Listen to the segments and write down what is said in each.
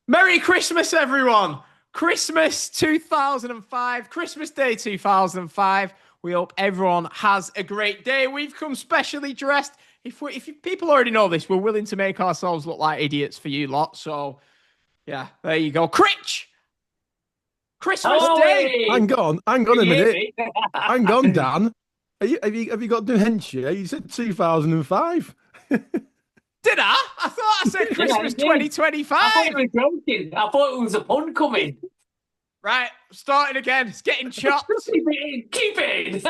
Merry Christmas, everyone! Christmas 2005, Christmas Day 2005. We hope everyone has a great day. We've come specially dressed. If people already know this, we're willing to make ourselves look like idiots for you lot. So, yeah, there you go. Critch! Christmas How are Day! we? Hang on Can a you hear minute. me? Hang on, Dan. Have you got dementia? You said 2005. Did I? I thought I said Yeah, Christmas I did. I thought 2025. you were joking. I thought it was a pun coming. Right, starting again. It's getting chopped. Keep it in. Keep it in.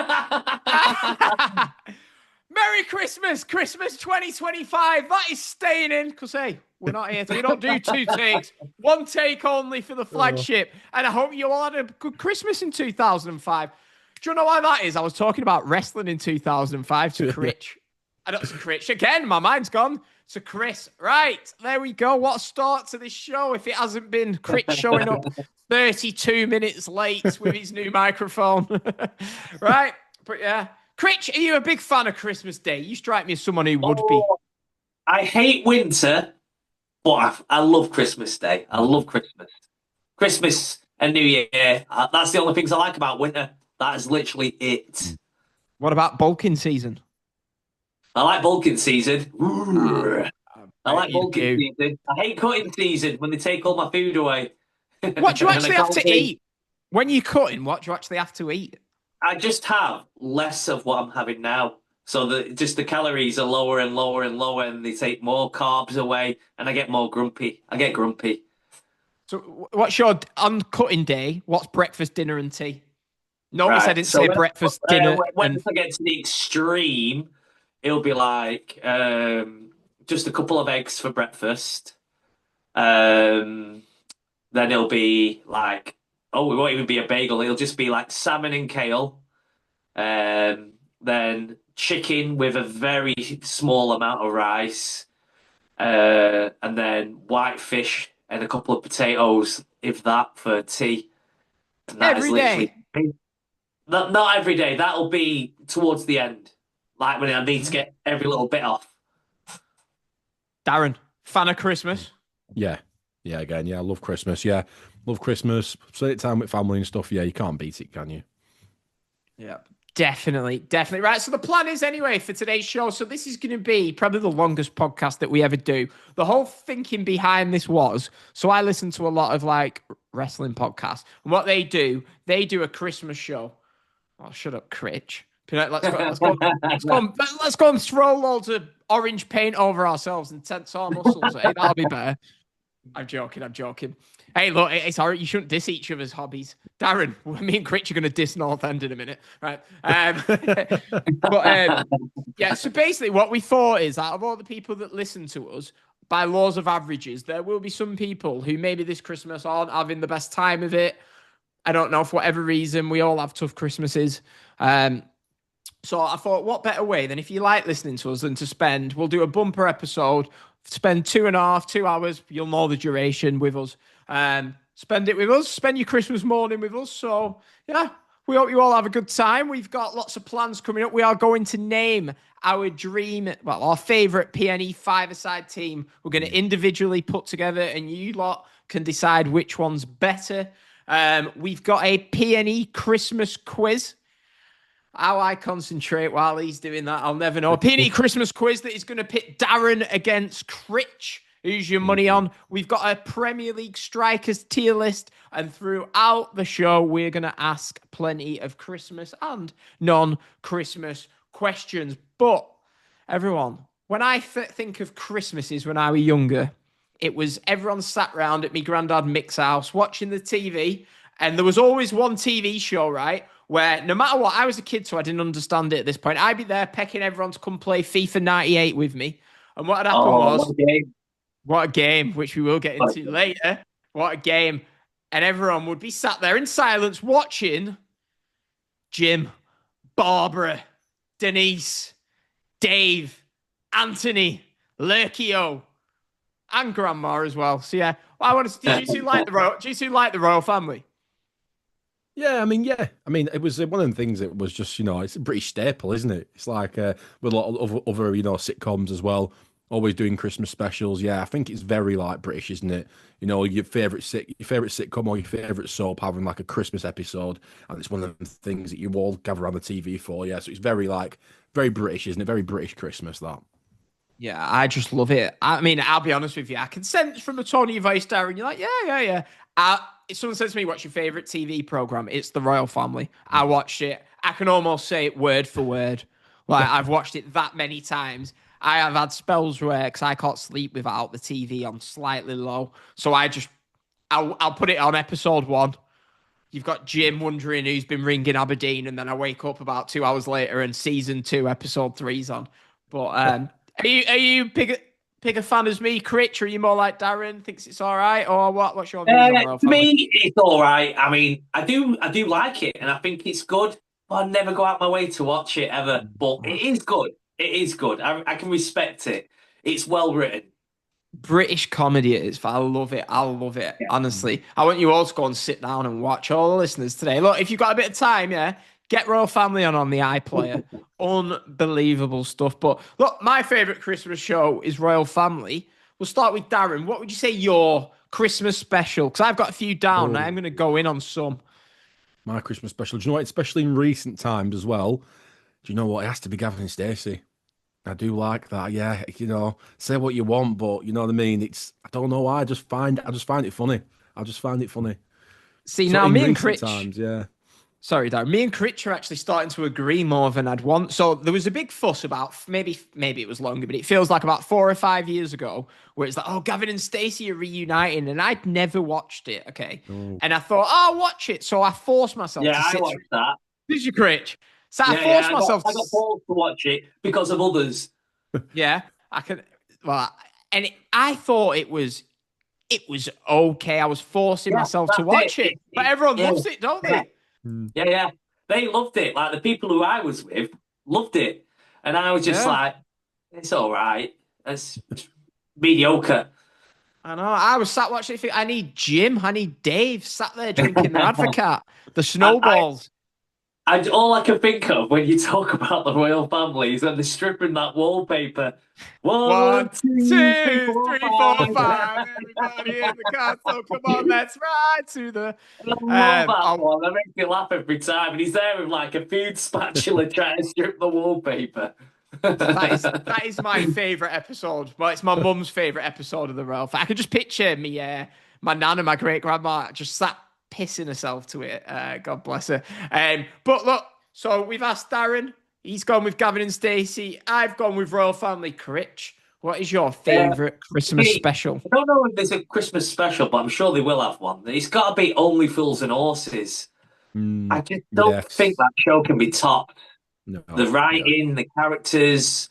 Merry Christmas, Christmas 2025. That is staying in because, hey, we're not here. We don't do two takes. One take only for the flagship. And I hope you all had a good Christmas in 2005. Do you know why that is? I was talking about wrestling in 2005 to Critch. I don't see Critch again. My mind's gone to Chris. Right, there we go. What a start to this show if it hasn't been Critch showing up 32 minutes late with his new microphone. Right, but yeah. Critch, are you a big fan of Christmas Day? You strike me as someone who would be. I hate winter, but I love Christmas Day. I love Christmas. Christmas and New Year. That's the only things I like about winter. That is literally it. What about bulking season? I like bulking season. I like you bulking do. season. I hate cutting season when they take all my food away. What do you And I actually have can't to eat? When you're cutting, what do you actually have to eat? I just have less of what I'm having now. So the calories are lower and lower and lower, and they take more carbs away, and I get more grumpy. I get grumpy. So what's your, on cutting day, what's breakfast, dinner and tea? Notice I Right. didn't So say when, breakfast, dinner when and... I get to the extreme, it'll be like just a couple of eggs for breakfast. Then it'll be like, oh, it won't even be a bagel. It'll just be like salmon and kale. Then chicken with a very small amount of rice. And then white fish and a couple of potatoes, if that, for tea. And that is Every day. literally not every day. That'll be towards the end, like when I need to get every little bit off. Darren, fan of Christmas? Yeah. Again, I love Christmas. Yeah, love Christmas. Spend time with family and stuff. Yeah, you can't beat it, can you? Yeah, definitely. Right. So the plan is anyway for today's show. So this is going to be probably the longest podcast that we ever do. The whole thinking behind this was, so I listen to a lot of like wrestling podcasts, and what they do a Christmas show. Oh, shut up, Critch. Let's go and throw loads of orange paint over ourselves and tense our muscles. Hey, that'll be better. I'm joking. Hey, look, it's all right. You shouldn't diss each other's hobbies. Darren, me and Critch are going to diss North End in a minute. Right. Yeah, so basically what we thought is out of all the people that listen to us, by laws of averages, there will be some people who maybe this Christmas aren't having the best time of it. I don't know, for whatever reason. We all have tough Christmases. So I thought, what better way than if you like listening to us than to spend, we'll do a bumper episode, spend 2 hours, you'll know the duration with us. Spend it with us, spend your Christmas morning with us. So, yeah, we hope you all have a good time. We've got lots of plans coming up. We are going to name our our favourite PNE five-a-side team. We're going to individually put together, and you lot can decide which one's better. We've got a PNE Christmas quiz. How I concentrate while he's doing that, I'll never know. A PNE Christmas quiz that is going to pit Darren against Critch. Who's your money on? We've got a Premier League strikers tier list, and throughout the show, we're going to ask plenty of Christmas and non-Christmas questions. But everyone, when I think of Christmases when I was younger, it was everyone sat round at me granddad Mick's house watching the TV, and there was always one TV show, right, where no matter what, I was a kid, so I didn't understand it at this point. I'd be there pecking everyone to come play FIFA 98 with me. And what had happened was, what a game, which we will get into later. What a game. And everyone would be sat there in silence watching Jim, Barbara, Denise, Dave, Anthony, Lurkio, and Grandma as well. So yeah, I want to. Do you two like the royal family? Yeah, I mean, it was one of the things that was just, it's a British staple, isn't it? It's like with a lot of other, sitcoms as well. always doing Christmas specials. Yeah, I think it's very like British, isn't it? You know, your favorite sitcom or your favorite soap having like a Christmas episode, and it's one of the things that you all gather around the TV for. Yeah, so it's very British, isn't it? Very British Christmas, that. Yeah, I just love it. I mean, I'll be honest with you. I can sense from the tone of your voice, Darren, you're like, yeah. If someone says to me, what's your favourite TV programme? It's The Royal Family. I watched it. I can almost say it word for word. Like, I've watched it that many times. I have had spells where, because I can't sleep without the TV on slightly low. So I'll put it on episode 1. You've got Jim wondering who's been ringing Aberdeen, and then I wake up about 2 hours later and season 2, episode 3's on. But are you big a fan as me, Critch? Or are you more like Darren, thinks it's all right, or what? What's your views on Royal For Family? me, it's all right. I mean, I do like it, and I think it's good. But I never go out my way to watch it ever. But it is good. It is good. I can respect it. It's well written. British comedy it is. I love it. Yeah. Honestly. I want you all to go and sit down and watch, all the listeners today. Look, if you've got a bit of time, get Royal Family on the iPlayer. Unbelievable stuff. But look, my favourite Christmas show is Royal Family. We'll start with Darren. What would you say your Christmas special? Because I've got a few down. I'm going to go in on some. My Christmas special. Do you know what? Especially in recent times as well. Do you know what? It has to be Gavin and Stacey. I do like that. Yeah, you know, say what you want, but you know what I mean. I don't know why. I just find it funny. I just find it funny. See, So now in me and recent Critch. times, yeah. Sorry, Darren. Me and Critch are actually starting to agree more than I'd want. So there was a big fuss about maybe it was longer, but it feels like about 4 or 5 years ago, where it's like, oh, Gavin and Stacey are reuniting, and I'd never watched it. Okay, and I thought, oh, I'll watch it. So I forced myself. Yeah, to I sit watched that. Did you, Critch? So I forced myself. I got forced to watch it because of others. Yeah, I could. Well, and I thought it was okay. I was forcing myself to watch it, but everyone loves it, don't they? Yeah. They loved it. Like the people who I was with loved it, and I was just like, "It's all right. It's mediocre." I know. I was sat watching it. I need Jim. I need Dave sat there drinking their Advocat, the snowballs. And all I can think of when you talk about the royal family is when they're stripping that wallpaper. One, two, three, four, five. Everybody in the castle, come on, let's ride to the. I love that one. That makes me laugh every time. And he's there with like a food spatula trying to strip the wallpaper. That is my favourite episode. Well, it's my mum's favourite episode of the royal family. I can just picture me, my nan and my great grandma just sat pissing herself to it. God bless her. But look, so we've asked Darren. He's gone with Gavin and Stacey. I've gone with Royal Family. Critch, what is your favourite Christmas special? I don't know if there's a Christmas special, but I'm sure they will have one. It's got to be Only Fools and Horses. I just don't think that show can be topped. No, the writing, the characters.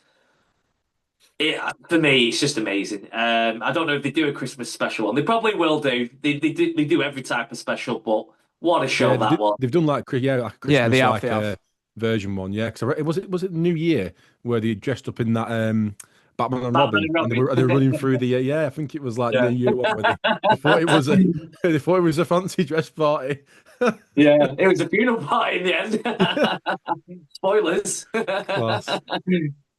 For me, it's just amazing. I don't know if they do a Christmas special one. They probably will do. They do every type of special, but what a show that was. They've done like Christmas they have. Version one, yeah. Because was it New Year where they dressed up in that Batman and Robin, and they were running through the I think it was like New Year one. They thought it was a fancy dress party. Yeah, it was a funeral party in the end. Spoilers. Class.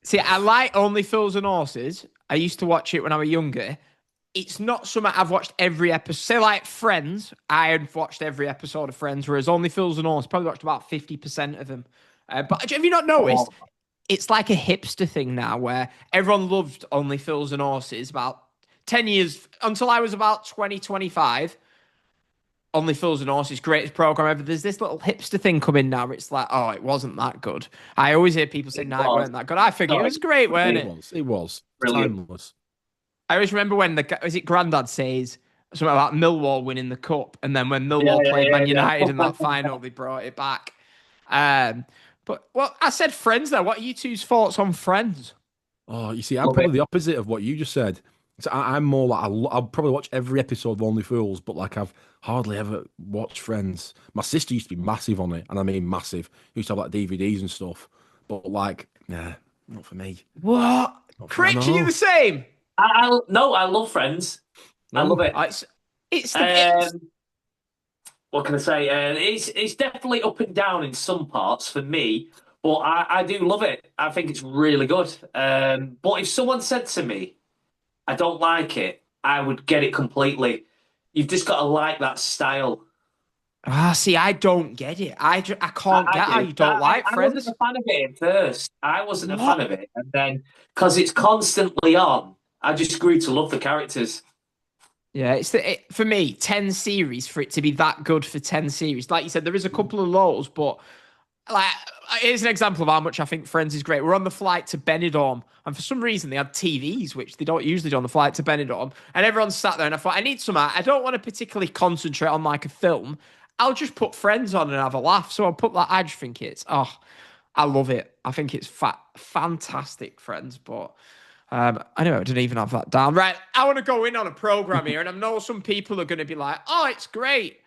See, I like Only Fools and Horses. I used to watch it when I was younger. It's not something I've watched every episode. Say like Friends, I have watched every episode of Friends, whereas Only Fools and Horses, probably watched about 50% of them. But have you not noticed? It's like a hipster thing now where everyone loved Only Fools and Horses about 10 years, until I was about 2025. Only Fools and Horses, greatest program ever. There's this little hipster thing coming now where it's like, oh, it wasn't that good. I always hear people say, no, it wasn't that good. I figured it was great, wasn't it? It was. Brilliant. Timeless. I always remember when Grandad says something about Millwall winning the cup, and then when Millwall played Man United in that final, they brought it back. But I said Friends there. What are you two's thoughts on Friends? Oh, you see, I'm probably the opposite of what you just said. So I'm more like I'll probably watch every episode of Only Fools, but like I've hardly ever watched Friends. My sister used to be massive on it, and I mean massive. Used to have like DVDs and stuff, but like, nah, not for me. What? Critch, are you the same? No, I love Friends. I love it. It's what can I say? It's definitely up and down in some parts for me, but I do love it. I think it's really good. But if someone said to me, I don't like it, I would get it completely. You've just got to like that style. See, I don't get it. I can't I get how do. you don't like I Friends. wasn't a fan of it at first. I wasn't a What? fan of it. And then, because it's constantly on, I just grew to love the characters. Yeah, for me, 10 series, for it to be that good for 10 series. Like you said, there is a couple of lows, but like, here's an example of how much I think Friends is great. We're on the flight to Benidorm, and for some reason they had TVs, which they don't usually do on the flight to Benidorm. And everyone sat there, and I thought, I need some. I don't want to particularly concentrate on like a film. I'll just put Friends on and have a laugh. So I'll put that. I just think I love it. I think it's fantastic, Friends. But anyway, I didn't even have that down. Right, I want to go in on a program here, and I know some people are going to be like, "Oh, it's great."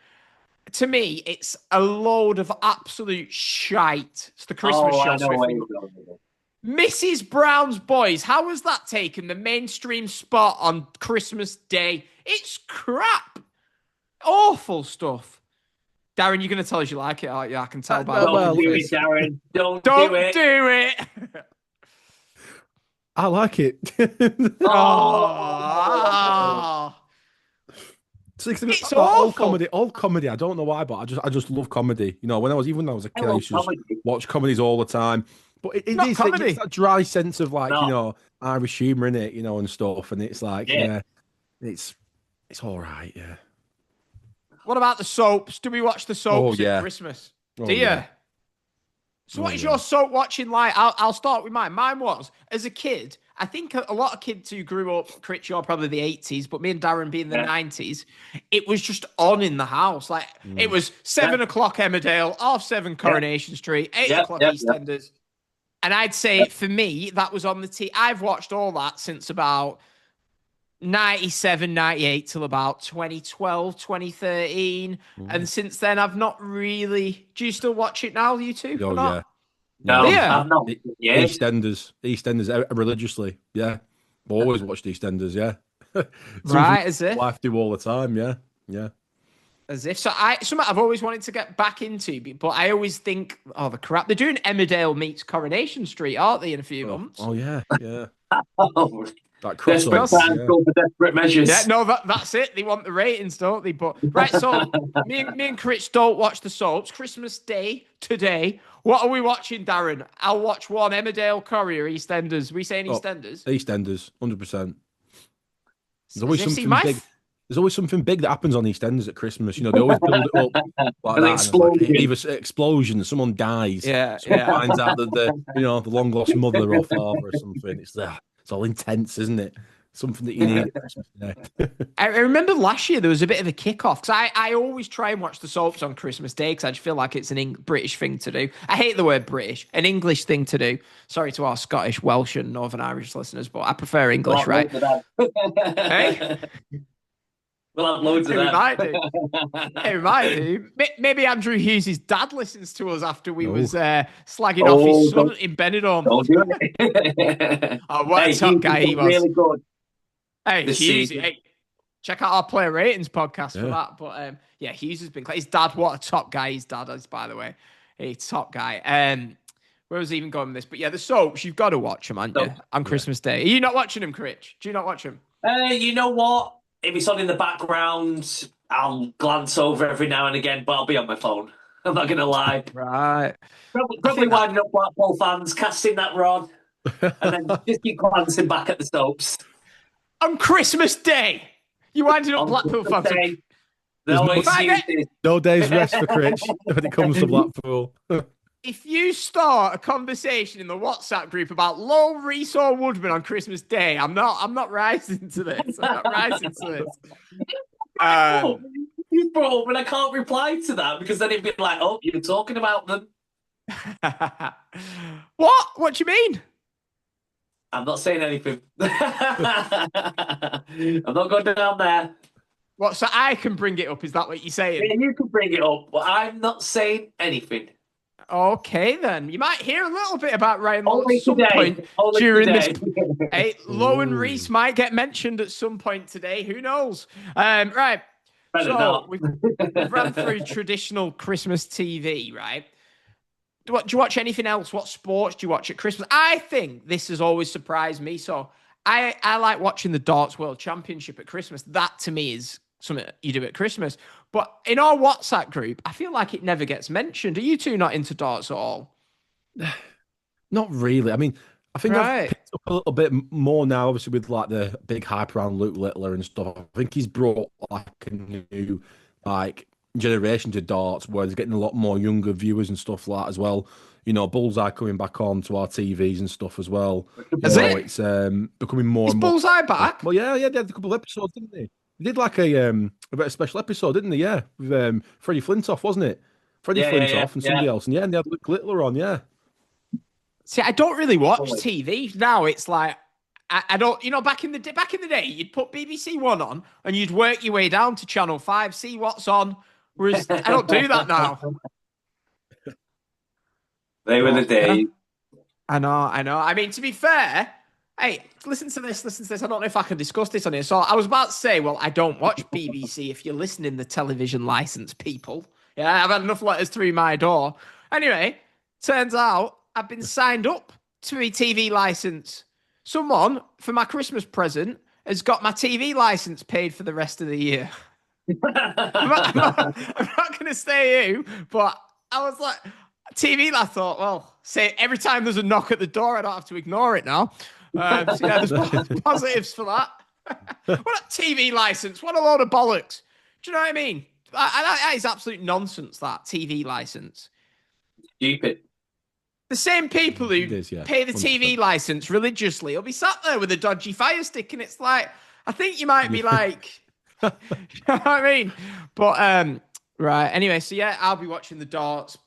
To me, it's a load of absolute shite. It's the Christmas show. I know where you're going with it. Mrs. Brown's Boys. How has that taken the mainstream spot on Christmas Day? It's crap. Awful stuff. Darren, you're going to tell us you like it, aren't you? I can tell by the Don't do it, Darren. Don't do it. do it. I like it. It's all awful. all comedy. I don't know why, but I just love comedy. You know, when I was a kid, I used to just watch comedies all the time. But it is comedy. it's that dry sense of like, you know, Irish humour in it, you know, and stuff. And it's like, yeah it's all right, yeah. What about the soaps? Do we watch the soaps at Christmas? Do you? Yeah. So what is your soap watching like? I'll start with mine. Mine was, as a kid, I think a lot of kids who grew up, Critch, you're probably the 80s, but me and Darren being the 90s, it was just on in the house. Like, it was 7 o'clock Emmerdale, 7:30 Coronation Street, 8 o'clock EastEnders. And I'd say, for me, that was on the T. I've watched all that since about 97, 98 till about 2012, 2013. And since then, I've not really... Do you still watch it now, you two? Oh, yeah. No, I've not. EastEnders religiously, yeah. Always watched EastEnders, yeah. Right, as if. Wife do all the time, yeah. As if. So something I've always wanted to get back into, but I always think, the crap. They're doing Emmerdale meets Coronation Street, aren't they, in a few months? Oh, yeah. That desperate measures. Yeah, no, that's it. They want the ratings, don't they? But right, so me and Critch don't watch the soaps. Christmas Day today. What are we watching, Darren? I'll watch one. Emmerdale, Corrie, or EastEnders. We saying EastEnders? EastEnders, 100%. There's always something big. There's always something big that happens on EastEnders at Christmas. You know, they always build it up like that. Explosion. Like, either explosion, someone dies. Someone finds out that the long lost mother or father or something. It's all intense, isn't it? Something that you need at Christmas Day. I remember last year there was a bit of a kickoff because I always try and watch the soaps on Christmas Day because I just feel like it's an British thing to do. I hate the word British, an English thing to do. Sorry to our Scottish, Welsh, and Northern Irish listeners, but I prefer English, right? Hey? We'll have loads of that. We might do. Maybe Andrew Hughes' dad listens to us after we was slagging off his son in Benidorm. Don't do it. What a top guy he was. Really good. Hey, Hughes. Hey, check out our player ratings podcast for that. But Hughes has been. His dad, what a top guy his dad is, by the way. A top guy. Where was he even going with this? But yeah, the soaps, you've got to watch them, aren't you? On Christmas Day. Are you not watching them, Critch? Do you not watch them? You know what? If it's on in the background, I'll glance over every now and again, but I'll be on my phone. I'm not going to lie. Right. Probably winding up Blackpool fans, casting that rod, and then just keep glancing back at the soaps. On Christmas Day, you winding up Blackpool fans. No days rest for Critch when it comes to Blackpool. If you start a conversation in the WhatsApp group about Low, Reese, or Woodman on Christmas Day, I'm not rising to this. I'm not rising to this. You brought up, and I can't reply to that because then it'd be like, oh, you're talking about them. What? What do you mean? I'm not saying anything. I'm not going down there. What? So I can bring it up? Is that what you're saying? Yeah, you can bring it up, but I'm not saying anything. Okay, then. You might hear a little bit about Ryan Lowe at some point during this. Hey, Lowe and Reese might get mentioned at some point today. Who knows? Right. So we've ran through traditional Christmas TV, right? Do you watch anything else? What sports do you watch at Christmas? I think this has always surprised me. So I like watching the Darts World Championship at Christmas. That to me is something you do at Christmas. But in our WhatsApp group, I feel like it never gets mentioned. Are you two not into darts at all? Not really. I mean, I think Right. I've picked up a little bit more now, obviously with like the big hype around Luke Littler and stuff. I think he's brought like a new like generation to darts, where he's getting a lot more younger viewers and stuff like that as well. You know, Bullseye coming back on to our TVs and stuff as well. Is it? It's becoming more Is and more. Bullseye back? Well, yeah, they had a couple of episodes, didn't they? They did like a bit of a special episode, didn't they? Yeah, with Freddie Flintoff, wasn't it? Freddie Flintoff and somebody else, and yeah, and they had Luke Littler on, yeah. See, I don't really watch TV now. It's like I don't, you know, back in the day, you'd put BBC One on and you'd work your way down to Channel 5, see what's on. Whereas I don't do that now. They were the days. I know. I mean, to be fair, hey, listen to this. I don't know if I can discuss this on here. So I was about to say, well, I don't watch BBC. If you're listening, the television license people. Yeah, I've had enough letters through my door. Anyway, turns out I've been signed up to a TV license. Someone, for my Christmas present, has got my TV license paid for the rest of the year. I'm not going to say who, but I was like, TV, I thought, well, say every time there's a knock at the door, I don't have to ignore it now. So yeah, there's positives for that. What a TV license? What a load of bollocks. Do you know what I mean? That is absolute nonsense, that TV license. Stupid. The same people who pay the 100%. TV license religiously will be sat there with a dodgy Fire Stick, and it's like, I think you might be like, you know what I mean? But, right, anyway, so yeah, I'll be watching the darts,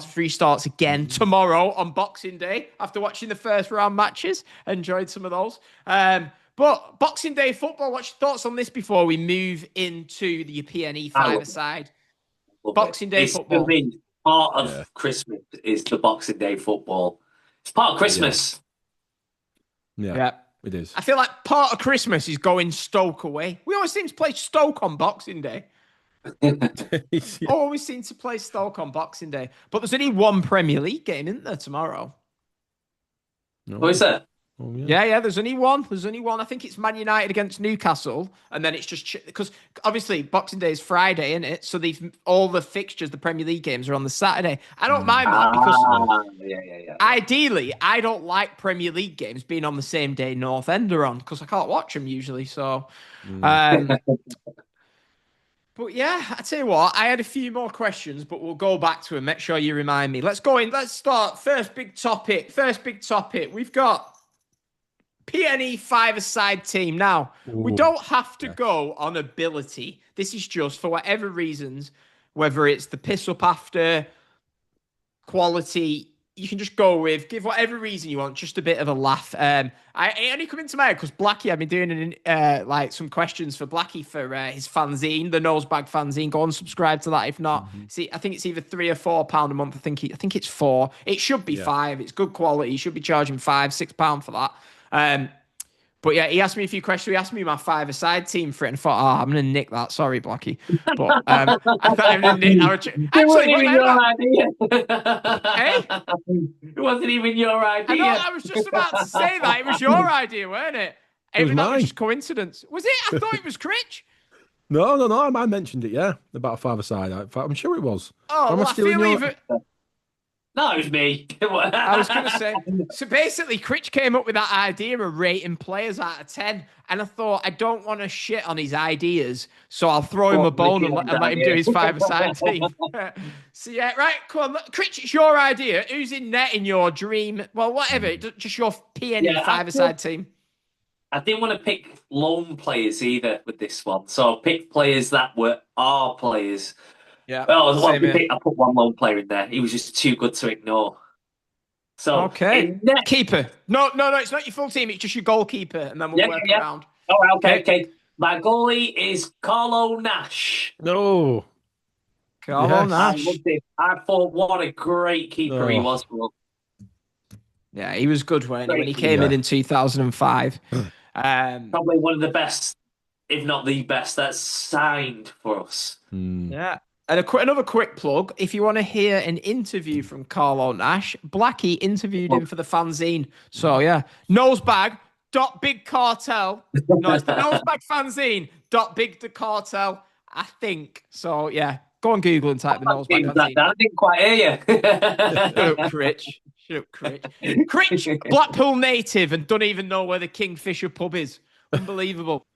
free starts again tomorrow on Boxing Day after watching the first round matches. Enjoyed some of those. But Boxing Day football, what's your thoughts on this before we move into the PNE five-a-side? Boxing Day football. Part of Christmas is the Boxing Day football. It's part of Christmas. Yeah, it is. I feel like part of Christmas is going Stoke away. We always seem to play Stoke on Boxing Day. Always seem to play Stoke on Boxing Day. But there's only one Premier League game, isn't there, tomorrow? No. What is that? Oh, Yeah, there's only one. I think it's Man United against Newcastle, and then it's just because obviously Boxing Day is Friday, isn't it? So all the fixtures, the Premier League games are on the Saturday. I don't mind that because ideally, I don't like Premier League games being on the same day North End are on because I can't watch them usually. So, but yeah, I tell you what, I had a few more questions, but we'll go back to them. Make sure you remind me. Let's go in. Let's start. First big topic. We've got PNE five-a-side team. Now, we don't have to go on ability. This is just for whatever reasons, whether it's the piss up after, quality, you can just go with, give whatever reason you want, just a bit of a laugh. It only come into my head because Blackie, I've been doing like some questions for Blackie for his fanzine, the Nosebag fanzine. Go and subscribe to that. If not, see, I think it's either £3 or £4 a month. I think it's £4. It should be £5. It's good quality. You should be charging £5-6 for that. But yeah, he asked me a few questions. He asked me my five-a-side team for it, and I thought, I'm going to nick that. Sorry, Blackie. But I thought I was going to nick that. It wasn't even your idea. Hey? It wasn't even your idea. I was just about to say that. It was your idea, weren't it? It was That was mine. just coincidence. Was it? I thought it was Critch. No. I mentioned it, yeah, about a five-a-side. I'm sure it was. Oh, well, I feel even... No, it was me. I was going to say, so basically, Critch came up with that idea of rating players out of 10, and I thought, I don't want to shit on his ideas, so I'll throw him a bone and let him do his five-a-side team. So yeah, right, come on, Critch, it's your idea. Who's in net in your dream? Well, whatever, just your PNE five-a-side team. I didn't want to pick lone players either with this one, so I picked players that were our players. Yeah. Well, I put one lone player in there. He was just too good to ignore. So okay, keeper. No, it's not your full team. It's just your goalkeeper, and then we'll work around. All right, okay. My goalie is Carlo Nash. No. Carlo Nash. I thought what a great keeper he was for us. Yeah, he was good when he came in 2005. Probably one of the best, if not the best, that's signed for us. Yeah. And another quick plug, if you want to hear an interview from Carlo Nash, Blackie interviewed him for the fanzine. So, yeah, Nosebag, Big Cartel. No, it's the Nosebag Fanzine. Big the Cartel. I think so. Yeah, go on Google and type the Nosebag Fanzine. I didn't quite hear you. Shut up, Critch. Critch, Blackpool native, and don't even know where the Kingfisher pub is. Unbelievable.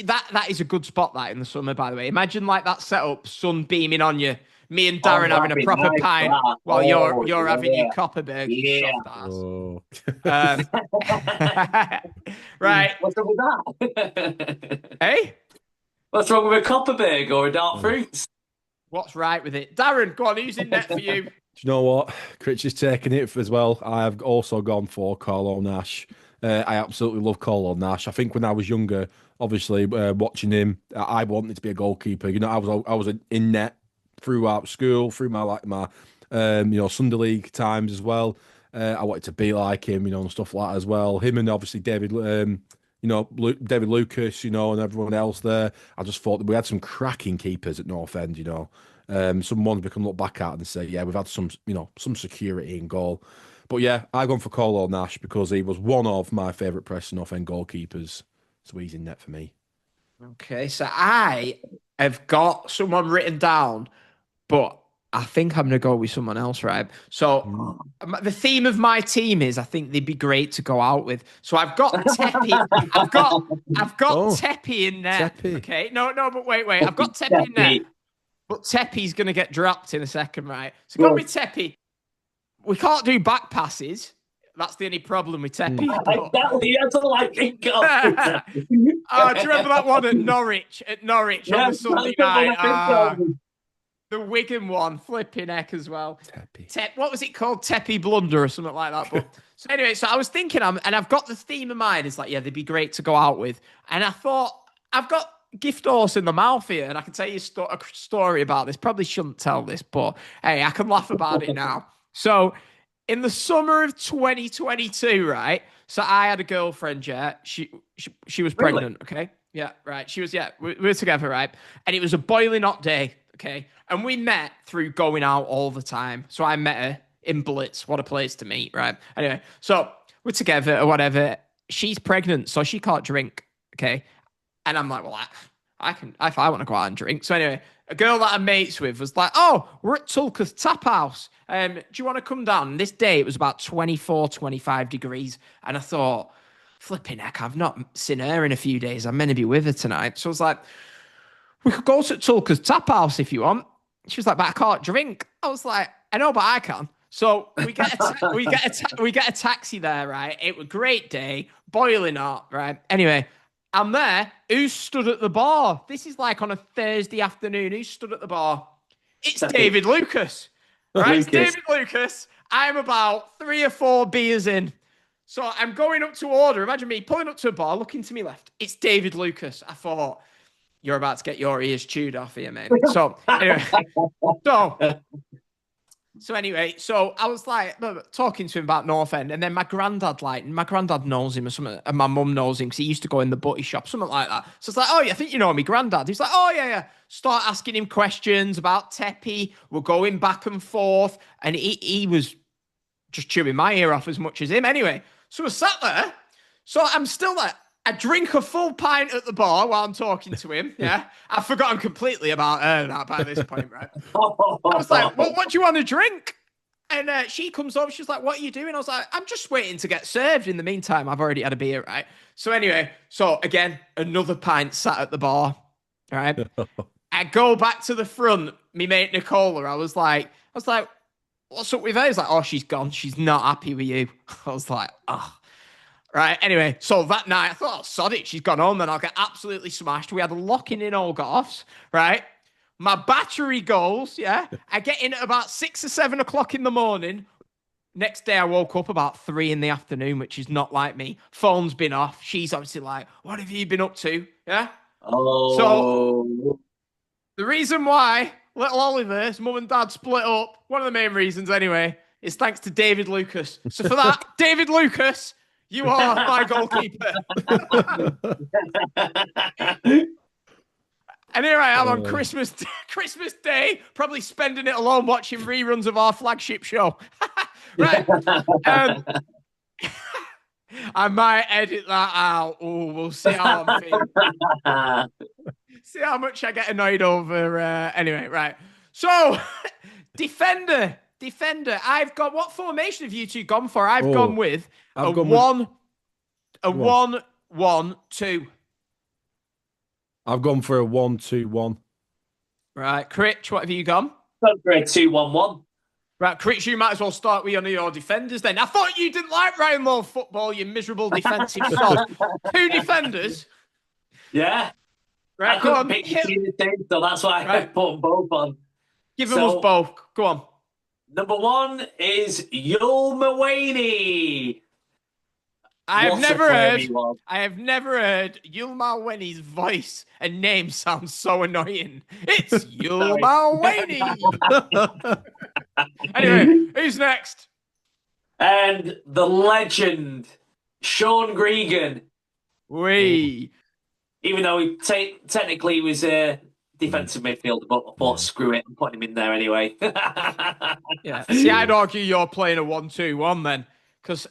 That is a good spot, that, in the summer, by the way. Imagine like that setup, sun beaming on you. Me and Darren having a proper pint while you're having your Copperberg. You soft ass. Right. What's wrong with that? Hey? What's wrong with a Copperberg or a dark fruits? What's right with it? Darren, go on, who's in net for you? Do you know what? Critch is taking it as well. I have also gone for Carlo Nash. I absolutely love Carlo Nash. I think when I was younger, obviously watching him, I wanted to be a goalkeeper. You know, I was in net throughout school, through my Sunday league times as well. I wanted to be like him, and stuff like that as well. Him and obviously David, David Lucas, and everyone else there. I just thought that we had some cracking keepers at North End. Some ones we can look back at and say, yeah, we've had some security in goal. But yeah, I've gone for Carlo Nash because he was one of my favourite Preston North End goalkeepers. So he's in net for me. Okay, so I have got someone written down, but I think I'm going to go with someone else, right? So the theme of my team is I think they'd be great to go out with. So I've got Teppy. I've got Teppy in there. Teppy. Okay, no, but wait. I've got Teppy in there. But Teppy's going to get dropped in a second, right? So go with Teppy. We can't do back passes. That's the only problem with Teppy. That's all I think of. Do you remember that one at Norwich on the Sunday night? The Wigan one, flipping heck as well. Teppy. What was it called? Teppy Blunder or something like that. But so anyway, so I was thinking, and I've got the theme of mine. It's like, yeah, they'd be great to go out with. And I thought, I've got gift horse in the mouth here, and I can tell you a story about this. Probably shouldn't tell this, but hey, I can laugh about it now. So in the summer of 2022, right? So I had a girlfriend, yeah. She was pregnant, really? Okay? Yeah, right. She was, yeah. We were together, right? And it was a boiling hot day, okay? And we met through going out all the time. So I met her in Blitz. What a place to meet, right? Anyway, so we're together or whatever. She's pregnant, so she can't drink, okay? And I'm like, well, I can, if I want to go out and drink. So anyway, a girl that I'm mates with was like, oh, we're at Tulka's Tap House. Do you want to come down? And this day, it was about 24, 25 degrees. And I thought, flipping heck, I've not seen her in a few days. I'm meant to be with her tonight. So I was like, we could go to Tulka's Tap House if you want. She was like, but I can't drink. I was like, I know, but I can. So we get a taxi there, right? It was a great day, boiling hot, right? Anyway, I'm there. Who stood at the bar? This is like on a Thursday afternoon. Who stood at the bar? It's David Lucas. Right? It's David Lucas. I'm about 3 or 4 beers in. So I'm going up to order. Imagine me pulling up to a bar, looking to my left. It's David Lucas. I thought, you're about to get your ears chewed off here, mate. So anyway, so I was like talking to him about North End, and then my granddad knows him or something, and my mum knows him because he used to go in the butty shop, something like that. So it's like, oh, yeah, I think you know me, granddad. He's like, oh, yeah. Start asking him questions about Teppy. We're going back and forth, and he was just chewing my ear off as much as him. Anyway, so I sat there. So I'm still there. I drink a full pint at the bar while I'm talking to him. Yeah. I've forgotten completely about her that by this point, right? I was like, well, what do you want to drink? And she comes over. She's like, what are you doing? I was like, I'm just waiting to get served. In the meantime, I've already had a beer, right? So anyway, again, another pint sat at the bar, right? I go back to the front. Me mate Nicola, I was like, what's up with her? He's like, oh, she's gone. She's not happy with you. I was like, oh. Right, anyway, so that night I thought, oh, sod it, she's gone home, then I'll get absolutely smashed. We had a locking in Olgoffs, right? My battery goes, yeah? I get in at about 6 or 7 o'clock in the morning. Next day I woke up about 3 in the afternoon, which is not like me. Phone's been off. She's obviously like, what have you been up to? Yeah? Oh. So the reason why little Oliver's mum and dad split up, one of the main reasons anyway, is thanks to David Lucas. So for that, David Lucas, you are my goalkeeper. And here I am on Christmas Day, probably spending it alone watching reruns of our flagship show. Right. I might edit that out. Oh, we'll see how I'm feeling. See how much I get annoyed over. Anyway, right. So, defender. I've got, what formation have you two gone for? I've gone with a 1-1-2. I've gone for a 1-2-1. Right, Critch, what have you gone? Gone for a 2-1-1. Right, Critch, you might as well start with one of your defenders then. I thought you didn't like Ryan Law football, you miserable defensive sod. 2 defenders. Yeah. Right, I go on. couldn't pick between the two, so that's why I put them both on. Give them us both. Go on. Number 1 is Yul Mawaney. I have never heard Yul Mawaney's voice and name sound so annoying. It's Yul Mawaney. Anyway, who's next? And the legend, Sean Gregan. Even though he technically was a defensive midfielder, but I thought, screw it, I'm putting him in there anyway. Yeah. See, I'd argue you're playing a 1-2-1 then, because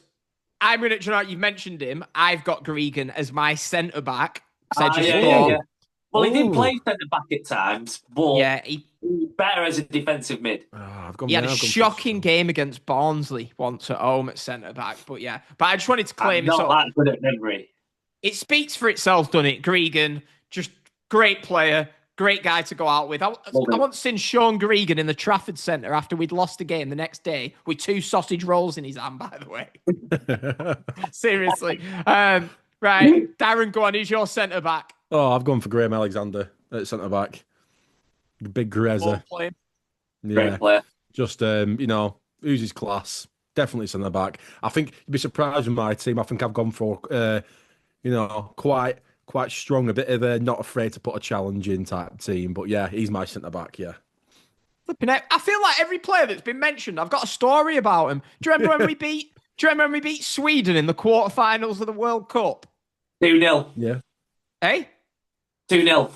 I'm going to, you know, you mentioned him. I've got Gregan as my centre back. Yeah. Well, he did play centre back at times, but he's better as a defensive mid. He had a shocking game against Barnsley once at home at centre back. But I just wanted to claim I'm not that good at memory. It speaks for itself, doesn't it? Gregan, just great player, great guy to go out with. I once seen Sean Gregan in the Trafford Centre after we'd lost the game the next day with 2 sausage rolls in his hand, by the way. Seriously. Right, Darren, go on. Who's your centre back? Oh, I've gone for Graham Alexander at centre back. Big Grezza. Great player. Just, who's his class? Definitely centre back. I think you'd be surprised with my team. I think I've gone for, quite strong, a bit of a not afraid to put a challenge in type team. But yeah, he's my centre back. Yeah. I feel like every player that's been mentioned, I've got a story about him. Do you remember when we beat? Do you remember when we beat Sweden in the quarterfinals of the World Cup? 2-0. Yeah. Hey. 2-0.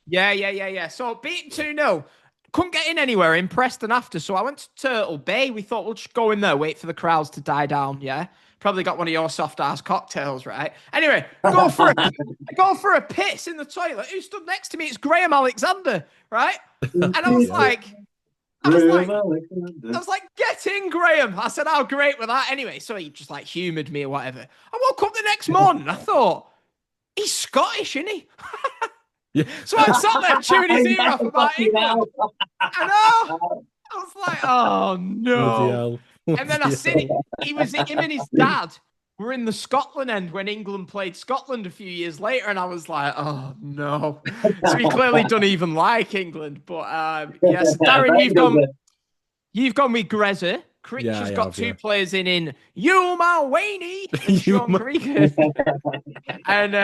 Yeah. So beating 2-0. Couldn't get in anywhere in Preston after, so I went to Turtle Bay. We thought we'll just go in there, wait for the crowds to die down. Yeah. Probably got one of your soft ass cocktails, right? Anyway, go for a piss in the toilet. Who stood next to me? It's Graham Alexander, right? And I was like, get in, Graham. I said, how great with that? Anyway, so he just like humoured me or whatever. I woke up the next morning. I thought, he's Scottish, isn't he? Yeah. So I sat there chewing his ear off about England. I know. I was like, oh no. And then I seen him and his dad were in the Scotland end when England played Scotland a few years later, and I was like, oh no. So he clearly don't even like England. But yes, Darren, you've gone with Grezza. Critch has got 2 players in Yul Mawaney and Sean Gregan. And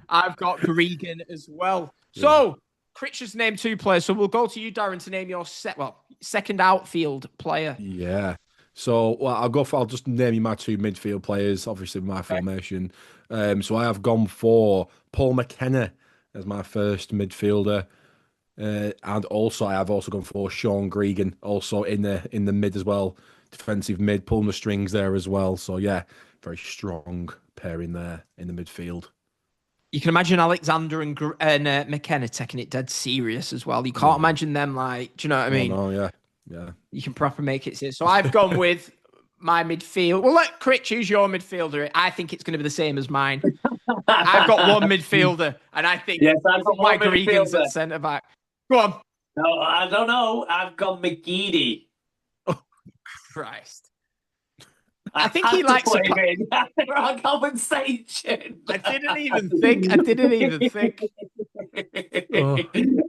I've got Gregan as well. So Critch has named 2 players. So we'll go to you, Darren, to name your second outfield player. Yeah. So I'll just name you my 2 midfield players, obviously my formation. So I have gone for Paul McKenna as my first midfielder. And also I have also gone for Sean Gregan, also in the mid as well. Defensive mid, pulling the strings there as well. So yeah, very strong pairing there in the midfield. You can imagine Alexander and McKenna taking it dead serious as well. You can't imagine them like, do you know what I mean? Oh, no, yeah. You can proper make it serious. So I've gone with my midfield. Well, let Critch choose your midfielder. I think it's going to be the same as mine. I've got one midfielder, and I think I've got Mike Regan's at centre back. Go on. No, I don't know. I've got McGeady. Oh, Christ. I think he likes a compensation. I didn't even think. Oh,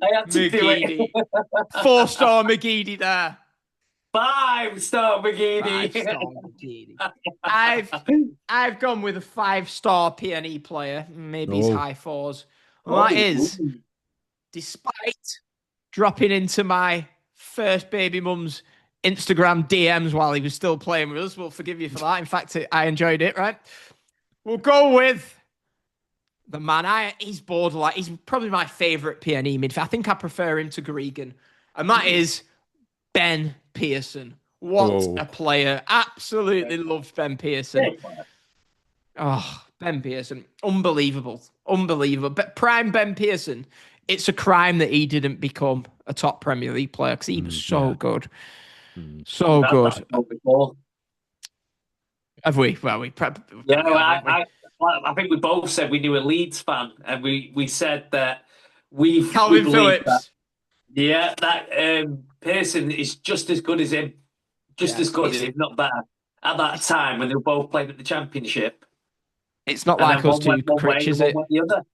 I had to do it. 4-star McGeady there. 5-star McGeady. 5-star McGeady. I've gone with a 5-star PNE player. Maybe he's high 4s. Well, that is, despite dropping into my first baby mum's Instagram DMs while he was still playing with us. We'll forgive you for that. In fact, I enjoyed it, right? We'll go with the man. He's borderline. He's probably my favourite PNE midfielder. I think I prefer him to Gregan. And that is Ben Pearson. What a player. Absolutely loved Ben Pearson. Oh, Ben Pearson. Unbelievable. But prime Ben Pearson, it's a crime that he didn't become a top Premier League player because he was so good. So We've had good. that before. Have we? Well, Yeah, I think we both said we knew a Leeds fan, and we said that we Calvin believe Phillips. that Pearson is just as good as him, as good, if not better, at that time when they were both playing at the Championship. It's not And like then us one two, went one Critch, way is and it? one went the other.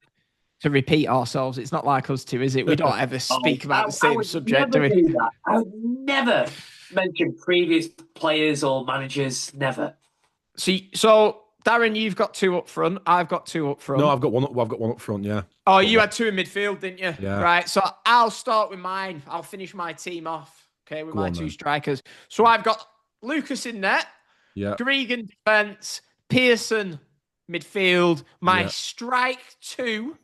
To repeat ourselves, it's not like us two, is it? We don't ever speak about the I same would subject, never do we? do that. I would never mention previous players or managers. Never. So Darren, you've got two up front. I've got two up front. No, I've got one. I've got one up front. Yeah. Oh, you had two in midfield, didn't you? Yeah. Right. So I'll start with mine. I'll finish my team off. Okay, with my two then. strikers. So I've got Lucas in net. Yeah. Gregan defense. Pearson midfield. My strike two.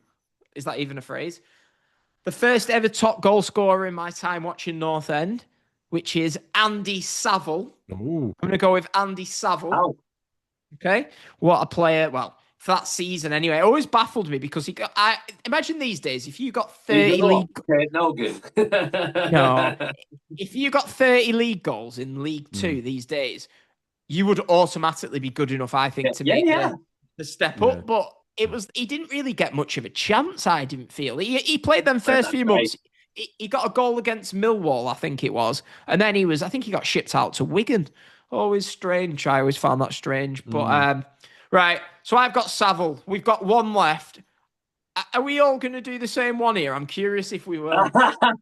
Is that even a phrase? The first ever top goal scorer in my time watching North End, which is Andy Saville. Ooh. I'm going to go with Andy Saville. Oh. Okay. What a player. Well, for that season anyway, it always baffled me because I imagine these days, if you got 30 league... No good. No. If you got 30 league goals in League Two these days, you would automatically be good enough, I think, to make the step up. But he didn't really get much of a chance, I didn't feel. He played them first few months. He got a goal against Millwall, I think it was. And then I think he got shipped out to Wigan. Always strange. I always found that strange. But, right. So I've got Saville. We've got one left. Are we all going to do the same one here? I'm curious if we will.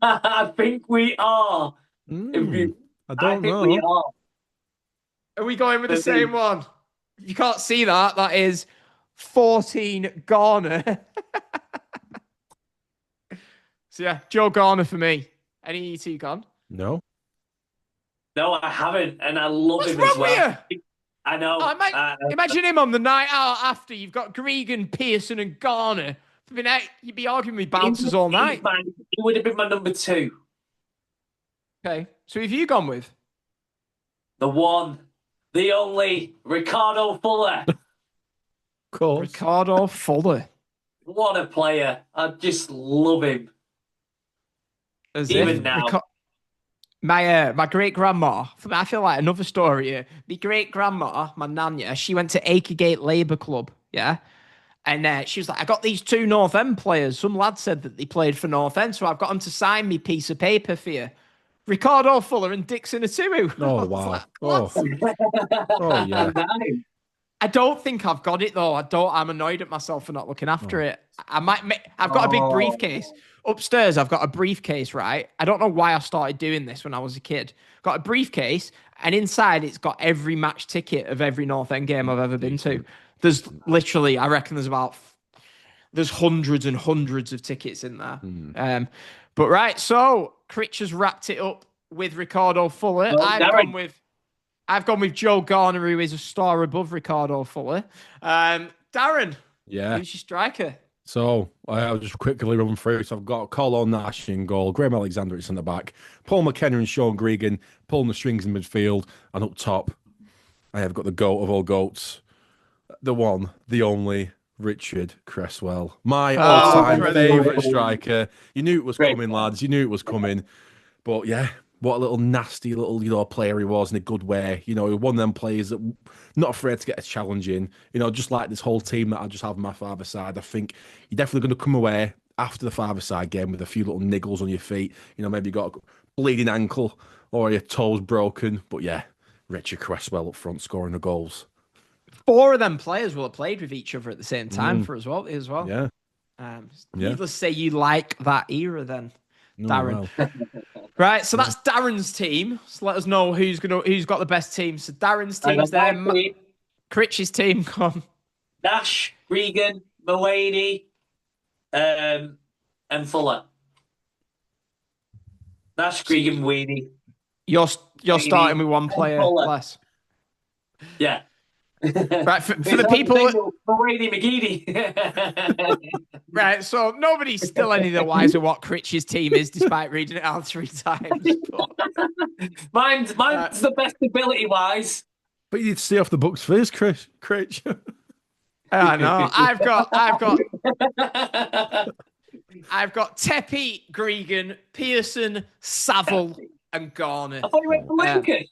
I think we are. I don't know. We are. Are we going with the same one? You can't see that. That is 14 Garner. So yeah, Joe Garner for me. Any ET gone? No. No, I haven't, and I love him wrong as well. with you? I know. Imagine him on the night out after. You've got Gregan, Pearson, and Garner. You'd be arguing with bouncers all night. He would have been my number two. Okay, so who have you gone with? The one, the only, Ricardo Fuller. Of course. Ricardo Fuller. What a player. I just love him. Even now. My great-grandma, I feel like another story here. My great-grandma, my nanya, she went to Acregate Labour Club, yeah? And she was like, I got these two North End players. Some lad said that they played for North End, so I've got them to sign me piece of paper for you. Ricardo Fuller and Dixon Atuwu. Oh, wow. Like, oh, yeah. I don't think I've got it, though. I'm annoyed at myself for not looking after it. I've got a big briefcase. Upstairs, I've got a briefcase, right? I don't know why I started doing this when I was a kid. Got a briefcase, and inside it's got every match ticket of every North End game I've ever been to. There's literally, I reckon there's hundreds and hundreds of tickets in there. But right, so Critch has wrapped it up with Ricardo Fuller. I've gone with Joe Garner, who is a star above Ricardo Fuller. Darren, who's your striker? So I'll just quickly run through. So I've got Carlo Nash in goal, Graham Alexander at centre back, Paul McKenna and Sean Gregan pulling the strings in midfield, and up top I have got the goat of all goats, the one, the only Richard Cresswell, my all-time favourite striker. You knew it was coming, lads. You knew it was coming. But yeah, what a little nasty little player he was in a good way. One of them players that not afraid to get a challenge in. Just like this whole team that I just have on my father's side. I think you're definitely going to come away after the father's side game with a few little niggles on your feet. Maybe you got a bleeding ankle or your toes broken. But yeah, Richard Cresswell up front scoring the goals. 4 of them players will have played with each other at the same time as well. Yeah. Needless to say, you like that era then, Darren. Well. Right, so that's Darren's team. So let us know who's got the best team. So Darren's team's there. Critch's team, come. Nash, Regan, Mullaney, and Fuller. Nash, Regan, Mullaney. You're starting with one player less. Yeah. Right, for the people... Mullaney, McGeady. Right, so nobody's still any the wiser what Critch's team is, despite reading it out 3 times. Mine's the best ability-wise. But you need to stay off the books first, Critch. I know. I've got Tepe, Gregan, Pearson, Saville, and Garner. I thought you went for Lucas.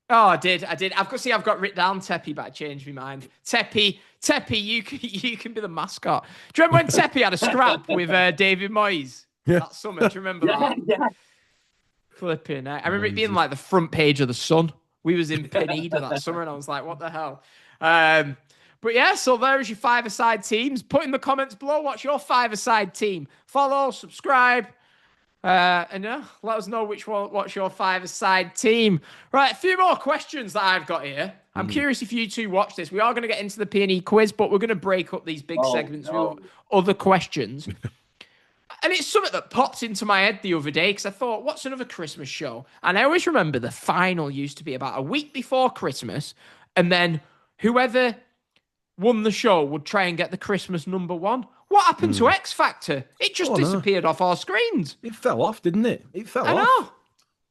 Oh, I did. I've got written down Tepe, but I changed my mind. Tepe, you can be the mascot. Do you remember when Tepe had a scrap with David Moyes that summer? Do you remember that? Yeah. Flipping. I remember it being like the front page of the Sun. We was in PNE that summer, and I was like, what the hell? But yeah, so there's your five-a-side teams. Put in the comments below what's your five-a-side team. Follow, subscribe, and let us know what's your five-a-side team. Right, a few more questions that I've got here. I'm curious if you two watch this. We are going to get into the PNE quiz, but we're going to break up these big segments with other questions. And it's something that popped into my head the other day because I thought, what's another Christmas show? And I always remember the final used to be about a week before Christmas, and then whoever won the show would try and get the Christmas number one. What happened to X Factor? It just disappeared off our screens. It fell off, didn't it? It fell off. I know.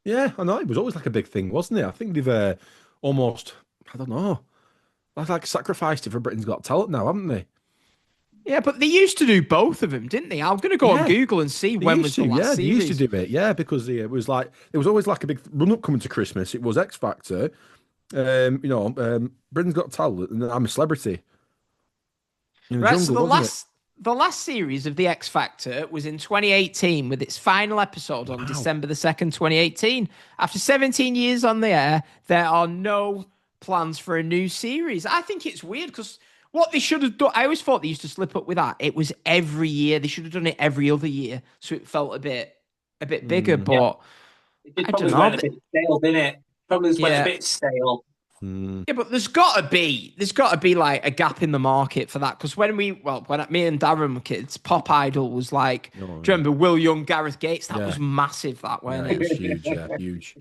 Yeah, I know. It was always like a big thing, wasn't it? I think they've almost, I don't know, like sacrificed it for Britain's Got Talent now, haven't they? Yeah, but they used to do both of them, didn't they? I'm going to go on Google and see when was the last series. They used to do it, because it was always like a big run-up coming to Christmas. It was X Factor, Britain's Got Talent, and I'm a Celebrity. Right, so the last series of the X Factor was in 2018 with its final episode on December the 2nd, 2018. After 17 years on the air, there are no plans for a new series. I think it's weird because what they should have done, I always thought they used to slip up with that. It was every year. They should have done it every other year, so it felt a bit bigger. But it probably went a bit stale, didn't it? Probably went a bit stale. Yeah, but there's got to be like a gap in the market for that because when me and Darren were kids, Pop Idol was like, do you remember Will Young, Gareth Gates? That was massive. That wasn't it? It was huge. Yeah, huge.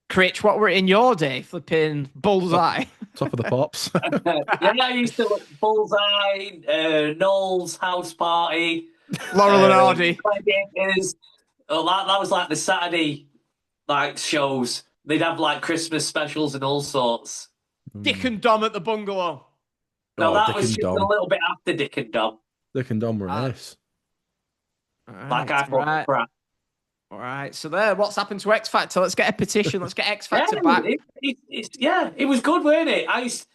Critch, what were it in your day? Flipping Bullseye. Top of the pops. I used to look Bullseye, Noel's House Party, Laurel and Hardy. That was like the Saturday shows. They'd have like Christmas specials and all sorts. Dick and Dom at the bungalow. No, that was just a little bit after Dick and Dom. Dick and Dom were nice. Like I thought crap. All right, so there. What's happened to X Factor? Let's get a petition. Let's get X Factor back. It was good, weren't it? I used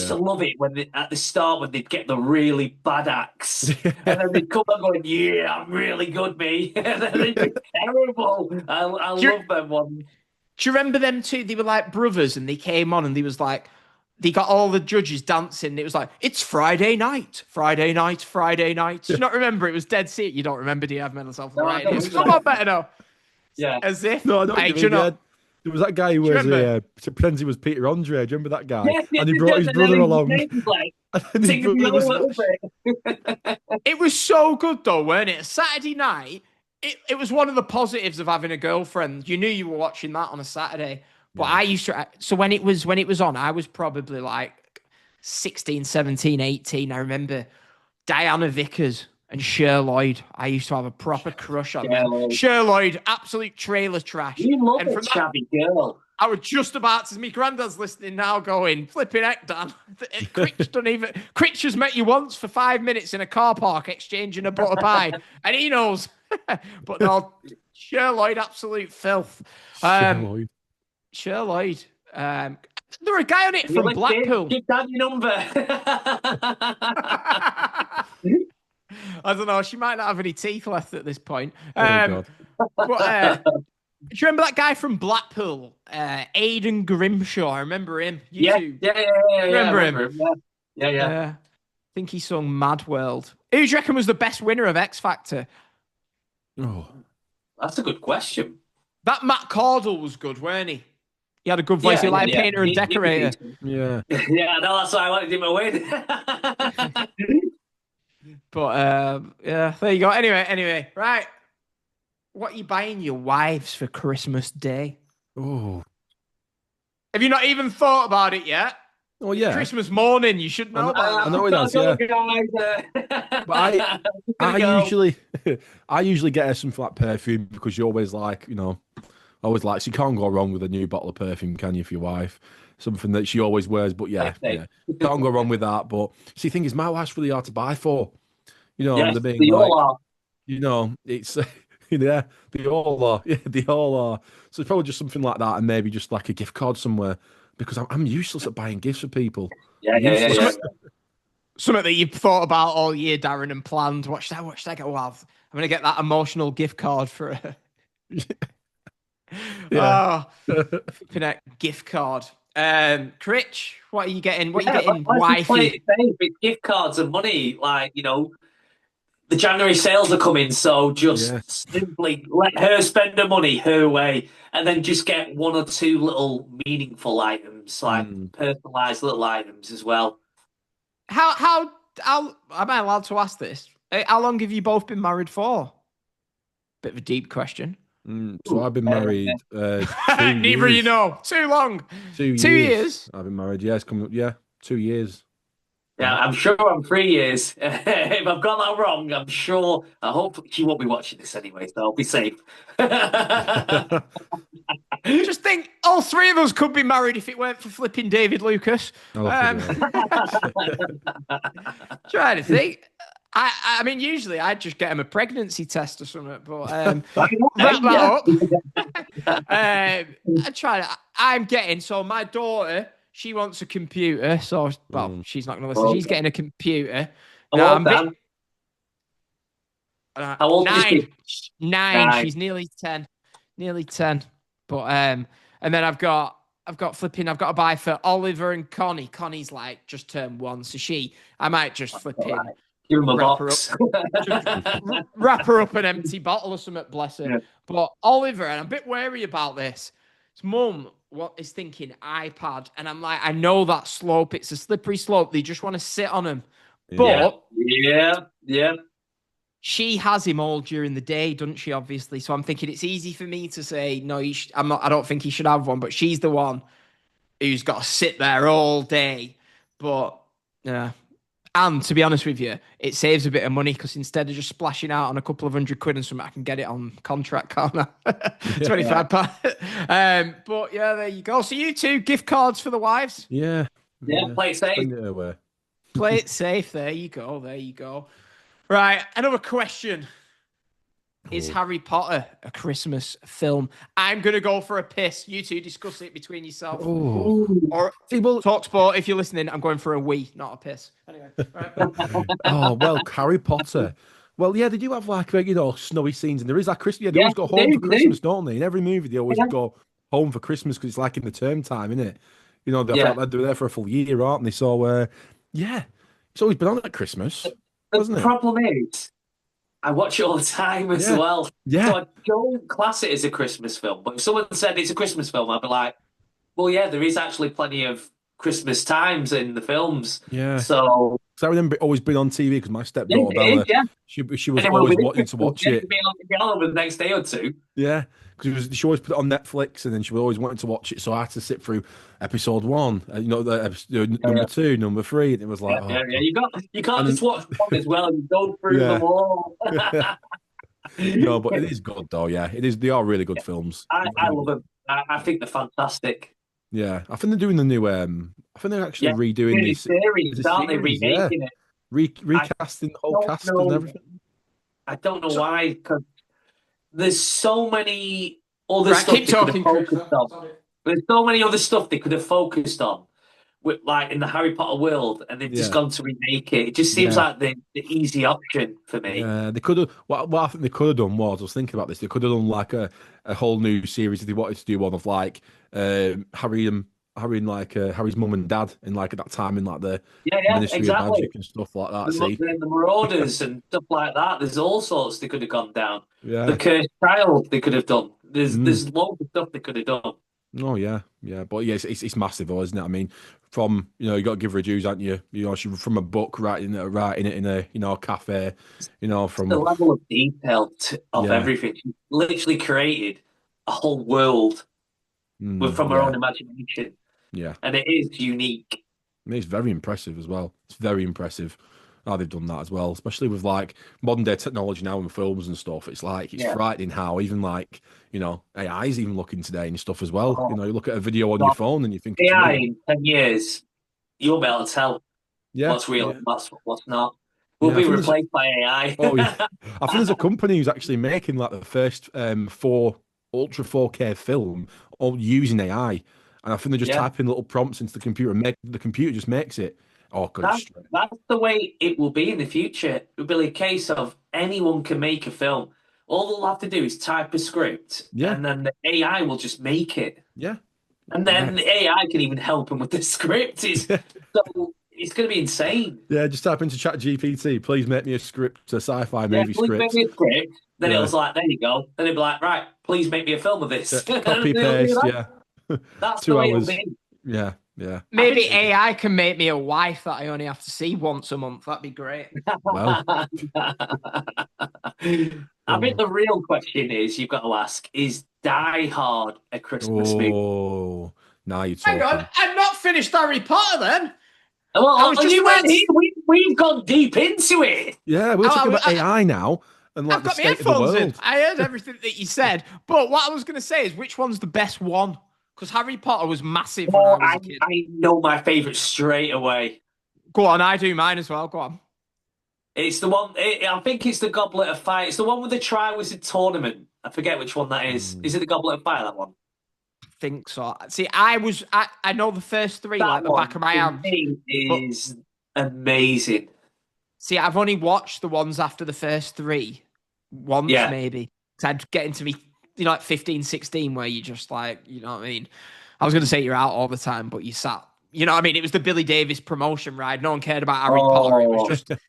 to love it at the start when they'd get the really bad acts, and then they'd come on going, "Yeah, I'm really good, me," and then they'd be terrible. I love them one. Do you remember them two? They were like brothers, and they came on, and they was like, they got all the judges dancing. It was like, it's Friday night. Do you not remember? It was dead serious. You don't remember, do you have mental health? Right? Come on, better know. Yeah. As if. No, I don't. There was that guy who pretends he was Peter Andre. Do you remember that guy? Yeah, and he brought his brother along. It was so good though, weren't it? Saturday night. It was one of the positives of having a girlfriend. You knew you were watching that on a Saturday. But I used to, so when it was on, I was probably like 16, 17, 18. I remember Diana Vickers and Cher Lloyd. I used to have a proper crush on them. Cher Lloyd, absolute trailer trash. You love a shabby girl. I was just about to, my granddad's listening now going, flipping heck, Dan. Critch has met you once for 5 minutes in a car park exchanging a butter pie. And he knows. But no, Cher Lloyd, absolute filth. Cher Lloyd. There were a guy on it from Blackpool. Give Dad your number. I don't know. She might not have any teeth left at this point. God. But, do you remember that guy from Blackpool? Aidan Grimshaw. I remember him. Yeah. Remember him? Yeah. I think he sung Mad World. Who do you reckon was the best winner of X Factor? Oh, that's a good question. That Matt Cordell was good, weren't he? He had a good voice. He like a painter and decorator. Yeah. Yeah, no, that's why I wanted him to win. But there you go. Anyway, right. What are you buying your wives for Christmas Day? Oh. Have you not even thought about it yet? Oh yeah. Christmas morning, you should know about it. I know it does, yeah. But I usually get her something like perfume because you're always like, I always like, so you can't go wrong with a new bottle of perfume, can you, for your wife? Something that she always wears, but yeah, can't go wrong with that. But see, the thing is, my wife's really hard to buy for. You know, Yes, the being they like, all are. you know, it's yeah, they all are. Yeah, they all are. So it's probably just something like that, and maybe just like a gift card somewhere, because I'm useless at buying gifts for people. Yeah. Useless. Something that you've thought about all year, Darren, and planned. What should I get? Well, I'm going to get that emotional gift card for her. Yeah. Flipping a gift card. Critch, what are you getting? What are you getting, let's just play wifey? it safe with gift cards and money. Like, the January sales are coming, so just simply let her spend her money her way, and then just get one or two little meaningful items, like personalised little items as well. How am I allowed to ask this? How long have you both been married for? Bit of a deep question. So I've been married 2 Neither years. you know. Too long. 2 years. 2 years. I've been married. Yeah, it's coming up. Yeah, 2 years. Yeah, I'm sure I'm 3 years. If I've got that wrong, I hope she won't be watching this anyway, so I'll be safe. Just think, all three of us could be married if it weren't for flipping David Lucas. Trying to think. I mean, usually I'd just get him a pregnancy test or something, but wrap that up. So my daughter, she wants a computer, so she's not going to listen. She's getting a computer. How old is she? 9. She's nearly 10. But and then I've got to buy for Oliver and Connie. Connie's like just turned 1, so I might just flip in. Give him a box. Wrap her up an empty bottle or something, bless her. Yeah. But Oliver, and I'm a bit wary about this. His mum is thinking iPad, and I'm like, I know that slope. It's a slippery slope. They just want to sit on him. But yeah. She has him all during the day, doesn't she? Obviously, so I'm thinking it's easy for me to say no. I don't think he should have one, but she's the one who's got to sit there all day. But yeah. And to be honest with you, it saves a bit of money because instead of just splashing out on a couple of £100 and something, I can get it on contract, can't I? £25. But yeah, there you go. So you two, gift cards for the wives? Yeah, play it safe. Play it safe. There you go. Right, another question. Is Harry Potter a Christmas film? I'm going to go for a piss. You two discuss it between yourself. Or talk sport. If you're listening, I'm going for a wee, not a piss. Anyway. Right. Harry Potter. Well, yeah, they do have like, snowy scenes. And there is that Christmas. Yeah, they always go home for Christmas, don't they? In every movie, they always go home for Christmas because it's like in the term time, isn't it? They're there for a full year, aren't they? So, it's always been on at Christmas. The problem is, I watch it all the time as well. Yeah. So I don't class it as a Christmas film. But if someone said it's a Christmas film, I'd be like, well, yeah, there is actually plenty of Christmas times in the films. Yeah. So I remember it always been on TV because my stepdaughter Bella, she was always wanting to watch it. It'd be on over the next day or two. Yeah. Because she always put it on Netflix, and then she was always wanting to watch it. So I had to sit through episode 1, number 2, number 3, and it was like, you can't just watch one as well and go through them all. No, but it is good though. Yeah, it is. They are really good films. I love them. I think they're fantastic. Yeah, I think they're doing the new. I think they're actually redoing this series, aren't they? Remaking it, recasting the whole cast and everything. I don't know why, because there's so many other stuff they could have focused on. There's so many other stuff they could have focused on, with like in the Harry Potter world, and they've just gone to remake it. It just seems like the easy option for me. Yeah, they could have. What I think they could have done was, I was thinking about this. They could have done like a whole new series if they wanted to do one of like Harry and like Harry's mum and dad in like at that time in like the Ministry of Magic and stuff like that. The Marauders and stuff like that. There's all sorts they could have gone down. Yeah. The Cursed Child they could have done. There's loads of stuff they could have done. Oh yeah, but yeah, it's massive though, isn't it? I mean, from you got to give her dues, haven't you? She from a book writing it in a cafe, from the level of detail of everything. She literally created a whole world from her own imagination. Yeah, and it is unique. I mean, it's very impressive as well. It's very impressive. how they've done that as well, especially with like modern day technology now in films and stuff. It's like it's frightening how even like AI is even looking today and stuff as well. You look at a video on your phone and you think AI in 10 years, you'll be able to tell what's real and what's not. We'll be replaced by AI. Oh yeah, I think there's a company who's actually making like the first ultra 4K film all using AI, and I think they just type in little prompts into the computer and the computer just makes it. Oh, God, that's the way it will be in the future. It'll be a case of anyone can make a film. All they'll have to do is type a script, and then the AI will just make it. Yeah. And then the AI can even help them with the script. So it's going to be insane. Yeah, just type into ChatGPT, please make me a script, a sci-fi movie please script. Make me a script. Then it was like, there you go. Then it'd be like, right, please make me a film of this. Copy, paste, That's 2 the way hours. it'll be. Yeah. Maybe AI can make me a wife that I only have to see once a month. That'd be great. Well. I think the real question is, you've got to ask, is Die Hard a Christmas movie? Oh, now you're talking. Hang on, I'm not finished Harry Potter then. Well, we've gone deep into it. Yeah, we're talking about AI now. And like I've got the my state of the headphones in. world. I heard everything that you said. But what I was going to say is, which one's the best one? Because Harry Potter was massive when I was a kid. I know my favourite straight away. Go on, I do mine as well. Go on. It's the one, I think it's the Goblet of Fire. It's the one with the Triwizard Tournament. I forget which one that is. Is it the Goblet of Fire, that one? I think so. See, I know the first three like the back of my hand. Is amazing. See, I've only watched the ones after the first three once, maybe. So I'd get into me, like 15, 16, where you just like, you know what I mean? I was going to say you're out all the time, but you sat. You know what I mean? It was the Billy Davis promotion ride. No one cared about Harry Potter.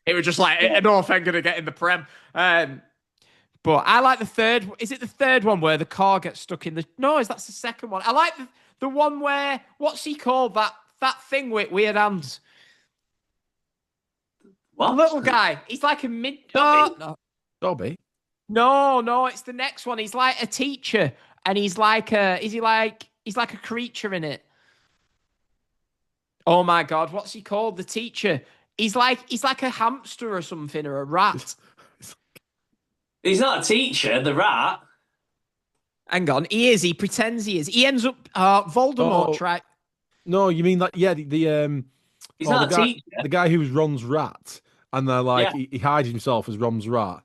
It was just like, no offense, going to get in the Prem. But I like the third. Is it the third one where the car gets stuck in the? No, that's the second one. I like the one where, what's he called? That thing with weird hands. What? The little guy. He's like a mid. Dobby. No, it's the next one. He's like a teacher, and he's like he's like a creature in it. Oh my God, what's he called? The teacher. He's like a hamster or something, or a rat. He's not a teacher, the rat. Hang on, he is. He pretends he is. He ends up Voldemort. Right? No, you mean like the He's not a teacher. The guy who's Ron's rat, and they're like he hides himself as Ron's rat.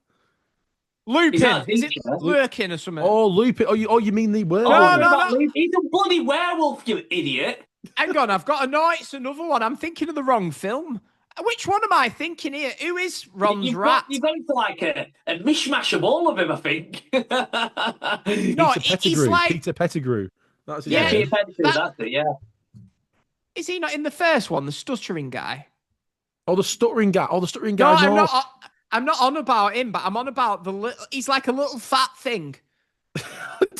Lupin. Is it Lurkin or something? Oh, Lupin. Oh, you mean the werewolf? No. He's a bloody werewolf, you idiot. Hang on, I've got it's another one. I'm thinking of the wrong film. Which one am I thinking here? Who is Ron's rat? You're going for like a mishmash of all of him, I think. No, Pettigrew. Like Peter Pettigrew. That's his name. Peter Pettigrew, that's it, yeah. Is he not in the first one, the stuttering guy? Oh, the stuttering guy. No, I'm not on about him, but I'm on about the little. He's like a little fat thing.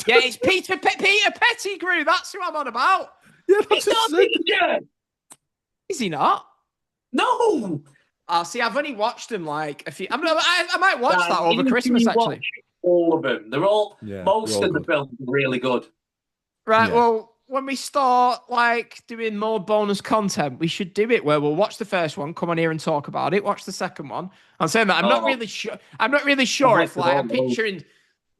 Yeah, it's Peter Pettigrew. That's who I'm on about. Yeah, he's not Peter. Is he not? No. See, I've only watched him like a few. I might watch that over Christmas. Actually, all of them. They're all. Most of the films are really good. Right. Yeah. Well, when we start like doing more bonus content, we should do it where we'll watch the first one, come on here and talk about it. Watch the second one. I'm saying that I'm not really sure. I'm not really sure if like I'm picturing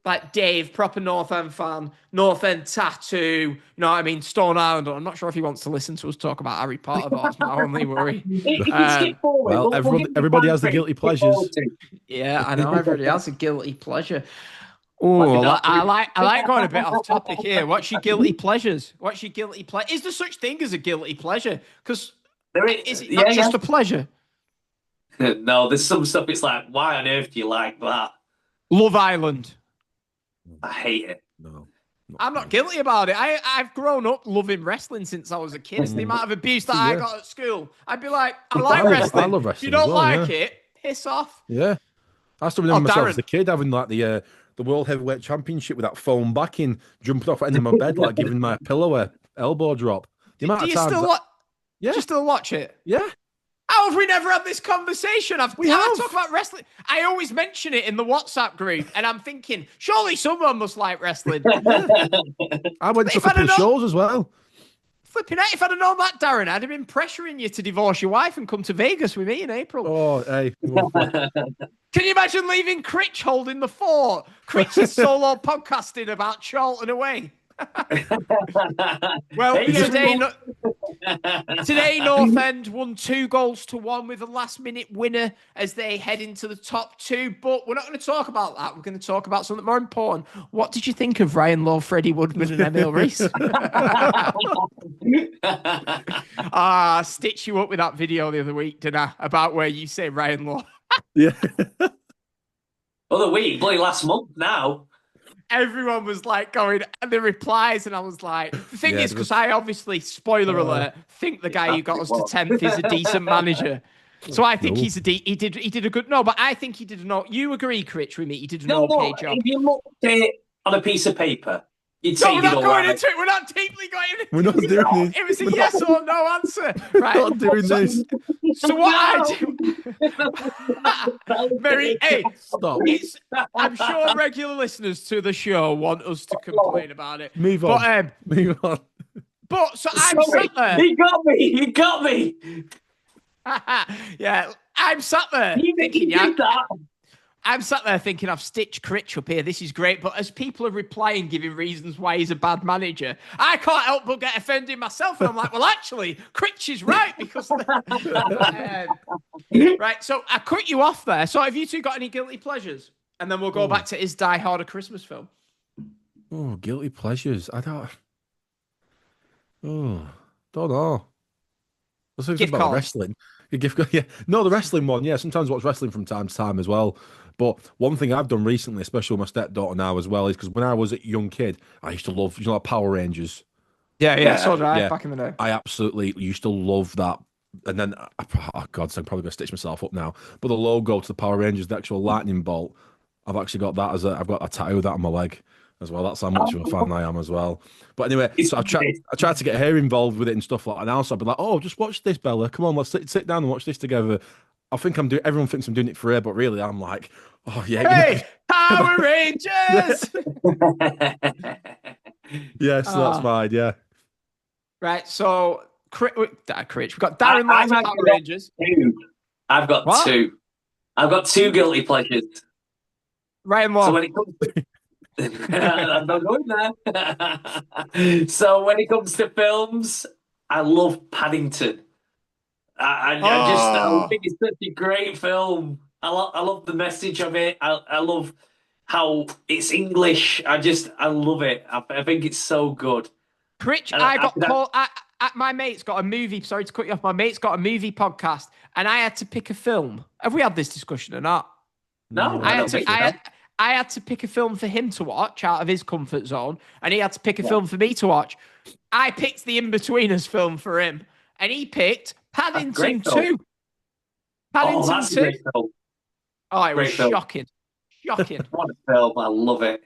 like Dave, proper North End fan, North End tattoo. You know what I mean? Stone Island. I'm not sure if he wants to listen to us talk about Harry Potter. But that's my only worry. Well, everybody has the guilty pleasures. Yeah, I know. Everybody has a guilty pleasure. Oh, I like going a bit off topic here. What's your guilty pleasures? What's your guilty pleasure? Is there such thing as a guilty pleasure? Because is it not just a pleasure? No, there's some stuff. It's like, why on earth do you like that? Love Island. I hate it. No, I'm not guilty about it. I've grown up loving wrestling since I was a kid. The amount of abuse that I got at school, I'd be like, I like wrestling. I love wrestling. If you don't like it, piss off. Yeah, I still remember myself as a kid having like the World Heavyweight Championship with that foam backing, jumping off the end of my bed, like giving my pillow a elbow drop. The amount of times do you still watch it? Yeah. How have we never had this conversation? I talk about wrestling. I always mention it in the WhatsApp group, and I'm thinking, surely someone must like wrestling. I went to a couple of shows as well. Flipping out. If I'd have known that, Darren, I'd have been pressuring you to divorce your wife and come to Vegas with me in April. Oh, hey. Can you imagine leaving Critch holding the fort? Critch is solo podcasting about Charlton away. Well, today North End won 2-1 with a last-minute winner as they head into the top 2. But we're not going to talk about that. We're going to talk about something more important. What did you think of Ryan Law, Freddie Woodman, and Emil Rees? Stitched you up with that video the other week, didn't I? About where you say Ryan Law. Yeah. Other week, bloody last month now. Everyone was like going, and the replies, and I was like, the thing is, because I obviously, spoiler alert, think the guy who got us to 10th is a decent manager. So I think he did a good, but I think he did you agree, Critch, with me, he did an okay job. If you looked at it on a piece of paper, you'd say we're not going into it. We're not deeply going into it. We're not doing this. It was a yes or no answer. Right. We're not doing this. So what I do... Stop. I'm sure regular listeners to the show want us to complain about it. Move on. Move on. But, so I'm sat there... He got me! Yeah, I'm sat there thinking, that. I'm sat there thinking I've stitched Critch up here. This is great. But as people are replying, giving reasons why he's a bad manager, I can't help but get offended myself. And I'm like, well, actually, Critch is right because... right, so I cut you off there. So have you two got any guilty pleasures? And then we'll go back to Is Die Hard a Christmas film? Oh, guilty pleasures. I don't know. Let's think about wrestling. Yeah, no, the wrestling one. Yeah, sometimes I watch wrestling from time to time as well. But one thing I've done recently, especially with my stepdaughter now as well, is because when I was a young kid, I used to love, like Power Rangers. Yeah. So did I back in the day. I absolutely used to love that. And then, oh God, so I'm probably going to stitch myself up now. But the logo to the Power Rangers, the actual lightning bolt, I've actually got that I've got a tattoo of that on my leg as well. That's how much of a fan I am as well. But anyway, so I tried to get her involved with it and stuff like that. And also I'd be like, oh, just watch this, Bella. Come on, let's sit down and watch this together. Everyone thinks I'm doing it for her, but really I'm like, oh yeah. Hey, Power Rangers! Yeah, so that's fine, yeah. Right, so Critch, we've got Darren Lyons and Power Rangers. I've got two. I've got two guilty pleasures. Ryan Law. So when it comes to... I'm not going there. So when it comes to films, I love Paddington. I think it's such a great film. I love the message of it. I love how it's English. I love it. I think it's so good. Critch, my mate's got a movie. Sorry to cut you off. My mate's got a movie podcast, and I had to pick a film. Have we had this discussion or not? No, I had to pick a film for him to watch out of his comfort zone, and he had to pick a film for me to watch. I picked the In-Betweeners film for him, and he picked Paddington 2. Paddington 2. Great film. Oh, it was shocking. Shocking. What a film. I love it.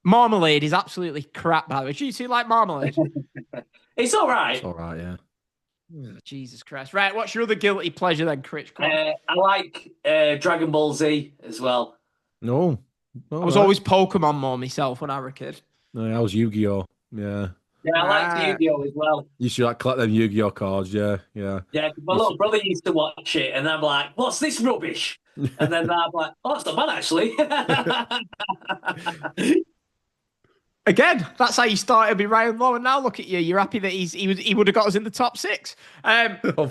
Marmalade is absolutely crap, by the way. Do you two like Marmalade? It's all right. It's all right, yeah. Oh, Jesus Christ. Right, what's your other guilty pleasure then, Critch? I like Dragon Ball Z as well. No. I was always Pokemon more myself when I was a kid. No, I was Yu-Gi-Oh! Yeah. Yeah, I like Yu-Gi-Oh! As well. You should collect them Yu-Gi-Oh! cards, yeah. Yeah, my little brother used to watch it, and I'm like, what's this rubbish? And then I'm like, oh, that's not bad, actually. Again, that's how you started with Ryan Law, and now look at you. You're happy that he would have got us in the top 6. Do you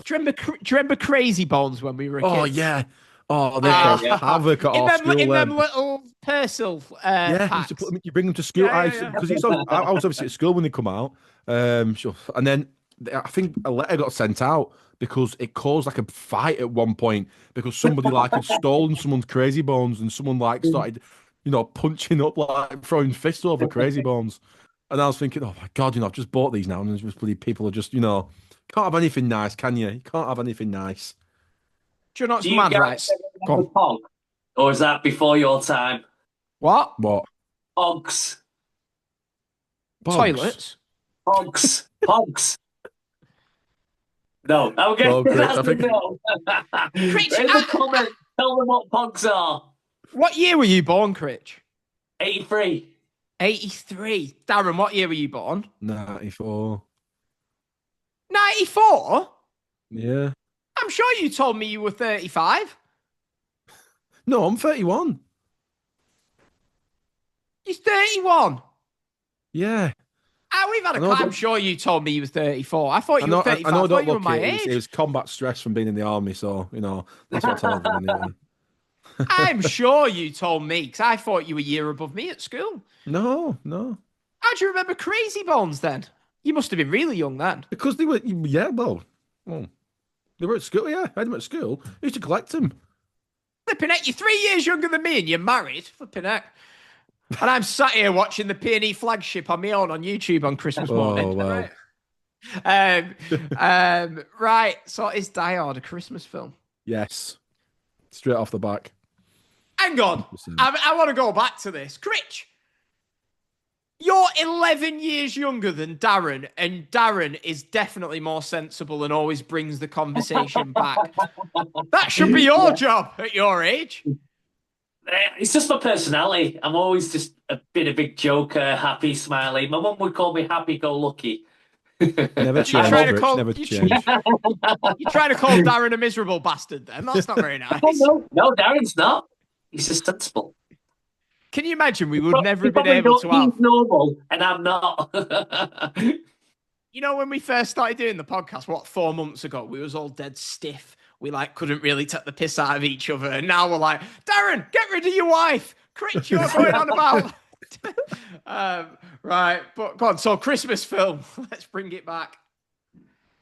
remember Crazy Bones when we were kids? Oh, yeah. Oh, they've got havoc at our school. In them little Persil packs. You bring them to school. Because I was obviously at school when they come out. And then I think a letter got sent out because it caused like a fight at one point because somebody had stolen someone's Crazy Bones and someone started, punching up, throwing fists over Crazy Bones. And I was thinking, oh my God, I've just bought these now, and just people are just, can't have anything nice, can you? You can't have anything nice. Do you know what's mad, right? Pog? Or is that before your time? What? Pogs. Toilets? Pogs. No. Okay. No. Raise a comment. Tell them what pogs are. What year were you born, Critch? 83. 83. Darren, what year were you born? 94. 94? Yeah. I'm sure you told me you were 35. No, I'm 31. You're 31. Yeah. We've had I a know I I'm don't- sure you told me you were 34. I thought I you were know, 35. I know I I thought don't you were look my it. age. It was combat stress from being in the army, so, that's what I told them anyway. I'm sure you told me, because I thought you were a year above me at school. No. How do you remember Crazy Bones then? You must have been really young then. Because they were, well, they were at school, yeah. I had them at school. I used to collect them. Flipping heck, you're 3 years younger than me and you're married. Flipping heck. And I'm sat here watching the PNE Flagship on my own on YouTube on Christmas morning. Oh, well. Right, so is Die Hard a Christmas film? Yes. Straight off the back. Hang on. 100%. I want to go back to this. Critch, you're 11 years younger than Darren, and Darren is definitely more sensible and always brings the conversation back. That should be your job at your age. It's just my personality. I'm always just been a big joker, happy, smiley. My mum would call me happy-go-lucky. Never change, trying to Rich, call- never you- change. You're trying to call Darren a miserable bastard then? That's not very nice. No, Darren's not. He's just sensible. Can you imagine we would never He have been probably able to don't- have... He's normal, and I'm not. You know, when we first started doing the podcast, 4 months ago, we was all dead stiff. We couldn't really take the piss out of each other. And now we're like, Darren, get rid of your wife. Critch, you're going on about. Right, but go on. So Christmas film. Let's bring it back.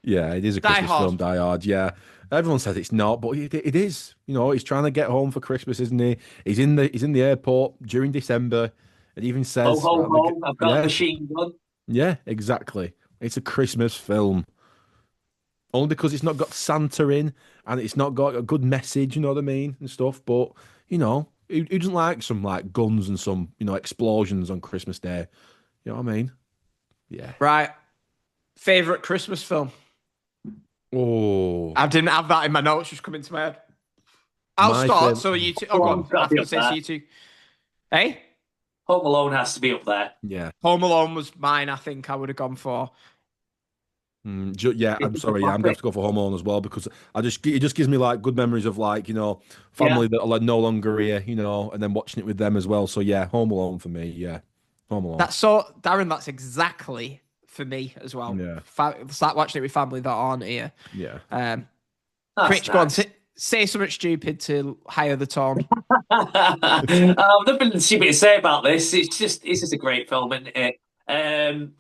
Yeah, it is a Die Christmas Hard. film, Die Hard. Yeah, everyone says it's not, but it is. He's trying to get home for Christmas, isn't he? He's in the airport during December. It even says, Ho, I've got a machine gun. Yeah, exactly. It's a Christmas film. Only because it's not got Santa in and it's not got a good message, you know what I mean, and stuff. But who doesn't like some guns and some explosions on Christmas Day? You know what I mean? Yeah. Right. Favorite Christmas film? Oh, I didn't have that in my notes. Just come into my head. I'll My start. favorite- So you two. Oh, go on. I have to say so you two. Hey, Home Alone has to be up there. yeah. Home Alone was mine. I think I would have gone for. Yeah, I'm sorry. Yeah, I'm gonna have to go for Home Alone as well because it just gives me good memories of family that are no longer here, and then watching it with them as well. So yeah, Home Alone for me. Yeah, Home Alone. Darren. That's exactly for me as well. Yeah. Start watching it with family that aren't here. Yeah. That's Rich, go on. nice. Say something stupid to higher the tone. Nothing stupid to say about this. It's just a great film, isn't it?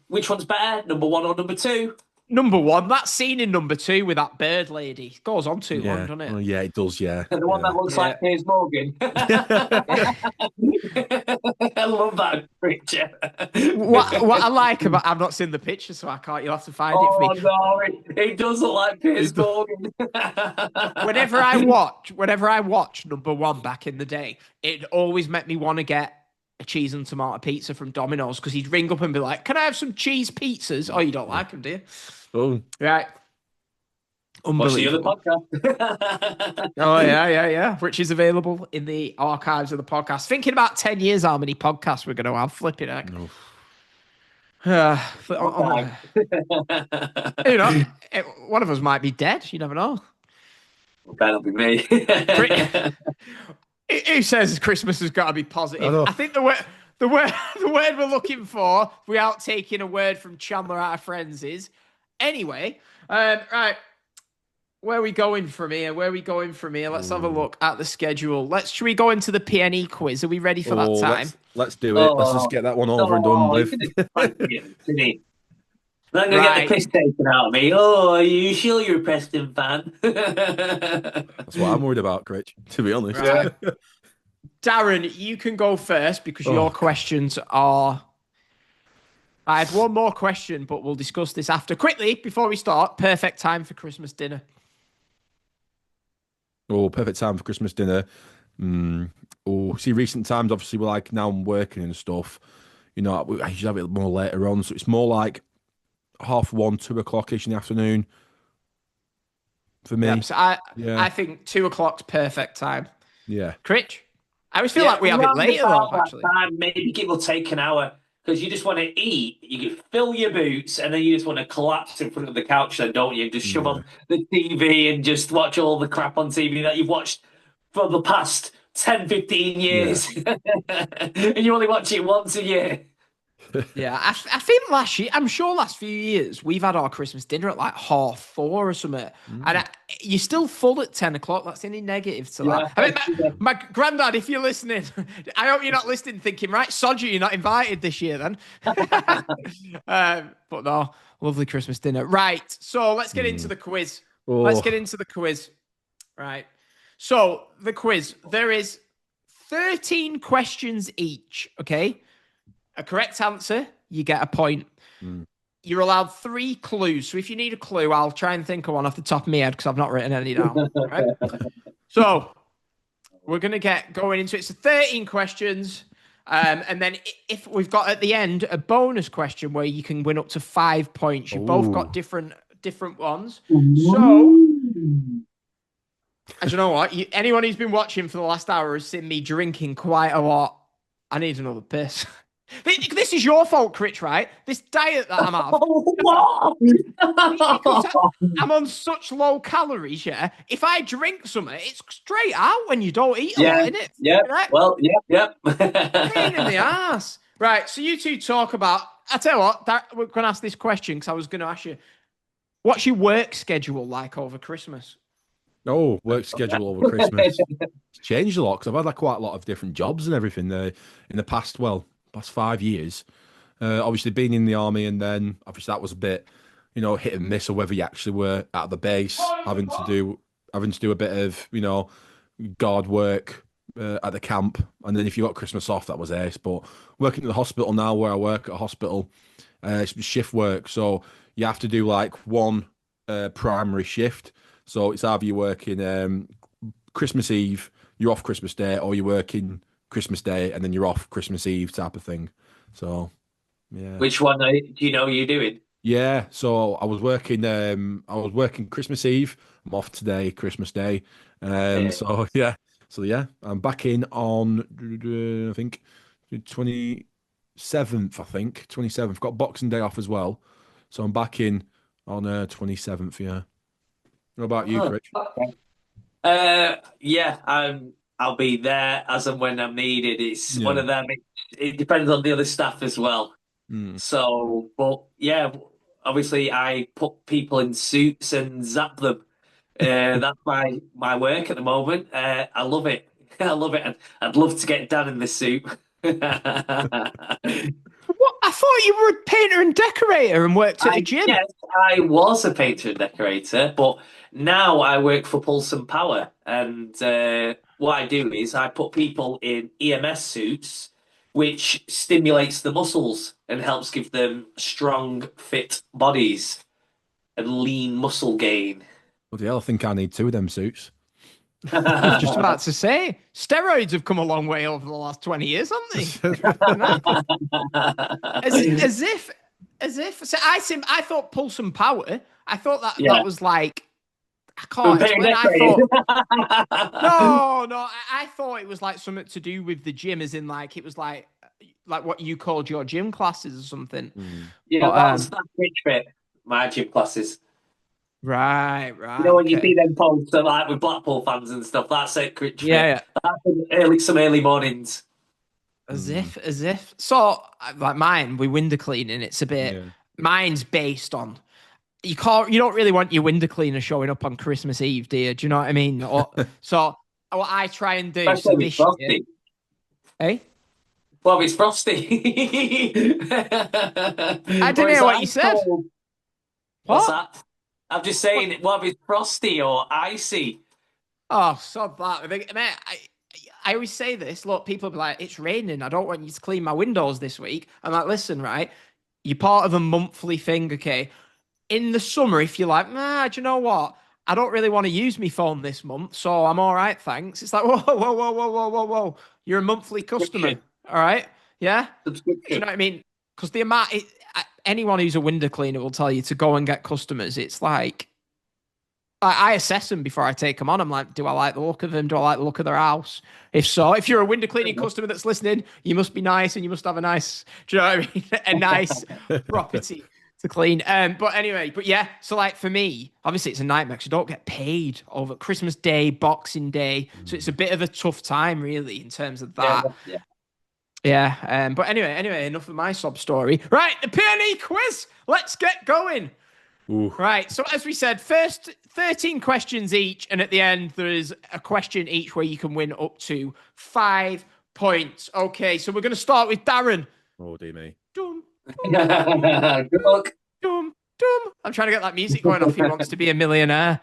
Which one's better, number 1 or number 2? Number 1, that scene in number 2 with that bird lady goes on too long, doesn't it? Oh, yeah, it does. Yeah. The one that looks like Piers Morgan. I love that picture. What I like about, I've not seen the picture, so I can't. You'll have to find it for me. No, it does look like Piers Morgan. Whenever I watch number 1 back in the day, it always made me want to get a cheese and tomato pizza from Domino's because he'd ring up and be like, "Can I have some cheese pizzas?" Oh, you don't like them, do you? Oh, Right. Watch the other Unbelievable. podcast. Oh, yeah. Which is available in the archives of the podcast. Thinking about 10 years, how many podcasts we're going to have. Flipping heck. no. One of us might be dead. You never know. That'll be me. Who says Christmas has got to be positive? I know. I think the word we're looking for, without taking a word from Chandler out of Friends, is anyway. Right. Where are we going from here? Let's have a look at the schedule. Should we go into the PNE quiz? Are we ready for that time? Let's do it. Let's just get that one over and done with. I'm going to get the piss taken out of me. Oh, are you sure you're a Preston fan? That's what I'm worried about, Critch, to be honest. Right. Darren, you can go first because your questions are... I have one more question, but we'll discuss this after. Quickly, before we start, perfect time for Christmas dinner. Oh, perfect time for Christmas dinner. See, recent times, obviously, now I'm working and stuff. I usually have it more later on, so it's more like 1:30, 2 o'clock-ish in the afternoon for me. Yep, so I think 2 o'clock's perfect time. Yeah. Critch? I always feel like we have it later, though, actually. Time, maybe it will take an hour. because you just want to eat. You can fill your boots, and then you just want to collapse in front of the couch, then don't you? Just shove on the TV and just watch all the crap on TV that you've watched for the past 10, 15 years, and you only watch it once a year. Yeah, I think I'm sure last few years, we've had our Christmas dinner at like 4:30 or something. And you're still full at 10 o'clock. That's any negative to that. I mean, my granddad, if you're listening, I hope you're not listening thinking, right, sod you, you're not invited this year then. But no, lovely Christmas dinner. Right, so let's get into the quiz. Let's get into the quiz. Right. So the quiz, there is 13 questions each, okay? A correct answer, you get a point. You're allowed 3 clues. So if you need a clue, I'll try and think of one off the top of my head because I've not written any down. Right? So we're going to get going into it. So 13 questions. And then if we've got at the end a bonus question where you can win up to 5 points. You've both got different ones. So, as you know what, anyone who's been watching for the last hour has seen me drinking quite a lot. I need another piss. This is your fault, Critch, right? This diet that I'm on. I'm on such low calories, yeah. If I drink something, it's straight out when you don't eat a lot, isn't it? Yeah. Right? Well, yep. Pain in the ass. Right, so you two talk about... I tell you what, we're going to ask this question because I was going to ask you, what's your work schedule like over Christmas? Oh, work schedule over Christmas. It's changed a lot because I've had like quite a lot of different jobs and everything in the past 5 years. Obviously being in the army, and then obviously that was a bit, hit and miss, or whether you actually were at the base having to do a bit of, guard work at the camp, and then if you got Christmas off, that was ace. But working at the hospital now, where I work at a hospital, it's shift work, so you have to do like one primary shift. So it's either you're working Christmas Eve, you're off Christmas Day, or you're working Christmas Day and then you're off Christmas Eve type of thing. So, yeah. Which one do you know you're doing? Yeah, so I was working Christmas Eve. I'm off today, Christmas Day. So I'm back in on I think 27th. 27th. Got Boxing Day off as well, so I'm back in on 27th. Yeah. What about you, Rich? I'll be there as and when I'm needed. It's one of them. It depends on the other staff as well. So, but yeah, obviously I put people in suits and zap them. That's my work at the moment. I love it. I love it. I'd love to get down in the suit. What? I thought you were a painter and decorator and worked at a gym. Yes, I was a painter and decorator, but now I work for Pulse and Power. And what I do is I put people in EMS suits, which stimulates the muscles and helps give them strong, fit bodies and lean muscle gain. Bloody hell, I think I need 2 of them suits. I was just about to say, steroids have come a long way over the last 20 years, haven't they? as if. So I thought Pulse and Power. I thought that was like. I can't explain. I thought it was like something to do with the gym, as in like it was like what you called your gym classes or something. Yeah, that's Rich Fit, my gym classes. Right. When you see them posts like with Blackpool fans and stuff, that's it, Rich Fit. Yeah. That's some early mornings. As if. So like mine, we window cleaning. It's a bit. Mine's based on. You don't really want your window cleaner showing up on Christmas Eve, do you? Do you know what I mean? So what I try and do this year, Well, it's frosty. I didn't hear what you said. What's that? I'm just saying, what if it's frosty or icy? Oh, sod that. Mate, I always say this. Look, people be like, it's raining. I don't want you to clean my windows this week. I'm like, listen, right? You're part of a monthly thing, okay? In the summer, if you're like, do you know what? I don't really want to use my phone this month, so I'm all right, thanks. It's like, whoa. You're a monthly customer, all right? Yeah? Do you know what I mean? Because the amount... anyone who's a window cleaner will tell you to go and get customers. It's like, I assess them before I take them on. I'm like, do I like the look of them? Do I like the look of their house? If so, if you're a window cleaning customer that's listening, you must be nice and you must have a nice, do you know what I mean? A nice property to clean. But anyway, yeah. So like for me, obviously it's a nightmare because you don't get paid over Christmas Day, Boxing Day. So it's a bit of a tough time really in terms of that. Yeah. But anyway, enough of my sob story. Right, the PNE quiz. Let's get going. Ooh. Right. So as we said, first 13 questions each, and at the end there is a question each where you can win up to 5 points. Okay. So we're going to start with Darren. Oh dear me. Dum, Good luck. dum, dum. I'm trying to get that music going off. He Wants to Be a Millionaire.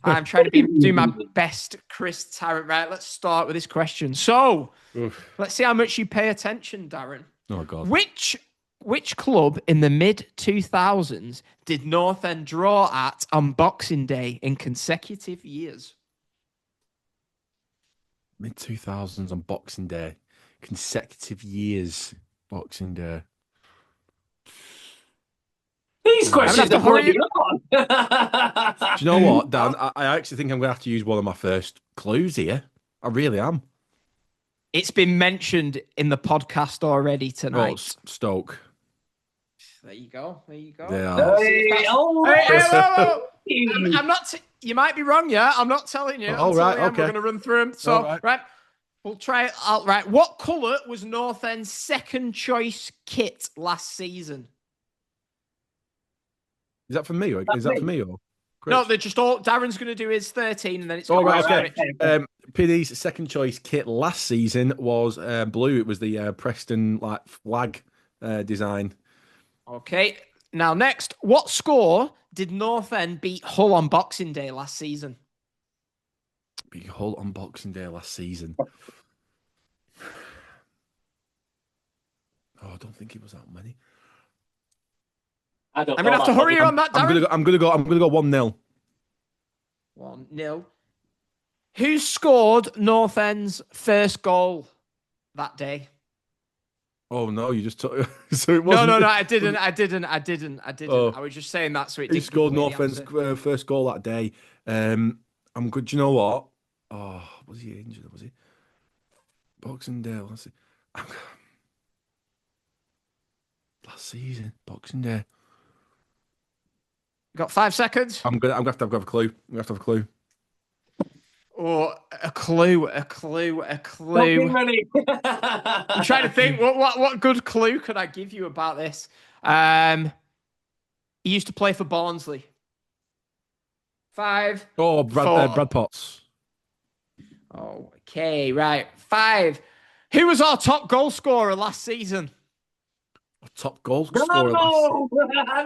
I'm trying to do my best, Chris Tarrant. Right. Let's start with this question. So let's see how much you pay attention, Darren. Oh God. Which club in the mid-2000s did North End draw at on Boxing Day in consecutive years? Mid-2000s on Boxing Day. Consecutive years. Boxing Day. These questions are hurry on. Do you know what, Dan? I actually think I'm going to have to use one of my first clues here. I really am. It's been mentioned in the podcast already tonight. Oh, Stoke. There you go. They are. I'm not. You might be wrong, yeah. I'm not telling you. Oh, right. Okay. We're going to run through them. So, right. We'll try it out. Right. What colour was North End's second choice kit last season? Is that for me? Or is that for me? Or Chris? No, they're just all. Darren's going to do his 13, and then it's. All right. Okay. PNE's second choice kit last season was blue. It was the Preston flag design. Okay. Now next, what score did North End beat Hull on Boxing Day last season? Beat Hull on Boxing Day last season. Oh, I don't think it was that many. I'm gonna have to hurry you on that, Darren. I'm gonna go 1-0. 1-0. Who scored North End's first goal that day? Oh no, you just took. So it wasn't. No, I didn't. Oh. I was just saying that. So it. Who scored North End's first goal that day? I'm good. Do you know what? Oh, was he injured? Was he? Boxing Day. Let's see. Last season, Boxing Day. Got 5 seconds. I'm gonna have to have a clue. Oh, a clue. I'm trying to think what good clue could I give you about this. He used to play for Barnsley. 5. Oh, Brad Potts. Okay, right. 5. Who was our top goal scorer last season? Top goal scorer.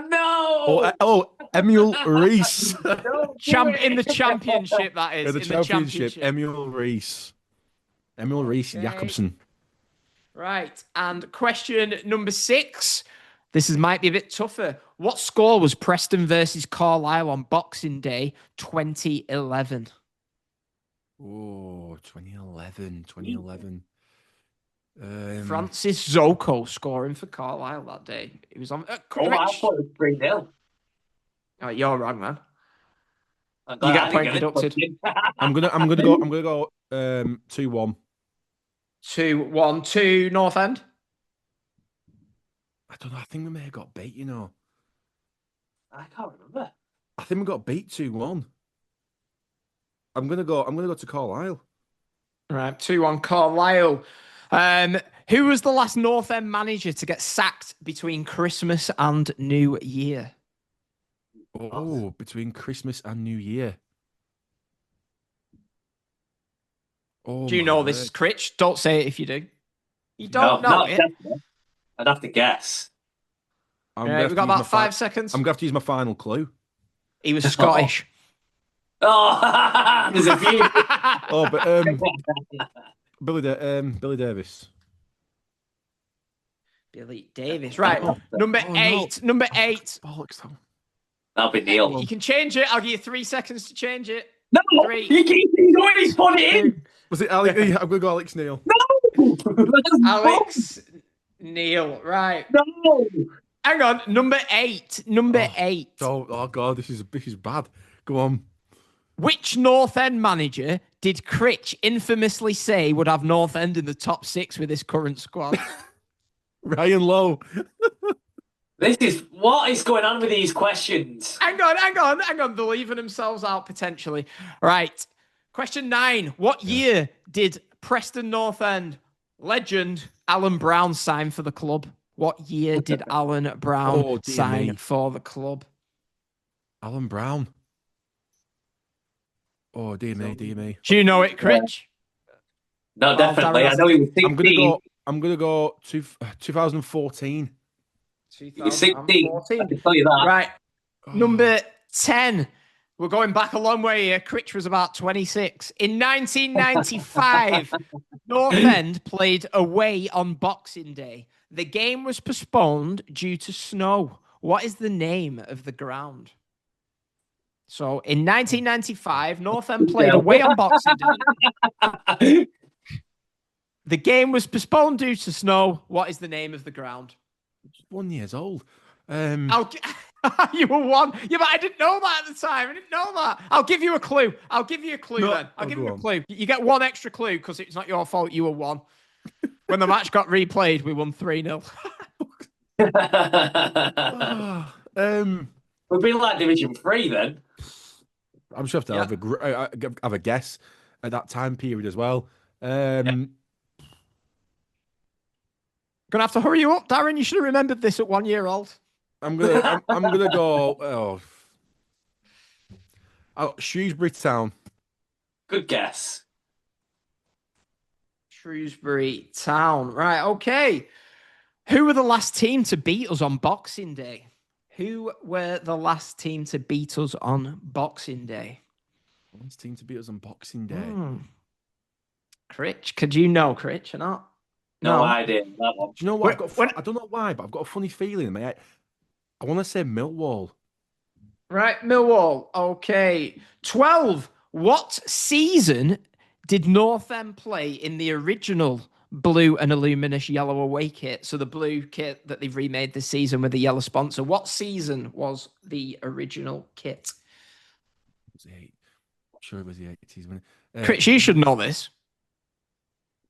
No! Oh, Emil Rees. In the championship, that is. In the championship, Emil Rees. Jakobsen. Right. And question number 6. This might be a bit tougher. What score was Preston versus Carlisle on Boxing Day 2011? Oh, 2011. Francis Zoko scoring for Carlisle that day. He was on. I thought it was 3-0. Oh, you're wrong, man. You get a point deducted. I'm gonna go 2-1. 2-1 to North End. I don't know. I think we may have got beat. You know. I can't remember. I think we got beat 2-1. I'm gonna go to Carlisle. Right, 2-1 Carlisle. Who was the last North End manager to get sacked between Christmas and New Year? Oh, between Christmas and New Year. Oh, do you know this, Critch? Don't say it if you do. You don't know it? Definitely. I'd have to guess. We've got about 5 seconds. I'm going to have to use my final clue. He was Scottish. Oh, there's a few. Oh, but Billy Davis. Billy Davis. Right. Number 8. No. Number 8. Bollocks, Tom. That'll be Neil. You can change it. I'll give you 3 seconds to change it. No, 3. He's already put it in. Was it Alex? I'm going to go Alex Neil. No. Alex Neil. Right. No. Hang on. Number 8. Number 8. Oh God, this is bad. Go on. Which North End manager did Critch infamously say would have North End in the top 6 with his current squad? Ryan Lowe. What is going on with these questions? Hang on. They're leaving themselves out potentially. Right. Question 9. What year did Preston North End legend Alan Brown sign for the club? What year did Alan Brown sign for the club? Alan Brown. Oh, dear me. Do you know it, Critch? No, definitely. I know he was 16. I'm gonna go 2014. 16. I can tell you that. Right. Number 10. We're going back a long way here. Critch was about 26. In 1995, North End played away on Boxing Day. The game was postponed due to snow. What is the name of the ground? So in 1995, North End played away on Boxing Day. The game was postponed due to snow. What is the name of the ground? 1 year old. You were 1. Yeah, but I didn't know that at the time. I didn't know that. I'll give you a clue. Then. I'll give you a clue. You get 1 extra clue because it's not your fault you were 1. When the match got replayed, we won 3-0. We've been like Division 3 then. I'm sure I have to have a guess at that time period as well. Gonna have to hurry you up, Darren. You should have remembered this at 1 year old. I'm gonna go. Shrewsbury Town. Good guess. Shrewsbury Town. Right. Okay. Who were the last team to beat us on Boxing Day? Last team to beat us on Boxing Day. Critch, could you know Critch or not? No idea. That one. Do you know what? I don't know why, but I've got a funny feeling, mate. I want to say Millwall. Right, Millwall. Okay. 12. What season did North End play in the original blue and luminous yellow away kit? So the blue kit that they've remade this season with the yellow sponsor. What season was the original kit? I'm sure it was the 80s. Chris, you should know this.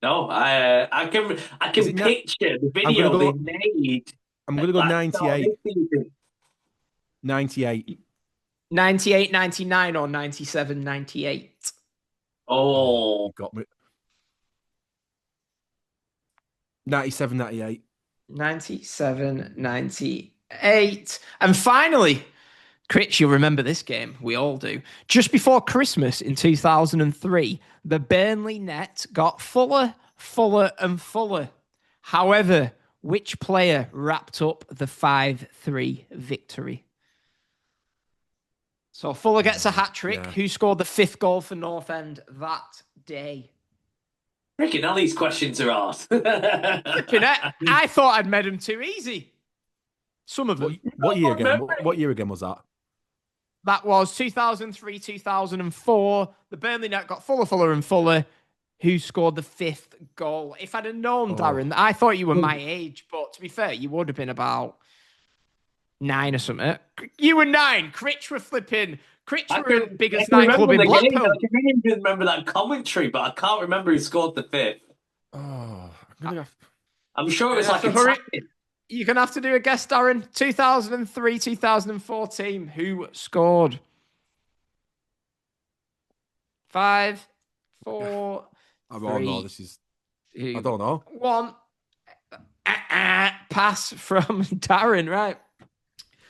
No, I can picture the video they made. I'm going to go 98. 98. 98, 99 or 97, 98? Oh. You got me. 97, 98. 97, 98. And finally, Critch, you'll remember this game. We all do. Just before Christmas in 2003, the Burnley net got fuller and fuller. However, which player wrapped up the 5-3 victory? So Fuller gets a hat-trick. Yeah. Who scored the 5th goal for North End that day? Freaking all these questions are hard. I thought I'd made them too easy. Some of them. What year again? What year again was that? That was 2003, 2004. The Burnley net got fuller and fuller. Who scored the 5th goal? If I'd have known, Darren, I thought you were my age, but to be fair, you would have been about 9 or something. You were 9. Critch were flipping. Critch were the biggest nightclub in Blackpool. I can remember that commentary, but I can't remember who scored the 5th. I'm sure it was like a You're going to have to do a guess, Darren. 2003, 2014. Who scored? 5, 4, I don't know. I don't know. 1. Pass from Darren, right?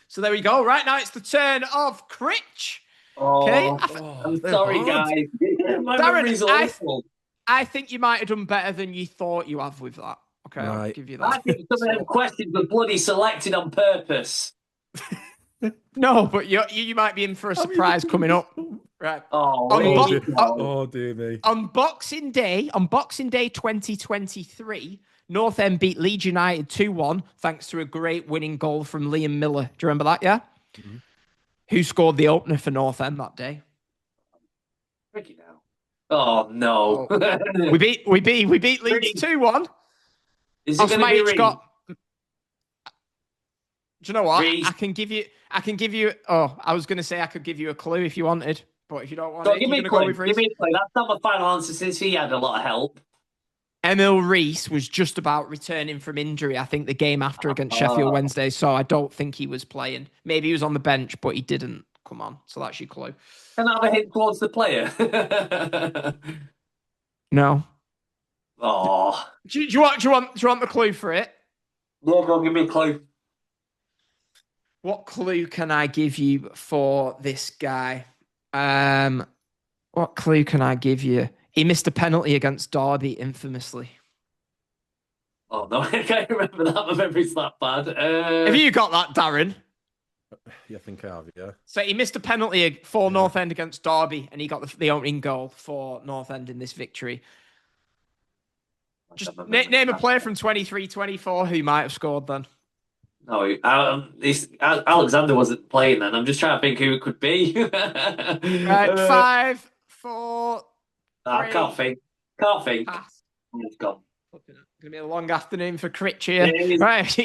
So there we go. Right now it's the turn of Critch. Okay. I'm sorry, guys. My memory's awful. I think you might have done better than you thought you have with that. Okay, right. I'll give you that. I think some of them questions were bloody selected on purpose. No, but you might be in for a surprise coming up. Right. Dear me. On Boxing Day 2023, North End beat Leeds United 2-1 thanks to a great winning goal from Liam Miller. Do you remember that? Yeah. Mm-hmm. Who scored the opener for North End that day? Ricky now. Oh no. we beat Leeds 2-1. Is it going to be do you know what? I can give you. I was going to say I could give you a clue if you wanted, But if you don't want So it, give you're me going a to go clue. with Give Reese. me a clue. That's not my final answer since he had a lot of help. Emil Reese was just about returning from injury, I think, the game after against Sheffield Wednesday. So I don't think he was playing. Maybe he was on the bench, but he didn't come on. So that's your clue. Can I have a hint towards the player? No. Oh. Do you want the clue for it? Yeah, go on, give me a clue. What clue can I give you for this guy? What clue can I give you? He missed a penalty against Derby infamously. Oh, no, I can't remember that. My memory's that bad. Have you got that, Darren? Yeah, I think I have, yeah. So he missed a penalty for North End against Derby, and he got the opening goal for North End in this victory. Just name a player from 23-24 who might have scored then. No, Alexander wasn't playing then. I'm just trying to think who it could be. Right, 5, 4. I can't think. Pass. It's gone. It's going to be a long afternoon for Critch here. It is. Right.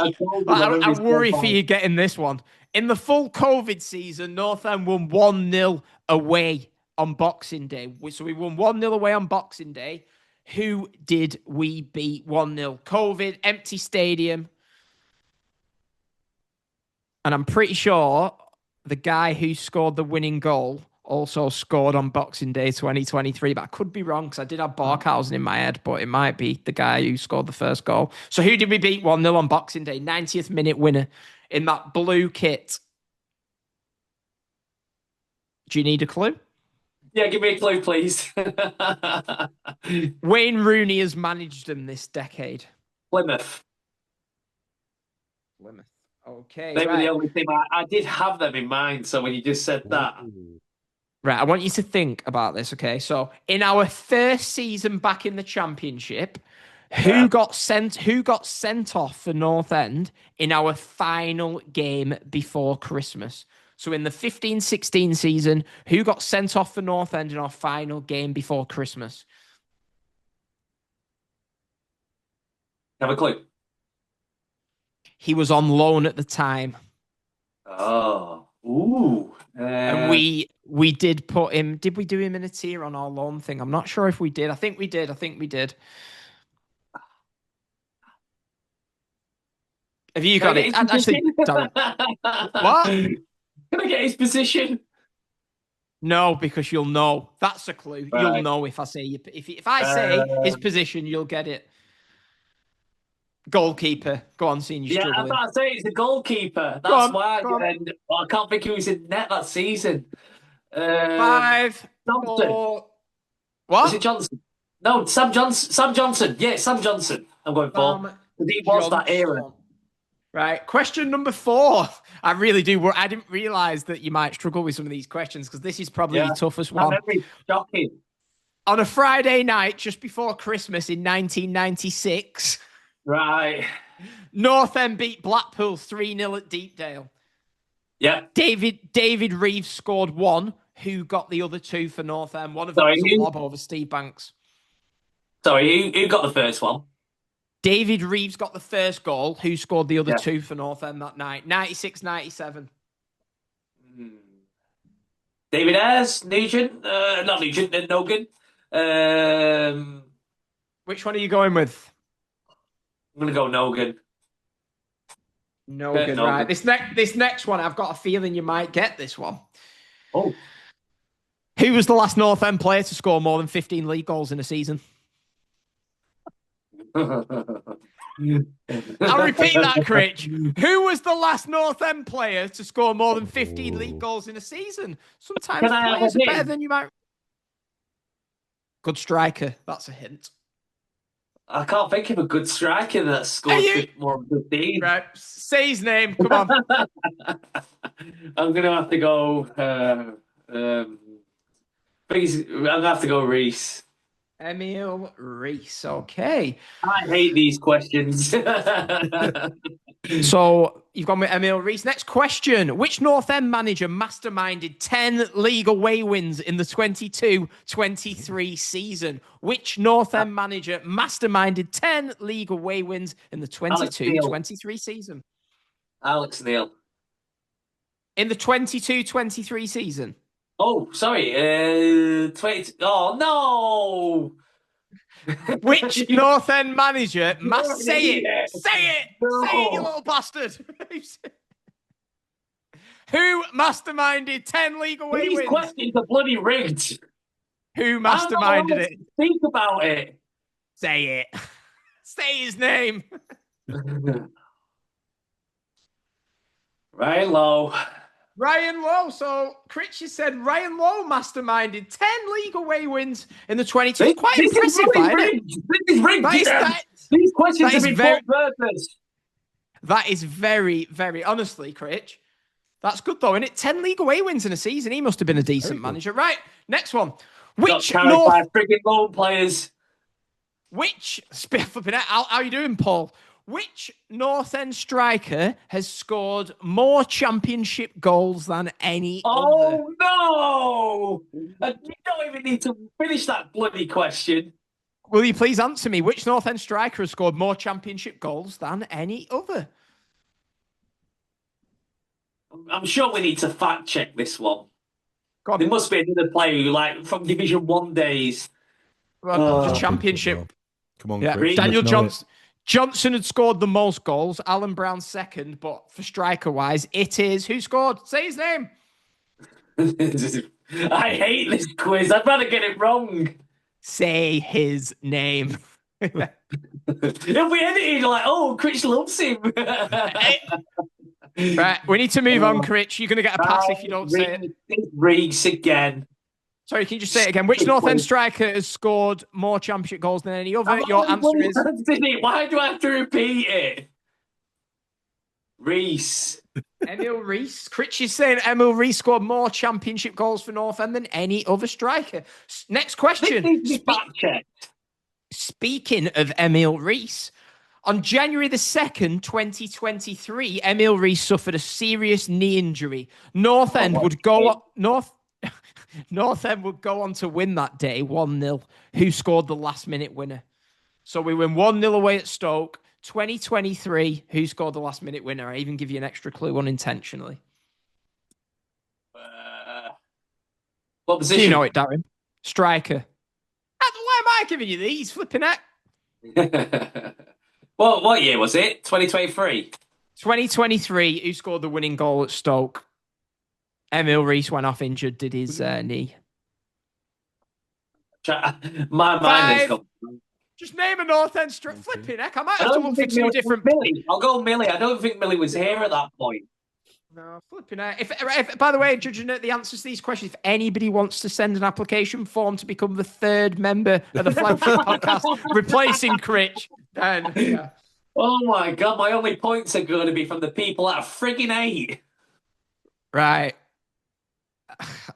I worry for you getting this one. In the full COVID season, North End won 1-0 away on Boxing Day. So we won 1-0 away on Boxing Day. Who did we beat 1-0? COVID, empty stadium. And I'm pretty sure the guy who scored the winning goal also scored on Boxing Day 2023. But I could be wrong because I did have Barkhausen in my head, but it might be the guy who scored the first goal. So who did we beat 1-0 on Boxing Day? 90th minute winner in that blue kit. Do you need a clue? Yeah, give me a clue, please. Wayne Rooney has managed them this decade. Plymouth. Okay. They were the only team. I did have them in mind, so when you just said that. Right, I want you to think about this, okay? So, in our first season back in the Championship, who got sent off for North End in our final game before Christmas? So, in the 15-16 season, who got sent off for North End in our final game before Christmas? Have a clue. He was on loan at the time. Oh, ooh. And we did put him. Did we do him in a tier on our loan thing? I'm not sure if we did. I think we did. Have you got it? Actually, don't. What? Can I get his position? No, because you'll know. That's a clue. Right. You'll know if I say if I say his position, you'll get it. Goalkeeper. Go on, seeing you struggling. Yeah, I'm about to say it's the goalkeeper. That's why. And I can't think who was in net that season. 5, Johnson. 4. What? Was it Johnson? No, Sam Johnson. Sam Johnson. Yeah, Sam Johnson. I'm going for. Because he was that era. Right. Question number 4. I really do. I didn't realise that you might struggle with some of these questions because this is probably the toughest one. That memory's shocking. On a Friday night, just before Christmas in 1996. Right. North End beat Blackpool 3-0 at Deepdale. Yeah. David Reeves scored 1. Who got the other 2 for North End? One of them was a lob over Steve Banks. Sorry, who got the first one? David Reeves got the first goal. Who scored the other 2 for North End that night? 96-97. David Ayres, Nugent, not Nugent, Nogan. Which one are you going with? I'm going to go Nogan. Nogan, right. This next one, I've got a feeling you might get this one. Oh. Who was the last North End player to score more than 15 league goals in a season? I'll repeat that, Critch. Who was the last North End player to score more than 15 league goals in a season? Sometimes players are better than you might. Good striker. That's a hint. I can't think of a good striker that scored more than 15. Right. Say his name. Come on. I'm going to have to go. I'm going to have to go Reese. Emil Reese. Okay. I hate these questions. So you've gone with Emil Reese. Next question. Which North End manager masterminded 10 league away wins in the 22-23 season? Which North End manager masterminded 10 league away wins in the 22-23 season? Alex Neil. In the 22-23 season? Oh, sorry. 20. Oh, no. Which North End manager You're must an say it? idiot. Say it! No. Say it, you little bastard! Who masterminded 10 league away These wins? questions are bloody rigged. Who I'm not allowed masterminded to it? speak about it. Say it. Say his name. Right low. Ryan Lowe. So Critchy said Ryan Lowe masterminded 10 league away wins in the 22. This, Quite this impressive, is really isn't it? rigged. This is rigged. That is, Darren. that, These questions that have is been very- put on purpose. that is very, very honestly, Critch. That's good though, isn't it? 10 league away wins in a season. He must have been a decent manager. Right, next one. Got carried by frigging loan players. How you doing, Paul? Which North End striker has scored more championship goals than any other? Oh, no! And you don't even need to finish that bloody question. Will you please answer me? Which North End striker has scored more championship goals than any other? I'm sure we need to fact check this one. God, There must be another player who, like, from Division 1 days. the championship. Come on, Yeah, Chris. Daniel Let's know it. Johnson had scored the most goals. Alan Brown second, but for striker-wise, it is... Who scored? Say his name. I hate this quiz. I'd rather get it wrong. Say his name. If we edited, like, oh, Chris loves him. Right, we need to move on, Critch. You're going to get a pass if you don't say it. Riggs again. Sorry, can you just say it again? Which North End striker has scored more championship goals than any other? Your answer is... Why do I have to repeat it? Reese. Emil Reese. Critch is saying Emil Reese scored more championship goals for North End than any other striker. Next question. Speaking of Emil Reese, on January the 2nd, 2023, Emil Reese suffered a serious knee injury. North End would go on to win that day 1-0. Who scored the last-minute winner? So we win 1-0 away at Stoke. 2023, who scored the last-minute winner? I even give you an extra clue unintentionally. What position? Do you know it, Darren? Striker. Why am I giving you these? Flipping heck. What year was it? 2023? 2023, who scored the winning goal at Stoke? Emil Reese went off injured, did his knee. My mind has gone. Just name a North End striker. Flipping heck, I might have to look for two different... Millie. I'll go Millie. I don't think Millie was here at that point. No, flipping heck. If, by the way, judging at the answers to these questions, if anybody wants to send an application form to become the third member of the Flagship Podcast, replacing Critch, then... Yeah. Oh my God, my only points are going to be from the people at friggin' 8. Right.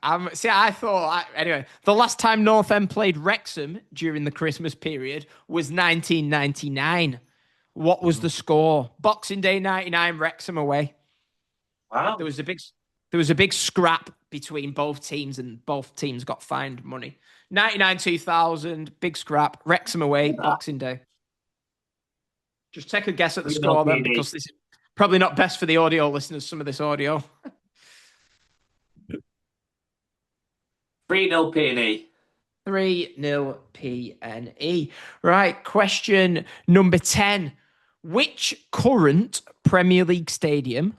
Anyway, the last time North End played Wrexham during the Christmas period was 1999. What was the score? Boxing Day 99, Wrexham away. Wow. There was a big scrap between both teams, and both teams got fined money. 99-2000, big scrap. Wrexham away, Boxing Day. Just take a guess at the score then, because this is probably not best for the audio listeners, some of this audio. 3-0 PNE. 3-0 PNE. Right, question number 10. Which current Premier League stadium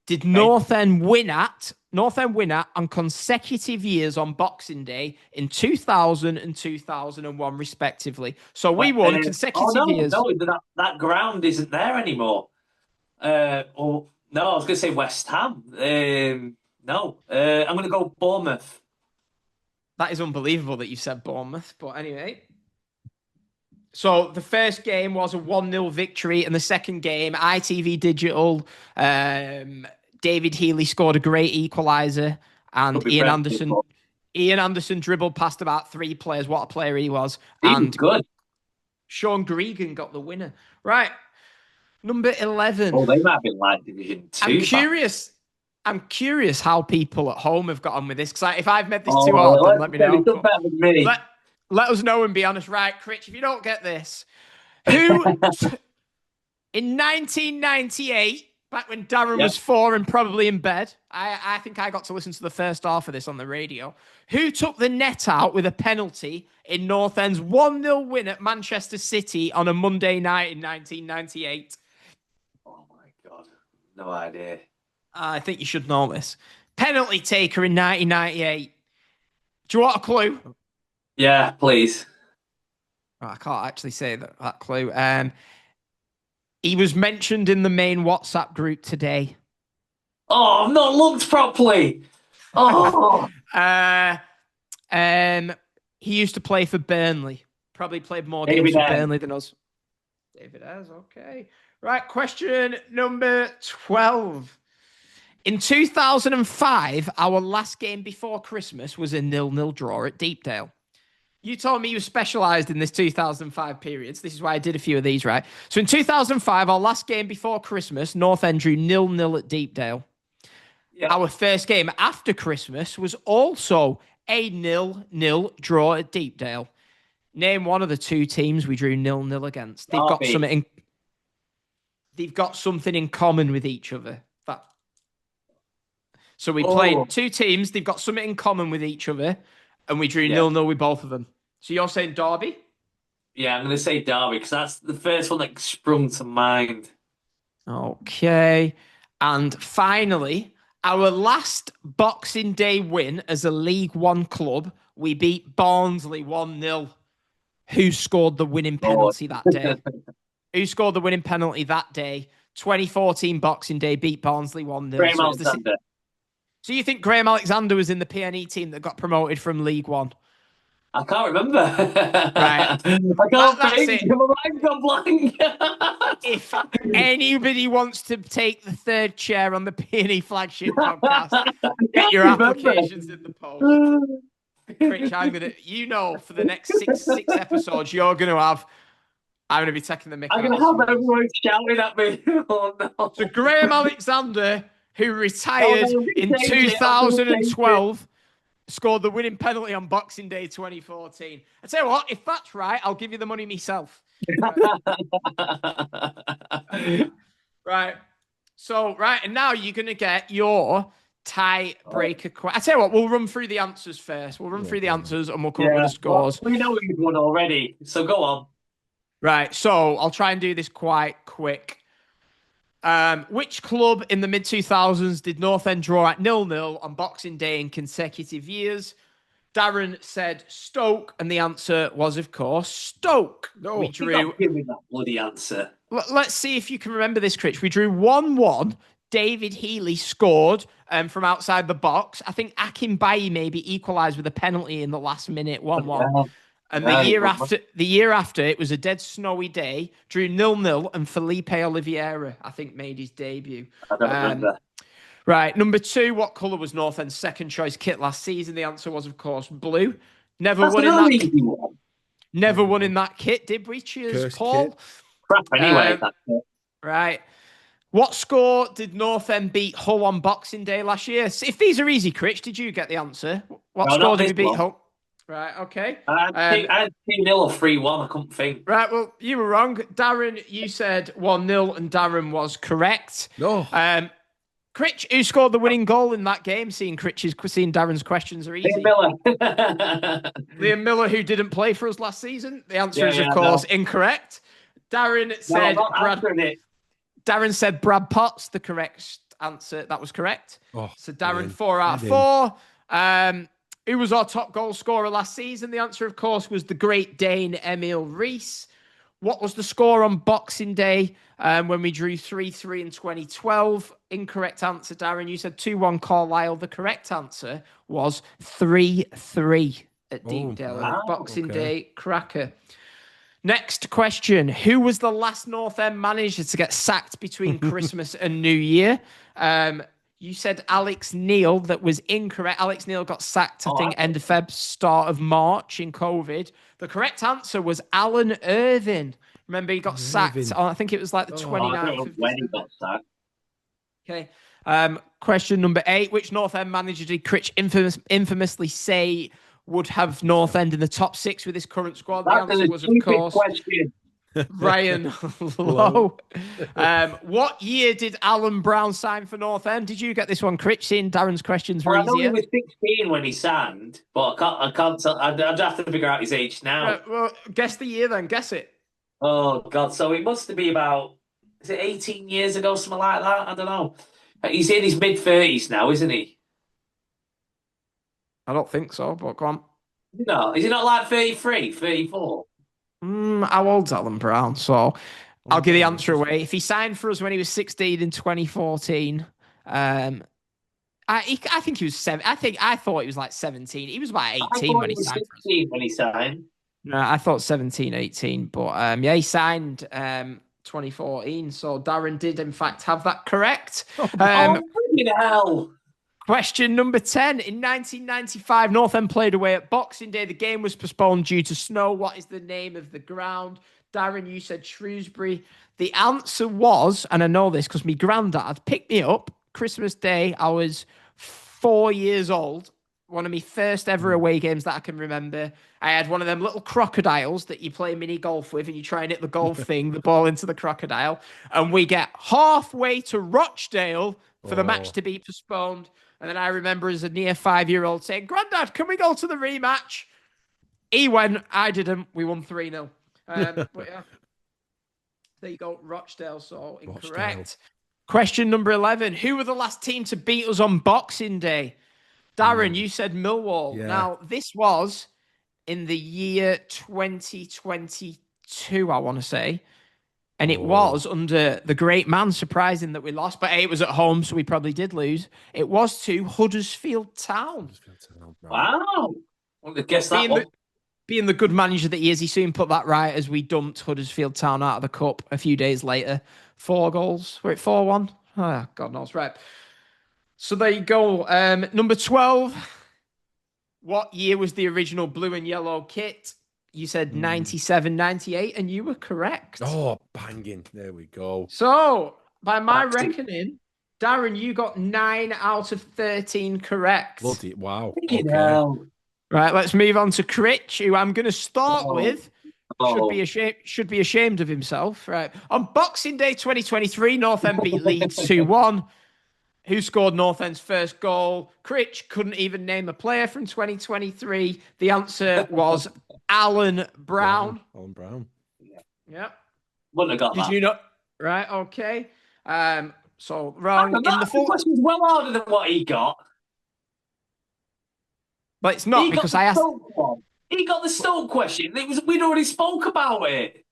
did North End win at on consecutive years on Boxing Day in 2000 and 2001, respectively? So we won consecutive years. No, that ground isn't there anymore. I was going to say West Ham. No, I'm going to go Bournemouth. That is unbelievable that you said Bournemouth, but anyway. So the first game was a 1-0 victory, and the second game, ITV Digital, David Healy scored a great equaliser, and Ian Anderson dribbled past about 3 players. What a player he was. And good. Sean Gregan got the winner. Right. Number 11. Oh, they might have been like Division 2. I'm curious how people at home have got on with this, because if I've made this too hard, then let me know. Let us know and be honest. Right, Critch, if you don't get this, who in 1998 Back when Darren was 4 and probably in bed. I think I got to listen to the first half of this on the radio. Who took the net out with a penalty in North End's 1-0 win at Manchester City on a Monday night in 1998? Oh, my God. No idea. I think you should know this. Penalty taker in 1998. Do you want a clue? Yeah, please. I can't actually say that clue. He was mentioned in the main WhatsApp group today. Oh, I've not looked properly. Oh. He used to play for Burnley. Probably played more David games for Ayres. Burnley than us. David Ayres, okay. Right, question number 12. In 2005, our last game before Christmas was a 0-0 draw at Deepdale. You told me you specialised in this 2005 period. So this is why I did a few of these, right? So in 2005, our last game before Christmas, North End drew 0-0 at Deepdale. Yeah. Our first game after Christmas was also a 0-0 draw at Deepdale. Name one of the two teams we drew 0-0 against. They've got something in common with each other. So we played two teams. They've got something in common with each other, and we drew 0-0 with both of them. So you're saying Derby? Yeah, I'm going to say Derby because that's the first one that sprung to mind. Okay. And finally, our last Boxing Day win as a League One club, we beat Barnsley 1-0. Who scored the winning penalty that day? Who scored the winning penalty that day? 2014 Boxing Day, beat Barnsley 1-0. Graham Alexander. So you think Graham Alexander was in the PNE team that got promoted from League One? I can't remember. Right. I can't think. My mind's gone blank. If anybody wants to take the third chair on the PNE Flagship podcast, get your applications in the post. Rich, I'm gonna, for the next six episodes, I'm gonna be taking the mick. I'm gonna have everyone shouting at me. Oh no! So Graham Alexander, who retired in 2012, scored the winning penalty on Boxing Day 2014. I tell you what, if that's right, I'll give you the money myself. Right. So, and now you're going to get your tie-breaker question. I tell you what, we'll run through the answers first. We'll run through the answers and we'll cover the scores. Well, we know we've won already, so go on. Right, so I'll try and do this quite quick. Which club in the mid-2000s did North End draw at 0-0 on Boxing Day in consecutive years? Darren said Stoke, and the answer was, of course, Stoke. No, we drew. Give me that bloody answer. Let's see if you can remember this, Critch. We drew 1-1. David Healy scored from outside the box. I think Akin Bayi maybe equalised with a penalty in the last minute, 1-1. And the year after, it was a dead snowy day, drew 0-0, and Felipe Oliveira, I think, made his debut. I don't remember. Right, number 2, what colour was North End's second choice kit last season? The answer was, of course, blue. Never won in that kit, did we? Cheers, Cursed Paul. Kit. Crap anyway. Right. What score did North End beat Hull on Boxing Day last year? If these are easy, Critch, did you get the answer? What score did we beat Hull? Right, okay. I had 2-0 or 3-1, I couldn't think. Right, well, you were wrong. Darren, you said 1-0, and Darren was correct. No. Critch, who scored the winning goal in that game? Seeing Darren's questions are easy. Liam Miller. Liam Miller, who didn't play for us last season. The answer is, of course, incorrect. Darren said Darren said Brad Potts, the correct answer. That was correct. So Darren, 4 out of 4. Who was our top goal scorer last season? The answer, of course, was the Great Dane Emil Rees. What was the score on Boxing Day when we drew 3-3 in 2012? Incorrect answer, Darren. You said 2-1 Carlisle. The correct answer was 3-3 at Deepdale. Boxing Day cracker. Next question. Who was the last North End manager to get sacked between Christmas and New Year? You said Alex Neil. That was incorrect. Alex Neil got sacked, I think, end of Feb, start of March in COVID. The correct answer was Alan Irvine. Remember, he got sacked. I think it was like the 29th of when he got sacked. Okay. Question number 8. Which North End manager did Critch infamously say would have North End in the top 6 with his current squad? The answer was, of course... Ryan Lowe. What year did Alan Brown sign for North End? Did you get this one, Critch? Seeing Darren's questions were Well, I know he easier. was 16 when he signed, but I can't tell. I'd have to figure out his age now. Well, guess the year then. Guess it. Oh, God. So it must be about, is it 18 years ago, something like that? I don't know. He's in his mid-30s now, isn't he? I don't think so, but go on. No, is he not like 33, 34? How old's Alan Brown? So I'll give the answer away. If he signed for us when he was 16 in 2014, I think he was 7. I thought he was like 17. He was about 18 when he signed for us. When he signed. No, I thought 17, 18. But yeah, he signed 2014. So Darren did, in fact, have that correct. Oh, hell. Question number 10. In 1995, North End played away at Boxing Day. The game was postponed due to snow. What is the name of the ground? Darren, you said Shrewsbury. The answer was, and I know this because my granddad picked me up Christmas Day. I was 4 years old. One of my first ever away games that I can remember. I had one of them little crocodiles that you play mini golf with, and you try and hit the golf thing, the ball into the crocodile. And we get halfway to Rochdale for the match to be postponed. And then I remember as a near 5-year-old saying, Granddad, can we go to the rematch? He went, I didn't. We won 3-0. But yeah, there you go, Rochdale. So incorrect. Rochdale. Question number 11. Who were the last team to beat us on Boxing Day? Darren, you said Millwall. Yeah. Now, this was in the year 2022, I want to say. And it was under the great man, surprising that we lost. But it was at home, so we probably did lose. It was to Huddersfield Town. Wow. Well, I guess that one. Being the good manager that he is, he soon put that right as we dumped Huddersfield Town out of the cup a few days later. 4 goals. We're at 4-1. Oh, God knows. Right. So there you go. Number 12. What year was the original blue and yellow kit? You said 97, 98, and you were correct. Oh, banging. There we go. So, by my reckoning, Darren, you got 9 out of 13 correct. Bloody, wow. Okay. Right, let's move on to Critch, who I'm going to start with. Should be ashamed of himself. Right. On Boxing Day 2023, North End beat Leeds 2-1. Who scored North End's first goal? Critch couldn't even name a player from 2023. The answer was Alan Brown. Alan Brown. Yeah. Wouldn't have got that. Did you not? Right, okay. So wrong. The question's well harder than what he got. But it's not because I asked. He got the Stoke question. We'd already spoke about it.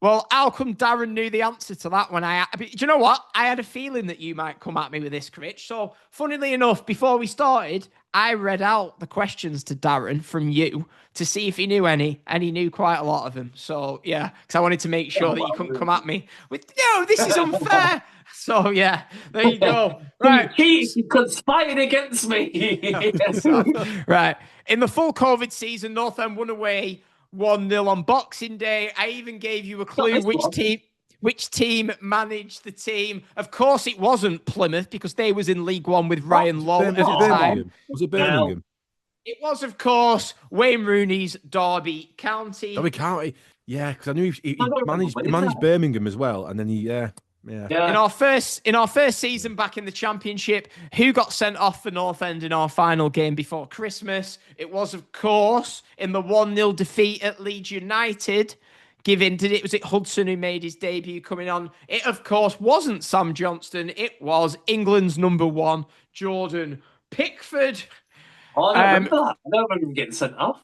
Well, how come Darren knew the answer to that when do you know what? I had a feeling that you might come at me with this, Critch. So, funnily enough, before we started, I read out the questions to Darren from you to see if he knew any, and he knew quite a lot of them. So, yeah, because I wanted to make sure that you couldn't come at me with, no, this is unfair. So, yeah, there you go. Right. You conspired against me. Right. In the full COVID season, North End won away 1-0 on Boxing Day. I even gave you a clue which team managed the team. Of course, it wasn't Plymouth because they was in League One with Ryan Lowe at the time. Was it Birmingham? It was, of course, Wayne Rooney's Derby County. Derby County, yeah, because I knew he managed Birmingham as well, and then Yeah. In our first season back in the Championship, who got sent off for North End in our final game before Christmas? It was, of course, in the 1-0 defeat at Leeds United. Was it Hudson who made his debut coming on? It, of course, wasn't Sam Johnston. It was England's number 1, Jordan Pickford. Oh, I don't remember that. I don't remember him getting sent off.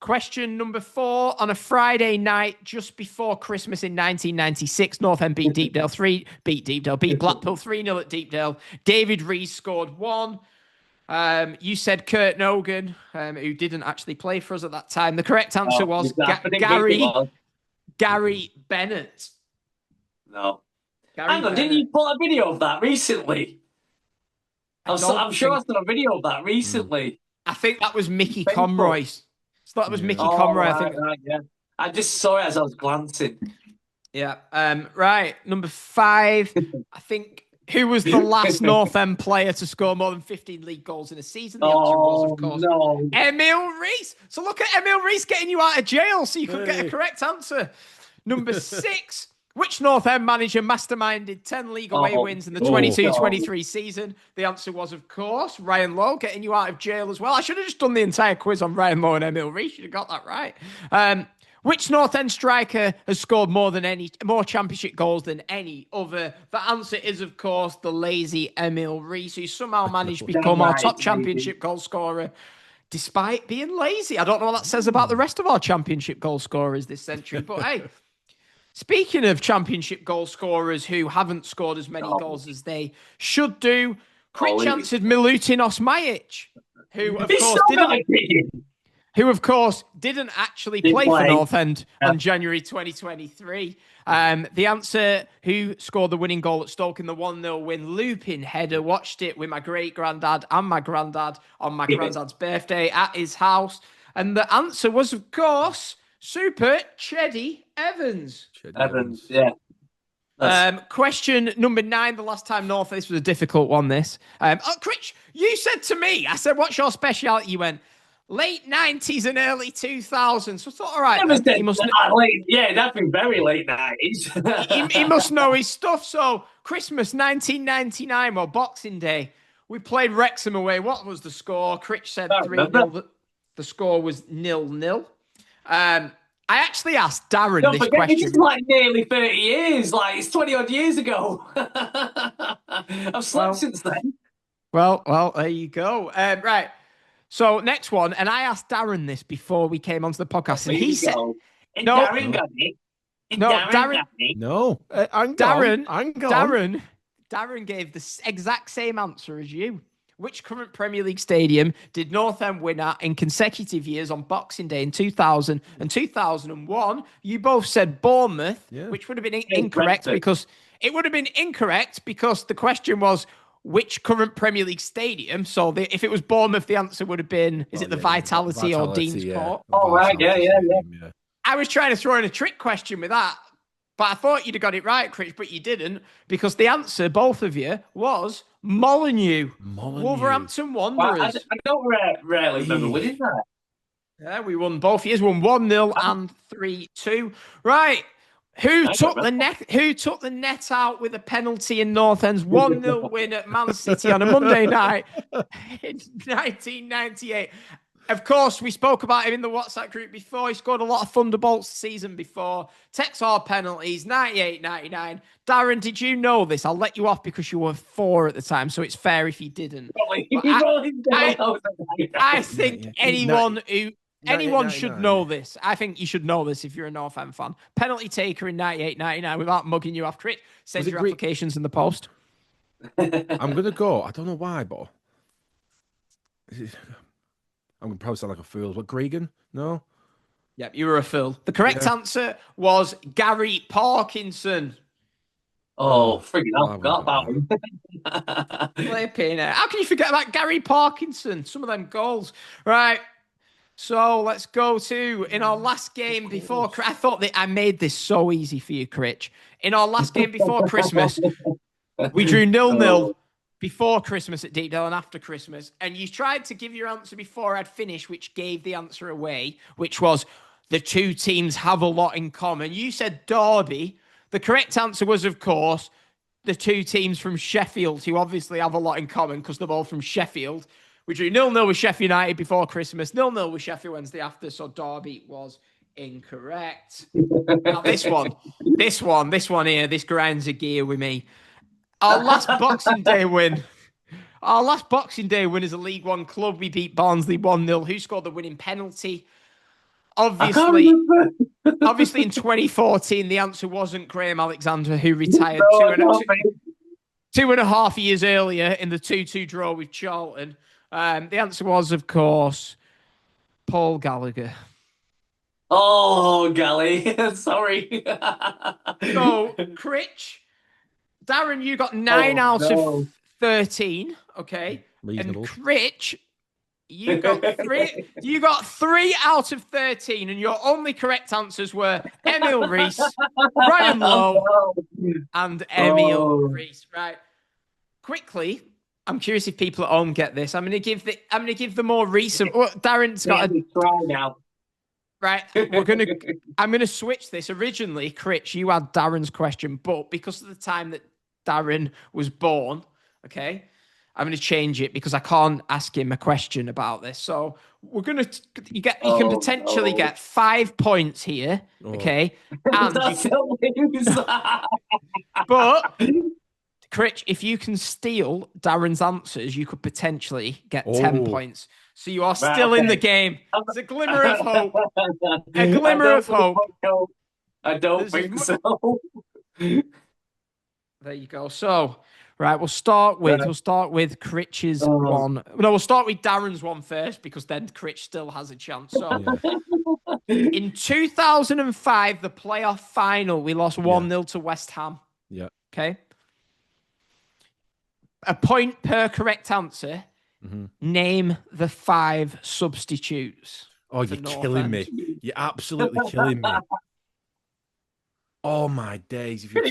Question number 4. On a Friday night just before Christmas in 1996, North End beat Blackpool 3-0 at Deepdale. David Rees scored 1. You said Kurt Nogan, who didn't actually play for us at that time. The correct answer was Gary Bennett. No. Hang on, didn't you put a video of that recently? I'm sure I saw a video of that recently. I think that was Mickey Conroy. So that was Mickey Conroy, I think. Right, yeah. I just saw it as I was glancing. Yeah. Right. Number 5. I think who was the last North End player to score more than 15 league goals in a season? The answer was, of course, Emil Rees. So look at Emil Rees getting you out of jail so you could get a correct answer. Number 6. Which North End manager masterminded 10 league away wins in the 22-23 season? The answer was, of course, Ryan Lowe, getting you out of jail as well. I should have just done the entire quiz on Ryan Lowe and Emil Rees. Should have got that right. Which North End striker has scored more championship goals than any other? The answer is, of course, the lazy Emil Rees, who somehow managed to become our top championship goal scorer despite being lazy. I don't know what that says about the rest of our championship goal scorers this century, but hey. Speaking of championship goal scorers who haven't scored as many goals as they should do, Critch answered Milutin Osmajic, who of course didn't actually play for North End on January 2023. The answer, who scored the winning goal at Stoke in the 1-0 win, looping header. Watched it with my great-granddad and my granddad on my granddad's birthday at his house. And the answer was, of course, Super Cheddy Evans. Yeah. Question number 9. The last time North, this was a difficult one, this. Critch, you said to me, I said, what's your speciality? You went, late 90s and early 2000s. So I thought, all right. That's been very late 90s. he must know his stuff. So Christmas 1999, or Boxing Day, we played Wrexham away. What was the score? Critch said 3-0. The score was 0-0. I actually asked Darren this question. This is like nearly 30 years. Like, it's 20 odd years ago. I've slept since then. Well, there you go. Right. So next one, and I asked Darren this before we came onto the podcast, and he said, Darren got it. Darren gave the exact same answer as you. Which current Premier League stadium did North End win at in consecutive years on Boxing Day in 2000 and 2001? You both said Bournemouth, which would have been incorrect because the question was which current Premier League stadium. So if it was Bournemouth, the answer would have been, is it the Vitality or Deansport? Oh, right. Yeah. I was trying to throw in a trick question with that, but I thought you'd have got it right, Chris, but you didn't, because the answer, both of you, was Molineux. Wolverhampton Wanderers. I don't rarely remember winning that. Yeah, we won both years. Won 1-0 and 3-2. Right. Who took the net out with a penalty in North End's 1-0 win at Man City on a Monday night in 1998? Of course, we spoke about him in the WhatsApp group before. He scored a lot of thunderbolts the season before. Takes all penalties, 98-99. Darren, did you know this? I'll let you off because you were 4 at the time, so it's fair if you didn't. I think anyone should know this. I think you should know this if you're a North End fan. Penalty taker in 98-99 without mugging you off. Crit, send your applications in the post. I'm going to go. I don't know why, but... I'm going to probably sound like a fool. But Gregan? No? Yep, you were a fool. The correct answer was Gary Parkinson. Oh, friggin' hell, I forgot about him. Flipping it. How can you forget about Gary Parkinson? Some of them goals. Right. So let's go to, in our last game before... I thought that I made this so easy for you, Critch. In our last game before Christmas, we drew 0-0. Before Christmas at Deepdale and after Christmas, and you tried to give your answer before I'd finished, which gave the answer away, which was the two teams have a lot in common. You said Derby. The correct answer was, of course, the two teams from Sheffield, who obviously have a lot in common because they're both from Sheffield. We drew 0-0 with Sheffield United before Christmas, 0-0 with Sheffield Wednesday after, so Derby was incorrect. Now this one here, this grinds a gear with me. Our last Boxing Day win as a League One club. We beat Barnsley 1-0. Who scored the winning penalty? Obviously, in 2014, the answer wasn't Graham Alexander, who retired 2.5 years earlier in the 2-2 draw with Charlton. The answer was, of course, Paul Gallagher. Oh, Gally. Sorry. So, Critch... Darren, you got 9 out of 13, okay? Reasonable. And Critch, you got 3 out of 13, and your only correct answers were Emil Rees, Ryan Lowe, and Emil Rees. Right. Quickly, I'm curious if people at home get this. I'm going to give the more recent. Darren's got a try now. Right, I'm gonna switch this. Originally, Critch, you had Darren's question, but because of the time that Darren was born, okay, I'm gonna change it because I can't ask him a question about this. So we're gonna you can potentially get 5 points here, okay, and but Critch, if you can steal Darren's answers, you could potentially get 10 points. So you are still in the game. There's a glimmer of hope. A glimmer of hope. I don't think so. There you go. So, right, we'll start with Critch's one. No, we'll start with Darren's one first because then Critch still has a chance. So, in 2005, the playoff final, we lost 1-0 to West Ham. Yeah. Okay. A point per correct answer. Mm-hmm. Name the 5 substitutes. Oh, you're killing me. You're absolutely killing me. Oh, my days. If you're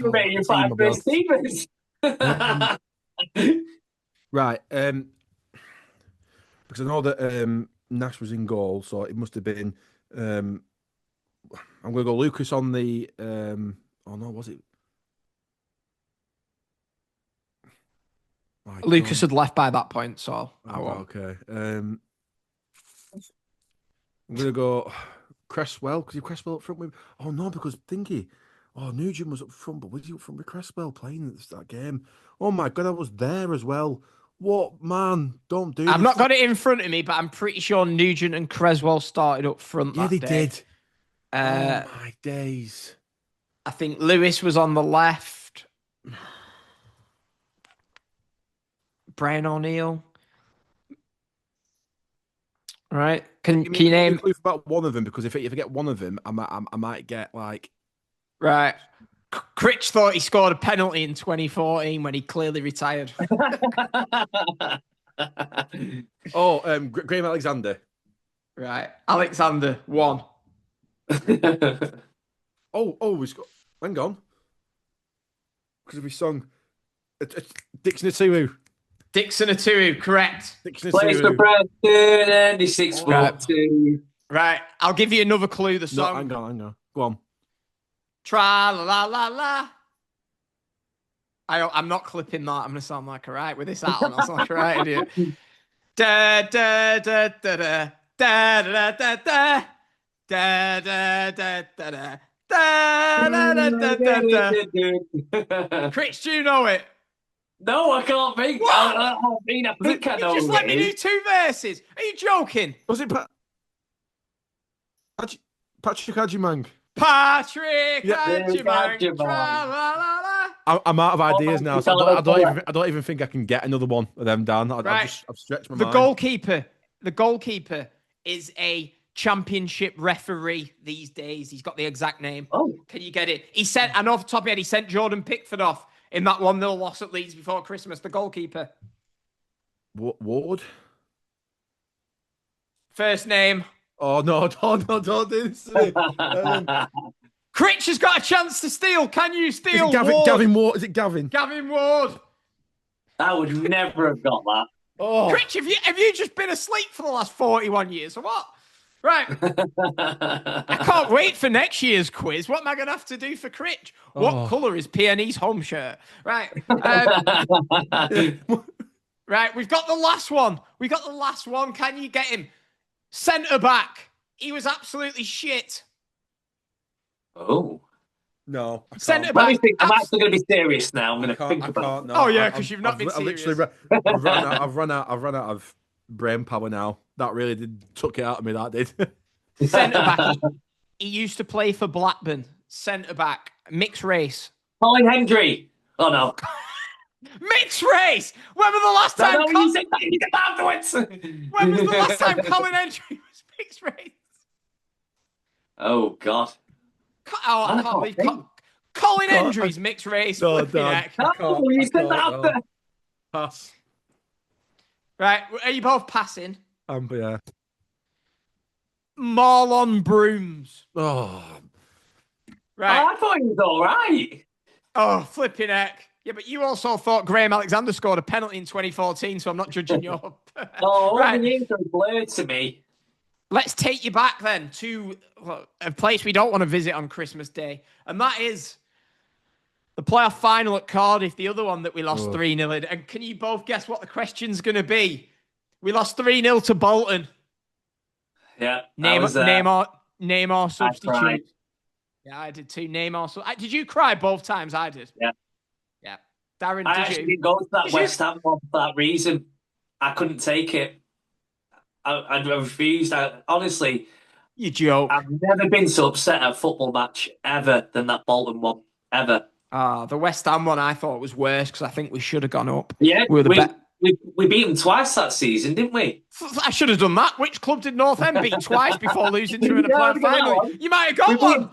right. Because I know that Nash was in goal, so it must have been. I'm going to go Lucas on the. Oh, no, was it? Lucas had left by that point, so I won't. Okay. I'm going to go Cresswell, because Cresswell up front with... Oh, no, because Thingy... Oh, Nugent was up front, but was he up front with Cresswell playing that game? Oh, my God, I was there as well. What, man? Don't do I've not got it in front of me, but I'm pretty sure Nugent and Cresswell started up front that day. Did. Oh, my days. I think Lewis was on the left. Brian O'Neill. All right. Can you name a clue about one of them? Because if I get one of them, I might get like. Right. Critch thought he scored a penalty in 2014 when he clearly retired. Graham Alexander. Right. Alexander, 1. He's got. Hang on. Because of his song. Dixon Atuwu. Dixon Atuwu, correct. Plays for Preston and he's 6'2". Right. I'll give you another clue. The song. No, hang on. Go on. Tra la la la la. I'm not clipping that. I'm gonna sound like a right with this hat on. I sound like a right idiot. Da da da da da da da da da da da da da da da. Critch, do you know it? No, I can't think. I think I know. You just let me do 2 verses. Are you joking? Was it Patrick Hadjimang? Patrick Hadjimang. I'm out of ideas now, so I don't even think I can get another one of them down. I've stretched my mind. The goalkeeper is a championship referee these days. He's got the exact name. Oh, can you get it? He sent, and off the top of your head, he sent Jordan Pickford off in that 1-0 loss at Leeds before Christmas. The goalkeeper. Ward. First name. Oh no! Don't do this. Critch has got a chance to steal. Can you steal? Gavin Ward. Is it Gavin? Gavin Ward. I would never have got that. Oh, Critch, have you just been asleep for the last 41 years or what? Right. I can't wait for next year's quiz. What am I going to have to do for Critch? What colour is PNE's home shirt? Right. Right. We've got the last one. Can you get him? Centre back. He was absolutely shit. Oh. No. Centre back. I'm actually going to be serious now. I'm going to think about it. No, oh, yeah, because you've not been serious. I've run out of brain power now. That really took it out of me, that did. Centre back. He used to play for Blackburn. Centre back. Mixed race. Colin Hendry. Oh, no. Mixed race. When was the last time? You said that afterwards. When was the last time Colin Hendry was mixed race? Oh God. I can't believe Colin Hendry's mixed race. You said that after. Pass. Right, are you both passing? Yeah. Marlon Brooms. Oh. Right. Oh, I thought he was all right. Oh, flipping heck. Yeah, but you also thought Graham Alexander scored a penalty in 2014, so I'm not judging your... Right. The names are blurred to me. Let's take you back then to a place we don't want to visit on Christmas Day, and that is the playoff final at Cardiff, the other one that we lost 3-0 in. And can you both guess what the question's going to be? We lost 3-0 to Bolton. Yeah. Name our substitute. Yeah, I did too. Name our substitute. Did you cry both times? I did. Yeah. Yeah. Darren, I actually didn't go to that West Ham one for that reason. I couldn't take it. I refused. Honestly, you joke. I've never been so upset at a football match ever than that Bolton one. Ever. The West Ham one I thought was worse because I think we should have gone up. Yeah, we beat them twice that season, didn't we? I should have done that. Which club did North End beat twice before losing to in a playoff final? You might have got one.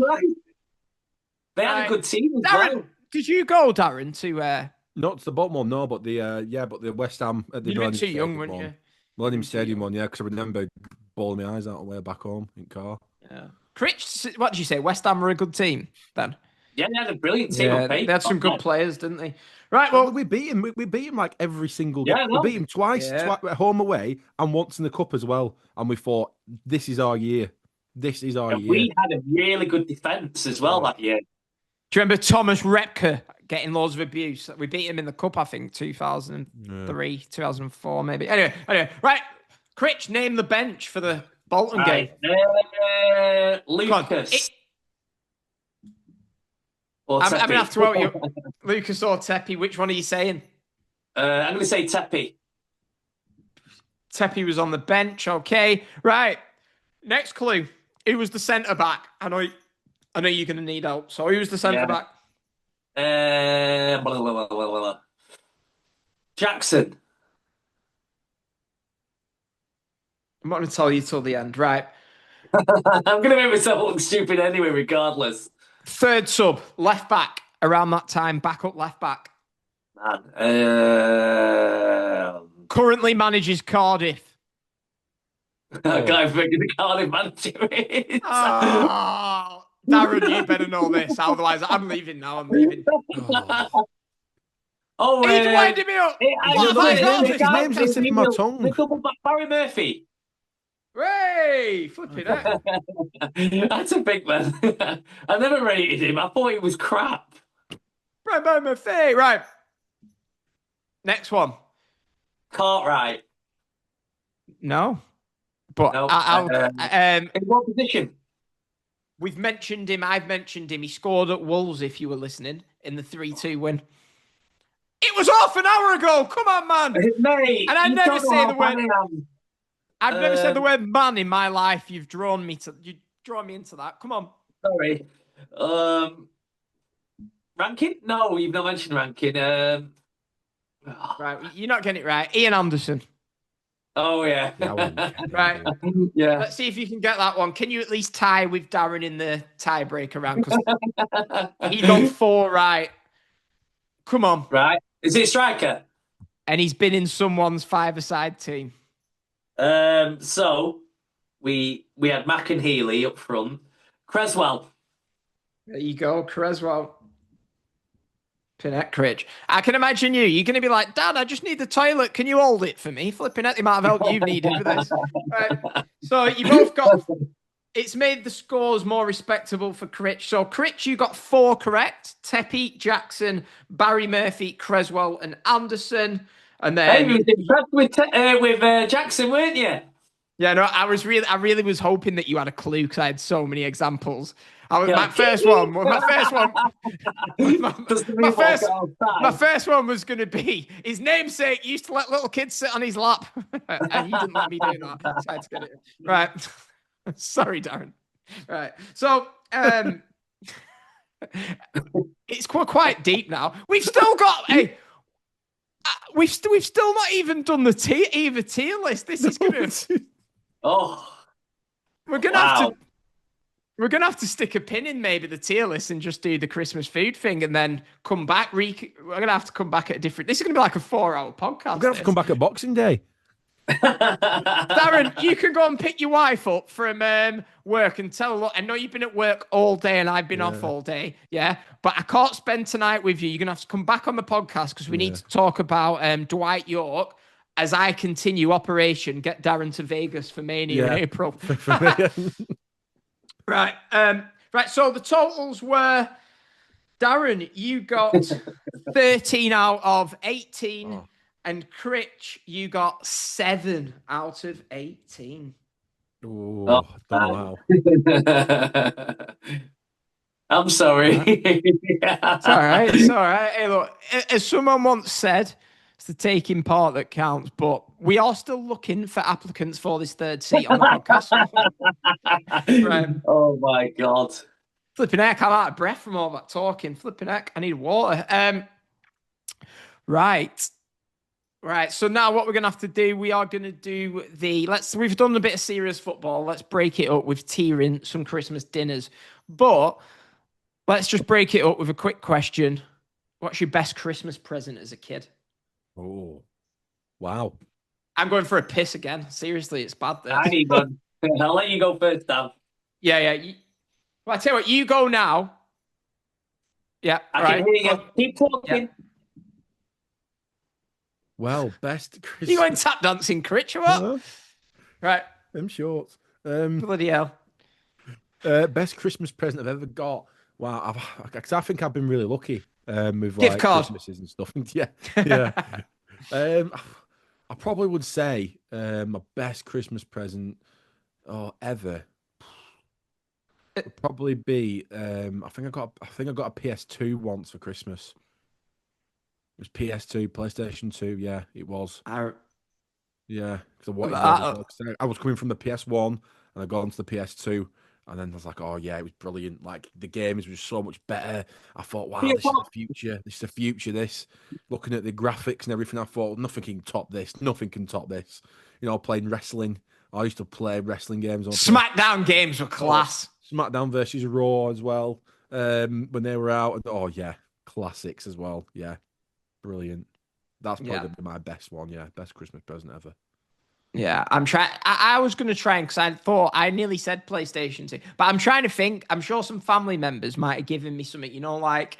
They had a good team as Darren, well. did you go, Darren, to... Not to the Bolton one, no, but the West Ham at the you were too young, weren't you? Millennium Stadium one, yeah, because I remember bawling my eyes out on the way back home in car. Yeah. Critch, what did you say? West Ham were a good team then? Yeah, they had a brilliant team on paper. They had some good players, didn't they? Right, well... We beat him. We beat him like every single game. We beat him twice, home away, and once in the cup as well. And we thought, this is our year. This is our year. We had a really good defence as well that year. Do you remember Thomas Repke getting loads of abuse? We beat him in the cup, I think, 2003, 2004, maybe. Anyway, right. Critch, name the bench for the Bolton game. Lucas. I'm going to have to vote you. Lucas or Tepe, which one are you saying? I'm going to say Tepe. Tepe was on the bench, okay. Right. Next clue. Who was the centre-back? I know you're going to need help. So who was the centre-back? Jackson. I'm not going to tell you till the end. Right. I'm going to make myself look stupid anyway, regardless. Third sub, left back. Around that time, backup left back. Currently manages Cardiff. I can't even think who the Cardiff manager is. Oh, Darren, you better know this. Otherwise, I'm leaving now. I'm leaving. He's winding me up. His name's on the tip of my tongue. The double back Barry Murphy. Hey, flipping out. That's a big man. I never rated him. I thought he was crap. Barry Murphy. Right. Next one. Cartwright. No. But no. in what position? We've mentioned him. I've mentioned him. He scored at Wolves, if you were listening, in the 3-2 win. It was half an hour ago. Come on, man. Mate, and I never say the word. I've never said the word man in my life. You've drawn me into that. Come on. Sorry. Rankin? No, you've not mentioned Rankin. Right, you're not getting it right. Ian Anderson. Oh, yeah. Right. Yeah. Let's see if you can get that one. Can you at least tie with Darren in the tiebreaker round? Because he got 4 right. Come on. Right. Is it striker? And he's been in someone's 5-a-side team. So we had Mac and Healy up front. Creswell. There you go, Creswell. Pinette Critch. I can imagine you. You're going to be like, Dad, I just need the toilet. Can you hold it for me? Flipping at the amount of help you've needed for this. Right. So you both got... It's made the scores more respectable for Critch. So Critch, you got 4 correct. Tepe, Jackson, Barry Murphy, Creswell, and Anderson. And then... Hey, you were impressed with Jackson, weren't you? Yeah, no, I really was hoping that you had a clue because I had so many examples. My first one was going to be his namesake used to let little kids sit on his lap, and he didn't let me do that. So I had to get it right. Sorry, Darren. Right, so it's quite deep now. We've still got we've still not even done the tier list. This is going to. We're gonna have to stick a pin in maybe the tier list and just do the Christmas food thing and then come back. We're gonna have to come back at a different. This is gonna be like a 4-hour podcast. We're gonna have to come back at Boxing Day. Darren, you can go and pick your wife up from work and tell her, look, I know you've been at work all day and I've been off all day, but I can't spend tonight with you. You're gonna have to come back on the podcast because we need to talk about Dwight York. as I continue Operation Get Darren to Vegas for Mania in April. Right. Right. So the totals were, Darren, you got 13 out of 18, and Critch, you got 7 out of 18. Oh, wow. I'm sorry. It's all right. It's all right. Hey, look, as someone once said, it's the taking part that counts, but we are still looking for applicants for this third seat on the podcast. Right. Oh my God. Flipping heck, I'm out of breath from all that talking. Flipping heck, I need water. Right. So now what we're going to have to do, we are going to do we've done a bit of serious football. Let's break it up with tiering some Christmas dinners. But let's just break it up with a quick question. What's your best Christmas present as a kid? Oh, wow. I'm going for a piss again. Seriously, it's bad. I need one. I'll let you go first, Dan. Yeah. Well, I tell you what, you go now. Yeah. I can hear you. Keep talking. Yeah. Well, best Christmas. You going tap dancing, Critch, or what? Right. Them shorts. Bloody hell. Best Christmas present I've ever got. Wow, I think I've been really lucky with Gift card. Christmases and stuff. yeah. I probably would say my best Christmas present ever would probably be I think I got a PS2 once for Christmas. It was PS2, PlayStation 2. Yeah, it was. Yeah, because I was coming from the PS1 and I got onto the PS2. And then I was like, oh, yeah, it was brilliant. Like, the games were so much better. I thought, wow, this is the future. This is the future, Looking at the graphics and everything, I thought, nothing can top this. Nothing can top this. You know, playing wrestling. I used to play wrestling games. SmackDown games were class. SmackDown versus Raw as well, when they were out. Oh, yeah, classics as well. Yeah, brilliant. That's probably my best one, yeah. Best Christmas present ever. Yeah, I'm trying. I was going to try because I thought I nearly said PlayStation 2, but I'm trying to think. I'm sure some family members might have given me something, like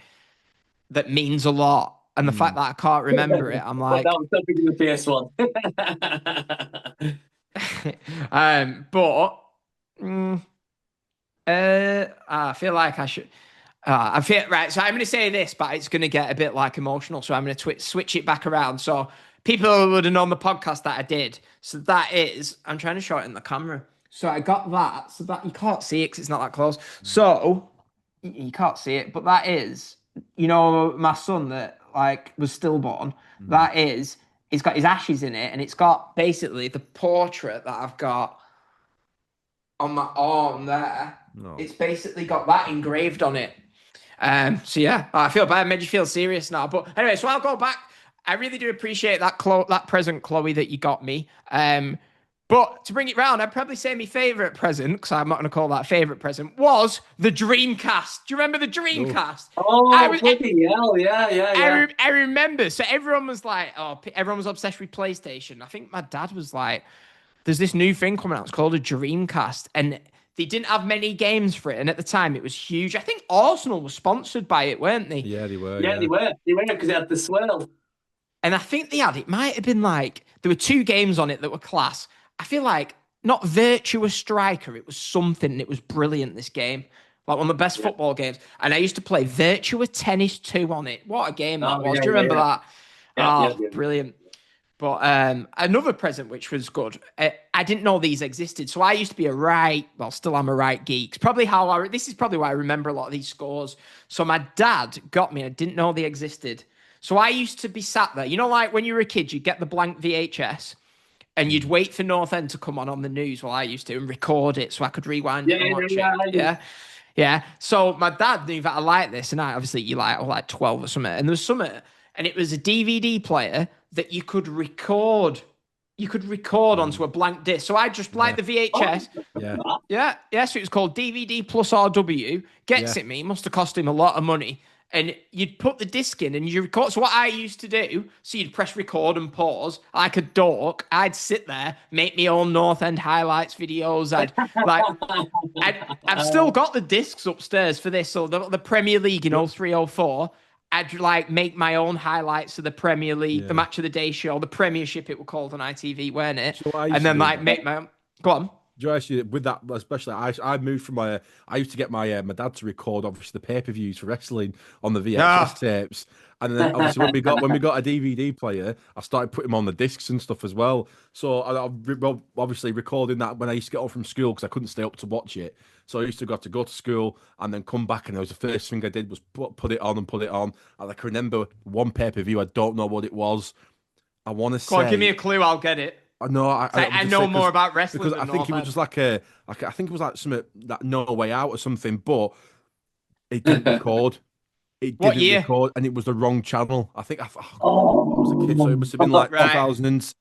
that means a lot. And the fact that I can't remember it, I'm like, that was something in the PS1. I feel like I should. Right. So I'm going to say this, but it's going to get a bit like emotional. So I'm going to switch it back around. So people would have known the podcast that I did. So that is, I'm trying to show it in the camera. So I got that. So that you can't see it because it's not that close. So you can't see it, but that is, my son that was stillborn. That is, it's got his ashes in it, and it's got basically the portrait that I've got on my arm there. No. It's basically got that engraved on it. So yeah, I feel bad. I made you feel serious now. But anyway, so I'll go back. I really do appreciate that present, Chloe, that you got me. But to bring it round, I'd probably say my favourite present, because I'm not going to call that favourite present, was the Dreamcast. Do you remember the Dreamcast? Bloody hell, yeah. I remember. So everyone was like, everyone was obsessed with PlayStation. I think my dad was like, there's this new thing coming out. It's called a Dreamcast. And they didn't have many games for it. And at the time, it was huge. I think Arsenal was sponsored by it, weren't they? Yeah, they were. Yeah, they were. They were because they had the swirl. And I think it might have been there were 2 games on it that were class. I feel like not Virtua Striker. It was something. And it was brilliant, this game. One of the best football games. And I used to play Virtua Tennis 2 on it. What a game that was. Do you remember that? Yeah, brilliant. But another present which was good. I didn't know these existed. So I used to be still am a right geek. This is probably why I remember a lot of these scores. So my dad got me. I didn't know they existed. So I used to be sat there. When you were a kid, you'd get the blank VHS and you'd wait for North End to come on the news, I used to, and record it so I could rewind it and watch it. Yeah. So my dad knew that I liked this, and I obviously I was 12 or something, and there was something, and it was a DVD player that you could record. You could record onto a blank disc. So I just the VHS. Yeah. So it was called DVD plus RW. Gets it me. It must have cost him a lot of money. And you'd put the disc in and you record. So what I used to do, so you'd press record and pause like a dork. I'd sit there, make my own North End highlights videos. I've still got the discs upstairs for this. So the Premier League in 0304. I'd like make my own highlights of the Premier League, the Yeah. Match of the Day show, the Premiership it was called on ITV, weren't it? So I used And to then do like that. make my own. Go on. Do you know, actually, with that, especially, I moved from I used to get my dad to record obviously the pay-per-views for wrestling on the VHS tapes, and then obviously when we got a DVD player, I started putting them on the discs and stuff as well. So obviously recording that when I used to get home from school because I couldn't stay up to watch it. So I used to go to school and then come back, and it was the first thing I did was put it on. And I can remember one pay-per-view, I don't know what it was. I want to say. Go on, give me a clue. I'll get it. No, I know more about wrestling because than I think it was just like I think it was like something that No Way Out or something, but it didn't record. It What didn't year? record, and it was the wrong channel. I think I was a kid, so it must have been like Right. 2006,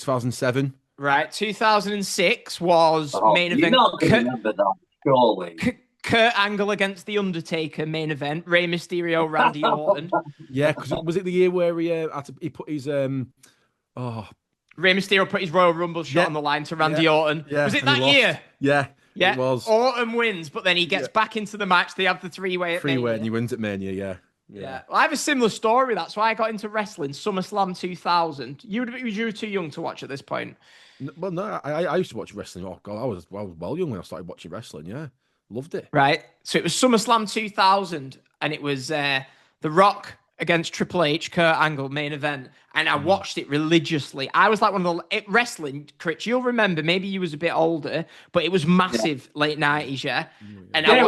2007. Right, 2006 was main You're event. not going to remember that, surely. Kurt Angle against The Undertaker, main event. Rey Mysterio, Randy Orton. Yeah, because was it the year where he put his Rey Mysterio put his Royal Rumble shot on the line to Randy Orton. Yeah, Was it and he that lost. year? Yeah, Yeah, it was. Orton wins, but then he gets back into the match. They have the three-way at Freeway, Mania. and he wins at Mania. Yeah. Yeah. Well, I have a similar story. That's why I got into wrestling. SummerSlam 2000. You were too young to watch at this point. Well, no, I used to watch wrestling. Oh God, I was well young when I started watching wrestling. Yeah, loved it. Right. So it was SummerSlam 2000, and it was The Rock against Triple H, Kurt Angle main event, and I watched it religiously. I was like one of the wrestling crits. You'll remember, maybe you was a bit older, but it was massive late 90s, yeah. And I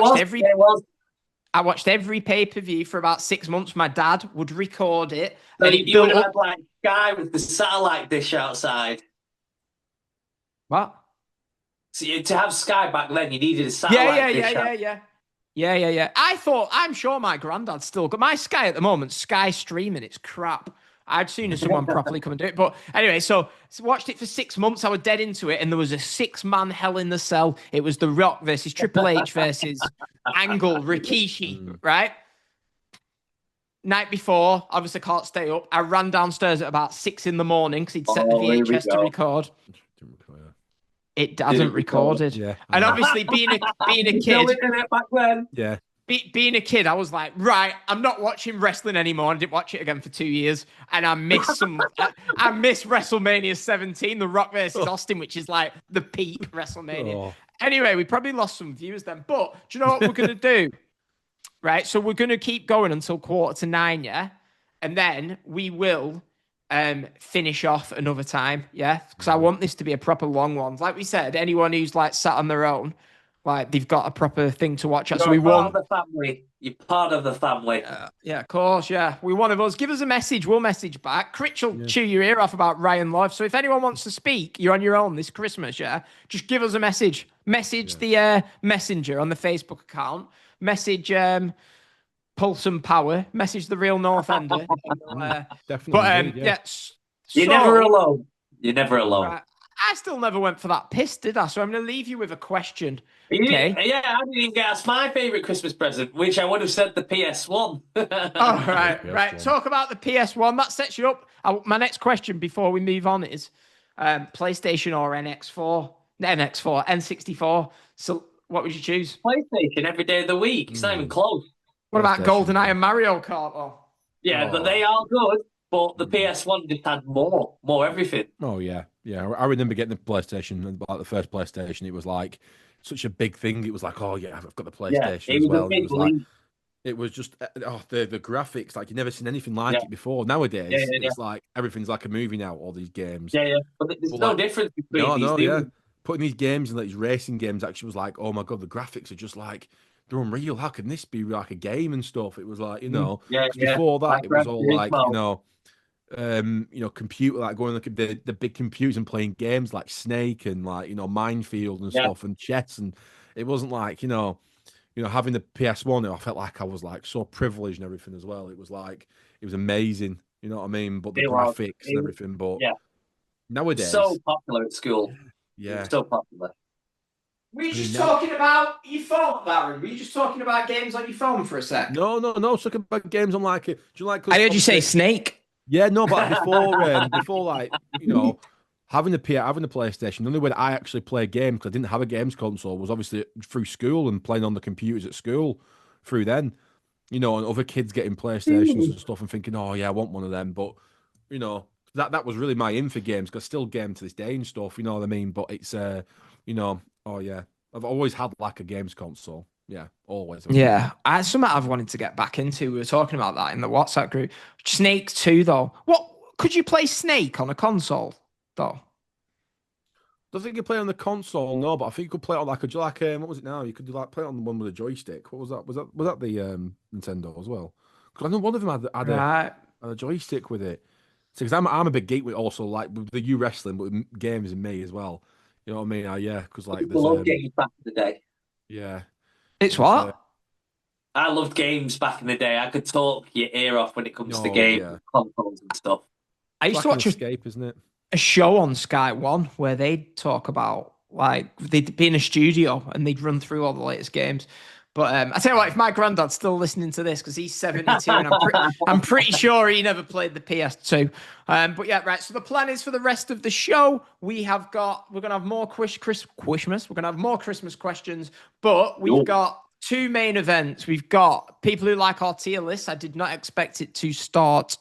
watched every pay-per-view for about 6 months. My dad would record it. So and you would have had like Sky with the satellite dish outside. What? So to have Sky back then, you needed a satellite dish. Yeah. I'm sure my granddad's still got my Sky at the moment. Sky streaming, it's crap. I'd sooner someone properly come and do it. But anyway, so watched it for 6 months. I was dead into it, and there was a 6-man Hell in the Cell. It was The Rock versus Triple H versus Angle, Rikishi, right? Night before, obviously can't stay up. I ran downstairs at about 6 a.m. because he'd set the VHS to record. It hasn't recorded. Yeah. And obviously being a kid, Back then. Yeah. being a kid, I was like, right, I'm not watching wrestling anymore. I didn't watch it again for 2 years. And I miss I miss WrestleMania 17, The Rock versus Austin, which is like the peak WrestleMania. Oh. Anyway, we probably lost some viewers then. But do you know what we're going to do? Right? So we're going to keep going until 8:45, yeah? And then we will finish off another time, yeah? Because I want this to be a proper long one. Like we said, anyone who's like sat on their own, like they've got a proper thing to watch. So we want the family. You're part of the family. yeah, of course, yeah. We one of us. Give us a message. We'll message back. Critch will chew your ear off about Ryan Love. So if anyone wants to speak, you're on your own this Christmas, yeah? Just give us a message. Message the messenger on the Facebook account. Message Pulse and Power. Message the Real North Ender. Definitely. But You're never alone. You're never alone. Right, I still never went for that piss, did I? So I'm going to leave you with a question. Okay. Yeah, I didn't even get asked my favourite Christmas present, which I would have said the PS1. Oh, right. Talk about the PS1. That sets you up. My next question before we move on is PlayStation or N64. So what would you choose? PlayStation every day of the week. It's not even close. What about GoldenEye and Mario Kart? But they are good. But the PS1 just had more everything. Oh yeah. I remember getting the PlayStation, like the first PlayStation. It was like such a big thing. It was like, oh yeah, I've got the PlayStation as well. It was just the graphics, like you've never seen anything like it before. Nowadays, it's like everything's like a movie now. All these games. But there's no difference between these. Putting these games and these racing games actually was like, oh my god, the graphics are just like they're unreal. How can this be like a game and stuff? It was like, before that, it was all like, computer, like going like the big computers and playing games like Snake and like, Minefield and stuff and chess. And it wasn't like, having the PS1, I felt like I was like so privileged and everything as well. It was like, it was amazing. You know what I mean? But the graphics and everything, but nowadays. So popular at school. Yeah. So popular. Were you just talking about your phone, Darren? Were you just talking about games on your phone for a sec? No. Talking about games on like it. Do you like? I heard you say Snake. Yeah, no, but before like having the PlayStation, the only way that I actually play games because I didn't have a games console was obviously through school and playing on the computers at school through then. and other kids getting PlayStations and stuff and thinking, oh yeah, I want one of them. But, that was really my in for games, because I still game to this day and stuff, you know what I mean? But it's, oh yeah, I've always had like a games console. Yeah, always. Yeah, something I've wanted to get back into. We were talking about that in the WhatsApp group. Snake 2, though. What could you play Snake on a console, though? I don't think you play on the console, no, but I think you could play it on like what was it now? You could play it on the one with a joystick. What was that? Was that the Nintendo as well? Because I know one of them had a joystick with it. Because I'm a big geek with also like with the wrestling, but with games and me as well. You know what I mean? Yeah, because like there's love games back in the day. Yeah, it's what I loved games back in the day. I could talk your ear off when it comes to games, consoles and stuff. I used to watch Escape, isn't it? A show on Sky One where they'd talk about, like, they'd be in a studio and they'd run through all the latest games. But I tell you what, if my granddad's still listening to this, because he's 72 and I'm pretty sure he never played the PS2. But yeah, right. So the plan is for the rest of the show, we're going to have more Christmas. We're going to have more Christmas questions, but we've got two main events. We've got people who like our tier list. I did not expect it to start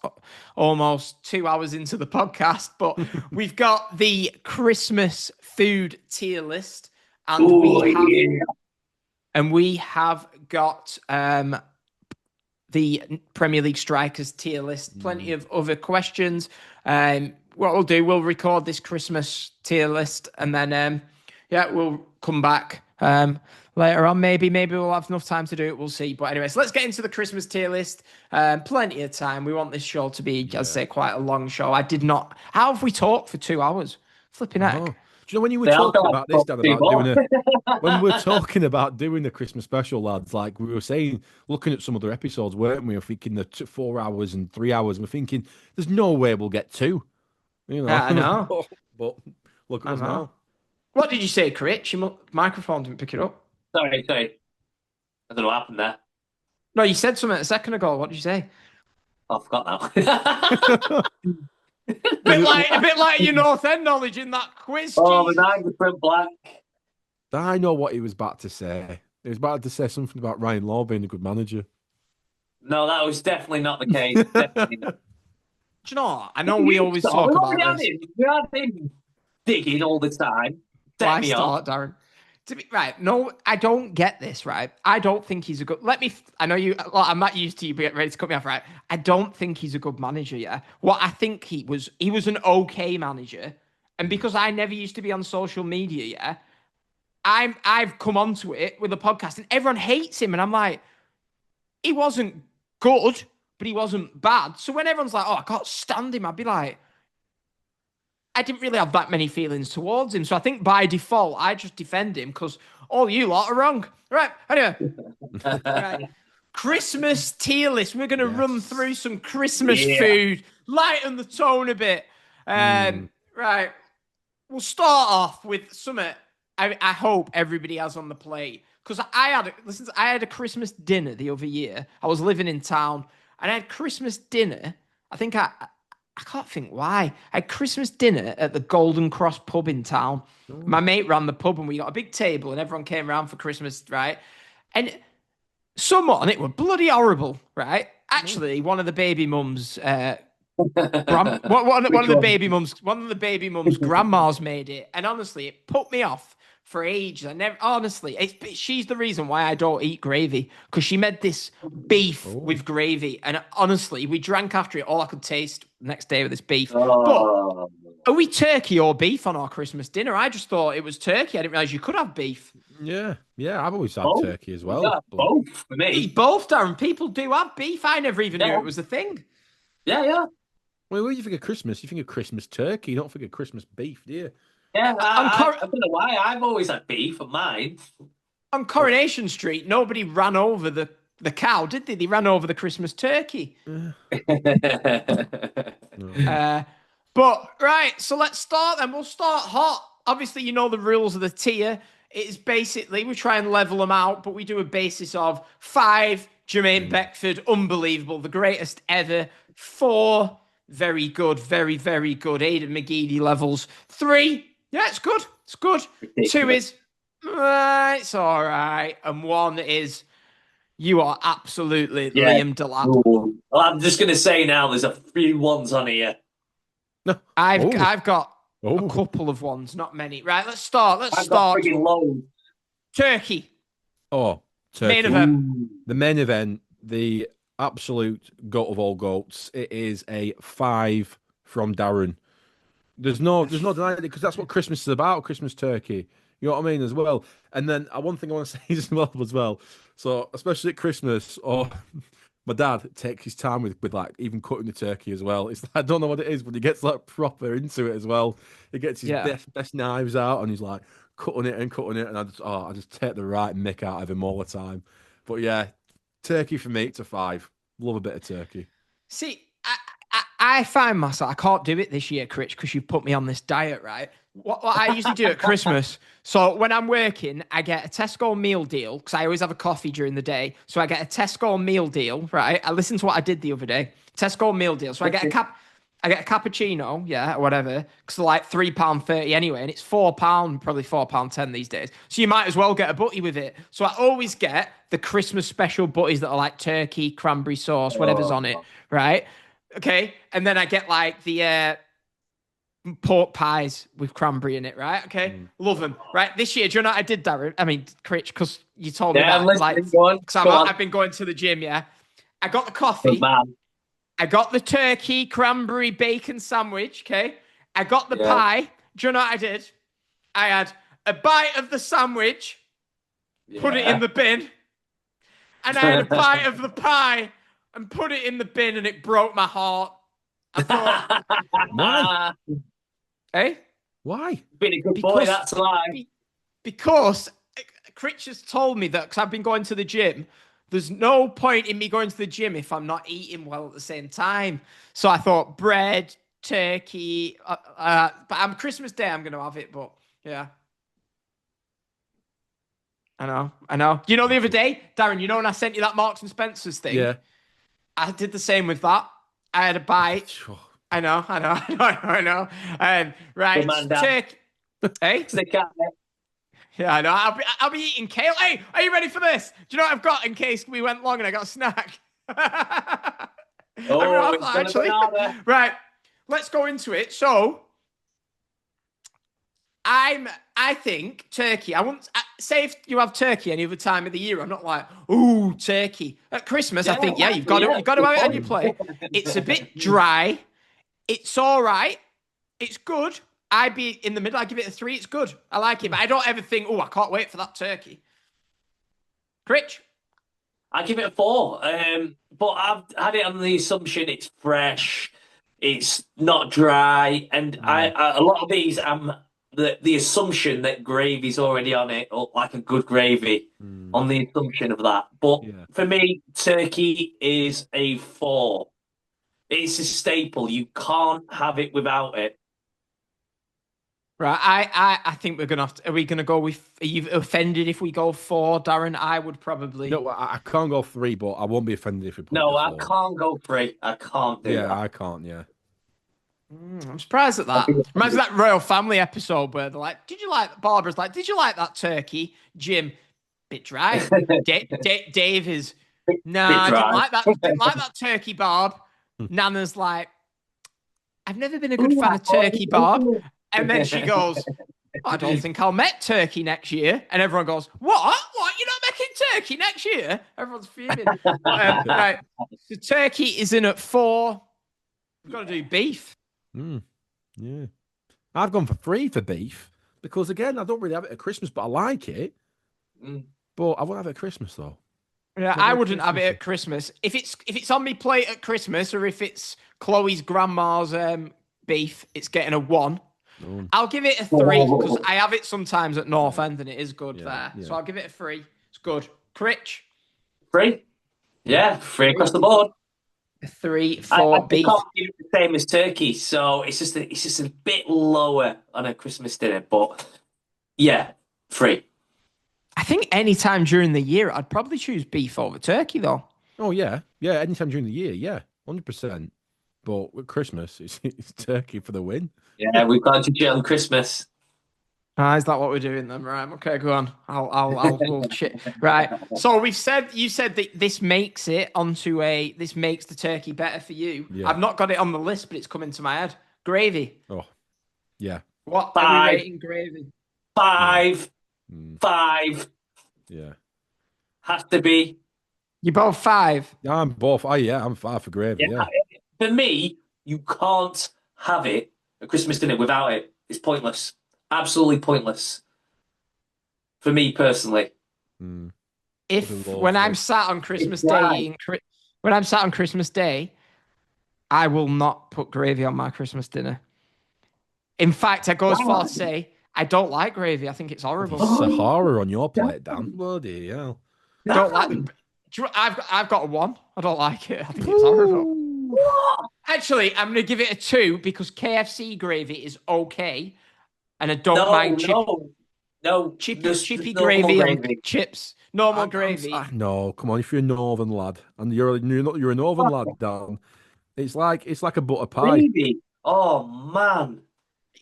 almost 2 hours into the podcast, but we've got the Christmas food tier list, and we have got the Premier League strikers tier list. Plenty of other questions. What we'll do, we'll record this Christmas tier list, and then we'll come back later on. Maybe we'll have enough time to do it. We'll see. But anyways, let's get into the Christmas tier list. Plenty of time. We want this show to be, as I say, quite a long show. How have we talked for 2 hours? Flipping heck. Do you know when you were talking about this, Dan, when we were talking about doing the Christmas special, lads, like we were saying, looking at some other episodes, weren't we? We're thinking the 4 hours and 3 hours, and we're thinking there's no way we'll get 2. I know. but look at us now. What did you say, Critch? Your microphone didn't pick it up. Sorry. I don't know what happened there. No, you said something a second ago. What did you say? I forgot now. a bit like your North End knowledge in that quiz. Oh, the 9 different blank. I know what he was about to say. He was about to say something about Ryan Law being a good manager. No, that was definitely not the case. Definitely not. Do you know what? I know we always talk about this. We had him digging all the time. Why start, Darren? Right, no, I don't get this, right? I don't think he's a good... I know you... I'm not used to you being ready to cut me off, right? I don't think he's a good manager, yeah? What I think he was an okay manager. And because I never used to be on social media, yeah? I've come onto it with a podcast and everyone hates him. And I'm like, he wasn't good, but he wasn't bad. So when everyone's like, oh, I can't stand him, I'd be like... I didn't really have that many feelings towards him. So I think by default, I just defend him because all you lot are wrong. Right. Anyway. Right. Christmas tier list. We're going to run through some Christmas food. Lighten the tone a bit. Right. We'll start off with something I hope everybody has on the plate. Because I had a Christmas dinner the other year. I was living in town and I had Christmas dinner. I think I can't think why. I had Christmas dinner at the Golden Cross pub in town. Ooh. My mate ran the pub and we got a big table and everyone came around for Christmas, right? And someone, it was bloody horrible, right? Actually, one of the baby mums, one of the baby mums' grandmas made it. And honestly, it put me off for ages. She's the reason why I don't eat gravy, because she made this beef with gravy. And honestly, we drank after it. All I could taste next day with this beef. But are we turkey or beef on our Christmas dinner? I just thought it was turkey. I didn't realize you could have beef. Yeah, I've always had turkey as well. Yeah, both for me. It's both, Darren. People do have beef. I never even knew it was a thing. Yeah. Well, when you think of Christmas, you think of Christmas turkey. You don't think of Christmas beef, do you? Yeah, I don't know why. I've always had beef on mine. On Coronation Street, nobody ran over the cow, did they? They ran over the Christmas turkey. But, right, so let's start then. We'll start hot. Obviously, you know the rules of the tier. It's basically, we try and level them out, but we do a basis of 5, Jermaine Beckford, unbelievable, the greatest ever. 4, very good, very, very good. Aidan McGeady levels. 3, yeah, it's good. It's good. Ridiculous. 2 is, it's all right. And 1 is, You are absolutely Yeah. Liam Delap. Ooh. Well, I'm just going to say now, there's a few ones on here. I've got a Oh. couple of ones, not many. Right, let's start. I've got friggin' loads. Turkey. Oh, Turkey. Main event. Ooh. The main event, the absolute goat of all goats. It is a 5 from Darren. There's no denying it because that's what Christmas is about. Christmas turkey. You know what I mean as well. And then one thing I want to say as well. So especially at Christmas, my dad takes his time with like even cutting the turkey as well. It's I don't know what it is, but he gets like proper into it as well. He gets his best knives out and he's like cutting it, and I just take the right mick out of him all the time. But yeah, turkey for me, it's a 5. Love a bit of turkey. See, I find myself, I can't do it this year, Critch, because you've put me on this diet, right? What I usually do at Christmas, so when I'm working, I get a Tesco meal deal, because I always have a coffee during the day. So I get a Tesco meal deal, right? I listened to what I did the other day. Tesco meal deal. So I get a cappuccino, yeah, or whatever, because they're like £3.30 anyway, and it's £4, probably £4.10 these days. So you might as well get a butty with it. So I always get the Christmas special butties that are like turkey, cranberry sauce, whatever's on it, right? Okay, and then I get like the pork pies with cranberry in it, right? Okay, love them. Right, this year, do you know what I did, Darren? I mean, Critch, because you told me that. Like, because I've been going to the gym, yeah. I got the coffee. I got the turkey, cranberry, bacon sandwich, okay? I got the pie. Do you know what I did? I had a bite of the sandwich, put it in the bin, and I had a bite of the pie and put it in the bin, and it broke my heart. I thought, why? Eh? Why? Been a good boy, that's why. Because Critch has told me that, because I've been going to the gym, there's no point in me going to the gym if I'm not eating well at the same time. So I thought bread, turkey, but on Christmas Day I'm going to have it, but yeah. I know. You know the other day, Darren, you know when I sent you that Marks and Spencer's thing? Yeah. I did the same with that. I had a bite. I know. Right, turkey. Hey? Yeah, I know. I'll be eating kale. Hey, are you ready for this? Do you know what I've got in case we went long and I got a snack? Actually. Right, let's go into it. So, I think turkey. I won't say if you have turkey any other time of the year. I'm not like, ooh, turkey at Christmas. I think you've got to have it on your plate. It's a bit dry. It's all right. It's good. I'd be in the middle. I give it a 3. It's good. I like it, but I don't ever think, oh, I can't wait for that turkey. Critch? I give it a 4. But I've had it on the assumption it's fresh, it's not dry, and a lot of these the assumption that gravy's already on it, or like a good gravy, on the assumption of that. But for me, turkey is a 4. It's a staple. You can't have it without it. Right, I think we're gonna have to. Are we gonna go with? Are you offended if we go 4, Darren? I would probably. No, I can't go 3, but I won't be offended if we put. No, I can't go 3. I can't do that. Yeah, I can't. Yeah. I'm surprised at that. Reminds me of that Royal Family episode where they're like, "Did you like?" Barbara's like, "Did you like that turkey?" Jim, bit dry. Dave is, nah, I didn't like that. Didn't like that turkey, Barb. Nana's like, "I've never been a good fan of turkey, Barb." And then she goes, I don't think I'll make turkey next year. And everyone goes, What? You're not making turkey next year? Everyone's fuming. Right. So turkey is in at 4. We've got to do beef. Yeah. I've gone for 3 for beef because, again, I don't really have it at Christmas, but I like it. But I won't have it at Christmas, though. Yeah, I wouldn't have it at Christmas. If it's on my plate at Christmas, or if it's Chloe's grandma's beef, it's getting a 1. I'll give it a 3 because I have it sometimes at North End and it is good there. Yeah. So I'll give it a 3. It's good. Critch? 3? Yeah, 3 across the board. A 3 for beef. I can't give it the same as turkey, so it's just a bit lower on a Christmas dinner. But yeah, 3. I think any time during the year, I'd probably choose beef over turkey, though. Oh yeah, anytime during the year, yeah, 100%. But with Christmas, it's turkey for the win. Yeah, we've got to do it on Christmas. Ah, is that what we're doing then? Right. Okay, go on. We'll shit. Right. So you said that this makes the turkey better for you. Yeah. I've not got it on the list, but it's coming to my head. Gravy. Oh, yeah. What are 5. we rating gravy? 5. Mm. 5. Yeah. Has to be. You're both 5. Yeah, I'm both. I'm 5 for gravy. Yeah. For me, you can't have it at Christmas dinner without it. It's pointless. Absolutely pointless. For me personally. Mm. When I'm sat on Christmas Day, I will not put gravy on my Christmas dinner. In fact, I go as far to say I don't like gravy. I think it's horrible. It's a horror on your plate, Dan. Bloody hell. Don't like. I've got a 1. I don't like it. I think it's horrible. Actually, I'm going to give it a 2 because KFC gravy is okay, and I don't mind chippy gravy on chips. Normal gravy. No, come on. If you're a northern lad and you're a northern lad, Dan, it's like a butter pie. Gravy. Oh man.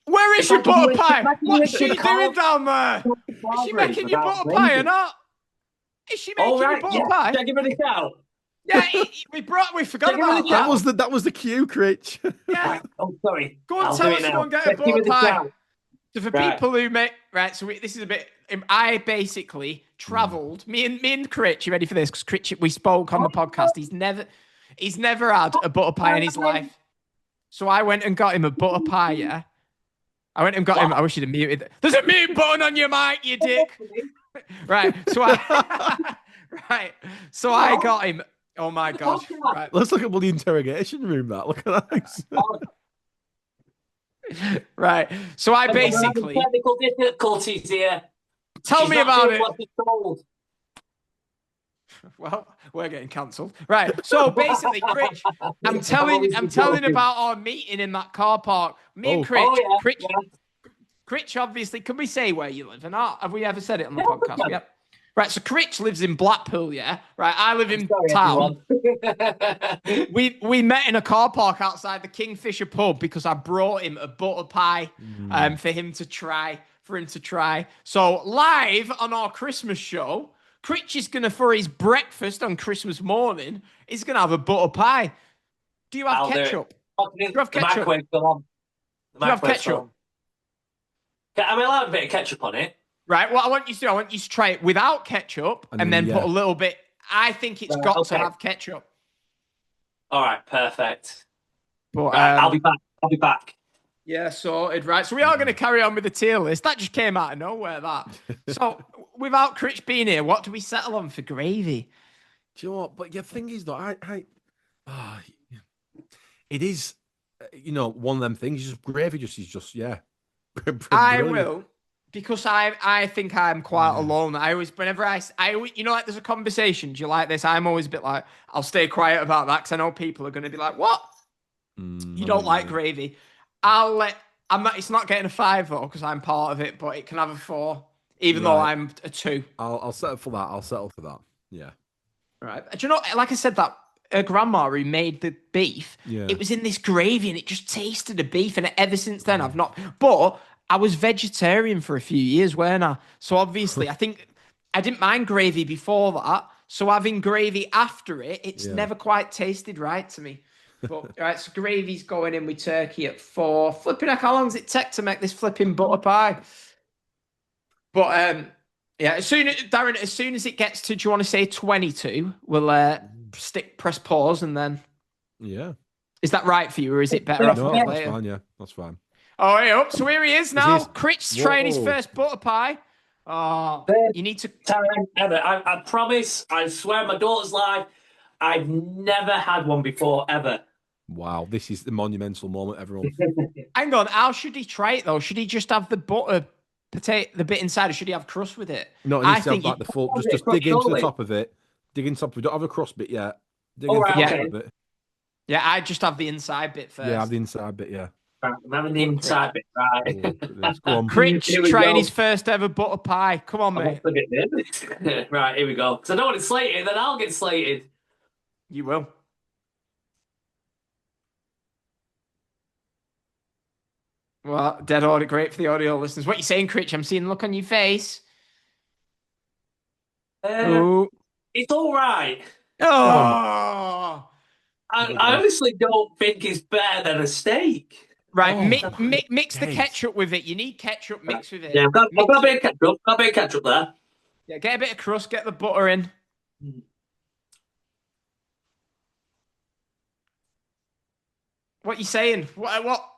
Where is your butter pie? What's she doing down there? Is she making your butter pie or not? Is she making your butter pie? Should I give it a shout? Yeah, we forgot about that. That was the cue, Critch. Yeah. Oh, sorry. Go and tell us to go and get a butter pie. So for people who make this is a bit. I basically travelled. Me and Critch. You ready for this? Because Critch, we spoke on the podcast. He's never had a butter pie in his life. So I went and got him a butter pie. Yeah. I went and got him. I wish you'd have muted. There's a mute button on your mic, you dick. Right. So I got him. Oh my god! Right. Let's look at the interrogation room. Look at that. Right. So I basically technical difficulties here. Tell me about it. Well, we're getting cancelled. Right. So basically, Critch, I'm telling about our meeting in that car park. Me and Critch. Critch, obviously, can we say where you live? And have we ever said it on the podcast? Yep. Right, so Critch lives in Blackpool, yeah? Right, I live in town. We met in a car park outside the Kingfisher pub because I brought him a butter pie for him to try. So live on our Christmas show, Critch is going to, for his breakfast on Christmas morning, he's going to have a butter pie. Do you have ketchup? Do you have ketchup? Do you have ketchup? Am I allowed a bit of ketchup on it? Right, what I want you to try it without ketchup and then put a little bit. I think it's got to have ketchup. All right, perfect. But I'll be back. Yeah, sorted. Right, so we are going to carry on with the tier list. That just came out of nowhere, that. So without Critch being here, what do we settle on for gravy? Do you know what? But the thing is, though, it is, one of them things. Just gravy is just. I will. Because I think I'm quite alone. I always, whenever like there's a conversation, do you like this? I'm always a bit like, I'll stay quiet about that because I know people are going to be like, what? You don't like gravy? It's not getting a 5 though because I'm part of it, but it can have a 4, even though I'm a 2. I'll settle for that. I'll settle for that. Yeah. Right. Do you know, like I said, that grandma who made the beef, it was in this gravy and it just tasted of beef. And ever since then, I've not, but I was vegetarian for a few years, weren't I? So obviously, I think I didn't mind gravy before that. So having gravy after it, it's never quite tasted right to me. But right, so gravy's going in with turkey at 4. Flipping heck, how long does it take to make this flipping butter pie? But as soon as it gets to, do you want to say 22? We'll press pause and then. Yeah. Is that right for you, or is it better off? No, that's fine. Yeah, that's fine. Oh, hey up. So here he is now. Critch's trying his first butter pie. Oh, you need to. I promise, I swear on my daughter's life, I've never had one before, ever. Wow, this is the monumental moment, everyone. Hang on, how should he try it though? Should he just have the butter, the bit inside, or should he have crust with it? No, he needs to have like the full. Just dig into the top of it. Dig into top of it. Don't have a crust bit yet. Dig into the top of it. Yeah, I just have the inside bit first. Yeah, have the inside bit. Yeah. I'm having the inside bit right. Go on. Critch trying his first ever butter pie. Come on, mate. Right, here we go. Because I don't want it slated, then I'll get slated. You will. Well, dead order, great for the audio listeners. What you saying, Critch? I'm seeing the look on your face. It's all right. Oh! I honestly don't think it's better than a steak. Right, mix the ketchup with it. You need ketchup mixed with it. Yeah, I've got a bit of ketchup. Got a bit of ketchup there. Yeah, get a bit of crust, get the butter in. What you saying? What?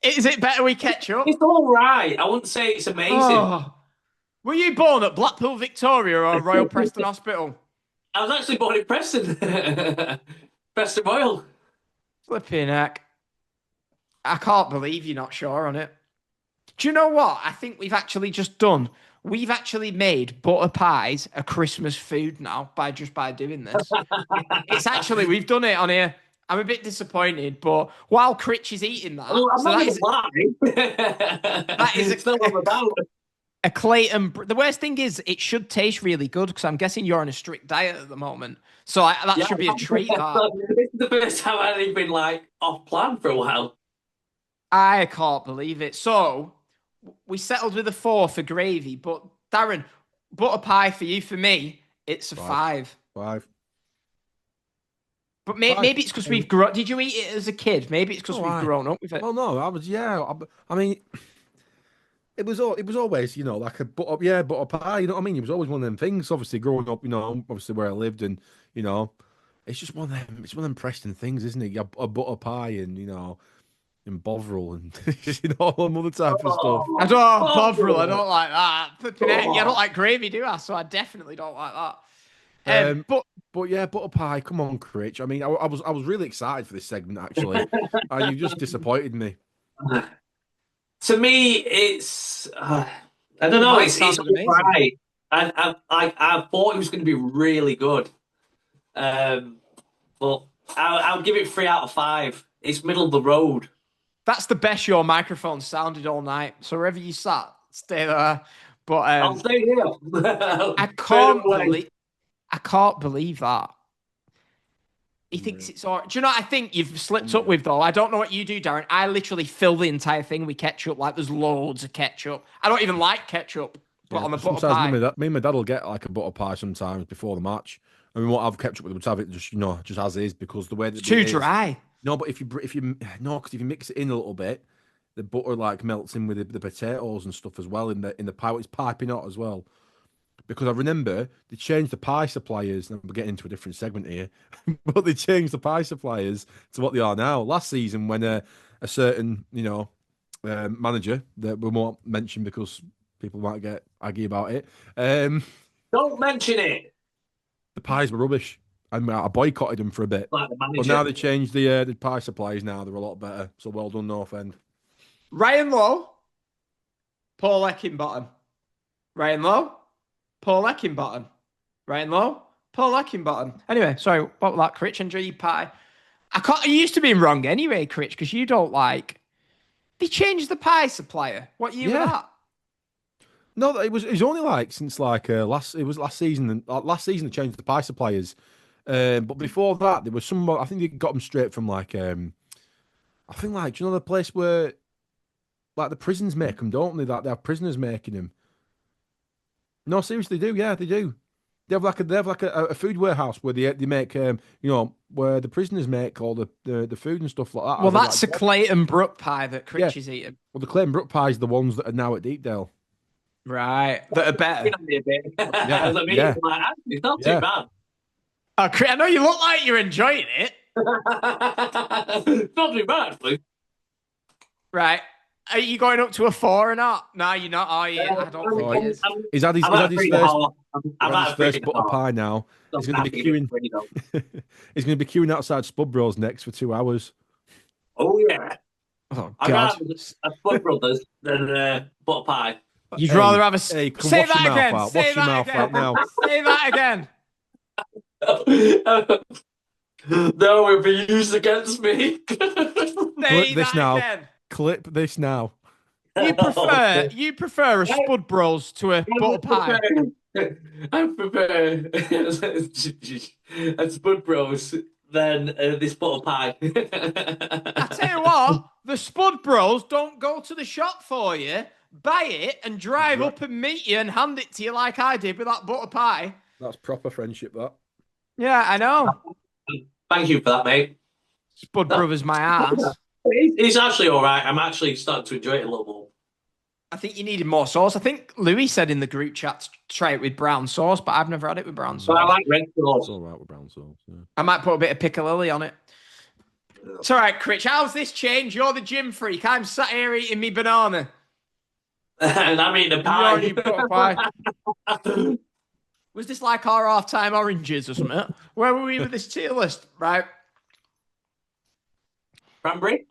Is it better with ketchup? It's all right. I wouldn't say it's amazing. Oh. Were you born at Blackpool Victoria or Royal Preston Hospital? I was actually born in Preston. Preston Royal. Flipping heck. I can't believe you're not sure on it. Do you know what? I think we've actually just done. We've actually made butter pies a Christmas food now by doing this. It's actually, we've done it on here. I'm a bit disappointed, but while Critch is eating that, I'm so not that is, that is a Clayton. The worst thing is, it should taste really good because I'm guessing you're on a strict diet at the moment. So that should be a treat. This is the first time I've been off plan for a while. I can't believe it. So we settled with a 4 for gravy, but Darren, butter pie for you, for me, it's a 5. 5. But maybe it's because we've grown. Did you eat it as a kid? Maybe it's because we've grown up with it. Well, no, I was. Yeah, I mean, it was always, like a butter pie. You know what I mean? It was always one of them things. Obviously, growing up, obviously where I lived, and it's just one of them. It's one of them Preston things, isn't it? A butter pie, and and Bovril, and all them other type of stuff. I don't Bovril. I don't like that. I don't like gravy, do I? So I definitely don't like that. But yeah, butter pie. Come on, Critch. I mean, I was really excited for this segment actually, and you just disappointed me. To me, it's I don't know. It's right. I thought it was going to be really good, but I'll give it 3 out of 5. It's middle of the road. That's the best your microphone sounded all night. So wherever you sat, stay there. But I'll stay here. I can't believe that. He thinks it's all right. Do you know what I think you've slipped up with, though? I don't know what you do, Darren. I literally fill the entire thing with ketchup. Like, there's loads of ketchup. I don't even like ketchup, but on the butter pie. Me and my dad will get like a butter pie sometimes before the match. I mean, what I've ketchup with, we'll have it just as is, because the way that it's too dry. No, but if you mix it in a little bit, the butter melts in with the potatoes and stuff as well in the pie. It's piping hot as well. Because I remember they changed the pie suppliers, and we're getting into a different segment here, but they changed the pie suppliers to what they are now. Last season, when a certain manager that we won't mention because people might get aggy about it. Don't mention it. The pies were rubbish. I boycotted them for a bit. But now they changed the pie supplies. Now they're a lot better. So well done, North End. Ryan Lowe, Paul Eckinbottom. Ryan Lowe, Paul Eckinbottom. Ryan Lowe, Paul Eckinbottom. Anyway, sorry, what was that, Critch? Enjoy your pie. I used to be wrong anyway, Critch, because you don't like. They changed the pie supplier. What year was that? No, it was only since last season. And last season they changed the pie suppliers. But before that, there was some. I think they got them straight from I think do you know the place where the prisons make them, don't they? That they have prisoners making them. No, seriously, they do. Yeah, they do. They have a food warehouse where they make where the prisoners make all the food and stuff like that. Well, that's a Clayton Brook pie that Critch is eating. Well, the Clayton Brook pies are the ones that are now at Deepdale. Right, that are better. It's not too bad. Oh, I know you look like you're enjoying it. It's not too bad, please. Right. Are you going up to a 4 or not? No, you're not, are you? I don't think he is. He's had his first butter pie now. He's going to be queuing. He's going to be queuing outside Spud Bros next for 2 hours. Oh, yeah. Oh, I'd rather have a Spud Brothers than butter pie. You'd rather have a... Say that again. Wash your mouth out now. Say that again. No, it'll be used against me. Clip this now. Again. Clip this now. You prefer a Spud Bros to a butter pie? I prefer a Spud Bros than this butter pie. I tell you what, the Spud Bros don't go to the shop for you, buy it, and drive up and meet you and hand it to you like I did with that butter pie. That's proper friendship, that. Yeah, I know. Thank you for that, mate. Spud Brothers, my ass. It's actually all right. I'm actually starting to enjoy it a little more. I think you needed more sauce. I think Louis said in the group chat to try it with brown sauce, but I've never had it with brown sauce. But I like red sauce. It's all right with brown sauce. Yeah. I might put a bit of piccalilli on it. It's all right, Critch. How's this change? You're the gym freak. I'm sat here eating me banana. And I'm eating a pie. You're eating butter pie. Was this like our half-time oranges or something? Where were we with this tier list? Right. Cranberry?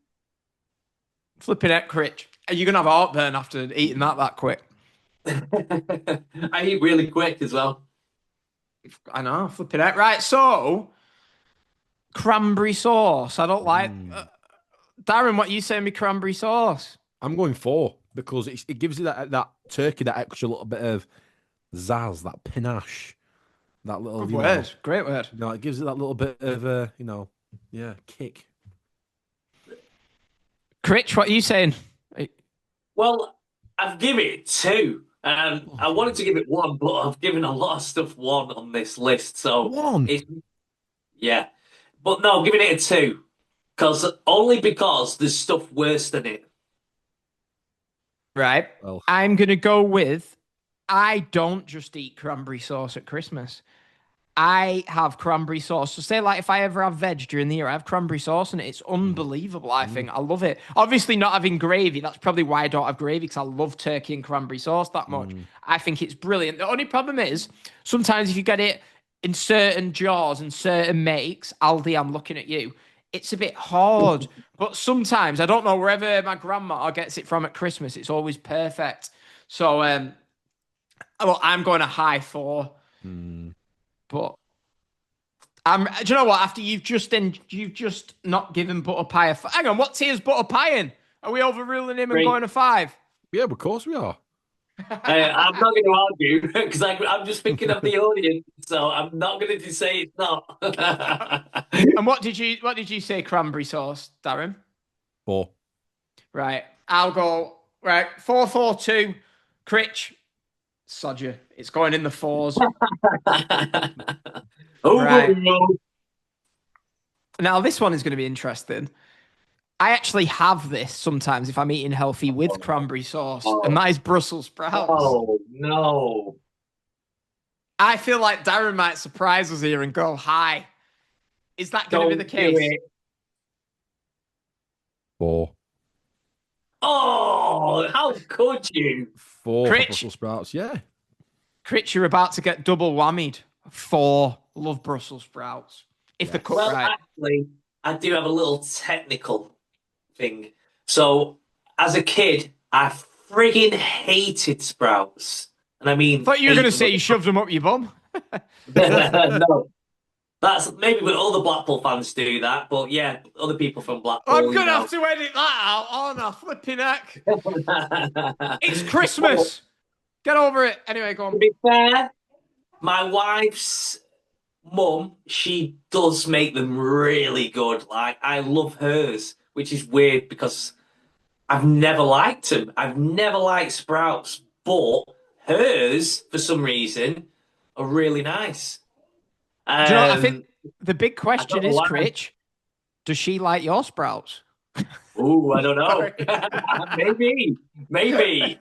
Flipping it, Critch. Are you going to have heartburn after eating that quick? I eat really quick as well. I know, flipping it. Right, so cranberry sauce. I don't like. Darren, what are you saying with cranberry sauce? I'm going 4 because it gives you that turkey, that extra little bit of zazz, that panache, that little Good word. Great word. It gives it that little bit of kick. Critch, what are you saying? Well, I've given it 2. I wanted to give it 1, but I've given a lot of stuff 1 on this list. So 1? Yeah. But no, I'm giving it a 2. Only because there's stuff worse than it. Right. Well, I'm going to go with, I don't just eat cranberry sauce at Christmas. I have cranberry sauce. So say like if I ever have veg during the year, I have cranberry sauce and it's unbelievable, I think. I love it. Obviously not having gravy. That's probably why I don't have gravy, because I love turkey and cranberry sauce that much. I think it's brilliant. The only problem is sometimes if you get it in certain jars and certain makes, Aldi, I'm looking at you, it's a bit hard. But sometimes, I don't know, wherever my grandma gets it from at Christmas, it's always perfect. So I'm going a high 4. But do you know what? After you've just not given butter pie a hang on, what tier's butter pie in? Are we overruling him and going to 5? Yeah, of course we are. I'm not going to argue because I'm just thinking of the audience, so I'm not going to say it's not. And what did you say? Cranberry sauce, Darren? 4. Right, I'll go 4-4-2. Critch, Sodger. It's going in the 4s. Right. Now this one is going to be interesting. I actually have this sometimes if I'm eating healthy with cranberry sauce, and that is Brussels sprouts. Oh, no. I feel like Darren might surprise us here and go high. Is that going to be the case? 4. Oh, how could you? 4 Critch. Brussels sprouts, yeah. Critch, you're about to get double whammied. 4. Love Brussels sprouts. If they're cooked right. Actually, I do have a little technical thing. So, as a kid, I friggin' hated sprouts. And I mean... I thought you were going to say you shoved them up your bum. No. That's maybe when other Blackpool fans do that, but yeah, other people from Blackpool. I'm going to have to edit that out. Oh, no, flipping heck. It's Christmas. Get over it. Anyway, go on. To be fair, my wife's mum, she does make them really good. Like, I love hers, which is weird because I've never liked them. I've never liked sprouts, but hers, for some reason, are really nice. Do you know, I think the big question is, Critch, does she like your sprouts? Ooh, I don't know. Maybe.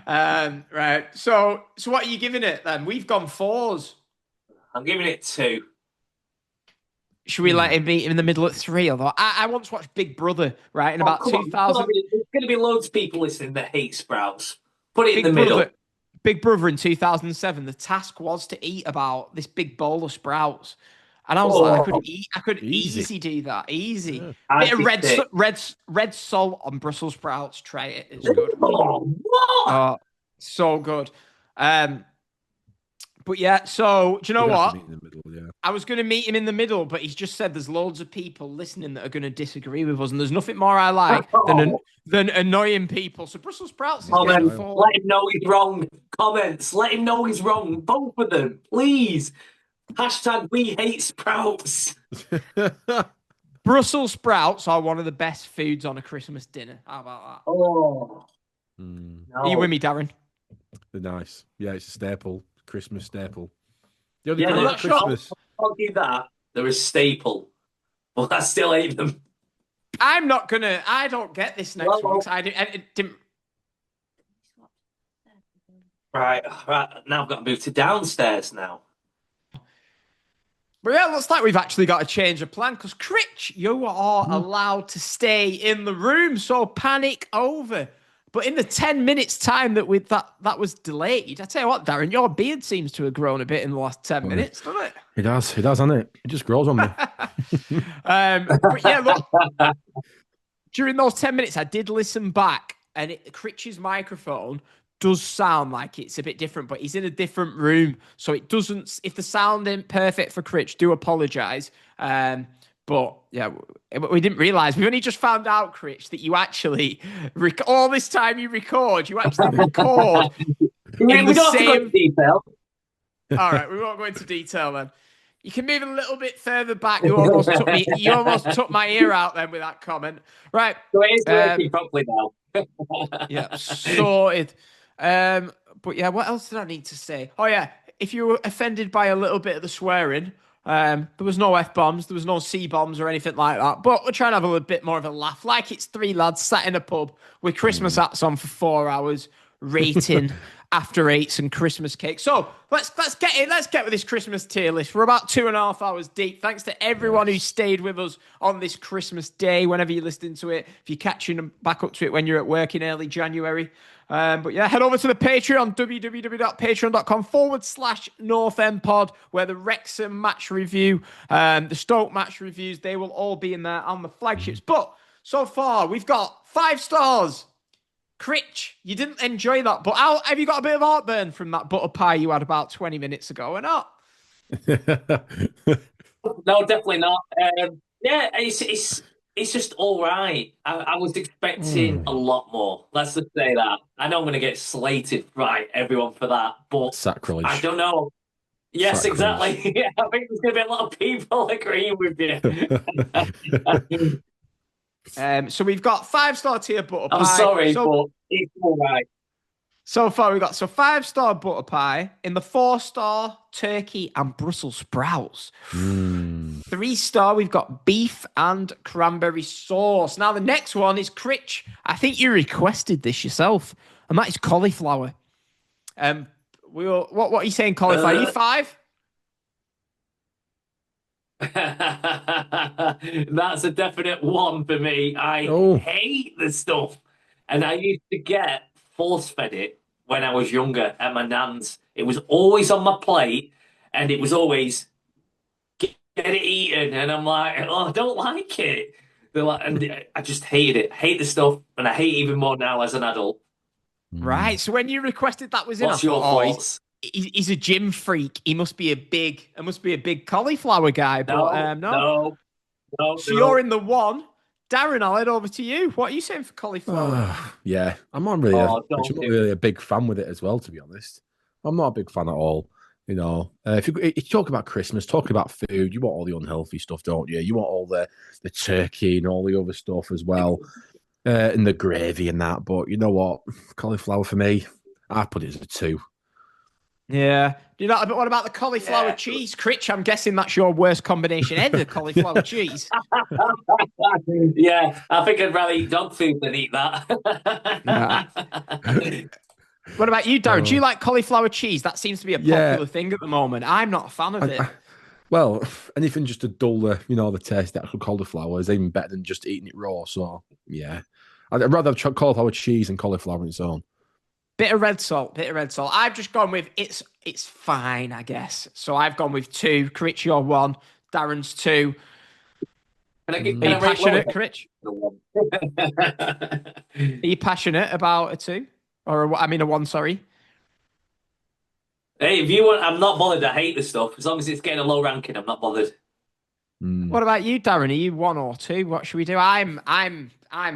Right. So what are you giving it then? We've gone 4s. I'm giving it 2. Should we let him be in the middle at 3? Although I once watched Big Brother, right, in about 2000. There's going to be loads of people listening that hate sprouts. Put it in the middle. Big Brother in 2007, the task was to eat about this big bowl of sprouts. And I was like, I could easy do that. Easy. Yeah. Bit of red salt on Brussels sprouts. Try it. It's good. So good. But yeah, so do you know what? I was going to meet him in the middle, but he's just said there's loads of people listening that are going to disagree with us, and there's nothing more I like than annoying people. So Brussels sprouts is getting 4. Let him know he's wrong. Comments. Let him know he's wrong. Both of them, please. # we hate sprouts. Brussels sprouts are one of the best foods on a Christmas dinner. How about that? Oh, Mm, Are you with me, Darren? they're nice. Yeah, it's a staple. Christmas staple. The only yeah, thing I'm about not sure. Christmas. I'll give that. They're a staple, but I still hate them. I'm not gonna. I don't get this next one because I didn't. Right. Now I've got to move to downstairs now. But yeah, looks like we've actually got to change of plan because Critch, you are allowed to stay in the room, so panic over. But in the 10 minutes time that that was delayed, I tell you what, Darren, your beard seems to have grown a bit in the last 10 minutes, doesn't it? It does, hasn't it? It just grows on me. But yeah, look, during those 10 minutes, I did listen back, and Critch's microphone does sound like it's a bit different, but he's in a different room, so it doesn't. If the sound isn't perfect for Critch, do apologise. But yeah, we didn't realise. We only just found out, Critch, that you actually all this time you actually record. We don't have to go into detail. All right, we won't go into detail then. You can move a little bit further back. You almost took me. You almost took my ear out then with that comment. Right. So it is working properly now. Yeah, sorted. But yeah, what else did I need to say? Oh yeah, if you were offended by a little bit of the swearing, there was no F-bombs, there was no C-bombs or anything like that. But we're trying to have a little bit more of a laugh, like it's three lads sat in a pub with Christmas hats on for 4 hours, rating after eights and Christmas cake. So let's get it. Let's get with this Christmas tier list. We're about 2.5 hours deep. Thanks to everyone who stayed with us on this Christmas day. Whenever you're listening to it, if you're catching back up to it when you're at work in early January. But yeah, head over to the Patreon, www.patreon.com/NorthEndPod, where the Wrexham match review, the Stoke match reviews, they will all be in there on the flagships. But so far, we've got 5 stars. Critch, you didn't enjoy that, but have you got a bit of heartburn from that butter pie you had about 20 minutes ago or not? No, definitely not. Yeah, it's just all right. I was expecting a lot more. Let's just say that. I know I'm going to get slated, right, everyone, for that, but Sacrilege. I don't know. Yes, Sacrilege. exactly. Yeah, I think there's going to be a lot of people agreeing with you. So we've got 5-star tier butter pie. I'm sorry, but it's all right. So far, we've got 5-star butter pie in the 4-star turkey and Brussels sprouts. 3-star, we've got beef and cranberry sauce. Now, the next one is Critch. I think you requested this yourself, and that is cauliflower. What are you saying, cauliflower? Are you 5? That's a definite 1 for me. I hate the stuff. And I used to get force-fed it when I was younger at my nan's. It was always on my plate, and it was always get it eaten. And I'm like, oh, I don't like it. And I just hated it. Hate the stuff, and I hate it even more now as an adult. Right. So when you requted that was in, what's your thoughts? He's a gym freak. He must be a big cauliflower guy. But no. So you're in the 1. Darren, I'll head over to you. What are you saying for cauliflower? Yeah, I'm not really a big fan with it as well, to be honest. I'm not a big fan at all. You know, if you talk about Christmas, talking about food, you want all the unhealthy stuff, don't you? You want all the turkey and all the other stuff as well, and the gravy and that. But you know what? Cauliflower for me, I put it as a 2. Yeah. But what about the cauliflower cheese? Critch, I'm guessing that's your worst combination ever, cauliflower cheese. Yeah, I think I'd rather eat dog food than eat that. What about you, Darren? Do you like cauliflower cheese? That seems to be a popular thing at the moment. I'm not a fan of it. Well, anything just to dull the taste of actual cauliflower is even better than just eating it raw. So, yeah. I'd rather have cauliflower cheese and cauliflower on its own. Bit of red salt. I've just gone with it's fine, I guess. So I've gone with 2. Critch, you're 1. Darren's 2. Are you passionate, Critch? Are you passionate about a 2? Or a 1, sorry. Hey, if you want, I'm not bothered. I hate the stuff. As long as it's getting a low ranking, I'm not bothered. What about you, Darren? Are you 1 or 2? What should we do? I'm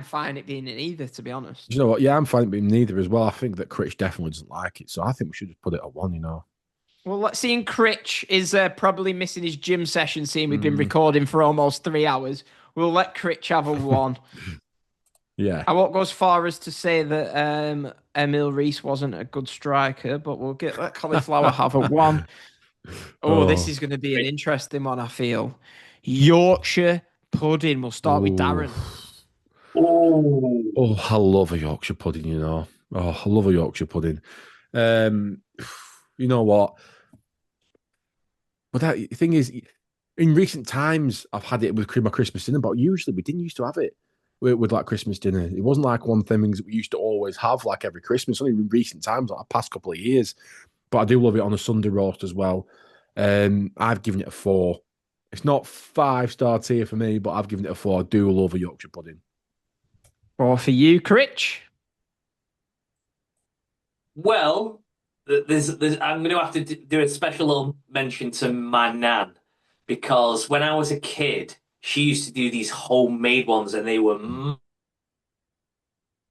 fine it being in either, to be honest. Do you know what? Yeah, I'm fine it being neither as well. I think that Critch definitely doesn't like it, so I think we should just put it at 1. Well, let's see. Critch is probably missing his gym session. Seeing we've been recording for almost 3 hours. We'll let Critch have a 1. Yeah. I won't go as far as to say that Emil Reese wasn't a good striker, but we'll let Cauliflower have a 1. Oh, this is going to be an interesting one, I feel. Yorkshire pudding. We'll start with Darren. Oh, I love a Yorkshire pudding, you know. Oh, I love a Yorkshire pudding. You know what? But the thing is, in recent times, I've had it with my Christmas dinner, but usually we didn't used to have it with like Christmas dinner. It wasn't like one thing that we used to always have like every Christmas, only in recent times, like the past couple of years. But I do love it on a Sunday roast as well. I've given it a 4. It's not 5-star tier for me, but I've given it a 4. I do love a Yorkshire pudding. Or for you, Critch? Well, I'm going to have to do a special mention to my nan, because when I was a kid, she used to do these homemade ones, and they were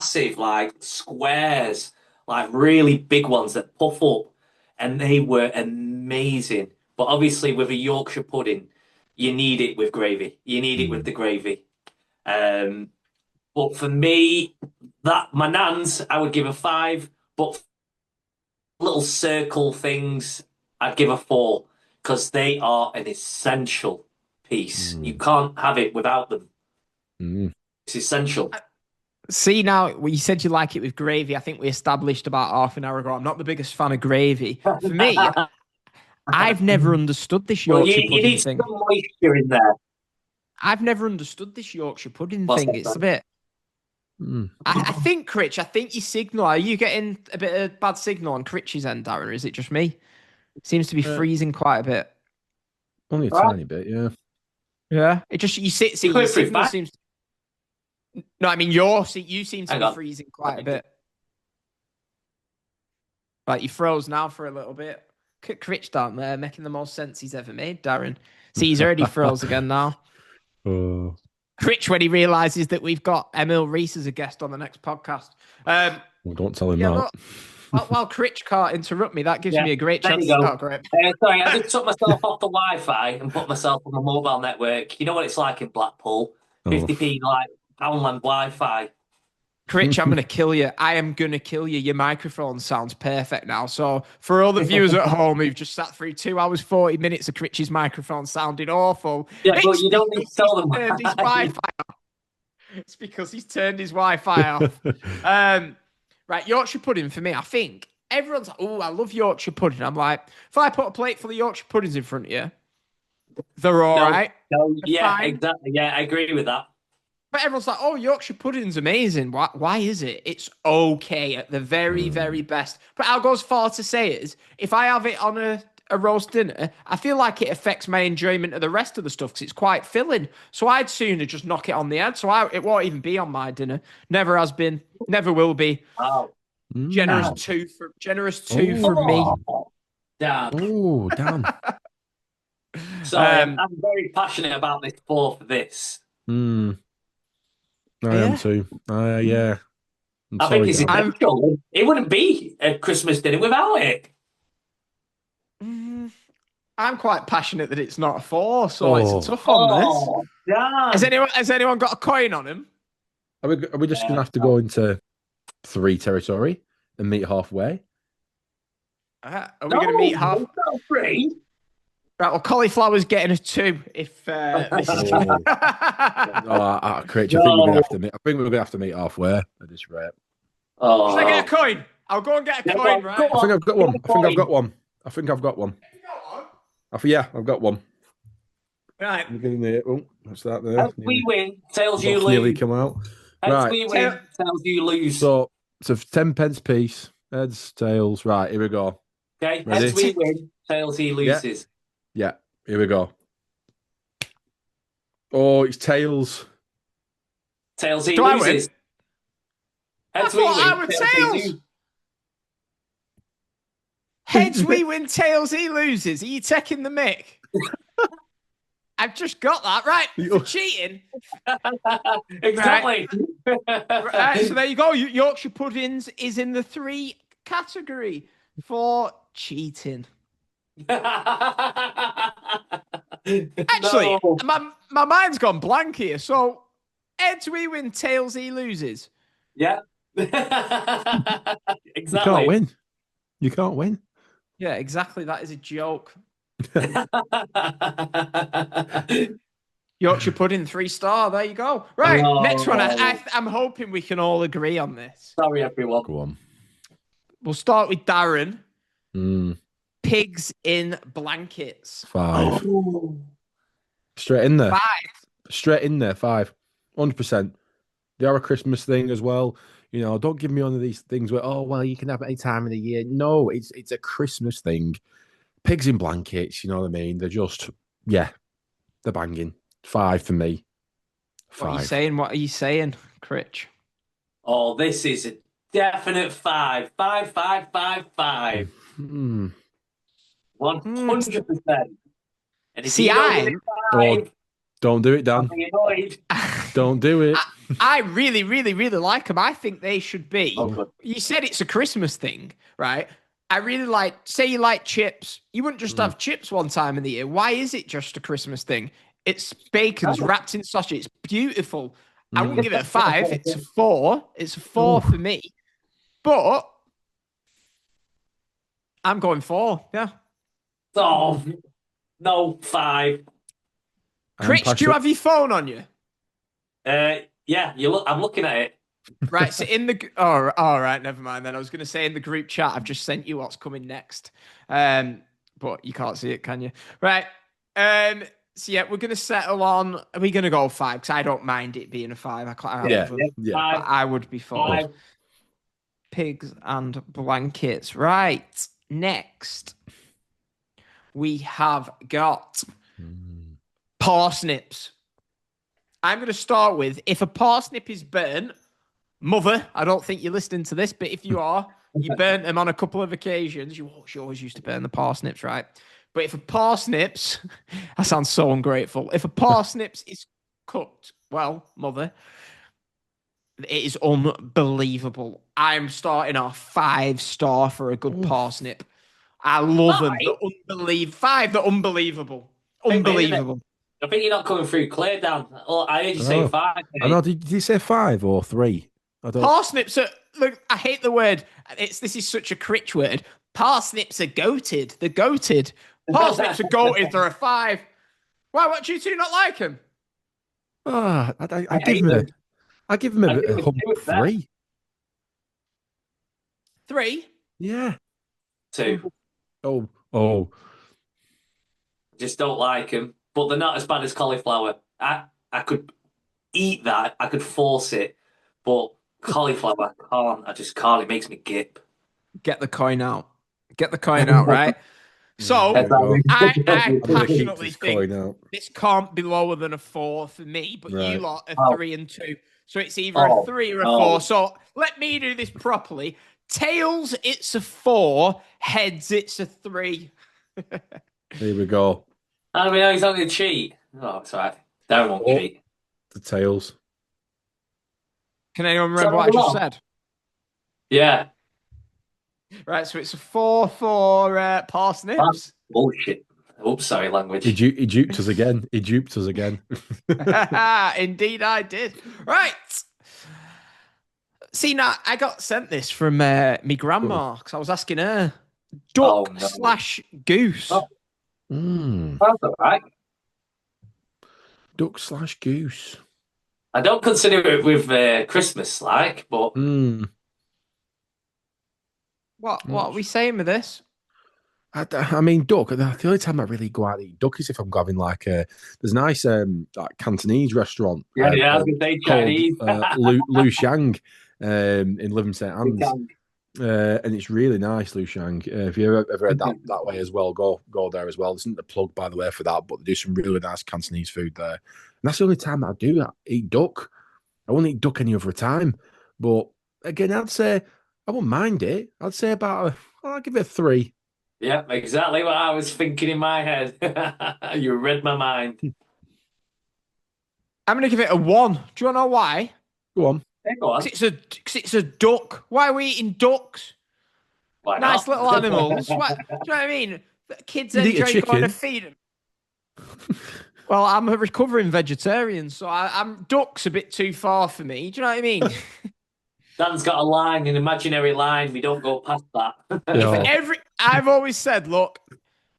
massive, like squares, like really big ones that puff up, and they were amazing. But obviously, with a Yorkshire pudding, you need it with gravy. You need it with the gravy. But for me, my nan's, I would give a 5. But little circle things, I'd give a 4, because they are an essential piece. You can't have it without them. It's essential. See, now, you said you like it with gravy. I think we established about half an hour ago. I'm not the biggest fan of gravy. For me, I've never understood this Yorkshire pudding you need thing. some moisture in there. I've never understood this Yorkshire pudding thing. It's a bit... I think, Critch, you signal. Are you getting a bit of bad signal on Critch's end, Darren, or is it just me? Seems to be freezing quite a bit. Only a tiny bit, yeah. Yeah. It just, your signal seems... No, I mean, you seem to be freezing quite a bit. Like, you froze now for a little bit. Critch down there, making the most sense he's ever made, Darren. See, he's already froze again now. Critch, when he realises that we've got Emil Reese as a guest on the next podcast. Well, don't tell him that. While Critch can't interrupt me, that gives me a great chance to start great. Sorry, I just took myself off the Wi-Fi and put myself on the mobile network. You know what it's like in Blackpool? 50p Poundland Wi-Fi. Critch, I'm going to kill you. I am going to kill you. Your microphone sounds perfect now. So for all the viewers at home who've just sat through 2 hours, 40 minutes of Critch's microphone sounding awful. Yeah, but you don't need to tell them. Turned his Wi-Fi off. It's because he's turned his Wi-Fi off. Right, Yorkshire pudding for me, I think. Everyone's like, oh, I love Yorkshire pudding. I'm like, if I put a plate full of Yorkshire puddings in front of you, they're all right. No, yeah, fine. Exactly. Yeah, I agree with that. But everyone's like, oh, Yorkshire pudding's amazing. Why is it? It's okay at the very, very best. But I'll go as far to say is, if I have it on a roast dinner, I feel like it affects my enjoyment of the rest of the stuff because it's quite filling. So I'd sooner just knock it on the head. So it won't even be on my dinner. Never has been. Never will be. Oh. Generous two for me. Damn. Oh, damn. So I'm very passionate about this 4 for this. I am too. Yeah. I think it's essential. It wouldn't be a Christmas dinner without it. I'm quite passionate that it's not a 4, so it's a tough one. This. Has anyone got a coin on him? Are we just going to have to go into 3 territory and meet halfway? Are we going to meet half? Not 3. Right, well, Cauliflower's getting a 2 if this is... Critch, I think we're going to have to meet halfway at this rate. Should I get a coin? I'll go and get a coin, right? I think I've got one. I've got one. Right. What's that there? As we win, tails you lose. Nearly come out. As we win, tails you lose. So it's a 10 pence piece. Heads, tails. Right, here we go. Okay, as we win, tails he loses. Yeah, here we go. Oh, it's tails. Tails he loses. Heads we win, tails. Heads we win, tails he loses. Are you taking the mic? I've just got that right for cheating. Exactly. Right, so there you go. Yorkshire puddings is in the 3 category for cheating. Actually, No. my mind's gone blank here. So, heads we win, tails he loses. Yeah. You Exactly. can't win. You can't win. Yeah, exactly. That is a joke. Yorkshire pudding, 3-star. There you go. Right, next one. I'm hoping we can all agree on this. Sorry, everyone. Go on. We'll start with Darren. Mm, Pigs in blankets. 5. Oh. Straight in there. 5. Straight in there. 5. 100%. They are a Christmas thing as well. You know, don't give me one of these things where, oh, well, you can have it any time of the year. No, it's a Christmas thing. Pigs in blankets, you know what I mean? They're just, yeah, they're banging. 5 for me. 5. What are you saying? What are you saying, Critch? Oh, this is a definite 5. 5, 5, 5, 5. 100%. And if See, you don't get it 5, don't do it, Dan. I'll be annoyed. Don't do it. I really, really, really like them. I think they should be. Oh, good. You said it's a Christmas thing, right? I really like, say you like chips. You wouldn't just have chips one time in the year. Why is it just a Christmas thing? It's bacon's wrapped in sausage. It's beautiful. I wouldn't give it a 5. It's a 4. It's a 4 for me. But I'm going 4. Yeah. Oh, no, 5. Critch, do you have your phone on you? Yeah, I'm looking at it. Right, so in the all right, never mind then. I was going to say in the group chat, I've just sent you what's coming next. But you can't see it, can you? Right. So yeah, we're going to settle on. Are we going to go 5? Because I don't mind it being a 5. I would be 4. 5. Pigs and blankets. Right. Next, we have got parsnips. I'm going to start with, if a parsnip is burnt, mother, I don't think you're listening to this, but if you are, you burnt them on a couple of occasions. She always used to burn the parsnips, right? But if a parsnips, I sound so ungrateful. If a parsnips is cooked, well, mother, it is unbelievable. I'm starting off 5-star for a good parsnip. I love them. They're 5, they're unbelievable. Unbelievable. I think you're not coming through clear, Dan. I heard you say 5. I know. Did you say 5 or 3? I don't. Parsnips are, look, I hate the word. This is such a critch word. Parsnips are goated. They're goated. Parsnips are goated. They're a 5. Why? What do you two not like them? I give him a humble 3. 3? Yeah. 2. Oh. Just don't like them. But they're not as bad as cauliflower. I could eat that. I could force it. But cauliflower, I can't. I just can't. It makes me gip. Get the coin out. Right? So, I passionately think this can't be lower than a 4 for me, but you lot are 3 and 2. So it's either a 3 or a 4. So let me do this properly. Tails, it's a 4. Heads, it's a 3. Here we go. I mean, he's not going to cheat. Oh, it's all right. Darren won't cheat. The tails. Can anyone remember what I just said? Yeah. Right, so it's a 4 for parsnips. That's bullshit. Oops, sorry, language. He duped us again. Indeed, I did. Right. See, now, I got sent this from me grandma because I was asking her. Duck/goose. Oh. That's all right. Duck/goose. I don't consider it with Christmas like, but What are we saying with this? I mean, duck. The only time I really go out and eat duck is if I'm having like there's a nice like Cantonese restaurant. Yeah, I was going to say Chinese. Lu Shang in Living St Anne's. And it's really nice, Lu Shang. If you ever heard that way as well, go there as well. This isn't a plug, by the way, for that, but they do some really nice Cantonese food there. And that's the only time I do that. Eat duck. I won't eat duck any other time. But again, I'd say I won't mind it. I'd say I'll give it a 3. Yeah, exactly what I was thinking in my head. You read my mind. I'm going to give it a 1. Do you want to know why? Go on. Hey, go on. Cause it's a duck. Why are we eating ducks? Why nice not? little animals. Do you know what I mean? The kids You'd eat a enjoy going to chicken. feed them. Well, I'm a recovering vegetarian, so I'm duck's a bit too far for me. Do you know what I mean? Dan's got a line, an imaginary line. We don't go past that. I've always said, look,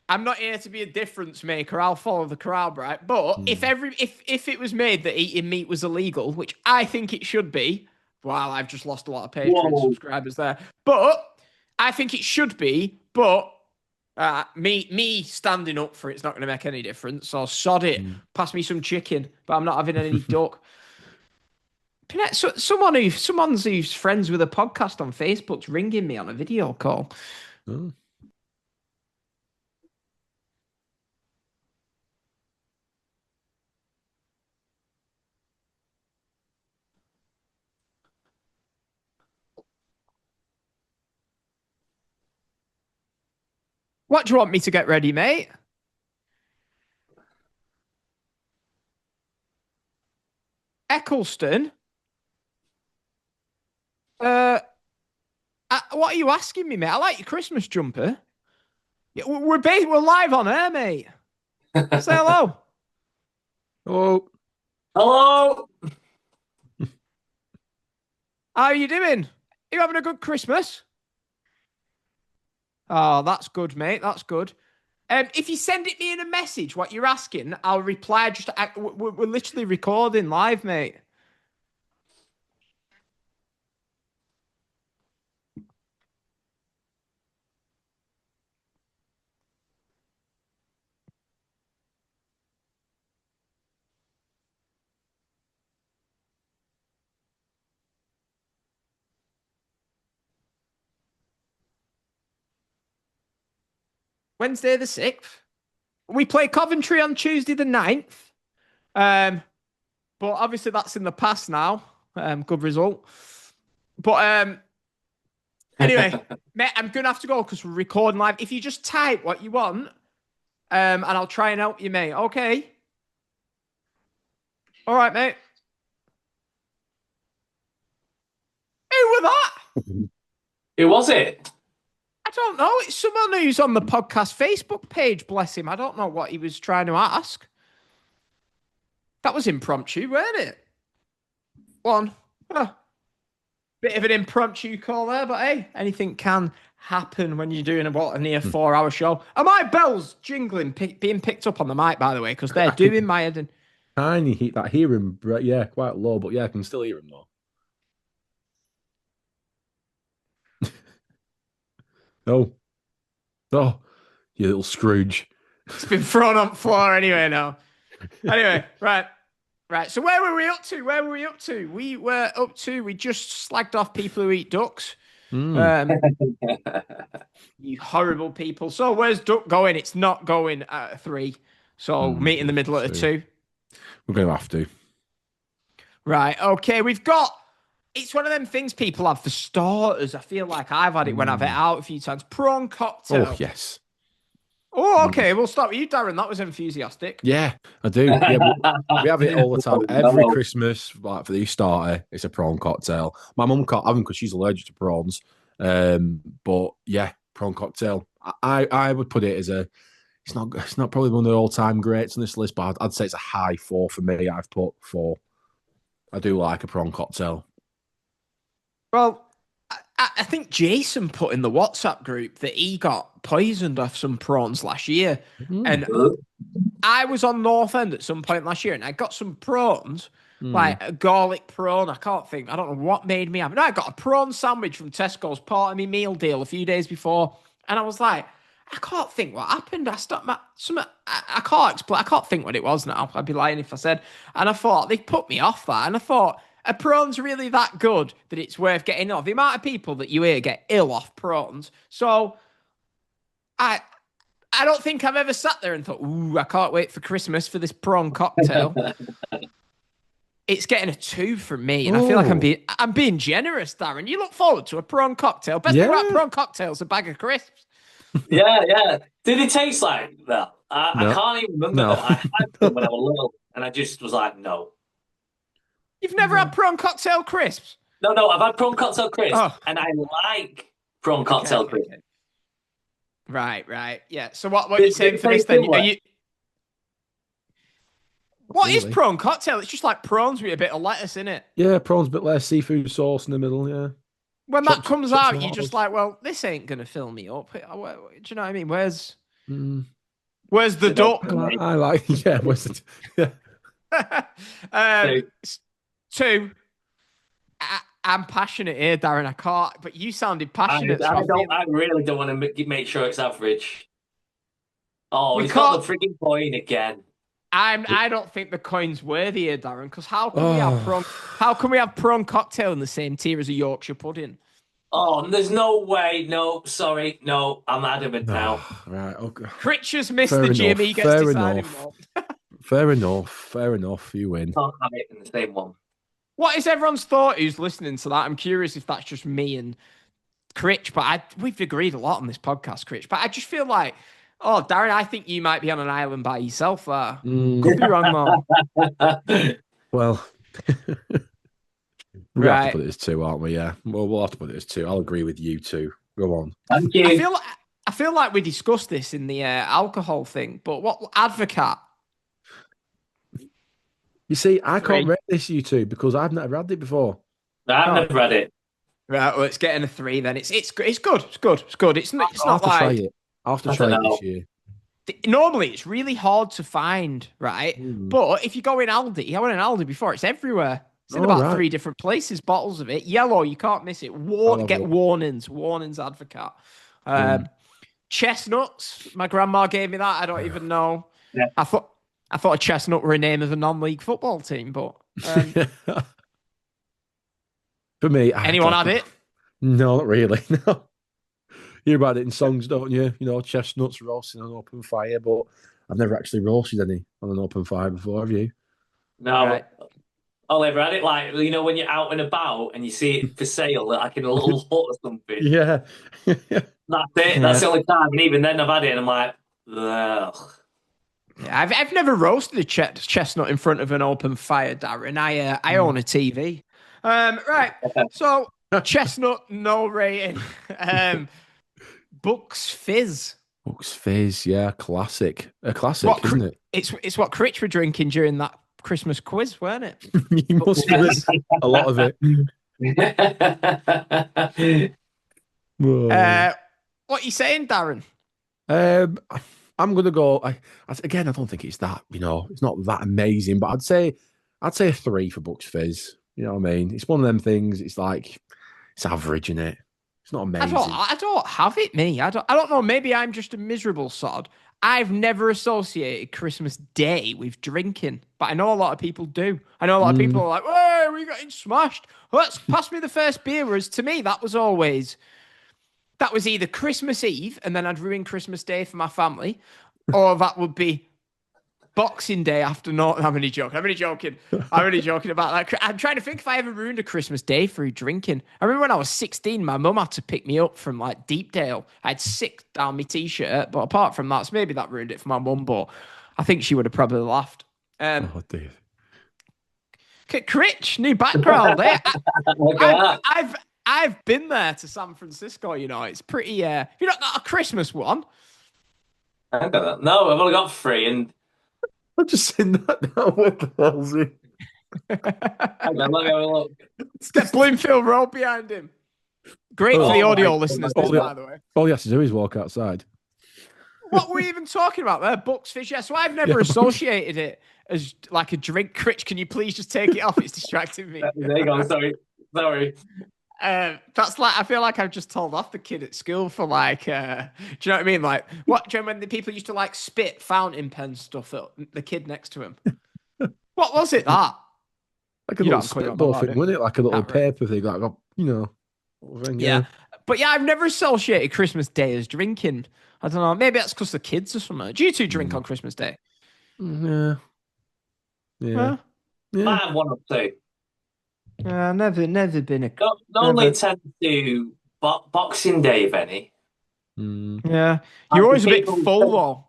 I'm not here to be a difference maker. I'll follow the crowd, right? But if it was made that eating meat was illegal, which I think it should be, well, I've just lost a lot of Patreon subscribers there. But I think it should be. But me standing up for it's not going to make any difference. So sod it. Pass me some chicken, but I'm not having any duck. So, someone's who's friends with a podcast on Facebook's ringing me on a video call. Oh. What do you want me to get ready, mate? Eccleston? What are you asking me, mate? I like your Christmas jumper. Yeah, we're live on air, mate. Say hello. Oh. Hello. How are you doing? Are you having a good Christmas? Oh, that's good, mate. That's good. If you send it me in a message, what you're asking, I'll reply. We're literally recording live, mate. Wednesday the 6th. We play Coventry on Tuesday the 9th. But obviously that's in the past now. Good result. But anyway, mate, I'm going to have to go because we're recording live. If you just type what you want, and I'll try and help you, mate. Okay? All right, mate. Who was that? Who was it? I don't know. It's someone who's on the podcast Facebook page, bless him. I don't know what he was trying to ask. That was impromptu, weren't it? Bit of an impromptu call there, but hey, anything can happen when you're doing a near 4-hour show. Are my bells jingling, being picked up on the mic, by the way, because they're doing my head in. Tiny heat, that hearing, yeah, quite low, but yeah, I can still hear him though. Oh, you little Scrooge. It's been thrown on the floor anyway now. Anyway, right. So where were we up to? We just slagged off people who eat ducks. You horrible people. So where's duck going? It's not going at 3. So meet in the middle at 2. We're going to have to. Right. Okay. It's one of them things people have for starters. I feel like I've had it when I've ate out a few times. Prawn cocktail. Oh, yes. Oh, okay. We'll start with you, Darren. That was enthusiastic. Yeah, I do. Yeah, we have it all the time. Every Christmas, like for the starter, it's a prawn cocktail. My mum can't have them because she's allergic to prawns. But yeah, prawn cocktail. I would put it as it's not probably one of the all-time greats on this list, but I'd say it's a high 4 for me. I've put 4. I do like a prawn cocktail. Well, I think Jason put in the WhatsApp group that he got poisoned off some prawns last year. And I was on North End at some point last year and I got some prawns, like a garlic prawn. I don't know what made me have it. No, I got a prawn sandwich from Tesco's, part of my meal deal a few days before. And I was like, I can't think what happened. I can't explain. I can't think what it was now. I'd be lying if I said. And I thought, they put me off that. And I thought, are prawns really that good that it's worth getting off? The amount of people that you hear get ill off prawns. So I don't think I've ever sat there and thought, ooh, I can't wait for Christmas for this prawn cocktail. It's getting a 2 from me, and I feel like I'm being generous, Darren. You look forward to a prawn cocktail. Best thing about prawn cocktails, a bag of crisps. Yeah. Did it taste like that? I can't even remember. I had them when I was little, and I just was like, no. You've never had prawn cocktail crisps? No, I've had prawn cocktail crisps, and I like prawn cocktail crisps. Okay. Right. Yeah. So what are you saying for this then? What is prawn cocktail? It's just like prawns with a bit of lettuce in it. Yeah, prawns, bit less seafood sauce in the middle. Yeah. When that comes out, you're just like, well, this ain't gonna fill me up. Do you know what I mean? Where's the duck? I like. Yeah. Where's the? Yeah. Two. I'm passionate here, Darren. I can't, but you sounded passionate. I really don't want to make sure it's average. Oh, he's got the frigging coin again. I don't think the coin's worthy here, Darren. Because how can we have prawn cocktail in the same tier as a Yorkshire pudding? Oh, there's no way. No, sorry, no. I'm adamant now. Right. Okay. Critch's missed the gym. He gets decided. Fair enough. You win. Can't have it in the same one. What is everyone's thought who's listening to that? I'm curious if that's just me and Critch, but we've agreed a lot on this podcast, Critch. But I just feel like, oh, Darren, I think you might be on an island by yourself there. Could be wrong, though. Well, we have to put it as 2, aren't we? Yeah. Well, we'll have to put it as 2. I'll agree with you 2. Go on. Thank you. I feel like we discussed this in the alcohol thing, but what advocate? You see, I can't rate this, you 2, because I've never had it before. I've never had it. Right, well, it's getting a 3 then. It's good. It's good. It's not like try it. I'll have to try it this year. Normally, it's really hard to find, right? But if you go in Aldi, I went in Aldi before. It's everywhere. It's in about 3 different places. Bottles of it, yellow. You can't miss it. Get warnings. Warnings, advocate. Chestnuts. My grandma gave me that. I don't even know. Yeah. I thought a chestnut were a name of a non-league football team, but for me, anyone had it? No, not really. No. You hear about it in songs, don't you? You know, chestnuts roasting on open fire, but I've never actually roasted any on an open fire before, have you? No. Right. I've ever had it like, you know, when you're out and about and you see it for sale, like in a little hut or something. Yeah. That's it. Yeah. That's the only time. And even then I've had it and I'm like, ugh. Yeah, I've never roasted a chestnut in front of an open fire, Darren. I own a TV. Right. So chestnut, no rating. Bucks Fizz. Bucks Fizz, yeah, classic. A classic, isn't it? It's what Critch were drinking during that Christmas quiz, weren't it? You must have missed a lot of it. What are you saying, Darren? I'm gonna go. Again, I don't think it's that. You know, it's not that amazing, but I'd say a 3 for Bucks Fizz. You know what I mean? It's one of them things. It's like it's average, isn't it? It's not amazing. I don't have it, me. I don't know. Maybe I'm just a miserable sod. I've never associated Christmas Day with drinking, but I know a lot of people do. I know a lot of people are like, "Hey, we got smashed. Let's pass me the first beer." Whereas to me, that was either Christmas Eve, and then I'd ruin Christmas Day for my family, or that would be Boxing Day after. I'm only joking. I'm only joking about that. I'm trying to think if I ever ruined a Christmas Day through drinking. I remember when I was 16, my mum had to pick me up from like Deepdale. I had sick down my t-shirt, but apart from that, so maybe that ruined it for my mum, but I think she would have probably laughed. Oh, dear. Critch, new background. I've been there to San Francisco, you know. It's pretty, you not got a Christmas one? I got that. No, I've only got 3 and I'm just sitting that down with Halsey. Hang on, let me have a look. It's got Bloomfield Road behind him. Great for the audio listeners, by the way. All you have to do is walk outside. What were we even talking about there? Bucks Fizz. Yeah, so I've never associated it as like a drink. Critch, can you please just take it off? It's distracting me. There you go. Sorry. That's like, I feel like I've just told off the kid at school for like, do you know what I mean? Like, do you know when the people used to like spit fountain pen stuff at the kid next to him? What was it that? Like a little spitball thing, wasn't it? Like a little paper thing, like, you know. Thing, yeah. But yeah, I've never associated Christmas Day as drinking. I don't know. Maybe that's because the kids or something. Do you 2 drink on Christmas Day? Yeah. I have 1 or 2. Never been a. Normally tend to Boxing Day, if any. Yeah, you're always a bit full though.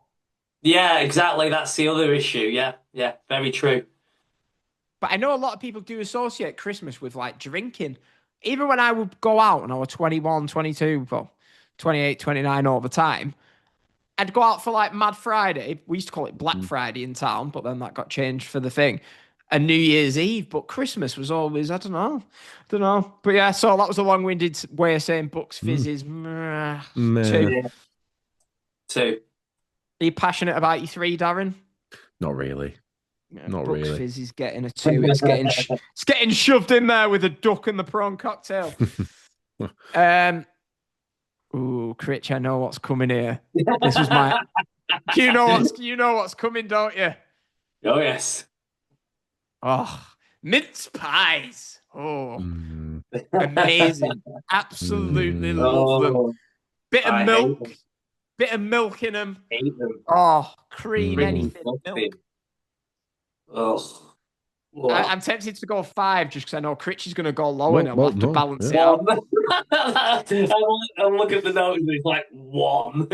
Yeah, exactly. That's the other issue. Yeah, very true. But I know a lot of people do associate Christmas with like drinking. Even when I would go out and I was 21, 22, well, 28, 29 all the time, I'd go out for like Mad Friday. We used to call it Black Friday in town, but then that got changed for the thing. And New Year's Eve, but Christmas was always, I don't know. But yeah, so that was a long-winded way of saying Bucks Fizzes. Two. Two. Are you passionate about your 3, Darren? Not really. Yeah, Not Bucks really. Fizz is getting a 2. It's getting shoved in there with a duck and the prawn cocktail. Ooh, Critch, I know what's coming here. This is my. You know what's coming, don't you? Oh yes. Oh, mince pies. Oh, amazing. Absolutely love them. Bit of milk in them. Hate them. Oh, cream, anything. Milk. Oh. I'm tempted to go 5 just because I know Critch is going to go low and I'll have to balance it out. out. I'm looking at the notes and it's like 1.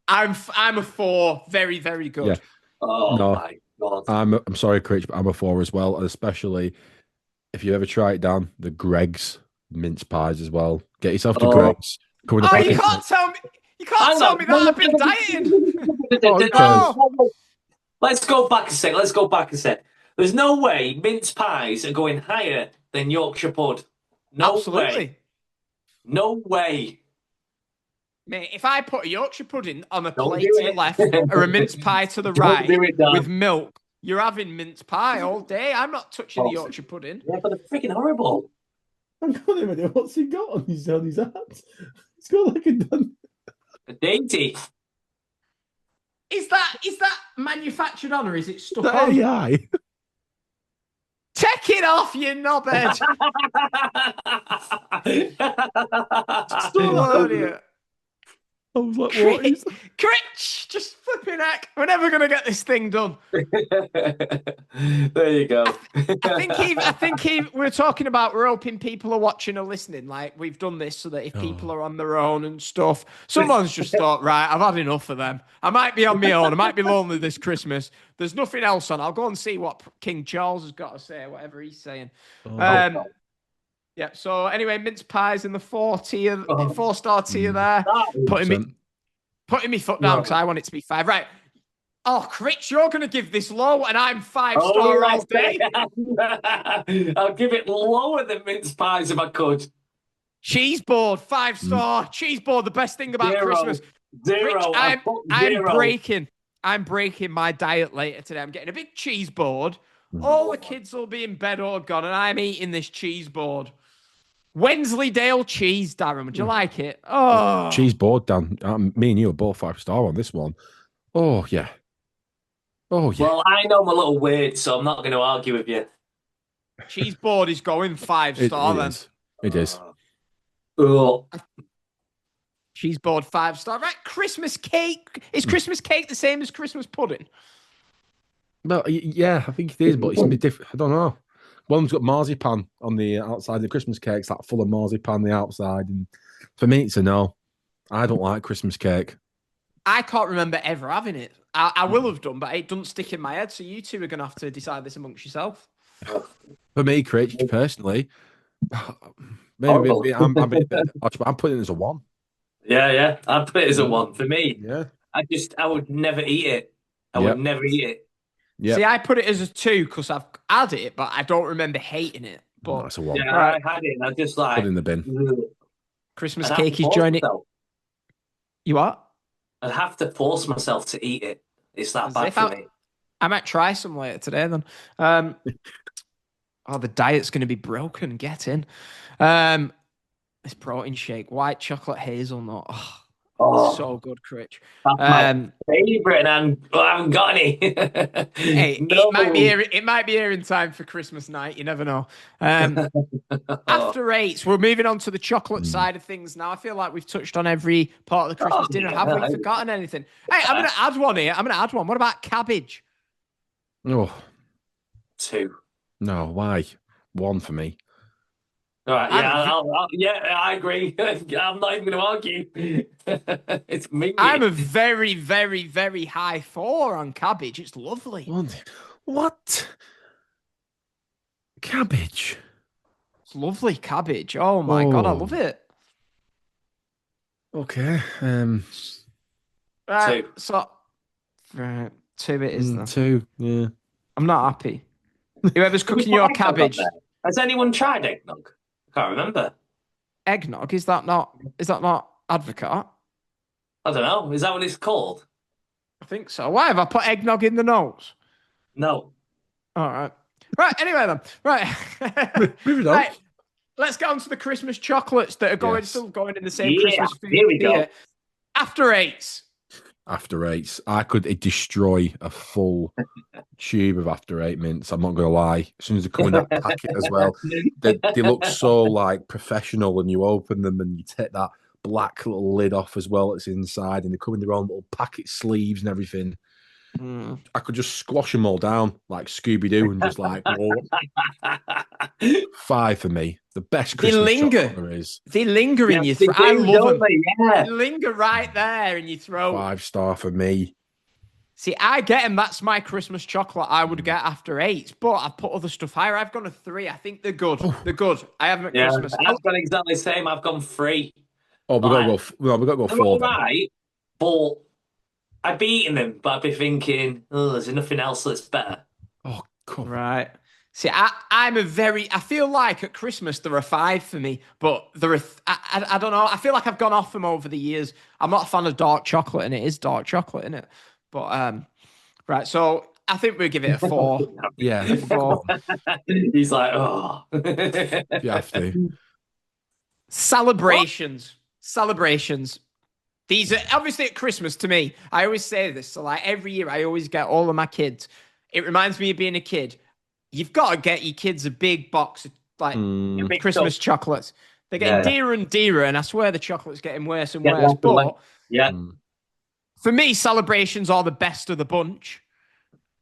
I'm a 4. Very, very good. Yeah. Oh no, my God. I'm sorry, Critch, but I'm a 4 as well, and especially if you ever try it down, the Greg's mince pies as well. Get yourself to Greg's. You can't tell me. You can't tell me that I've been dieting. Let's go back a sec. There's no way mince pies are going higher than Yorkshire pud. No way. No way. Mate, if I put a Yorkshire pudding on a plate to the left or a mince pie to the right with milk, you're having mince pie all day. I'm not touching the Yorkshire pudding. Yeah, but they're freaking horrible. Hang on a minute. What's he got on his hands? It's got like a dainty. Is that manufactured on or is it stuck on? AI. Take it off, you knobhead. Still I was like, what is that? Critch, just flipping heck. We're never going to get this thing done. There you go. I think we're talking about, we're hoping people are watching or listening. Like, we've done this so that if people are on their own and stuff, someone's just thought, right, I've had enough of them. I might be on my own. I might be lonely this Christmas. There's nothing else on. I'll go and see what King Charles has got to say, whatever he's saying. Yeah, so anyway, mince pies in the 4-star tier there. Putting me foot down because I want it to be 5. Right. Oh, Critch, you're going to give this low and I'm 5-star all day. I'll give it lower than mince pies if I could. Cheese board, 5-star. Cheese board, the best thing about Christmas. 0. Critch, I'm breaking my diet later today. I'm getting a big cheese board. All the kids will be in bed or gone and I'm eating this cheese board. Wensleydale cheese, Darren. Would you like it? Oh, cheese board, Dan. Me and you are both 5-star on this one. Oh yeah. Oh yeah. Well, I know I'm a little weird, so I'm not going to argue with you. Cheese board is going 5-star then. It is. Cheese board 5-star. Right. Christmas cake. Is Christmas cake the same as Christmas pudding? Well, yeah, I think it is, but it's a bit different. I don't know. One's got marzipan on the outside. The Christmas cake's like full of marzipan on the outside. And for me, it's a no. I don't like Christmas cake. I can't remember ever having it. I will have done, but it doesn't stick in my head. So you two are going to have to decide this amongst yourself. For me, Critch, personally, maybe I'm putting it as a 1. Yeah. I'd put it as a 1. For me, yeah. I would never eat it. I would never eat it. Yep. See, I put it as a 2 because I've had it, but I don't remember hating it. But that's a 1. Yeah, I had it and I just like put it in the bin. Christmas cake is joining. You what? I'd have to force myself to eat it. It's that bad for me. I might try some later today then. The diet's going to be broken. Get in. This protein shake, white chocolate hazelnut. Oh, so good, Critch. That's my favourite, and I haven't got any. Hey, it might be here in time for Christmas night. You never know. After 8, we're moving on to the chocolate side of things now. I feel like we've touched on every part of the Christmas dinner. Have we forgotten anything? Hey, I'm going to add one here. What about cabbage? Oh, 2. No, why? 1 for me. All right, I agree. I'm not even going to argue. It's me. I'm a very, very, very high 4 on cabbage. It's lovely. What? Cabbage? It's lovely cabbage. Oh my God, I love it. Okay. Two. So, right, 2 it is then. 2, yeah. I'm not happy. Whoever's cooking your cabbage. Has anyone tried eggnog? I can't remember. Eggnog, is that not Advocate? I don't know. Is that what it's called? I think so. Why have I put eggnog in the notes? No. All right. Right, anyway then. Right. Moving on. Right. Let's get on to the Christmas chocolates that are still going in the same Christmas food. Here we go. After Eights. After Eights. I could destroy a full tube of After Eight mints. I'm not going to lie. As soon as they come in that packet as well, they look so like professional, and you open them and you take that black little lid off as well that's inside, and they come in their own little packet sleeves and everything. I could just squash them all down like Scooby-Doo and just like, whoa. 5 for me. The best Christmas chocolate there is. They linger in your throat. I love them. Yeah. They linger right there in your throat. 5-star for me. See, I get them. That's my Christmas chocolate I would get after Eights, but I've put other stuff higher. I've gone a 3. I think they're good. They're good. I have them at Christmas. I've gone exactly the same. I've gone 3. Oh, we've got to go 4. All right, but I'd be eating them, but I'd be thinking, oh, there's nothing else that's better. Oh, God. Right. See, I feel like at Christmas there are 5 for me, but I don't know. I feel like I've gone off them over the years. I'm not a fan of dark chocolate, and it is dark chocolate, isn't it? But, right, so I think we'll give it a 4. Yeah. 4. He's like, oh. You have to. Celebrations. These are obviously at Christmas to me. I always say this. So like every year I always get all of my kids. It reminds me of being a kid. You've got to get your kids a big box of like Christmas chocolates. They're getting dearer and dearer, and I swear the chocolate's getting worse and worse. But for me, celebrations are the best of the bunch.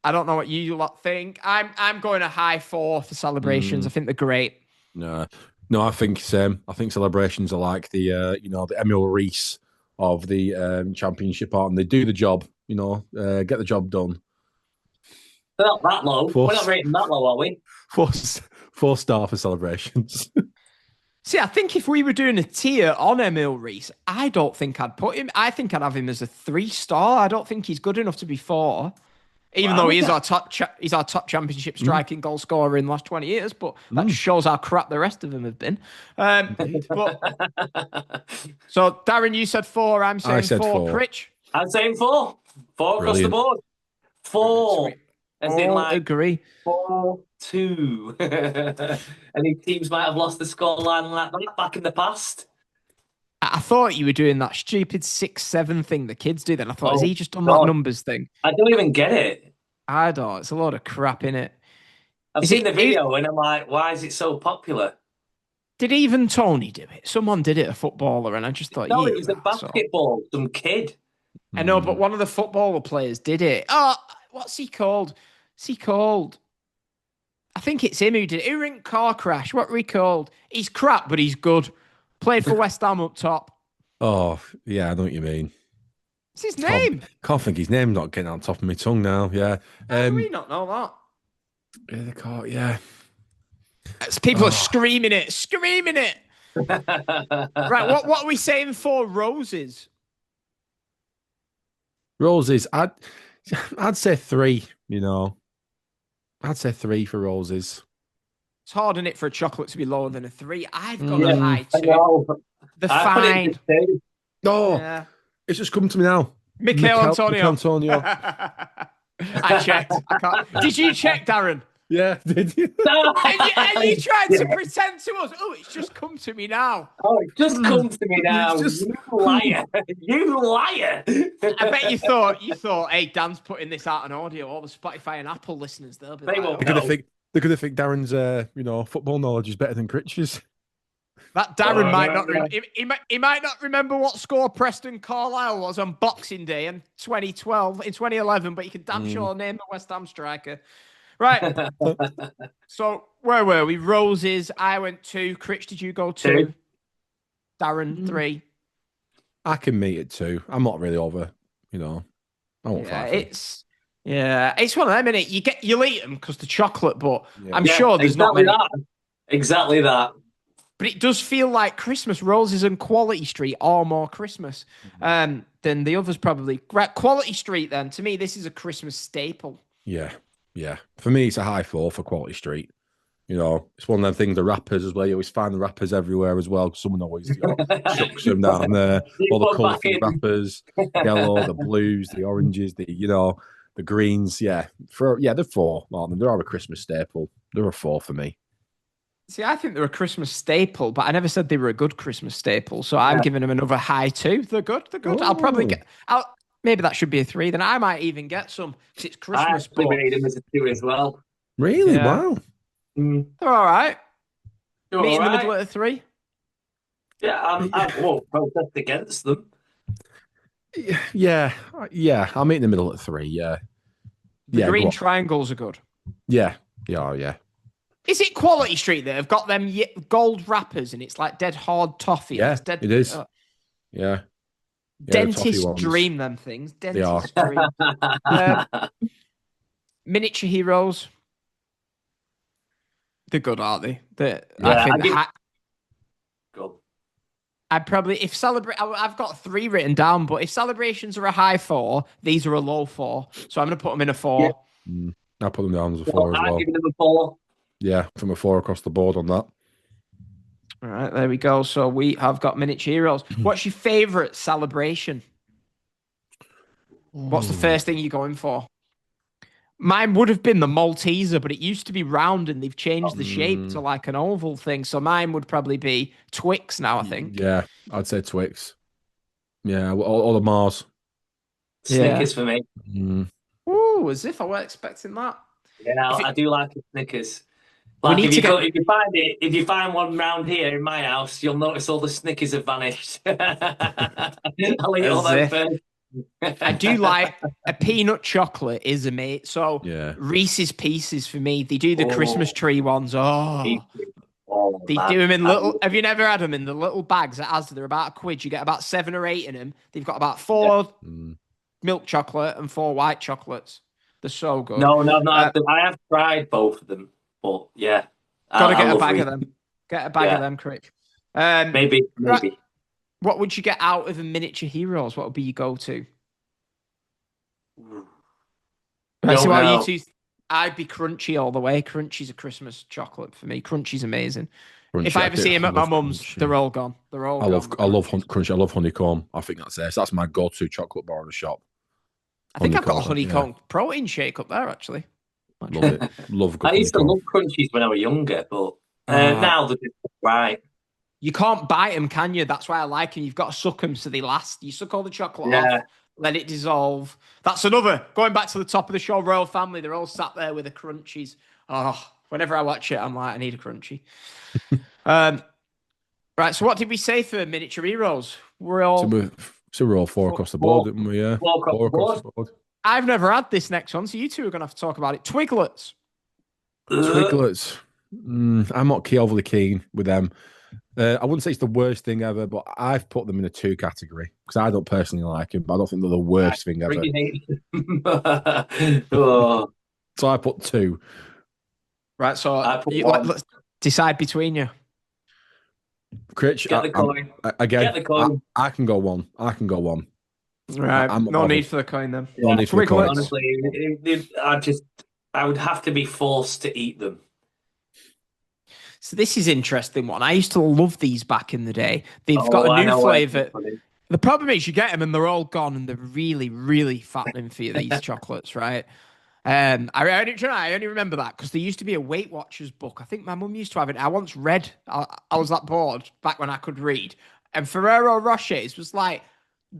I don't know what you lot think. I'm going a high 4 for celebrations. I think they're great. No, I think same. I think celebrations are like the the Emil Reese of the championship art, and they do the job, get the job done. They're not that low. We're not rating that low, are we? 4-star for celebrations. See, I think if we were doing a tier on Emil Reese, I don't think I'd put him. I think I'd have him as a 3-star. I don't think he's good enough to be 4. Even though he is our top championship striking goal scorer in the last 20 years, but that just shows how crap the rest of them have been. So, Darren, you said 4. I said 4. Pritch? I'm saying 4. 4 across the board. 4. As in, like, agree. 4-2. Any teams might have lost the scoreline like that back in the past. I thought you were doing that stupid 6-7 thing the kids do. Then I thought, has he just done that numbers thing? I don't even get it. I don't. It's a lot of crap in it. I've seen the video and I'm like, why is it so popular? Did even Tony do it? Someone did it, a footballer, and I just thought, no, it was a basketball, some kid. I know, but one of the footballer players did it. Oh, what's he called? I think it's him who did it. Who ring car crash? What were he called? He's crap, but he's good. Played for West Ham up top. Oh, yeah, I know what you mean. What's his name? Can't think his name. Not getting on top of my tongue now. Yeah. How do we not know that? Yeah, they can't. Yeah. People are screaming it. Right. What are we saying for roses? Roses. I'd say 3. I'd say 3 for roses. It's hard, isn't it, for a chocolate to be lower than a 3? I've got a high 2. The fine. Oh, it's just come to me now. Mikel Antonio. I checked. I can't. Did you check, Darren? Yeah, did you? and you tried to pretend to us. Oh, it's just come to me now. Oh, it's just come to me now. You liar. You liar. I bet you thought, hey, Dan's putting this out on audio. All the Spotify and Apple listeners, they'll be They're going to think Darren's, football knowledge is better than Critch's. That Darren might not. He might not remember what score Preston Carlisle was on Boxing Day in 2011, but he can damn sure name the West Ham striker. Right. So where were we? Roses. I went 2. Critch, did you go 2? Darren 3. I can meet it 2. I'm not really over. I won't 5. It's one of them, innit? You'll eat them because the chocolate, but I'm sure there's not many. Exactly that. But it does feel like Christmas. Roses and Quality Street are more Christmas. then the others probably. Quality Street, then. To me, this is a Christmas staple. Yeah. For me, it's a high 4 for Quality Street. You know, it's one of them things, the wrappers as well. You always find the wrappers everywhere as well. Someone always chucks them down there. All the colourful wrappers, yellow, the blues, the oranges, the greens. Yeah. They're 4, Martin. They're a Christmas staple. They're a 4 for me. See, I think they're a Christmas staple, but I never said they were a good Christmas staple. So I'm giving them another high 2. They're good. Oh. I'll probably get. Maybe that should be a 3. Then I might even get some because it's Christmas. I actually made them as a 2 as well. Really? Yeah. Wow. They're all right. Meet in the middle at a 3. Yeah, I'm protest against them. Yeah. I'll meet in the middle at 3. Yeah. The green triangles are good. Yeah. Yeah. Is it Quality Street that have got them gold wrappers and it's like dead hard toffee? Yeah, it is. Yeah. Dentist dream, them things. Dentist dream. Miniature Heroes. They're good, aren't they? Good. I'd probably, I've got 3 written down, but if celebrations are a high 4, these are a low 4. So I'm going to put them in a 4. Yeah. I'll put them down as a 4 as well. I'm giving them a 4. Yeah, from a 4 across the board on that. All right, there we go. So we have got Miniature Heroes. What's your favourite celebration? What's the first thing you're going for? Mine would have been the Malteser, but it used to be round and they've changed the shape to like an oval thing. So mine would probably be Twix now, I think. Yeah, I'd say Twix. Yeah, or the Mars. Snickers for me. Ooh, as if I weren't expecting that. Yeah, I do like Snickers. Like if you find one round here in my house, you'll notice all the Snickers have vanished. I'll eat all them first. I do like a peanut chocolate is a mate. So Reese's Pieces for me. They do the Christmas tree ones. They do them in little. Have you never had them in the little bags at Asda? They're about £1. You get about 7 or 8 in them. They've got about 4 milk chocolate and 4 white chocolates. They're so good. No. I have tried both of them, but yeah, gotta get a bag of them. Get a bag of them, Crick. Maybe. Right. What would you get out of a Miniature Heroes? What would be your go-to? I'd be Crunchy all the way. Crunchy's a Christmas chocolate for me. Crunchy's amazing. Crunchy, if I ever see him at my mum's, they're all gone. They're all gone. I love Crunchy. I love honeycomb. I think that's my go-to chocolate bar in the shop. I think I've got a honeycomb protein shake up there, actually. Love it. Love I used to love Crunchies when I was younger, but now they're just right. You can't bite them, can you? That's why I like them. You've got to suck them so they last. You suck all the chocolate off, let it dissolve. That's another. Going back to the top of the show, Royal Family, they're all sat there with the Crunchies. Whenever I watch it, I'm like, I need a Crunchy. Right, so what did we say for Miniature Heroes? We're all 4 across the board, didn't we? Yeah. 4 across the board. I've never had this next one, so you two are going to have to talk about it. Twiglets. I'm not overly keen with them. I wouldn't say it's the worst thing ever, but I've put them in a 2 category because I don't personally like them, but I don't think they're the worst thing ever. So I put 2. Right, so let's decide between you. Critch, get the coin. Get the coin. I can go 1. Right, no need for the coin then. No need for the coin. Honestly, I would have to be forced to eat them. So this is an interesting one. I used to love these back in the day. They've got a new flavour. The problem is you get them and they're all gone and they're really, really fattening for you, these chocolates, right? I only remember that because there used to be a Weight Watchers book. I think my mum used to have it. I once read, I was that bored back when I could read. And Ferrero Rocher's was like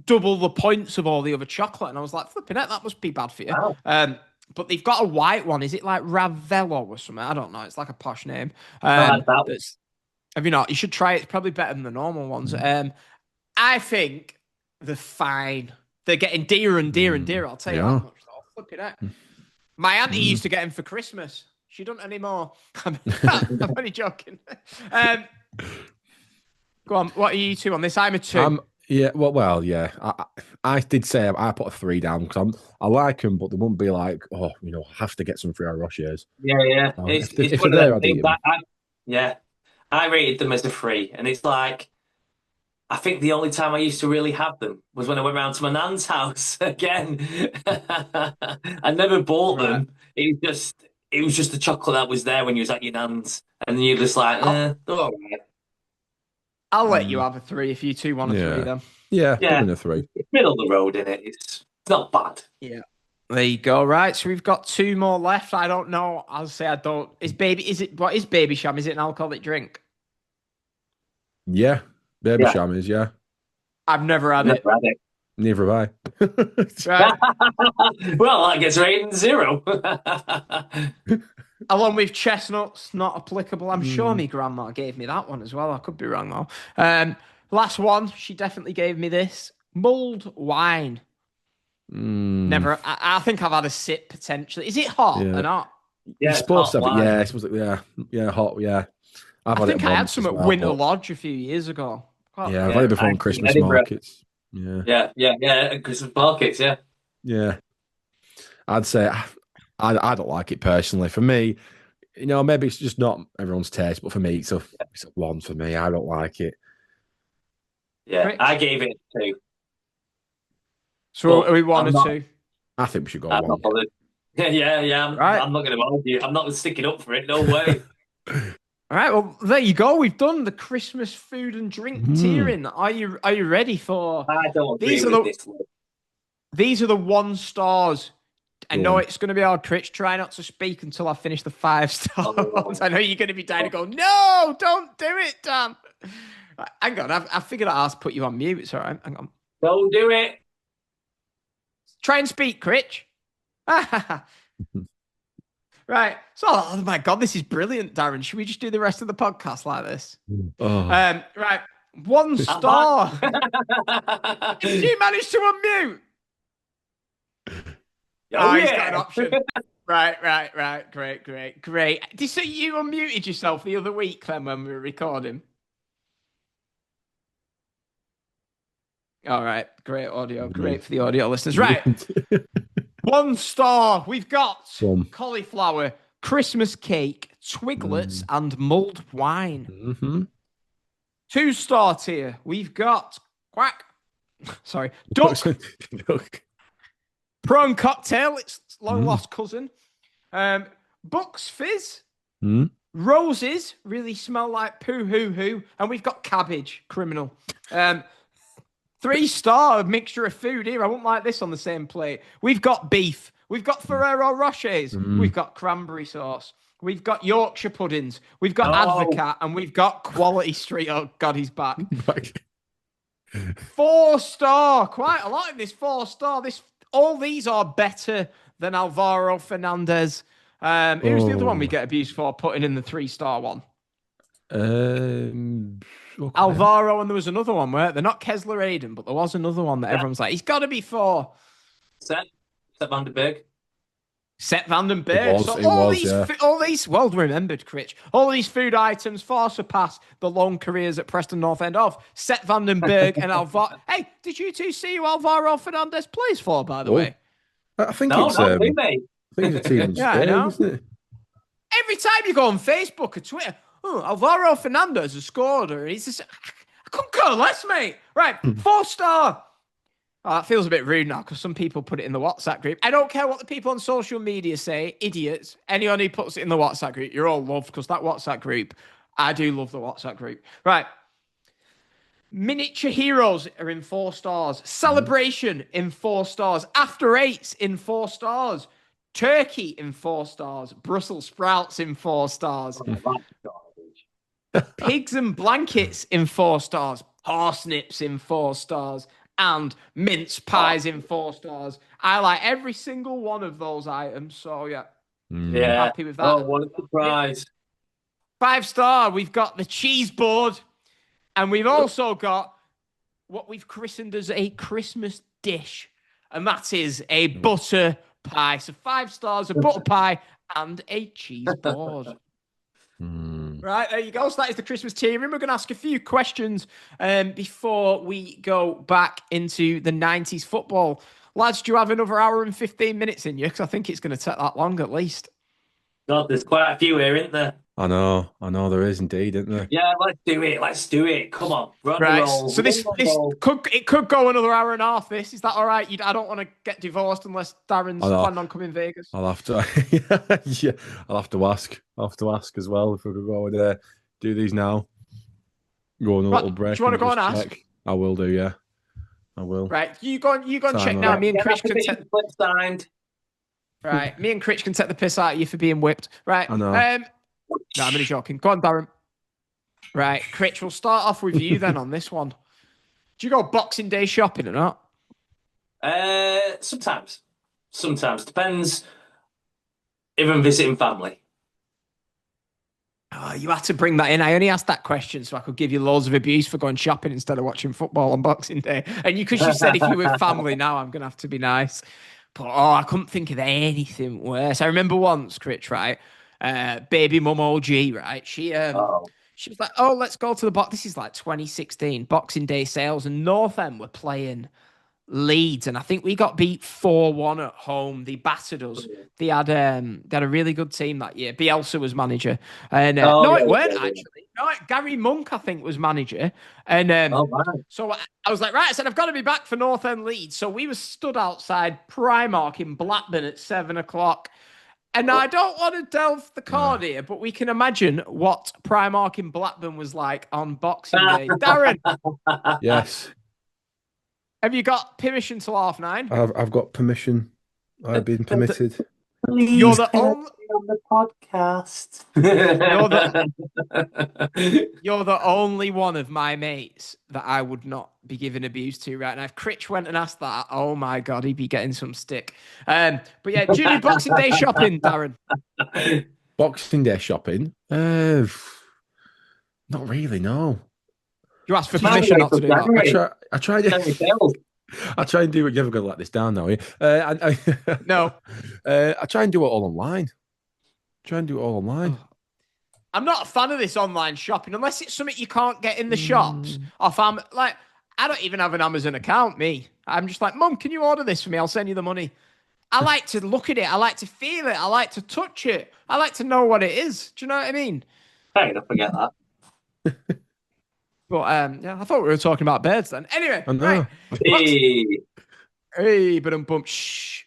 double the points of all the other chocolate. And I was like, flipping it, that must be bad for you. Wow. But they've got a white one. Is it like Ravello or something? I don't know. It's like a posh name. Have you not? You should try it. It's probably better than the normal ones. I think they're fine. They're getting dearer and dearer and dearer. I'll tell you how much. I'll flip it out. My auntie used to get them for Christmas. She doesn't anymore. I'm only joking. Go on. What are you two on this? I'm a 2. Yeah, yeah. I did say I put a 3 down because I like them, but they wouldn't be like, I have to get some Ferrero Rochers. Yeah. If they're there, I rated them as a 3, and it's like I think the only time I used to really have them was when I went round to my nan's house again. I never bought them. It was just the chocolate that was there when you was at your nan's, and you're just like, they're all right. I'll let you have a 3 if you two want a 3 then. Yeah, give me a 3. It's middle of the road, innit? It's not bad. Yeah. There you go. Right, so we've got 2 more left. I don't know. I'll say I don't. What is Baby Sham? Is it an alcoholic drink? Yeah, Baby Sham is, yeah. I've never had it. Neither have I. Right. Well, that gets rated 0. Along with chestnuts, not applicable. I'm sure my grandma gave me that one as well. I could be wrong though. Last one, she definitely gave me this. Mulled wine. Never. I think I've had a sip potentially. Is it hot or not? Yeah, you're supposed to have it. Yeah, it's supposed to, yeah, hot. Yeah, I think I had some at Winter Lodge a few years ago. I've had it before on Christmas markets. Yeah, Christmas markets. Yeah. I'd say I don't like it personally. For me, maybe it's just not everyone's taste, but for me, it's a 1 for me. I don't like it. Yeah, Rich? I gave it 2. So are we 1 or 2? I think we should go I'm 1. not bothered. Yeah. I'm not going to argue. I'm not sticking up for it. No way. All right, well, there you go. We've done the Christmas food and drink tiering. Are you ready for? I don't agree with this one. These are the 1 stars. I know it's going to be hard, Critch. Try not to speak until I finish the 5-star ones. I know you're going to be dying to go, no, don't do it, Dan. Hang on, I figured out how to put you on mute. It's all right. Hang on. Don't do it. Try and speak, Critch. Right. So, oh my God, this is brilliant, Darren. Should we just do the rest of the podcast like this? Right. 1 star. Did you manage to unmute? He's got an option. Right. Great. So you unmuted yourself the other week then when we were recording? All right. Great audio. Great for the audio listeners. Right. 1 star. We've got cauliflower, Christmas cake, Twiglets, and mulled wine. 2-star tier. We've got duck. Prawn cocktail, its long lost cousin. Bucks fizz. Roses really smell like poo hoo hoo. And we've got cabbage, criminal. 3-star, a mixture of food here. I wouldn't like this on the same plate. We've got beef. We've got Ferrero Rochers. We've got cranberry sauce. We've got Yorkshire puddings. We've got Advocat. And we've got Quality Street. Oh, God, he's back. 4-star. Quite a lot in this 4-star. All these are better than Alvaro Fernandez. Who's the other one we get abused for putting in the 3-star one? Alvaro, and there was another one where they're not Kessler Aiden, but there was another one that everyone's like, he's got to be 4. Set Van den Berg. Set Van den Berg. All these, well remembered, Critch. All these food items far surpass the long careers at Preston North End of Set Van den Berg and Alvaro. Hey, did you two see who Alvaro Fernandez plays for, by the way? I think it's a team. Yeah, I know. Isn't it? Every time you go on Facebook or Twitter, Alvaro Fernandez has scored, or I couldn't care less, mate. Right, 4-star. Oh, that feels a bit rude now because some people put it in the WhatsApp group. I don't care what the people on social media say, idiots. Anyone who puts it in the WhatsApp group, you're all loved because that WhatsApp group, I do love the WhatsApp group. Right. Miniature Heroes are in 4 stars. Celebration in 4 stars. After 8s in 4 stars. Turkey in 4 stars. Brussels sprouts in 4 stars. Pigs and blankets in 4 stars. Parsnips in 4 stars. And mince pies in 4 stars. I like every single one of those items. So, yeah. Happy with that. Oh, what a surprise. 5-star, we've got the cheese board. And we've also got what we've christened as a Christmas dish. And that is a butter pie. So 5 stars, a butter pie, and a cheese board. Right, there you go. So that is the Christmas tiering. We're going to ask a few questions before we go back into the 90s football. Lads, do you have another hour and 15 minutes in you? Because I think it's going to take that long at least. God, there's quite a few here, isn't there? I know there is indeed, isn't there? Yeah, let's do it. Come on, we're on a Right. roll. So We're this on a this roll. could go another hour and a half. Is that all right? I don't want to get divorced unless Darren's I know. planning on coming Vegas. I'll have to, yeah, I'll have to ask. I'll have to ask as well if we could go and do these now. Go on a little break. Do you want to go and just ask? check. I will do. Yeah, I will. Right. You go and check Time now. out. Me and Get Critch that can take. petition slip signed. Right. Me and Critch can take the piss out of you for being whipped. Right. I know. No, I'm only joking. Go on, Darren. Right, Critch, we'll start off with you then on this one. Do you go Boxing Day shopping or not? Sometimes depends if I'm visiting family. Oh, you had to bring that in. I only asked that question so I could give you loads of abuse for going shopping instead of watching football on Boxing Day. And because you said if you were with family now, I'm going to have to be nice. But I couldn't think of anything worse. I remember once, Critch, right? Baby mum OG, right? She was like, oh, let's go to the box. This is like 2016, Boxing Day sales, and North End were playing Leeds, and I think we got beat 4-1 at home. They battered us. They had a really good team that year. Bielsa was manager, and it weren't actually. No, Gary Monk, I think, was manager, and so I was like, right, I said I've got to be back for North End Leeds. So we were stood outside Primark in Blackburn at 7:00. And I don't want to delve the card here, but we can imagine what Primark in Blackburn was like on Boxing Day. Darren, Yes, have you got permission till 9:30? I've got permission. I've been permitted. Please, You're the only on the podcast. You're the only one of my mates that I would not be giving abuse to right now. If Critch went and asked that, oh my God, he'd be getting some stick. But yeah, do you do Boxing Day shopping, Darren? Boxing Day shopping? Not really. No. You asked for permission not to do that. I try and do it. You're never going to let this down now, are you? No. I try and do it all online. I'm not a fan of this online shopping unless it's something you can't get in the shops. Or if I'm like, I don't even have an Amazon account, me. I'm just like, Mum, can you order this for me? I'll send you the money. I like to look at it. I like to feel it. I like to touch it. I like to know what it is. Do you know what I mean? Hey, don't forget that. But yeah, I thought we were talking about birds then. Anyway, I know. Hey. Hey, but shh.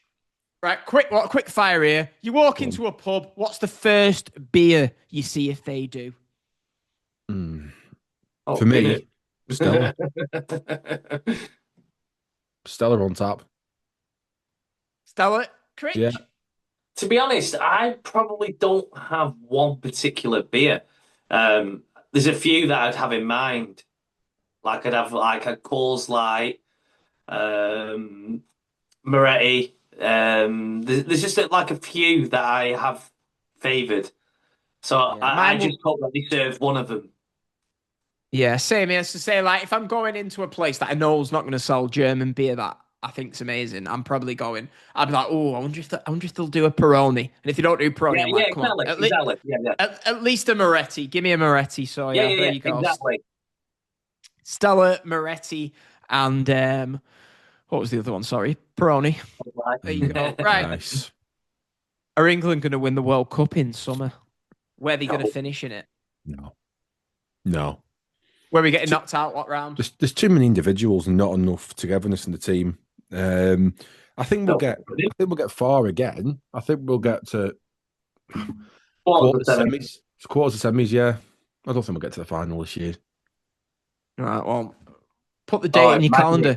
Right, quick fire here. You walk into a pub. What's the first beer you see if they do? For me, Stella. Stella on tap. Stella, Critch? Yeah. To be honest, I probably don't have one particular beer. There's a few that I'd have in mind. Like I'd have like a Coors Light, Moretti. There's just like a few that I have favoured. So I just hope that they serve one of them. Yeah, same here. So say like if I'm going into a place that I know is not going to sell German beer that I think's amazing, I'm probably going. I'd be like, oh, I wonder if they'll do a Peroni. And if they don't do Peroni, I'm like, come on, at least a Moretti. Give me a Moretti. So yeah, there you go. Exactly. Stella, Moretti, and what was the other one? Sorry, Peroni. There you go. Right. Nice. Are England going to win the World Cup in summer? Where are they going to finish in it? No. Where are we getting knocked out? What round? There's too many individuals and not enough togetherness in the team. I think we'll get far again. I think we'll get to quarters of semis. Yeah, I don't think we'll get to the final this year. All right. Well, put the date in your calendar.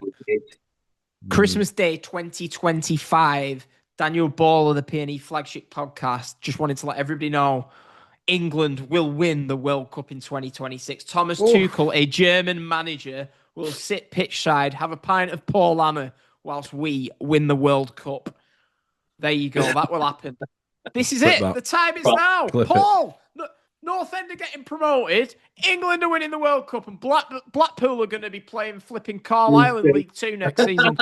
Christmas Day 2025. Daniel Ball of the PNE Flagship Podcast just wanted to let everybody know England will win the World Cup in 2026. Thomas Tuchel, a German manager, will sit pitch side, have a pint of Paul Anna whilst we win the World Cup. There you go. That will happen. This is it. The time is now. Paul, North End are getting promoted. England are winning the World Cup, and Blackpool are going to be playing flipping Carlisle in League Two next season.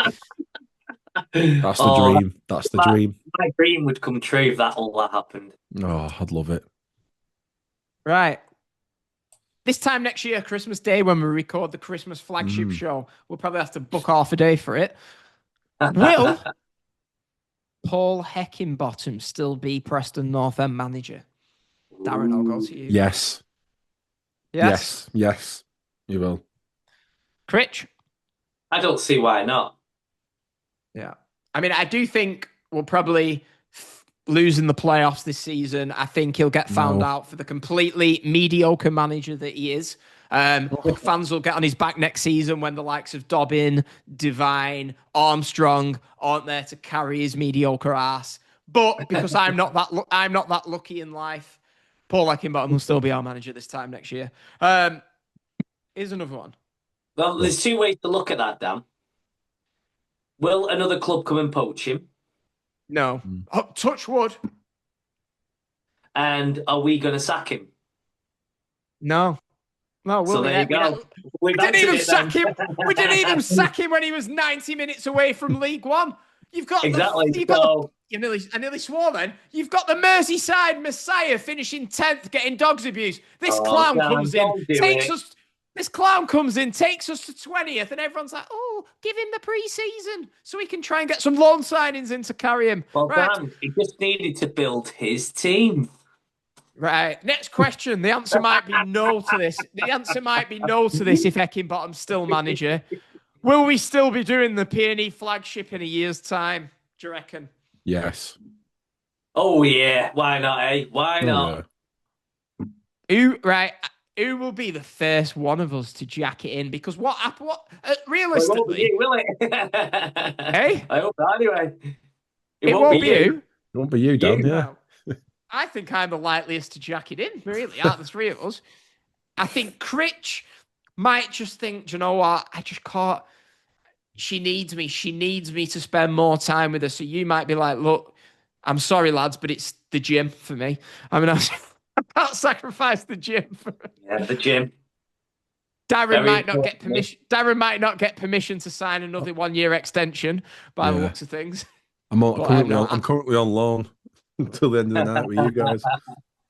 That's the dream. That's the dream. My dream would come true if all that happened. Oh, I'd love it. Right. This time next year, Christmas Day, when we record the Christmas flagship show, we'll probably have to book half a day for it. Will Paul Heckingbottom still be Preston North End manager? Darren, I'll go to you. Yes. Yes. Yes. You will. Critch? I don't see why not. Yeah. I mean, I do think we'll probably lose in the playoffs this season. I think he'll get found out for the completely mediocre manager that he is. Fans will get on his back next season when the likes of Dobbin, Devine, Armstrong aren't there to carry his mediocre ass. But because I'm not that lucky in life, Paul Eckenbottom will still be our manager this time next year. Here's another one. Well, there's two ways to look at that, Dan. Will another club come and poach him? No. Oh, touch wood. And are we going to sack him? No. No, So there you go. We didn't even sack him. We didn't even sack him when he was 90 minutes away from League One. You've got I nearly swore then. You've got the Merseyside Messiah finishing 10th, getting dogs abuse. This clown comes in, takes us to 20th, and everyone's like, oh, give him the pre-season so we can try and get some loan signings in to carry him. Well, right. Dan, he just needed to build his team. Right. Next question. The answer might be no to this. If Eckenbottom's still manager. Will we still be doing the PNE Flagship in a year's time, do you reckon? Yes. Oh, yeah. Why not, eh? Why not? Yeah. Who will be the first one of us to jack it in? Because realistically... Will it? Hey? I hope not, anyway. It won't be you. It won't be you, Dan, yeah. I think I'm the likeliest to jack it in, really, out of the three of us. I think Critch might just think, do you know what? I just can't. She needs me. She needs me to spend more time with her. So you might be like, look, I'm sorry, lads, but it's the gym for me. I mean, I can't sacrifice the gym for her. Yeah, the gym. Darren might not get permission. Darren might not get permission to sign another 1-year extension by the looks of things. I'm currently on loan until the end of the night with you guys.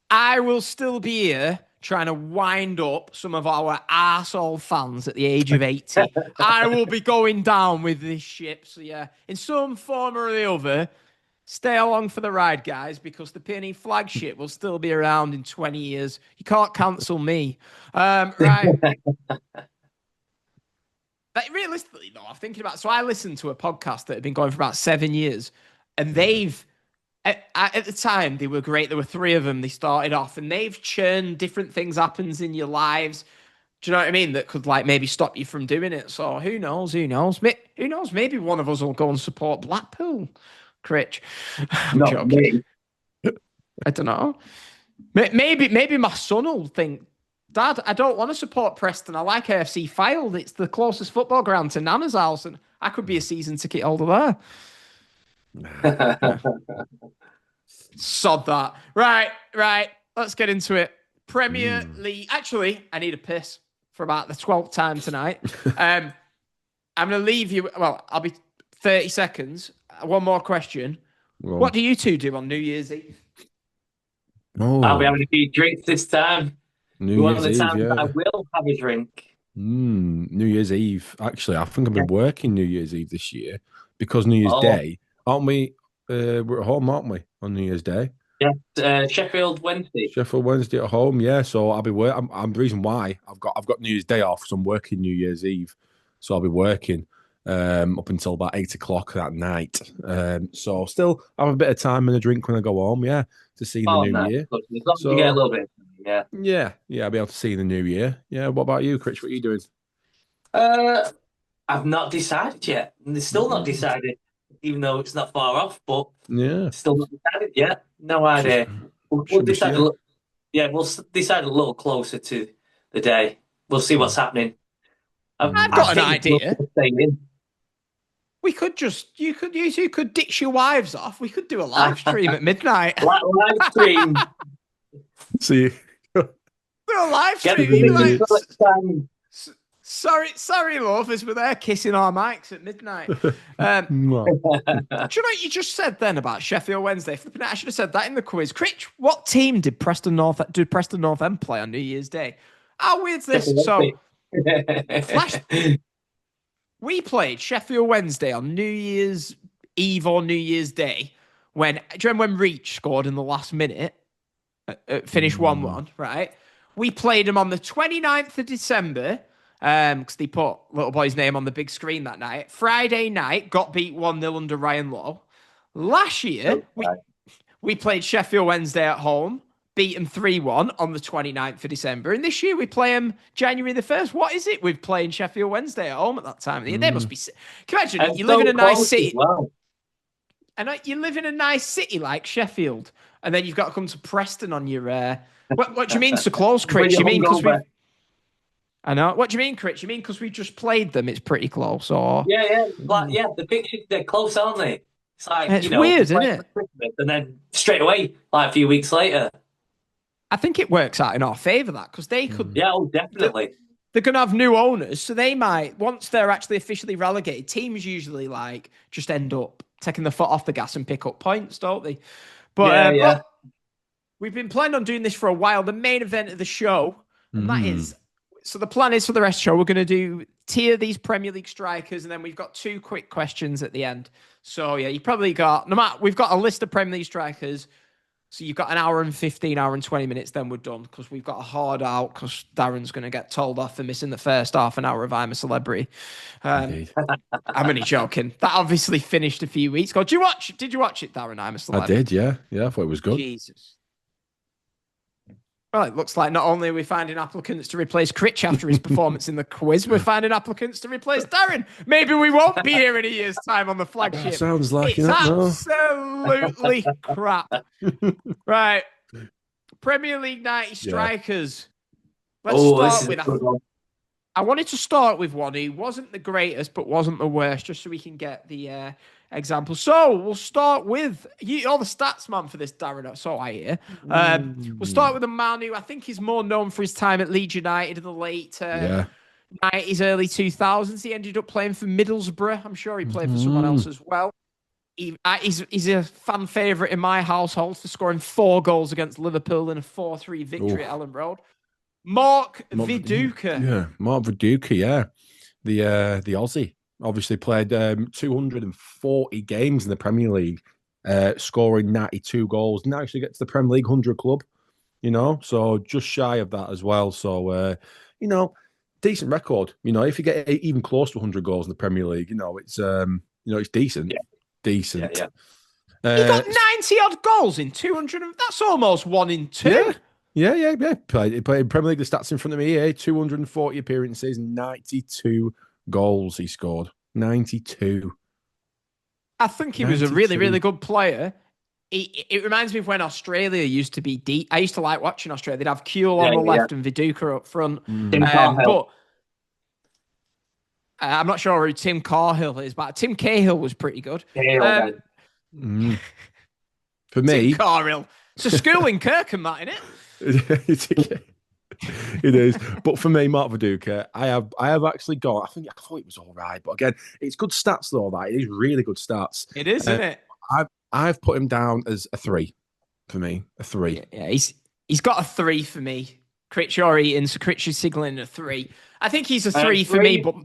I will still be here trying to wind up some of our arsehole fans at the age of 80. I will be going down with this ship. So, yeah, in some form or the other, stay along for the ride, guys, because the PNE Flagship will still be around in 20 years. You can't cancel me. Right. But realistically, though, I'm thinking about... So I listened to a podcast that had been going for about 7 years, and they've... At the time, they were great. There were 3 of them. They started off, and they've churned different things happens in your lives. Do you know what I mean? That could maybe stop you from doing it. So who knows? Who knows? Maybe one of us will go and support Blackpool. Critch. I'm joking. Me. I don't know. Maybe my son will think, Dad, I don't want to support Preston. I like AFC Fylde. It's the closest football ground to Nana's house, and I could be a season ticket holder there. Sod that. Right. Let's get into it. Premier League. Actually, I need a piss for about the 12th time tonight. I'm going to leave you. Well, I'll be 30 seconds. One more question. Well, what do you two do on New Year's Eve? I'll be having a few drinks this time. New Year's Eve, I will have a drink. New Year's Eve. Actually, I think I've been working New Year's Eve this year because New Year's Day. Aren't we? We're at home, aren't we, on New Year's Day? Yeah, Sheffield Wednesday. Sheffield Wednesday at home, yeah. So I'll be working. I'm the reason why I've got New Year's Day off, so I'm working New Year's Eve. So I'll be working up until about 8 o'clock that night. So still have a bit of time and a drink when I go home, yeah, to see the new year. As long as you get a little bit, yeah. I'll be able to see the new year. Yeah. What about you, Critch? What are you doing? I've not decided yet, and it's still not decided. Even though it's not far off, but still not decided yet. No idea. We'll decide. We'll decide a little closer to the day. We'll see what's happening. I've got an idea. We could you could ditch your wives off. We could do a live stream at midnight. Live stream. See. Do a live stream. Sorry, lovers, we're there kissing our mics at midnight. Do you know what you just said then about Sheffield Wednesday? I should have said that in the quiz. Critch, what team did Preston North End play on New Year's Day? How weird's this? So, we played Sheffield Wednesday on New Year's Eve or New Year's Day. Do you remember when Reach scored in the last minute? Finished 1-1, right? We played them on the 29th of December because they put little boy's name on the big screen that night. Friday night, got beat 1-0 under Ryan Lowe. Last year, we played Sheffield Wednesday at home, beat them 3-1 on the 29th of December. And this year, we play them January the 1st. What is it with playing Sheffield Wednesday at home at that time of the year? They must be... Can you imagine? And You live in a nice city. Well. And you live in a nice city like Sheffield, and then you've got to come to Preston on your... What do you mean so close, Critch? You mean because we... I know. What do you mean, Critch? You mean because we just played them, it's pretty close, or... Yeah. Like, the pictures, they're close, aren't they? It's like, it's weird, isn't it? And then straight away, like a few weeks later. I think it works out in our favour, that, because they could... Yeah, definitely. They're going to have new owners, so they might, once they're actually officially relegated, teams usually, like, just end up taking the foot off the gas and pick up points, don't they? But, but we've been planning on doing this for a while. The main event of the show, and that is... So the plan is for the rest of the show, we're going to tier these Premier League strikers, and then we've got 2 quick questions at the end. So, yeah, you probably got... we've got a list of Premier League strikers... So you've got an hour and 15, hour and 20 minutes, then we're done, because we've got a hard out, because Darren's going to get told off for missing the first half an hour of I'm a Celebrity. I'm only joking. That obviously finished a few weeks ago. Did you watch it, Darren, I'm a Celebrity? I did, yeah. Yeah, I thought it was good. Jesus. Well, it looks like not only are we finding applicants to replace Critch after his performance in the quiz, we're finding applicants to replace Darren. Maybe we won't be here in a year's time on the flagship. That sounds like it's absolutely crap. Right. Premier League 90 strikers. Let's start with... I wanted to start with one who wasn't the greatest, but wasn't the worst, just so we can get the example. So we'll start with all the stats man for this, Darren. So I hear. We'll start with a man who I think is more known for his time at Leeds United in the late 90s, early 2000s. He ended up playing for Middlesbrough. I'm sure he played for someone else as well. He's a fan favourite in my household for scoring 4 goals against Liverpool in a 4-3 victory at Ellen Road. Mark Viduka. Yeah, Mark Viduka, yeah. The Aussie. Obviously played 240 games in the Premier League, scoring 92 goals. Now actually gets the Premier League 100 club, so just shy of that as well. So, decent record. If you get even close to 100 goals in the Premier League, it's decent. Yeah. Decent. Yeah. He got 90-odd goals in 200. That's almost 1 in 2. Yeah. Played in Premier League. The stats in front of me here: 240 appearances, 92 goals he scored. 92. I think he was a really, really good player. It reminds me of when Australia used to be deep. I used to like watching Australia. They'd have Kuehl on the left and Viduka up front. But I'm not sure who Tim Cahill is, but Tim Cahill was pretty good. For me, Tim Cahill. It's a school in Kirkham, that, isn't it? It is. But for me, Mark Viduka, I have actually got, I thought it was all right. But again, it's good stats though, that. It is really good stats. It is, isn't it? I've put him down as a 3 for me. A 3. Yeah, he's got a 3 for me. Critch or Eaton, so Critch is signaling a 3. I think he's a 3 for me, but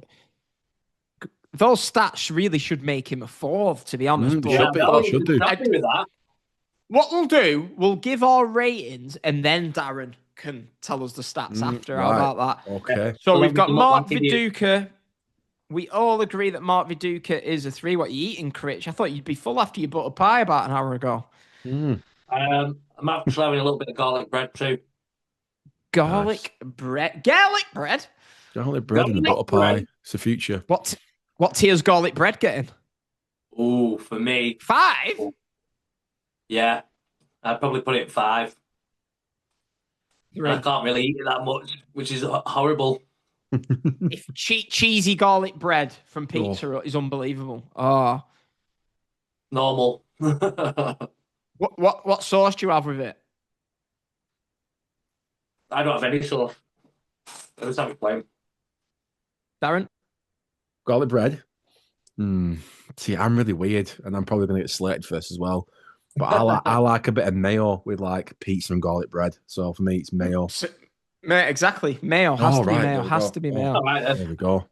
those stats really should make him a 4, to be honest. Should do. What we'll do, we'll give our ratings, and then Darren can tell us the stats after. How about that? Okay. So we've got Mark Viduka. We all agree that Mark Viduka is a 3. What are you eating, Critch? I thought you'd be full after your butter pie about an hour ago. I'm actually having a little bit of garlic bread too. Garlic bread? Garlic bread and the butter pie. It's the future. What tier's garlic bread getting? Oh, for me, 5? Yeah, I'd probably put it at 5. 3. I can't really eat it that much, which is horrible. If cheesy garlic bread from Pizza Hut is unbelievable. Oh, normal. What sauce do you have with it? I don't have any sauce. I just have it plain. Darren? Garlic bread. See, I'm really weird, and I'm probably going to get slated for this as well. But I like a bit of mayo with like pizza and garlic bread. So for me, it's mayo. Exactly, mayo has to be mayo. Has to be mayo. There we go.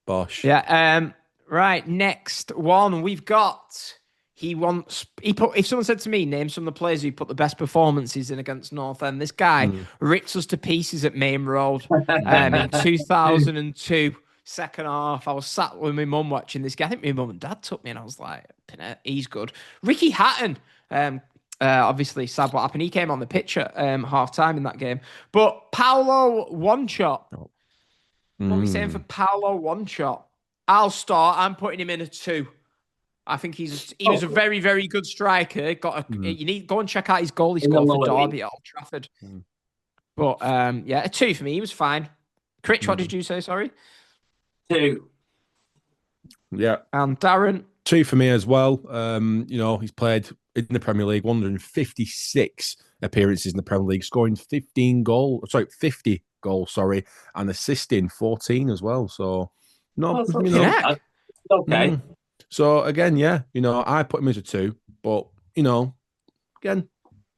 Bosh. Yeah. Right. Next one, we've got if someone said to me, name some of the players who put the best performances in against Northend, this guy rips us to pieces at Main Road in 2002, second half. I was sat with my mum watching this guy. I think my mum and dad took me and I was like, he's good. Ricky Hatton, obviously sad what happened. He came on the pitch at half time in that game. But Paolo One-Shot. What are we saying for Paolo One-Shot? I'll start. I'm putting him in a 2. I think he was a very, very good striker. You need go and check out his goal he scored for Derby at Old Trafford. But a 2 for me. He was fine. Critch, what did you say? Sorry, 2. Yeah, and Darren, 2 for me as well. He's played in the Premier League 156 appearances in the Premier League, scoring 50 goals, and assisting 14 as well. So okay. So again, I put him as a 2, but again,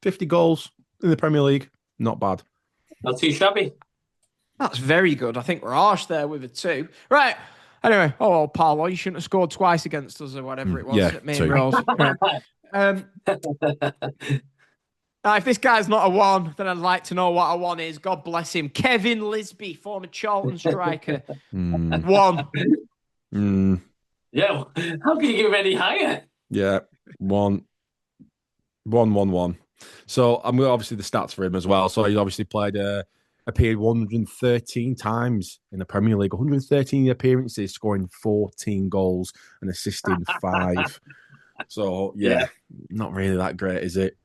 50 goals in the Premier League, not bad. Not too shabby. That's very good. I think we're harsh there with a 2. Right. Anyway, Paolo, you shouldn't have scored twice against us or whatever it was at Main Road. Now, if this guy's not a 1, then I'd like to know what a 1 is. God bless him. Kevin Lisby, former Charlton striker. 1. Yeah, how can you give any higher? Yeah, 1. So I'm obviously the stats for him as well. So he's obviously appeared 113 times in the Premier League, 113 appearances, scoring 14 goals and assisting 5. So not really that great, is it?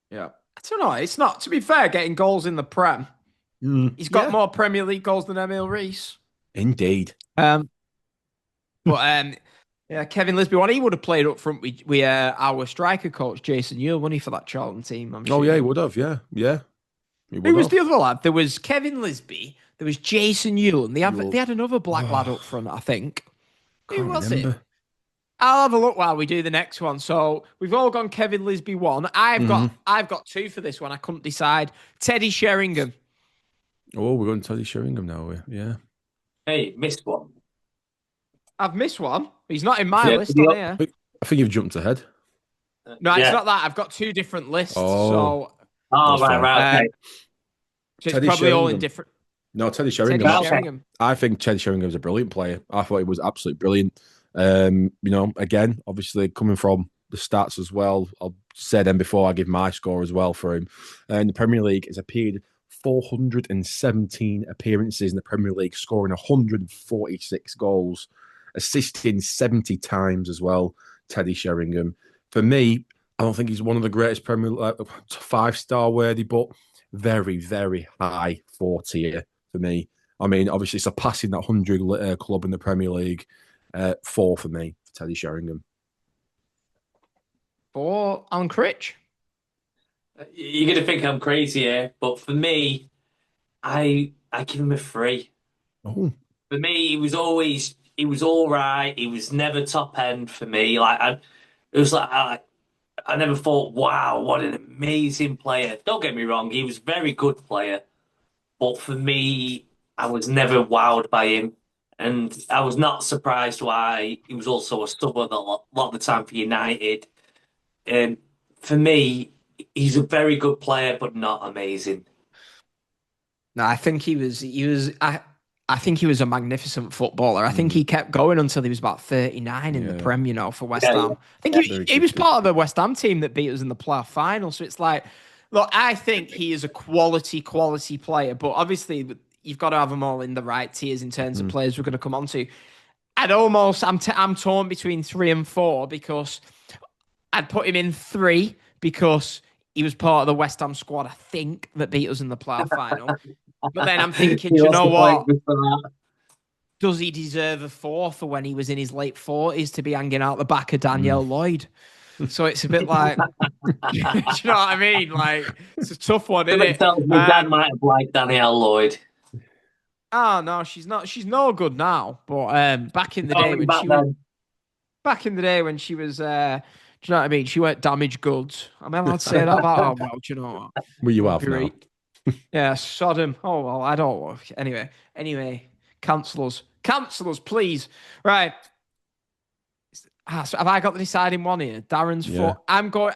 Yeah, I don't know. It's not. To be fair, getting goals in the Prem. He's got more Premier League goals than Emil Rees. Indeed. Kevin Lisby, one, he would have played up front with our striker coach, Jason Yule, wouldn't he, for that Charlton team? I'm sure. Oh, yeah, he would have, yeah. Who was the other lad? There was Kevin Lisby, there was Jason Yule, and they had another black lad up front, I think. Who was it? I'll have a look while we do the next one. So we've all gone Kevin Lisby 1. I've got 2 for this one. I couldn't decide. Teddy Sheringham. Oh, we're going Teddy Sheringham now, yeah. Hey, missed one. I've missed one. He's not in my list on here. I think you've jumped ahead. No, it's not that. I've got 2 different lists. So right. So it's probably Sheringham. all in different. No, Teddy Sheringham. I think Teddy Sheringham's a brilliant player. I thought he was absolutely brilliant. Again, obviously coming from the stats as well, I'll say them before I give my score as well for him. In the Premier League, has appeared 417 appearances in the Premier League, scoring 146 goals, assisting 70 times as well. Teddy Sheringham. For me, I don't think he's one of the greatest Premier League 5-star worthy, but very, very high 40 here for me. I mean, obviously surpassing that 100 club in the Premier League. 4 for me, Teddy Sheringham. 4 on Critch. You're going to think I'm crazy here, but for me, I give him a 3. Oh. For me, he was all right. He was never top end for me. I never thought, wow, what an amazing player. Don't get me wrong, he was a very good player. But for me, I was never wowed by him. And I was not surprised why he was also a sub a lot of the time for United. For me, he's a very good player, but not amazing. No, I think he was. I think he was a magnificent footballer. I think he kept going until he was about 39 in the Prem, for West Ham. I think he was part of the West Ham team that beat us in the playoff final. So it's like, look, I think he is a quality player, but obviously you've got to have them all in the right tiers in terms of players we're going to come on to. I'm torn between 3 and 4 because I'd put him in 3 because he was part of the West Ham squad, I think, that beat us in the playoff final. But then I'm thinking, you know what? Does he deserve a 4 for when he was in his late 40s to be hanging out the back of Danielle Lloyd? So it's a bit like, do you know what I mean? Like, it's a tough one, isn't it? My dad might have liked Danielle Lloyd. Oh no, she's not. She's no good now. But back in the day when she was, do you know what I mean? She weren't damaged goods. I mean, I'd say that about her. Well, do you know what? Well, you have now. Yeah, Sodom. Oh well, I don't know. Anyway, cancel us, please. Right. So have I got the deciding one here? Darren's Yeah. foot. I'm going.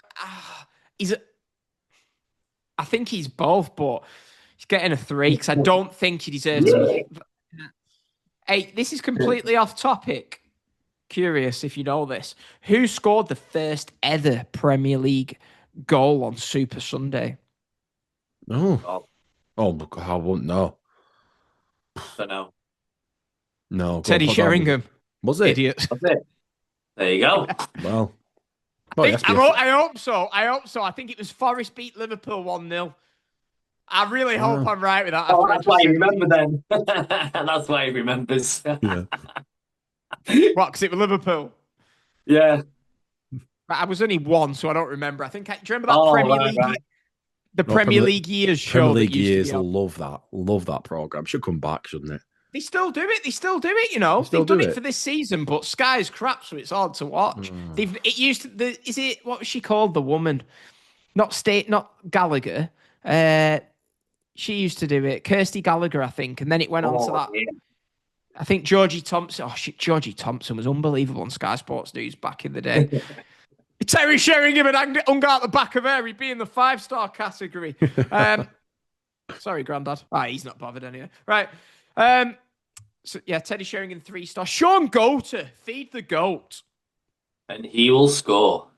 I think he's both, but he's getting a 3 because I don't think he deserves to be. Hey, this is completely off topic. Curious if you know this. Who scored the first ever Premier League goal on Super Sunday? Oh, look, I wouldn't know. Don't know. No, Teddy Sheringham. Was it? Idiots. That's it. There you go. Well, I hope so. I think it was Forest beat Liverpool 1-0. I really hope I'm right with that. Oh, that's why you remember then. That's why he remembers. Yeah. What? Because it was Liverpool. Yeah. But I was only 1, so I don't remember. Do you remember that Premier League? Right. The Premier League years show. Premier League years, I love that program. Should come back, shouldn't it? They still do it. You know, they've done it for this season, but Sky's crap, so it's hard to watch. Is it what was she called? The woman, not Gallagher. She used to do it, Kirsty Gallagher, I think, and then it went on to that. Yeah. I think Georgie Thompson. Oh shit, Georgie Thompson was unbelievable on Sky Sports News back in the day. Terry Sheringham and hung out the back of her. He'd be in the 5-star category. Sorry, Grandad. He's not bothered anyway. Right. So yeah, Teddy Sheringham 3-star. Sean Goater, feed the goat, and he will score.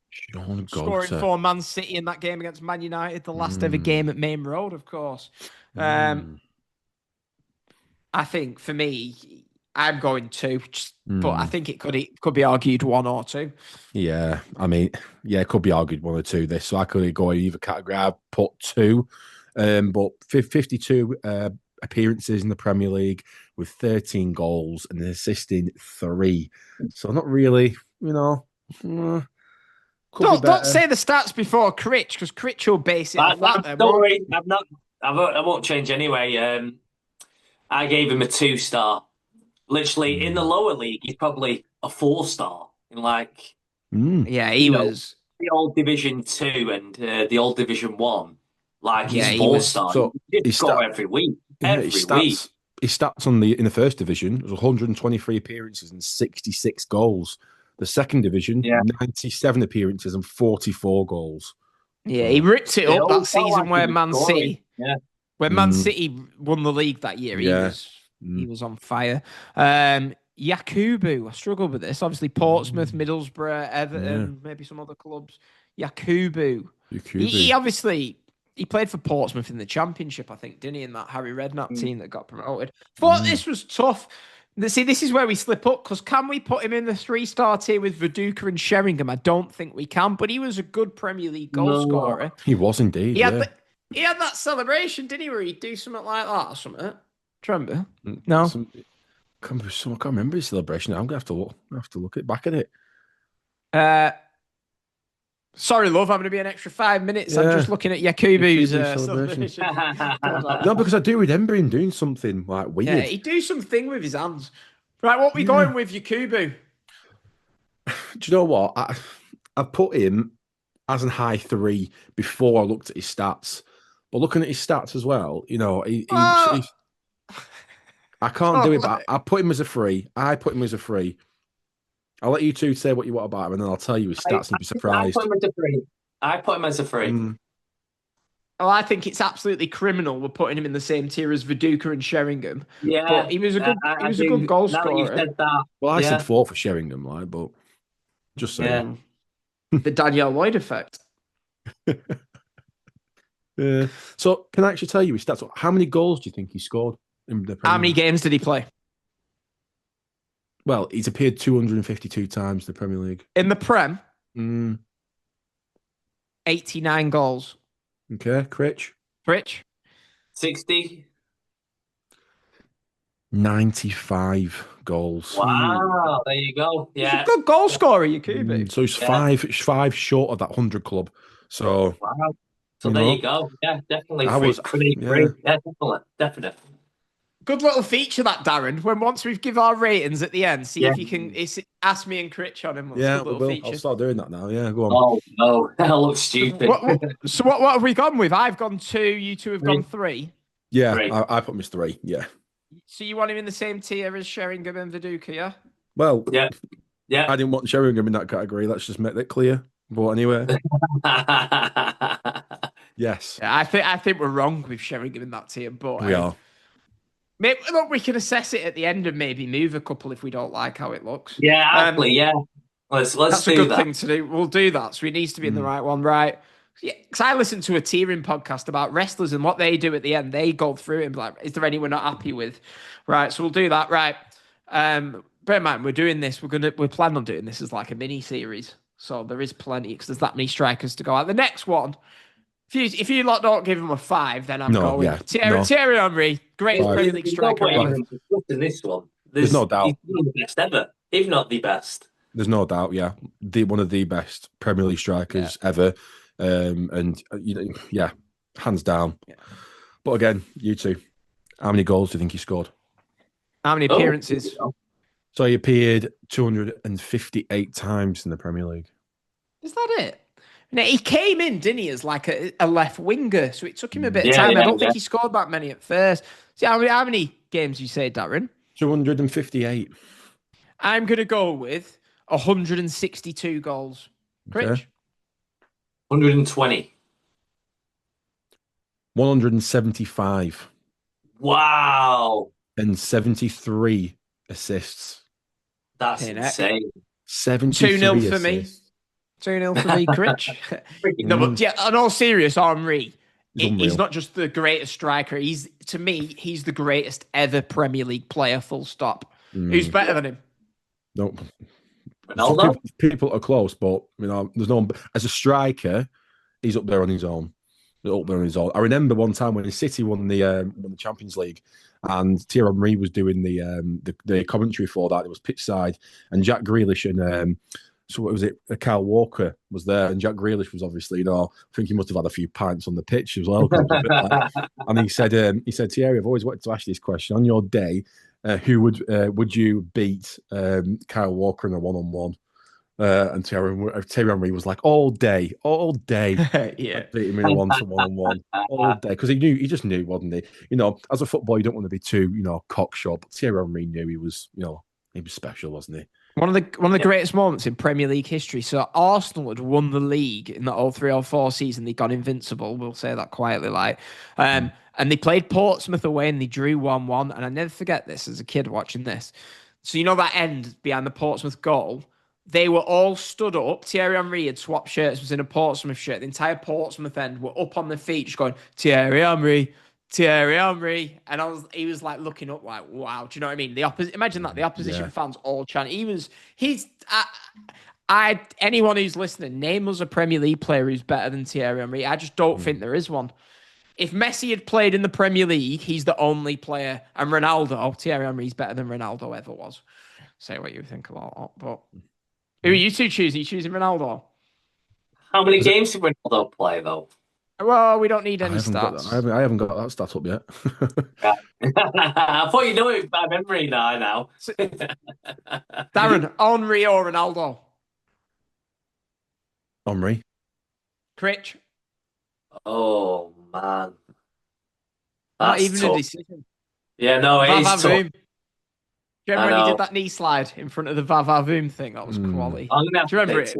Sean Goater scoring for Man City in that game against Man United, the last ever game at Main Road, of course. I think for me, I'm going 2, but I think it could be argued 1 or 2. Yeah, I mean, it could be argued 1 or 2. This, so I could go in either category. I'd put 2, but 52 appearances in the Premier League with 13 goals and assisting 3. So not really, Don't say the stats before Critch, because Critch will base it on that. Don't worry, I won't change anyway. I gave him a 2-star. Literally, in the lower league, he's probably a 4-star. Yeah, he was the old Division 2 and the old Division 1. He's 4-star. So he score every week. His stats in the first division was 123 appearances and 66 goals. The second division, 97 appearances and 44 goals. Yeah, he ripped it up that season where Man City. Yeah. When Man City won the league that year, he was on fire. Yakubu, I struggled with this. Obviously, Portsmouth, Middlesbrough, Everton, maybe some other clubs. Yakubu. He played for Portsmouth in the Championship, I think, didn't he? In that Harry Redknapp team that got promoted. Thought this was tough. See, this is where we slip up, because can we put him in the 3-star tier with Viduka and Sheringham? I don't think we can, but he was a good Premier League goal scorer. He was indeed, He had that celebration, didn't he, where he'd do something like that or something? Do you remember? No. I can't remember his celebration. I'm going to have to look back at it. Sorry, love, I'm going to be an extra 5 minutes. I'm just looking at Yakubu's celebration. No, because I do remember him doing something weird. Yeah, he'd do something with his hands. Right, what are we going with, Yakubu? Do you know what? I put him as an high 3 before I looked at his stats. But looking at his stats as well, he's I can't do it, but I put him as a 3. I'll let you two say what you want about him, and then I'll tell you his stats and you'll be surprised. I put him as a 3. Well, I think it's absolutely criminal we're putting him in the same tier as Viduka and Sheringham. Yeah, but he was a good goal scorer. You said that. Well, I said 4 for Sheringham, but just saying. The Danielle Lloyd effect. So, can I actually tell you his stats? How many goals do you think he scored in the Premier League? How many games did he play? Well, he's appeared 252 times in the Premier League. In the Prem? 89 goals. Okay, Critch? 60. 95 goals. Wow, there you go. Yeah. He's a good goal scorer, Yakubu. So he's five short of that 100 club. So, wow. So there you go. Yeah, definitely. Free. Yeah, definitely. Good little feature, that, Darren. Once we've give our ratings at the end, see if you can ask me and Critch on him. I'll start doing that now. Yeah, go on. Oh, no. That looks stupid. What have we gone with? I've gone 2, you two have gone 3. Yeah, 3. I put him as 3, yeah. So you want him in the same tier as Sheringham and Viduka, yeah? Well, yeah. Yeah. I didn't want Sheringham in that category. Let's just make that clear. But anyway, yes, Yeah, I think we're wrong with Sheringham in that tier, but we are. maybe look, we can assess it at the end and maybe move a couple if we don't like how it looks. Yeah, actually, yeah. Let's That's a do good that. thing to do. We'll do that. So it needs to be in the right one, right? Yeah, because I listened to a tiering podcast about wrestlers and what they do at the end. They go through it and be like, is there any we're not happy with? Right. So we'll do that. Right. Bear in mind, we're doing this. We're planning on doing this as like a mini series. So there is plenty because there's that many strikers to go out. The next one, if you lot don't give him a 5, then I'm going. Yeah, Thierry Henry, greatest Premier League striker ever. In this one. There's no doubt. He's one of the best ever, if not the best. There's no doubt. Yeah, one of the best Premier League strikers ever, and yeah, hands down. Yeah. But again, you two, how many goals do you think he scored? How many appearances? So he appeared 258 times in the Premier League. Is that it? Now, he came in, didn't he, as like a left winger, so it took him a bit of time. I don't think he scored that many at first. See, how many games you say, Darren? 258. I'm going to go with 162 goals. Critch? Okay. 120. 175. Wow. And 73 assists. That's insane. 73 2-0 for me. 2-0 for me, Critch. No, but yeah, on all serious, Henry, he's not just the greatest striker. To me, he's the greatest ever Premier League player, full stop. Who's better than him? No. Ronaldo? People are close, but there's no. As a striker, he's up there on his own. I remember one time when City won the Champions League, and Thierry Henry was doing the commentary for that. It was pitch side, and Jack Grealish and so what was it? Kyle Walker was there, and Jack Grealish was obviously, I think he must have had a few pints on the pitch as well. And he said, Thierry, I've always wanted to ask you this question. On your day, who would you beat Kyle Walker in a 1-on-1? And Thierry Henry was like, all day. Yeah, beat him in a 1-on-1 all day, because he just knew, wasn't he? As a footballer, you don't want to be too, cocksure. But Thierry Henry knew he was special, wasn't he? One of the greatest moments in Premier League history. So Arsenal had won the league in that 03-04 season. They got invincible. We'll say that quietly, and they played Portsmouth away and they drew 1-1. And I never forget this as a kid watching this. So that end behind the Portsmouth goal. They were all stood up. Thierry Henry had swapped shirts, was in a Portsmouth shirt. The entire Portsmouth end were up on their feet, just going, Thierry Henry. And he was like looking up like, wow. Do you know what I mean? Imagine that. The opposition fans all chanting. Anyone who's listening, name us a Premier League player who's better than Thierry Henry. I just don't think there is one. If Messi had played in the Premier League, he's the only player. And Thierry Henry's better than Ronaldo ever was. Say what you think about that, but... Who are you two choosing? Are you choosing Ronaldo? How many games did Ronaldo play, though? Well, we don't need any stats. I haven't got that stat up yet. I thought you knew it by memory now. Darren, Henry or Ronaldo? Henry. Critch? Oh, man. Not even tough. a decision. Yeah, no, it is tough. Do you remember when he did that knee slide in front of the Vavavoom thing? That was quality. Do you remember it?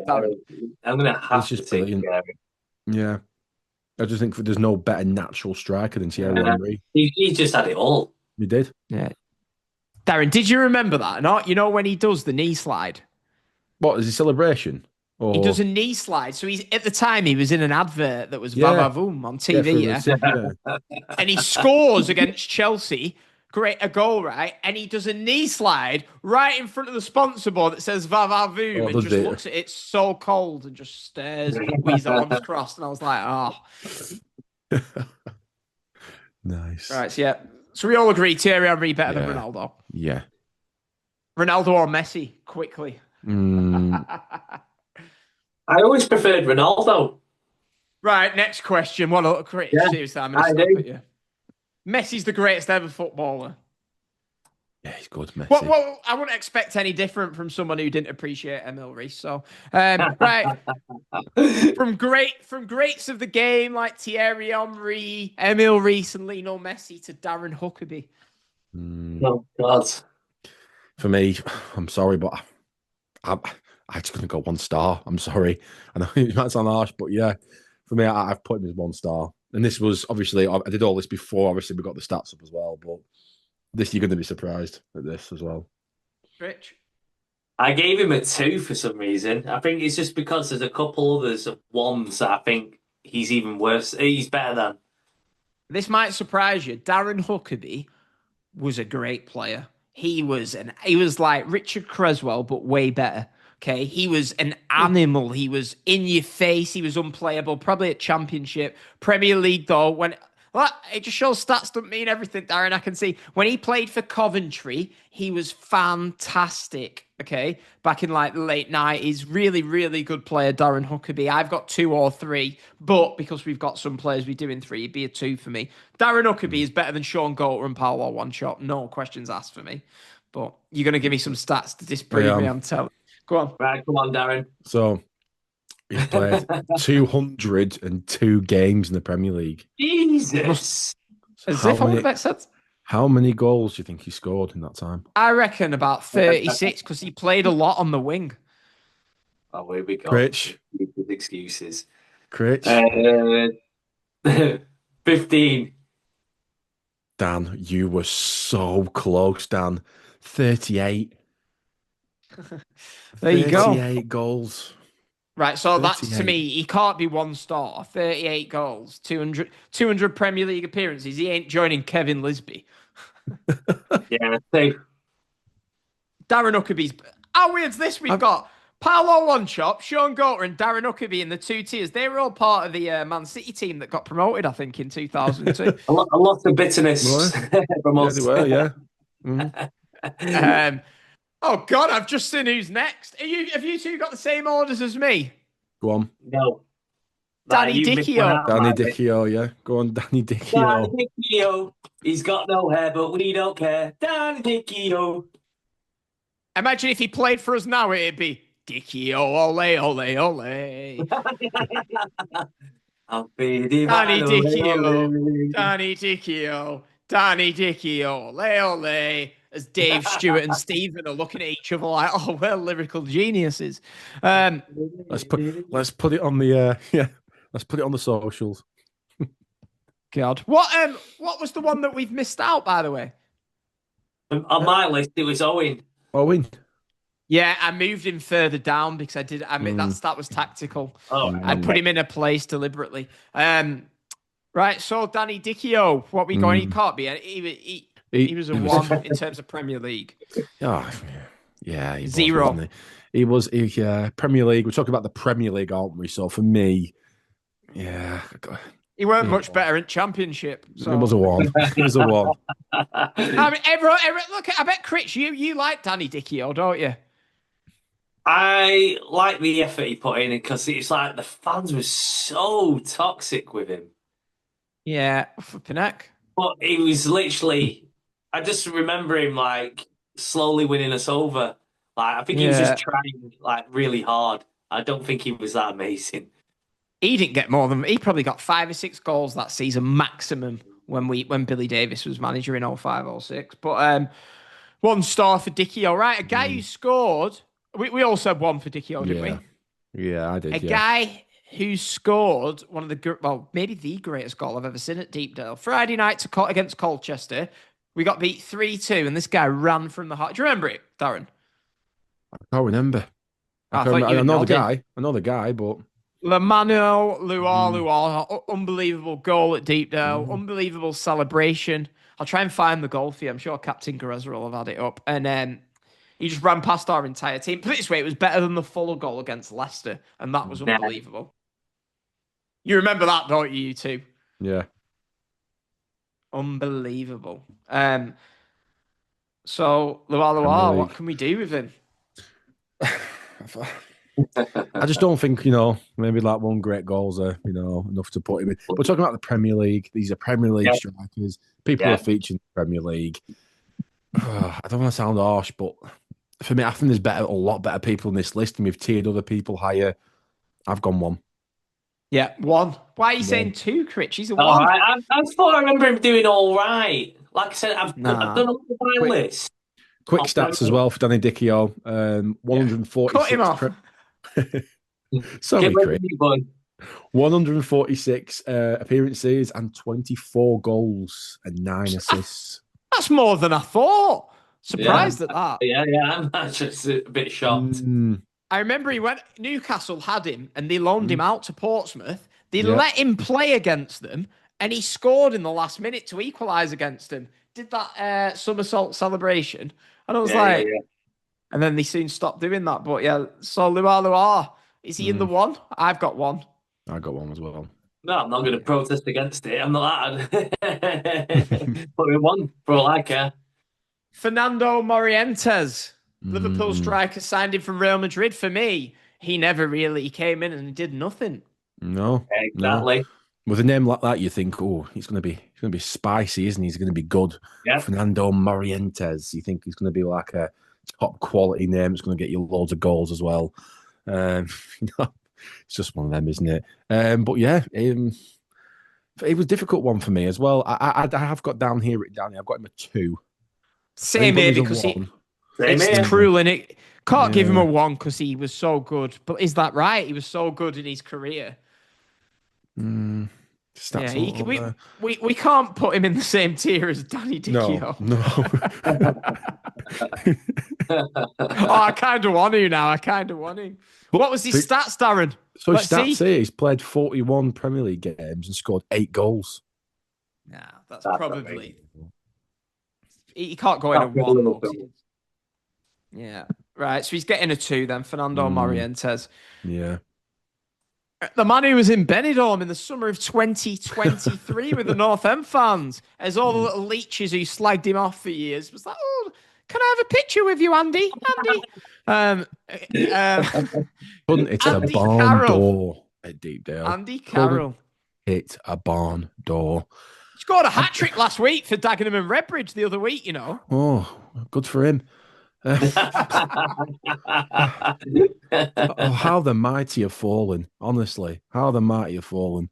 I'm going to have to take Gary. Yeah. I just think there's no better natural striker than Thierry Henry. He just had it all. He did? Yeah. Darren, did you remember that? Not when he does the knee slide? What, is it celebration? Or... He does a knee slide. So at the time he was in an advert that was Vavavoom on TV, and he scores against Chelsea. A goal, right? And he does a knee slide right in front of the sponsor board that says Vavavoom and just looks at it so cold and just stares with his arms crossed. And I was like, Nice. Right, so we all agree Thierry Henry better than Ronaldo. Yeah. Ronaldo or Messi, quickly. I always preferred Ronaldo. Right, next question. What a critic. Seriously, I'm going to stop at you. Messi's the greatest ever footballer. Yeah, he's good, Messi. Well, I wouldn't expect any different from someone who didn't appreciate Emil Rees. So, right, from greats of the game like Thierry Henry, Emil Rees, and Lionel Messi to Darren Huckabee. Oh God! For me, I'm sorry, but I'm just going to go 1 star. I'm sorry. I know it might sound harsh, but yeah, for me, I've put him as 1 star. And this was obviously, I did all this before. Obviously, we got the stats up as well, but this you're going to be surprised at this as well. Rich? I gave him a 2 for some reason. I think it's just because there's a couple others at 1s that I think he's even worse. He's better than. This might surprise you. Darren Huckabee was a great player. He was like Richard Creswell, but way better. Okay, he was an animal. He was in your face. He was unplayable. Probably at Championship, Premier League though. It just shows stats don't mean everything, Darren. I can see when he played for Coventry, he was fantastic. Okay, back in like the late 90s, really, really good player, Darren Huckabee. I've got 2 or 3, but because we've got some players we do in 3, it'd be a 2 for me. Darren Huckabee is better than Sean Goater and Paolo One-Shot. No questions asked for me. But you're going to give me some stats to disprove me, I'm telling. Go on. Right, come on, Darren. So he's played 202 games in the Premier League. Jesus. As if I would have accepted. How many goals do you think he scored in that time? I reckon about 36 because he played a lot on the wing. Oh, here we go. Critch. With excuses. Critch. 15. Dan, you were so close, Dan. 38. There you go. 38 goals. Right, so 38. that's to me, he can't be 1 star. 38 goals, 200 Premier League appearances. He ain't joining Kevin Lisby. Yeah, see. Darren Huckabee's. How weird's this? We've got Paolo One-Shot, Sean Goater, and Darren Huckabee in the 2 tiers. They were all part of the Man City team that got promoted, I think, in 2002. a lot of bitterness from us. Yeah, they were, yeah. Mm-hmm. Oh God, I've just seen who's next. Have you 2 got the same orders as me? Go on. No. Danny Dichio. Danny Dichio, yeah. Go on, Danny Dichio. Danny Dichio. He's got no hair, but we don't care. Danny Dichio. Imagine if he played for us now, it'd be Dichio, ole, ole, ole. Danny Dichio. Danny Dichio. Danny Dichio. Ole, ole. As Dave, Stewart, and Stephen are looking at each other like, oh, we're lyrical geniuses. Let's put it on the let's put it on the socials. God, what was the one that we've missed out, by the way? On my list, it was Owen. Owen. Yeah, I moved him further down because that was tactical. Oh, I put him in a place deliberately. Right, so Danny Dichio, what we going? He can't be. He was a 1 in terms of Premier League. Oh, yeah. He 0. Was, he was Premier League. We're talking about the Premier League, aren't we? So for me, yeah. He weren't much better in Championship. So. It was a 1. It was a 1. I mean, everyone, look, I bet, Critch, you like Danny Dichio, don't you? I like the effort he put in because it's like the fans were so toxic with him. Yeah, flipping heck. But he was literally... I just remember him like slowly winning us over. Like I think he was just trying like really hard. I don't think he was that amazing. He didn't get more than he probably got 5 or 6 goals that season maximum when Billy Davis was manager in 05-06. But 1 star for Dichio, right? A guy who scored. We all said 1 for Dichio, didn't we? Yeah, I did. A guy who scored one of maybe the greatest goal I've ever seen at Deepdale. Friday night against Colchester. We got beat 3-2, and this guy ran from the heart. Do you remember it, Darren? I can't remember. I know the guy, but... Lamano Luar, unbelievable goal at Deepdale, unbelievable celebration. I'll try and find the goal for you. I'm sure Captain Guerrero will have had it up. And he just ran past our entire team. Put it this way, it was better than the Fuller goal against Leicester, and that was unbelievable. You remember that, don't you, 2? Yeah. Unbelievable. So, Luar, what can we do with him? I just don't think, maybe like 1 great goal's enough to put him in. We're talking about the Premier League. These are Premier League strikers. People are featuring the Premier League. I don't want to sound harsh, but for me, I think there's a lot better people in this list, and we've tiered other people higher. I've gone 1. Yeah, 1. Why are you saying 2, Critch? He's a 1. I thought I remember him doing all right. Like I said, I've done all my list. Quick stats as well for Danny Dichio. 146. Cut him off. Sorry, Get Chris. ready, boy. 146 appearances and 24 goals and 9 assists. That's more than I thought. Surprised at that. Yeah, I'm just a bit shocked. I remember Newcastle had him and they loaned him out to Portsmouth. They let him play against them and he scored in the last minute to equalise against them. Did that somersault celebration. And I was and then they soon stopped doing that. But yeah, so Luar, is he in the one? I've got one. I got one as well. No, I'm not going to protest against it. I'm not that. Put me one for all I care. Fernando Morientes, Liverpool striker, signed him from Real Madrid. For me, he never really came in and did nothing. No, exactly. No. With a name like that, you think, oh, he's going to be spicy, isn't he? He's going to be good. Yeah. Fernando Morientes. You think he's going to be like a top quality name. It's going to get you loads of goals as well. It's just one of them, isn't it? But yeah, it was a difficult one for me as well. I have got down here, I've got him a 2. Same here because it's cruel and it can't give him a 1 because he was so good. But is that right? He was so good in his career. We can't put him in the same tier as Danny Dichio. No. I kind of want to now. What was his stats, Darren? So his stats here, he's played 41 Premier League games and scored 8 goals. Nah, that's probably... He can't go in a 1. Yeah. Right, so he's getting a 2 then, Fernando Morientes. Yeah. The man who was in Benidorm in the summer of 2023 with the North End fans, as all the little leeches who slagged him off for years, was like, oh, can I have a picture with you, Andy? Couldn't hit a barn door at Deepdale. Andy Carroll. Hit a barn door. Scored a hat-trick last week for Dagenham and Redbridge the other week, you know. Oh, good for him. How the mighty have fallen, honestly. How the mighty have fallen.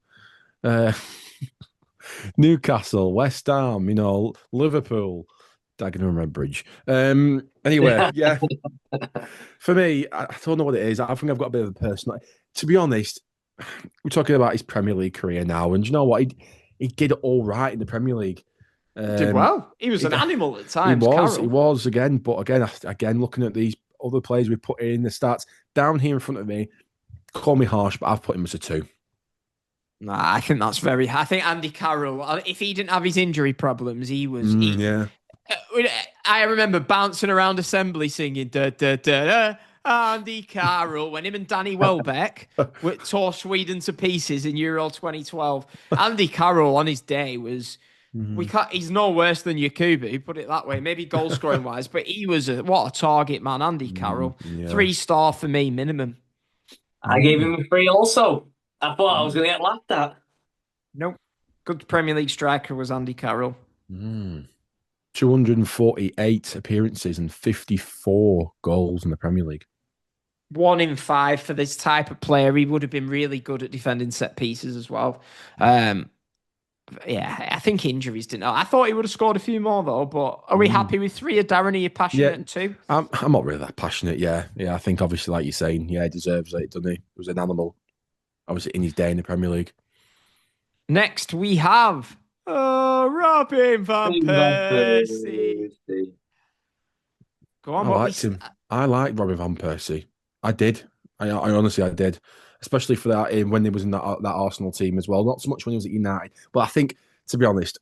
Newcastle, West Ham, Liverpool, Dagenham and Redbridge. Anyway, yeah. For me, I don't know what it is. I think I've got a bit of a personal... To be honest, we're talking about his Premier League career now, and you know what? He did it all right in the Premier League. Did well. He was an animal at times. He was again, but again, looking at these other players we put in the stats down here in front of me, call me harsh, but I've put him as a 2. Nah, I think that's very high. I think Andy Carroll, if he didn't have his injury problems, he was. I remember bouncing around assembly singing da da da da. Andy Carroll, when him and Danny Welbeck tore Sweden to pieces in Euro 2012. Andy Carroll on his day was, he's no worse than Yakubu, put it that way, maybe goal scoring wise, but he was what a target man, Andy Carroll. 3-star for me, minimum. I gave him a 3 also. I thought I was going to get laughed at. Nope. Good Premier League striker was Andy Carroll. 248 appearances and 54 goals in the Premier League. 1 in 5 for this type of player. He would have been really good at defending set pieces as well. I think injuries didn't. I thought he would have scored a few more though. But are we happy with 3? Darren, are you passionate at 2? I'm not really that passionate. Yeah. I think obviously, like you're saying, he deserves it, doesn't he? He was an animal, obviously in his day in the Premier League. Next, we have Robin van Persie. Go on, I liked him. I liked Robin van Persie. I did. I honestly did. Especially for that when he was in that Arsenal team as well. Not so much when he was at United, but I think, to be honest,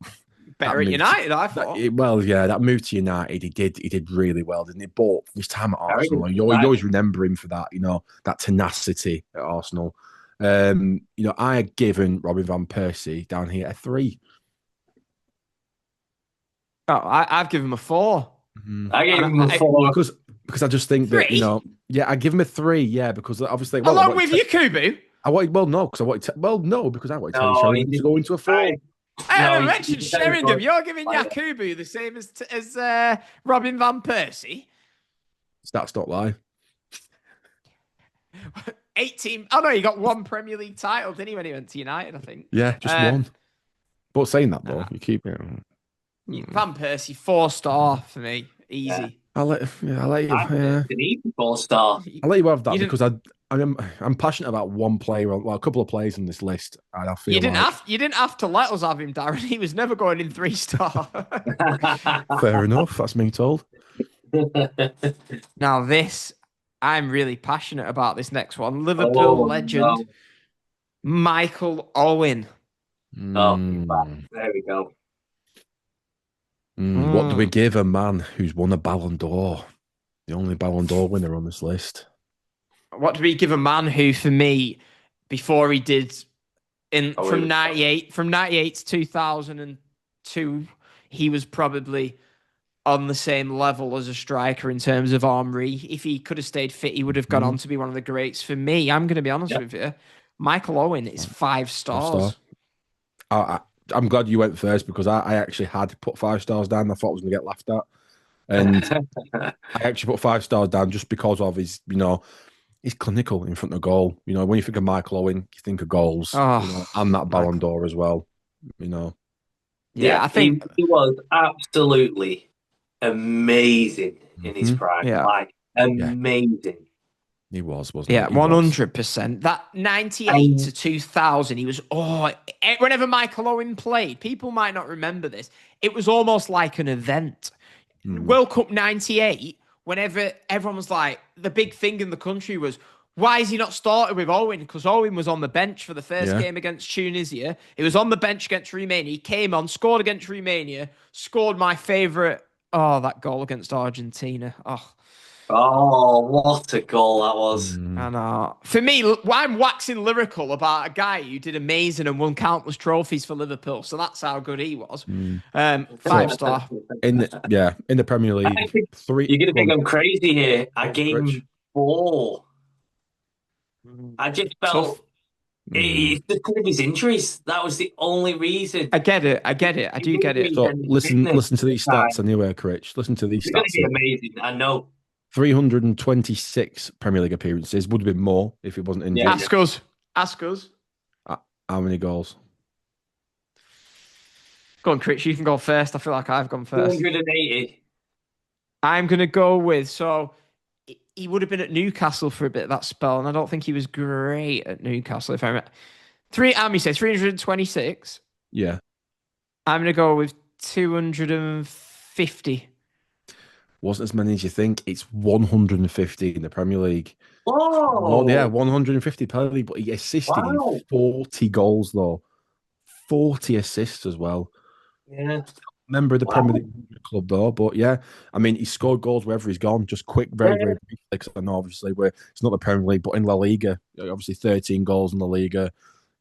better at United. I thought. That move to United, he did really well, didn't he? But his time at Arsenal, you always remember him for that. That tenacity at Arsenal. I had given Robin van Persie down here a 3. Oh, I've given him a 4. I gave him a 4 because I just think 3? that I give him a 3. Because obviously, along with Yakubu. Because I wanted to tell Sheringham to go into a 4. I haven't mentioned Sheringham. You're giving Yakubu the same as Robin van Persie. Stats don't lie. 18. Oh no, he got 1 Premier League title, didn't he, when he went to United? I think. Yeah, just 1. But saying that though, you keep it. Van Persie 4-star for me, easy. I'll let you. I think Yeah. it's an easy 4-star. I'll let you have that You because I'm passionate about one player, well, a couple of players on this list, and I feel you didn't have to let us have him, Darren. He was never going in 3-star. fair enough. That's me told. Now this, I'm really passionate about this next one. Liverpool Oh, legend no. Michael Owen. Oh, Mm. there we go. What do we give a man who's won a Ballon d'Or? The only Ballon d'Or winner on this list. What do we give a man who, for me, before he did from 98 to 2002, he was probably on the same level as a striker in terms of Henry. If he could have stayed fit, he would have gone on to be one of the greats. For me, I'm going to be honest with you, Michael Owen is 5 stars. I'm glad you went first because I actually had put 5 stars down. I thought I was going to get laughed at. And I actually put 5 stars down just because of his, he's clinical in front of goal. When you think of Michael Owen, you think of goals and that Ballon d'Or as well. Yeah, I think he was absolutely amazing in his prime. Yeah. Like, amazing. He was, wasn't he? Yeah, 100%. That 98 to 2000, he was, whenever Michael Owen played, people might not remember this, it was almost like an event. World Cup 98, whenever everyone was like, the big thing in the country was, why is he not started with Owen? Because Owen was on the bench for the first game against Tunisia. He was on the bench against Romania. He came on, scored against Romania, scored my favourite, that goal against Argentina. Oh, what a goal that was. And for me, I'm waxing lyrical about a guy who did amazing and won countless trophies for Liverpool. So that's how good he was. 5-star. In the Premier League. You're going to think I'm crazy here. I gave him 4. I just felt it's because of his injuries. That was the only reason. I get it. I do get it. So listen to these stats anyway, Critch. Listen to these stats. It's going to be amazing. I know. 326 Premier League appearances. Would have been more if it wasn't injured. Ask us. How many goals? Go on, Critch. You can go first. I feel like I've gone first. 280. I'm going to go with, so he would have been at Newcastle for a bit of that spell, and I don't think he was great at Newcastle, if I remember. Army says 326. Yeah. I'm going to go with 250. Wasn't as many as you think. It's 150 in the Premier League. Oh, 150 Premier League, but he assisted in 40 goals, though. 40 assists as well. Yeah. Member of the Premier League club, though. But yeah, I mean, he scored goals wherever he's gone. Just quick, very briefly, because I know obviously it's not the Premier League, but in La Liga, obviously 13 goals in La Liga.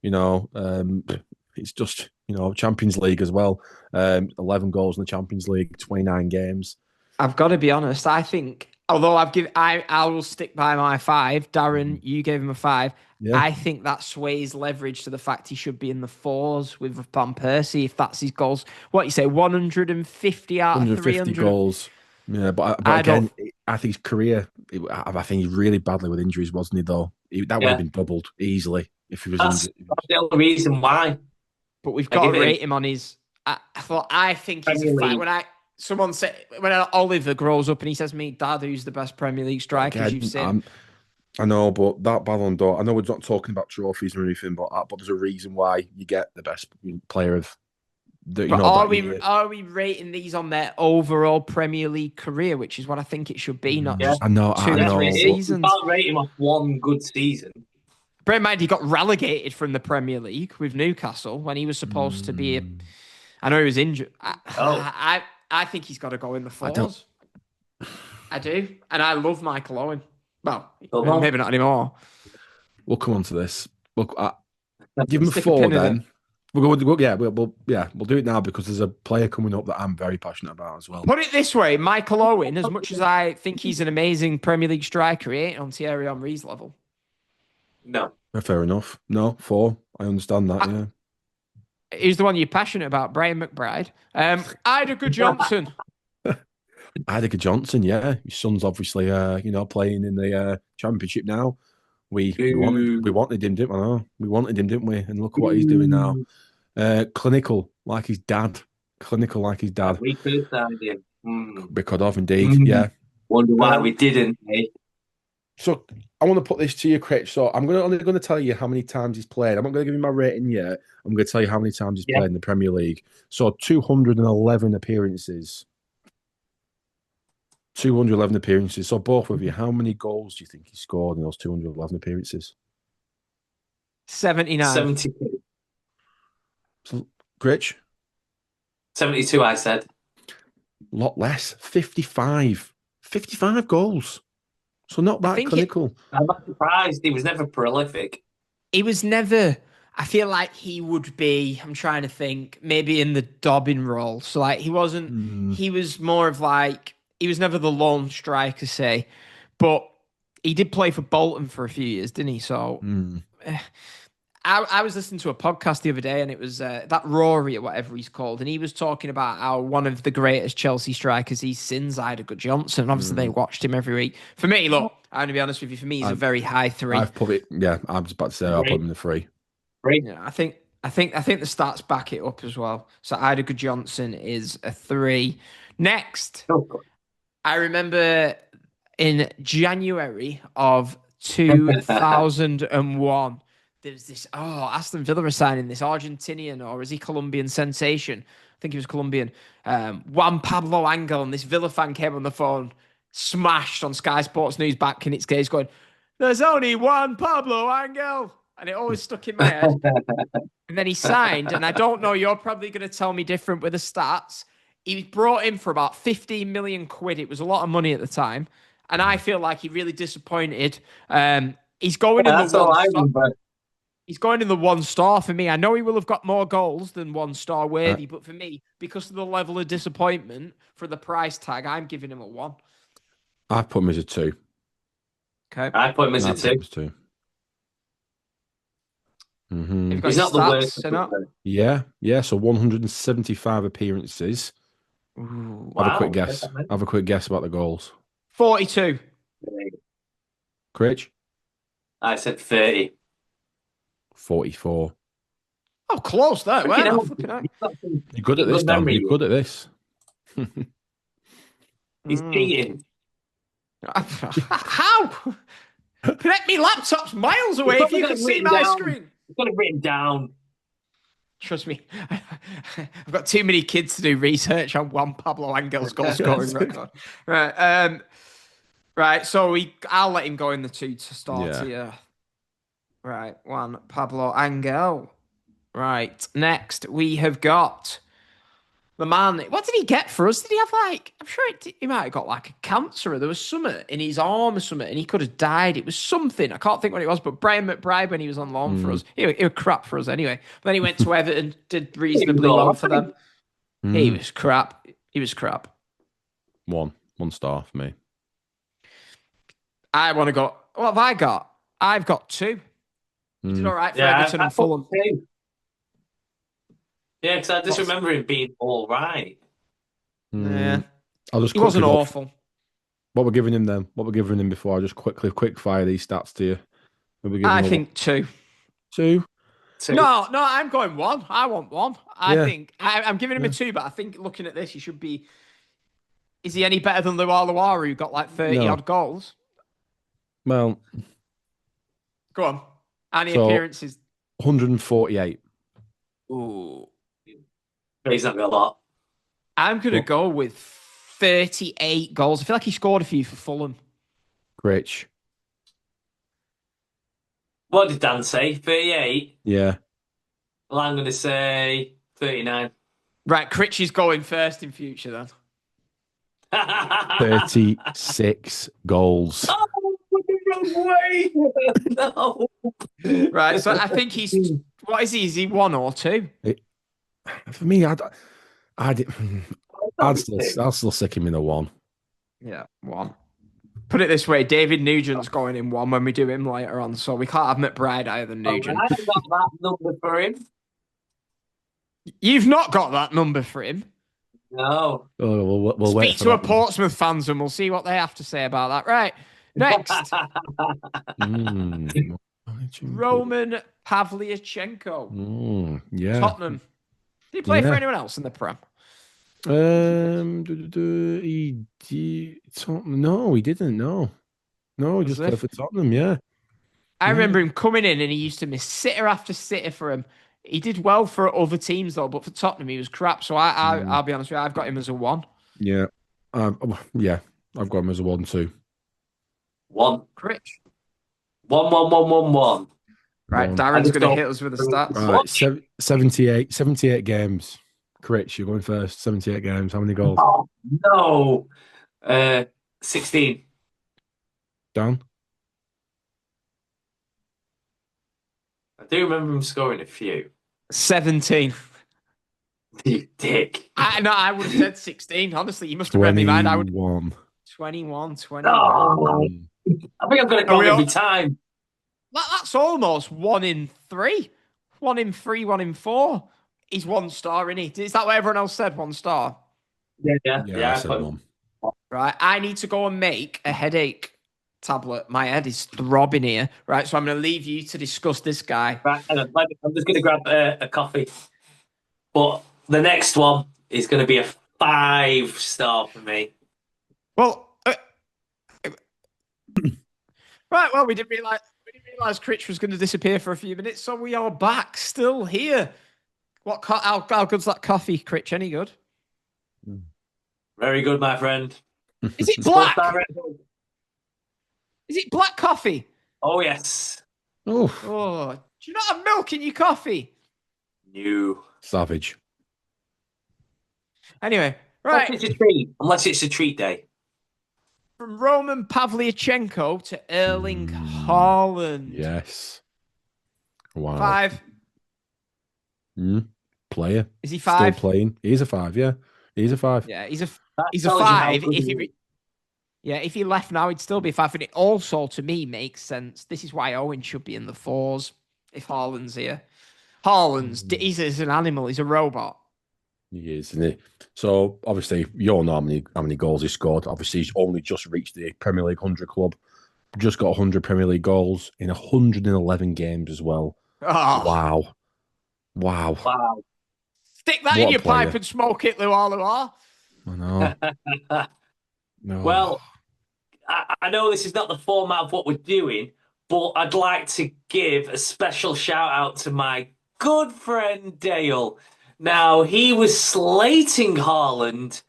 It's just Champions League as well. 11 goals in the Champions League, 29 games. I've got to be honest. I think, although I will stick by my 5. Darren, you gave him a 5. Yeah. I think that sways leverage to the fact he should be in the 4s with Van Persie if that's his goals. What you say, 150 out of 300 goals. Yeah, but again, I think his career. I think he's really badly with injuries, wasn't he? Though that would have been doubled easily if he was injured. That's the only reason why. But we've got to rate him on his. I think he's a fight. Someone said when Oliver grows up and he says to me, "Dad, who's the best Premier League strikers you've seen?" I know, but that Ballon d'Or. I know we're not talking about trophies or anything, but there's a reason why you get the best player of the. Are we rating these on their overall Premier League career, which is what I think it should be, not just I know. seasons. You can't rate him off one good season. Bear in mind, he got relegated from the Premier League with Newcastle when he was supposed to be. I know he was injured. I think he's got to go in the 4s. I do. And I love Michael Owen. Well, maybe not anymore. We'll come on to this. Look, give him a 4 then. We'll do it now because there's a player coming up that I'm very passionate about as well. Put it this way, Michael Owen, as much as I think he's an amazing Premier League striker, he ain't on Thierry Henry's level. No. Fair enough. No, 4. I understand that, yeah. Who's the one you're passionate about? Brian McBride. Idaker Johnson. Idaker Johnson, yeah. His son's obviously, playing in the Championship now. We wanted him, didn't we? No, we wanted him, didn't we? And look what he's doing now. Clinical, like his dad. We could have signed him. We could have, indeed. Yeah. Wonder why we didn't. Eh? So I want to put this to you, Critch. So I'm only going to tell you how many times he's played. I'm not going to give you my rating yet. I'm going to tell you how many times he's played in the Premier League. So 211 appearances. 211 appearances. So both of you, how many goals do you think he scored in those 211 appearances? 79. 72. So, Critch? 72, I said. A lot less. 55. 55 goals. So not that clinical. I'm not surprised. He was never prolific. He was never... I feel like he would be, I'm trying to think, maybe in the Dobbin role. So, like, he wasn't... He was more of like... He was never the lone striker, say. But he did play for Bolton for a few years, didn't he? So... I was listening to a podcast the other day, and it was that Rory or whatever he's called, and he was talking about how one of the greatest Chelsea strikers he's seen, Ida Johnson. Obviously, they watched him every week. For me, look, I'm going to be honest with you. For me, he's a very high 3. I've put it. Yeah, I was about to say I'll put him in the 3. Yeah, I think the stats back it up as well. So Ida Johnson is a 3. Next, I remember in January of 2001. There's this, Aston Villa are signing this Argentinian, or is he Colombian sensation? I think he was Colombian. Juan Pablo Angel, and this Villa fan came on the phone, smashed on Sky Sports News back in its days, going, "There's only one Pablo Angel." And it always stuck in my head. And then he signed, and I don't know, you're probably going to tell me different with the stats. He was brought in for about 15 million quid. It was a lot of money at the time. And I feel like he really disappointed. He's going in the one. He's going in the 1-star for me. I know he will have got more goals than 1-star worthy, but for me, because of the level of disappointment for the price tag, I'm giving him a 1. I put him as a 2. Okay. I put him as a 2. He's not the worst. Yeah. So 175 appearances. Ooh, Have a quick guess. Have a quick guess about the goals. 42. Critch? I said 30. 44. Oh, close there. Well, you're good at this, Dan. You're good at this. He's cheating. How? Connect me laptop's miles away if you can see my screen. I've got it written down. Trust me. I've got too many kids to do research on Juan Pablo Angel's goal scoring record. Right. Right. So I'll let him go in the 2 to start here. Right, Juan Pablo Angel. Right, next we have got the man. What did he get for us? Did he have I'm sure he might have got a cancer, or there was something in his arm or something, and he could have died. It was something. I can't think what it was, but Brian McBride, when he was on loan for us, he was crap for us anyway. But then he went to Everton, did reasonably well for them. He was crap. 1 star for me. I want to go. What have I got? I've got 2. He did all right for Everton and Fulham. Yeah, because I just remember him being all right. Yeah. He wasn't awful. What we're giving him then? What we're giving him before I just quick fire these stats to you? I think 2. 2? No, I'm going 1. I want 1. I think I'm giving him a 2, but I think looking at this, he should be. Is he any better than Lualuaru, who got 30 odd goals? Well, go on. Any appearances? 148. Ooh. He's not got a lot. I'm going to go with 38 goals. I feel like he scored a few for Fulham. Rich. What did Dan say? 38? Yeah. Well, I'm going to say 39. Right, Critch is going first in future then. 36 goals. Oh, no way! No. Right, so I think he's. What is he? Is he 1 or 2? For me, I'd still stick him in a 1. Yeah, 1. Put it this way, David Nugent's going in 1 when we do him later on, so we can't have McBride higher than Nugent. I haven't got that number for him. You've not got that number for him? No. Oh, we'll Speak to a Portsmouth fans and we'll see what they have to say about that. Right, next. Roman Pavlyuchenko. Yeah. Tottenham. Did he play for anyone else in the Prem? No, he didn't. No, he just played for Tottenham. Yeah. I remember him coming in and he used to miss sitter after sitter for him. He did well for other teams though, but for Tottenham he was crap. So I'll be honest with you, I've got him as a 1. Yeah. I've got him as a 1 too. 1. Critch. 1, 1, 1, 1, 1. Right, Darren's going to hit us with the stats. Right, 78 games. Critch, you're going first. 78 games. How many goals? Oh, no. 16. Dan? I do remember him scoring a few. 17. You dick. I would have said 16. Honestly, you must have read me mind. I would 21. Oh, I think I'm going to go every time. That's almost 1 in 3. 1 in 3, 1 in 4. He's 1 star, isn't he? Is that what everyone else said? 1 star? Yeah. I said 1. Right, I need to go and make a headache tablet. My head is throbbing here. Right, so I'm going to leave you to discuss this guy. Right, I'm just going to grab a coffee. But the next one is going to be a 5-star for me. Well, right. Well, we didn't realize Critch was going to disappear for a few minutes, so we are back, still here. How good's that coffee, Critch? Any good? Very good, my friend. Is it black? Is it black coffee? Oh yes. Oh, do you not have milk in your coffee? No. Savage. Anyway, right. Unless it's a treat day. From Roman Pavlyuchenko to Erling Haaland. Yes. Wow. 5. Player. Is he 5? Still playing. He's a 5, yeah. He's a 5. Yeah, he's a 5. If he left now, he'd still be a 5. And it also, to me, makes sense. This is why Owen should be in the 4s if Haaland's here. He's an animal. He's a robot. He is, isn't he? So, obviously, you all know how many goals he scored. Obviously, he's only just reached the Premier League 100 club. Just got 100 Premier League goals in 111 games as well. Oh. Wow. Stick that in your pipe and smoke it, Luar. I know. No. Well, I know this is not the format of what we're doing, but I'd like to give a special shout out to my good friend Dale. Now, he was slating Haaland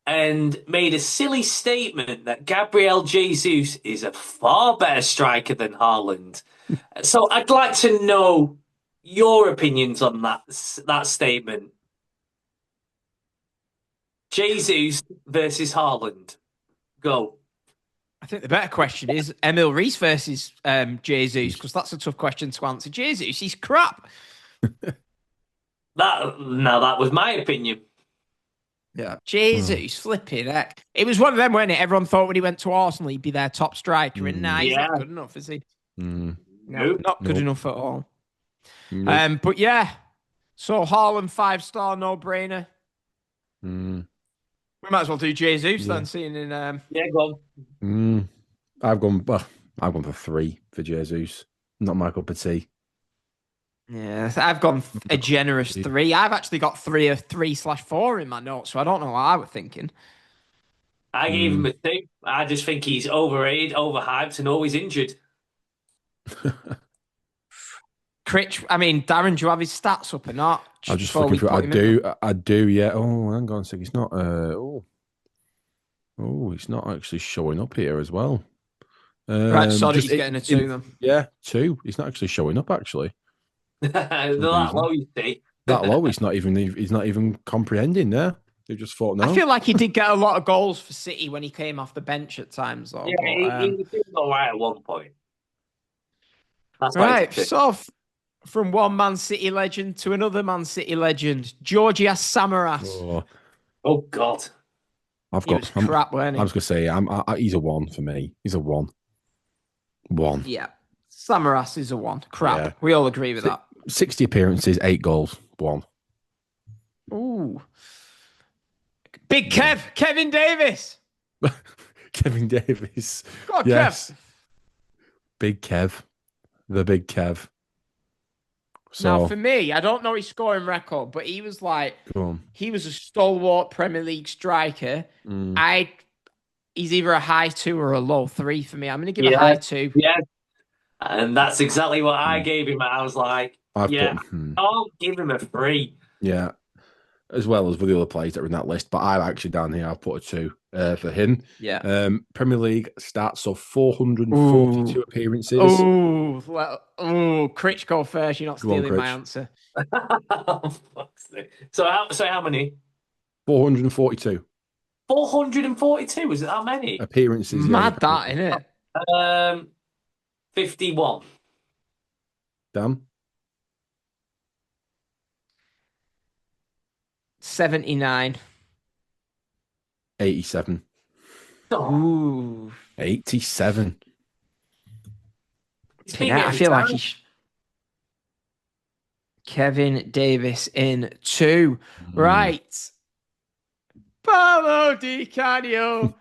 and made a silly statement that Gabriel Jesus is a far better striker than Haaland. So I'd like to know your opinions on that statement. Jesus versus Haaland. Go. I think the better question is Emil Rees versus Jesus, because that's a tough question to answer. Jesus, he's crap. That was my opinion. Yeah. Jesus, flipping heck. It was one of them, wasn't it? Everyone thought when he went to Arsenal, he'd be their top striker. And now he's not good enough, is he? No, not good enough at all. Nope. But yeah. So Haaland 5-star, no-brainer. We might as well do Jesus then, seeing in... go on. I've gone for 3 for Jesus. Not my cup of tea. Yeah, I've gone a generous 3. I've actually got 3 of 3/4 in my notes, so I don't know what I was thinking. I gave him a 2. I just think he's overrated, overhyped, and always injured. Critch, Darren, do you have his stats up or not? I'm just looking for it. I do, yeah. Oh, hang on a sec. It's not, it's not actually showing up here as well. Right, sorry, he's getting a 2 then. Yeah, 2. He's not actually showing up, actually. That low, you see. That low, he's not even comprehending there. They just thought, no. I feel like he did get a lot of goals for City when he came off the bench at times, though. Yeah, he was doing all right at one point. That's right, so from one Man City legend to another Man City legend, Georgios Samaras. Oh God. Crap, weren't he? I was going to say, he's a 1 for me. He's a 1. 1. Yeah. Samaras is a 1. Crap. Yeah. We all agree with that. 60 appearances, 8 goals, 1. Ooh. Big Kev, Kevin Davis. Kevin Davis. Go on, yes. Kev. Big Kev. The big Kev. So Now, for me, I don't know his scoring record, but he was go on. he was a stalwart Premier League striker. He's either a high 2 or a low 3 for me. I'm going to give a high 2. Yeah. And that's exactly what I gave him. I was like, I'll give him a 3. Yeah. As well as with the other players that are in that list. But I've actually down here, I've put a 2 for him. Yeah. Premier League stats, so 442 appearances. Critch, go first. You're not stealing my answer. So how many? 442. 442? Is it that many? Appearances. Mad that, isn't it? 51. Dan? 79. 87. Ooh. 87. I feel like he's Kevin Davis in 2. Right. Paolo Di Canio.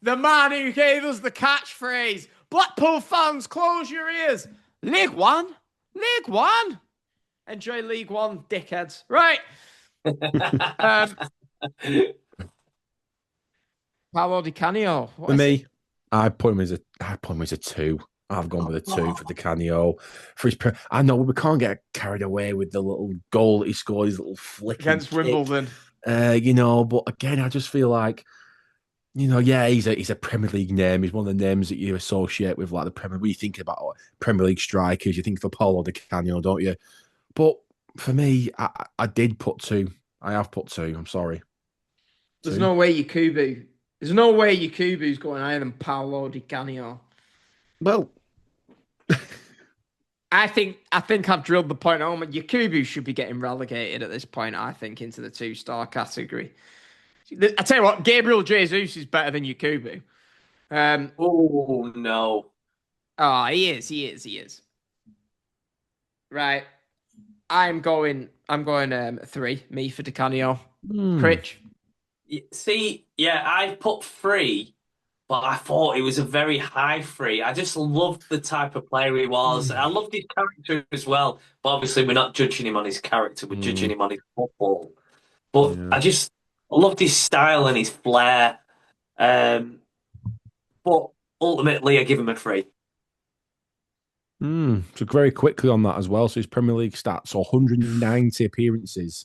The man who gave us the catchphrase. Blackpool fans, close your ears. League One. Enjoy League One, dickheads. Right. Paolo Di Canio. For me, I put him as a 2. I've gone with a 2 for Di Canio. For his, I know we can't get carried away with the little goal that he scored, his little flick against Wimbledon. But again, I just feel like, he's a Premier League name. He's one of the names that you associate with like the Premier. When you think about Premier League strikers, you think of Paolo Di Canio, don't you? But for me, I did put 2. I have put 2. I'm sorry. There's no way Yakubu's going higher than Paolo Di Canio. Well, I think I've drilled the point home. Yakubu should be getting relegated at this point, I think, into the 2-star category. I tell you what, Gabriel Jesus is better than Yakubu. Oh, no. Oh, he is. Right. I'm going 3, me for Di Canio. Critch. See, I put 3, but I thought it was a very high 3. I just loved the type of player he was. I loved his character as well. But obviously, we're not judging him on his character. We're judging him on his football. But I loved his style and his flair. But ultimately, I give him a 3. So very quickly on that as well. So his Premier League stats, so 190 appearances.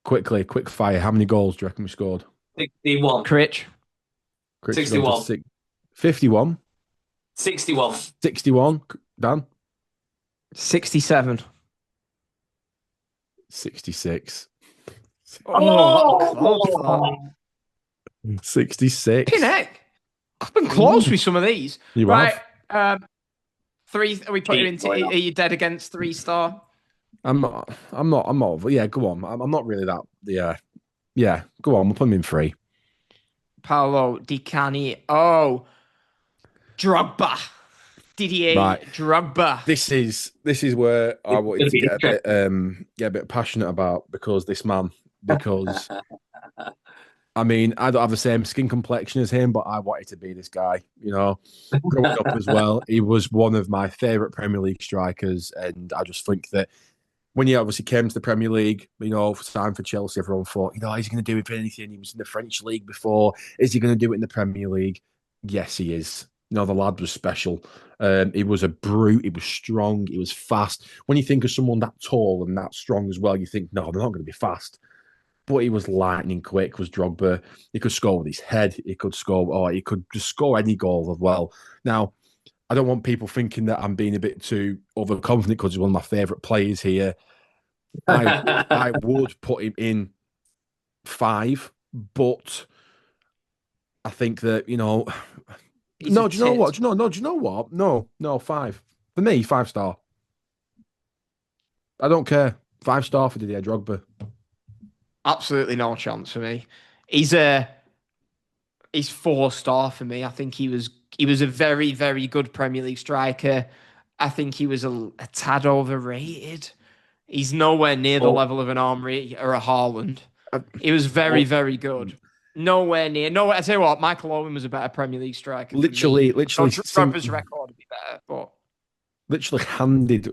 Quickly, quick fire. How many goals do you reckon we scored? 61. Critch 61. 51. 61. 61. Dan? 67. 66. Oh, 66. Pinhead. I've been close with some of these. You right. have? 3. Are we putting you into? Are you dead against 3-star? I'm not. Yeah, go on. I'm not really that. Yeah. Go on. We'll put him in 3. Paolo Di Canio. Drogba. Didier Drogba. This is where I wanted to get a bit passionate about because I mean, I don't have the same skin complexion as him, but I wanted to be this guy, growing up as well. He was one of my favourite Premier League strikers, and I just think that when he obviously came to the Premier League, signed for Chelsea, everyone thought, is he going to do it for anything? He was in the French league before. Is he going to do it in the Premier League? Yes, he is. The lad was special. He was a brute. He was strong. He was fast. When you think of someone that tall and that strong as well, you think, no, they're not going to be fast. But he was lightning quick, was Drogba. He could score with his head. He could just score any goal as well. Now, I don't want people thinking that I'm being a bit too overconfident because he's one of my favourite players here. I would put him in 5, but I think that, No, do you know what? No, 5. For me, 5-star. I don't care. 5-star for Didier Drogba. Absolutely no chance for me. He's 4-star for me. I think he was a very, very good Premier League striker. I think he was a tad overrated. He's nowhere near the level of an Henry or a Haaland. He was very, very good. Nowhere near. I tell you what, Michael Owen was a better Premier League striker. Literally. Drogba's record would be better, but literally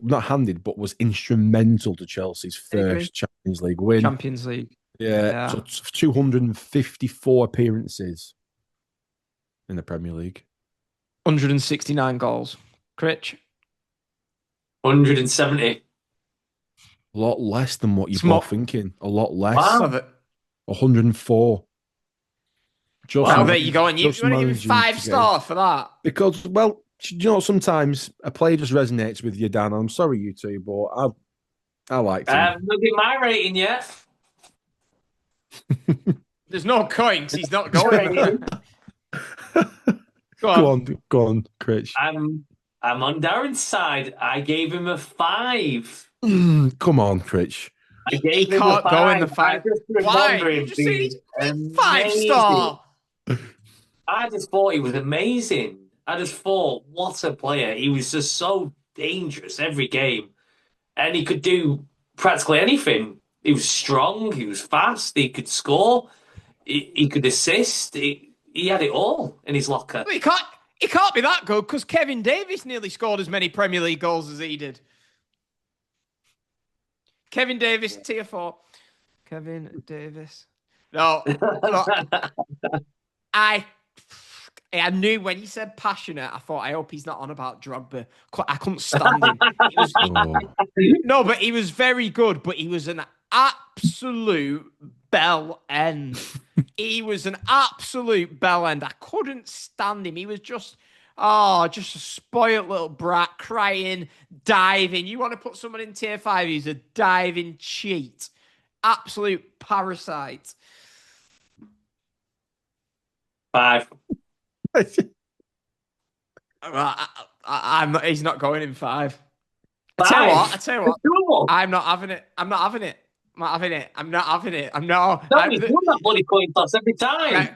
not handed, but was instrumental to Chelsea's first Champions League win. Champions League. Yeah. So 254 appearances in the Premier League. 169 goals. Critch? 170. A lot less than what you're both thinking. A lot less. Wow. 104. Well, there you go. And you want to give him 5 stars for that? Because, well, you know, sometimes a player just resonates with you, Dan. I'm sorry, you two, but I liked him. I haven't looked at my rating yet. There's no coin because he's not going. Go on, Critch. I'm on Darren's side. I gave him a 5. Come on, Critch. I gave him can't a 5. go in the 5. Why? You just said he's 5-star. I just thought he was amazing. I just thought, what a player. He was just so dangerous every game. And he could do practically anything. He was strong. He was fast. He could score. He could assist. He had it all in his locker. Well, he can't be that good because Kevin Davis nearly scored as many Premier League goals as he did. Kevin Davis, tier 4. Kevin Davis. No. I knew when he said passionate, I thought, I hope he's not on about Drogba. I couldn't stand him. No, but he was very good, but he was an absolute bell end. He was an absolute bell end. I couldn't stand him. He was just a spoiled little brat, crying, diving. You want to put someone in tier 5, he's a diving cheat. Absolute parasite. 5. He's not going in 5. I tell you what. I'm not having it. I'm not having it. Don't win that bloody coin toss every time. Right.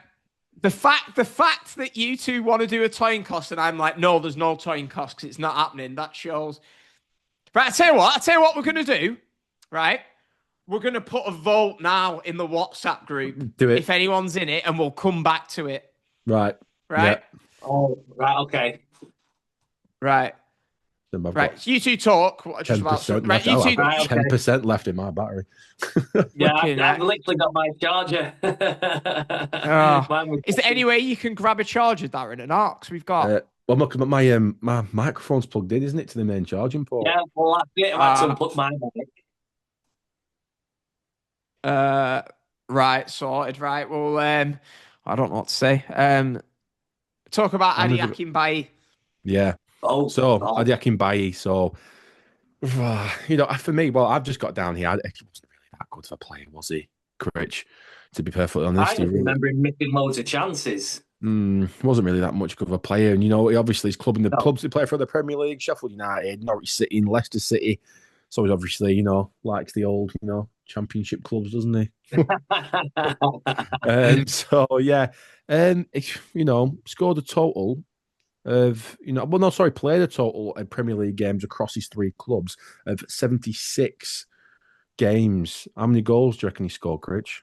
The fact that you two want to do a coin toss and I'm like, no, there's no coin toss because it's not happening. That shows. Right. I tell you what we're gonna do. Right. We're gonna put a vote now in the WhatsApp group. Do it if anyone's in it, and we'll come back to it. Right. Right. Yeah. Oh, right. Okay. Right. Right, you two talk. Just about 10% left in my battery. Yeah, I've literally got my charger. Is there any way you can grab a charger, Darren, and Arcs? We've got. Well, look, my microphone's plugged in, isn't it, to the main charging port? Yeah, well, that's it. I've had to unplug my mic. Right, sorted. Right, well, I don't know what to say. Talk about Adi Akinbaye. Yeah. Oh, so Adi Akinbaye. So, you know, for me, well, I've just got down here. He wasn't really that good for playing, was he, Critch? To be perfectly honest, I remember him missing loads of chances. Wasn't really that much good of a player, and you know, he obviously is clubbing the clubs he play for the Premier League, Sheffield United, Norwich City, and Leicester City. So he's obviously, you know, likes the old, you know, Championship clubs, doesn't he? So yeah, you know, scored a total of, you know, well, no, sorry, played a total of Premier League games across his 3 clubs of 76 games. How many goals do you reckon he scored, Critch?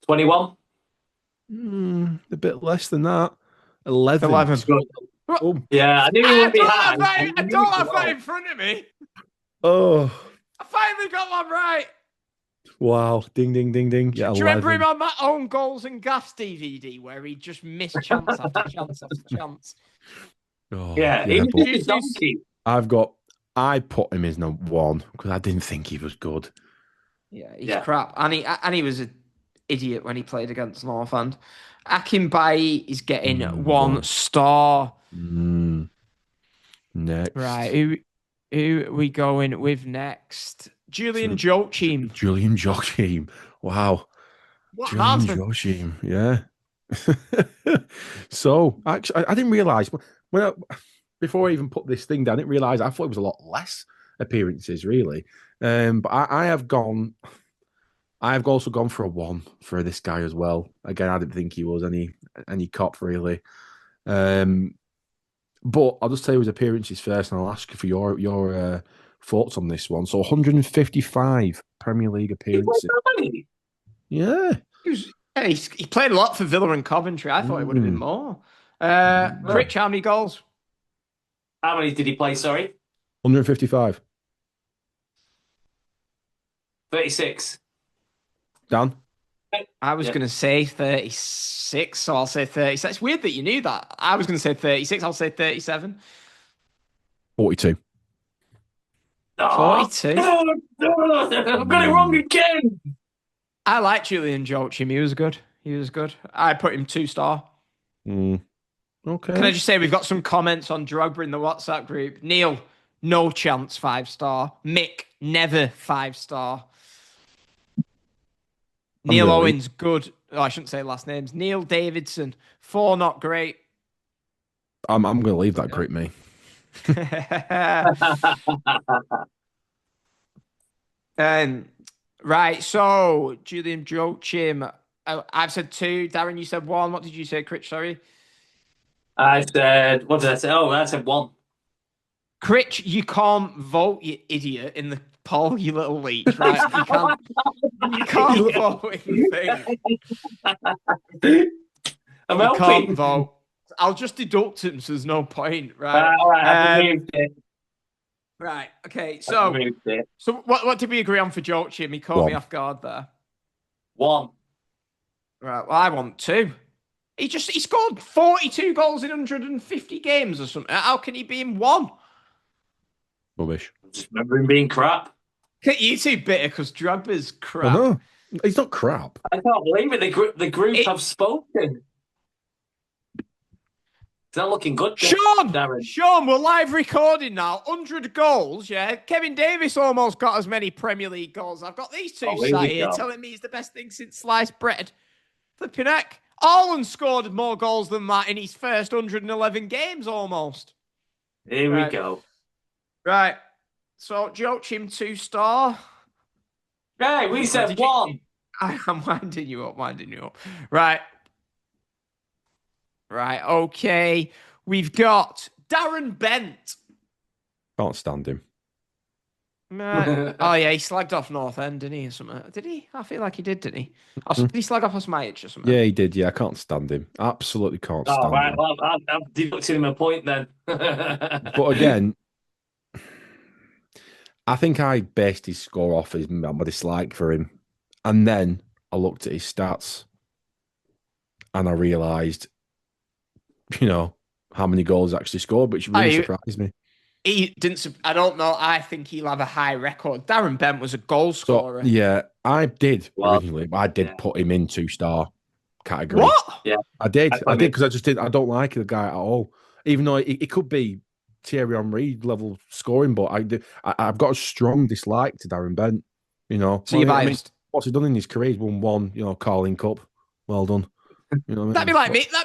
21. A bit less than that. 11. Oh. Yeah, I knew he would be high. I don't have that in front of me. Oh. I finally got one right. Wow. Ding, ding, ding, ding. Yeah, do you remember him on that Own Goals and Gaffs DVD where he just missed chance after chance after chance? Oh, yeah, he was a donkey. I put him as number 1 because I didn't think he was good. Yeah, he's crap. And he was an idiot when he played against Northend. Akinbaye is getting 1 star. Next. Right, who are we going with next? Julian Joachim. Julian Joachim. Wow. What Julian happened? Joachim, yeah. So, actually, I didn't realise, before I even put this thing down, I didn't realise, I thought it was a lot less appearances, really. But I have also gone for a 1 for this guy as well. Again, I didn't think he was any cop, really. But I'll just tell you his appearances first, and I'll ask you for your thoughts on this one. So 155 Premier League appearances. Yeah. He played a lot for Villa and Coventry. I thought it would have been more. Critch, how many goals? How many did he play, sorry? 155. 36. Dan? I was going to say 36, so I'll say 36. It's weird that you knew that. I was going to say 36. I'll say 37. 42. 42. I've got it wrong again. I like Julian Joachim. He was good. I put him 2-star. Okay. Can I just say we've got some comments on Drogba in the WhatsApp group. Neil, no chance, 5-star. Mick, never 5-star. Neil Owens, good. Oh, I shouldn't say last names. Neil Davidson, 4, not great. I'm going to leave that group, me. Right, so Julian Joachim, I've said 2. Darren, you said 1. What did you say, Critch? Sorry. I said, what did I say? Oh, I said 1. Critch, you can't vote, you idiot, in the poll, you little leech, right? You can't vote in the thing. I'm you helping. Can't vote. I'll just deduct him, so there's no point, right? All right, I've removed it. Right, okay, so what did we agree on for Joachim? He caught me off guard there. 1. Right, well, I want 2. He scored 42 goals in 150 games or something. How can he be in 1? Rubbish. Just remember him being crap. You two bitter because Drogba's crap. No, he's not crap. I can't believe it. The group have spoken. It's not looking good, Darren. Sean, we're live recording now. 100 goals, yeah. Kevin Davis almost got as many Premier League goals. I've got these two sat here telling me he's the best thing since sliced bread. Flipping heck. Haaland scored more goals than that in his first 111 games almost. Here we go. Right. So, Joachim 2-star. Right, we said 1. I'm winding you up. Right. Right, okay. We've got Darren Bent. Can't stand him. Oh, yeah, he slagged off North End, didn't he, or something? Did he? I feel like he did, didn't he? Did he slag off Osmajic or something? Yeah, he did. Yeah, I can't stand him. Absolutely can't stand him. Well, I've deducted him a point then. But again, I think I based his score off my dislike for him. And then I looked at his stats and I realised, how many goals he actually scored, which really surprised me. He didn't. I don't know. I think he'll have a high record. Darren Bent was a goal scorer. So, yeah, I did originally, but I did put him in 2-star category. What? Yeah, I did because I don't like the guy at all. Even though it could be Thierry Henry level scoring, but I've got a strong dislike to Darren Bent. So you're biased. What's he done in his career? He's won 1, Carling Cup. Well done. That'd be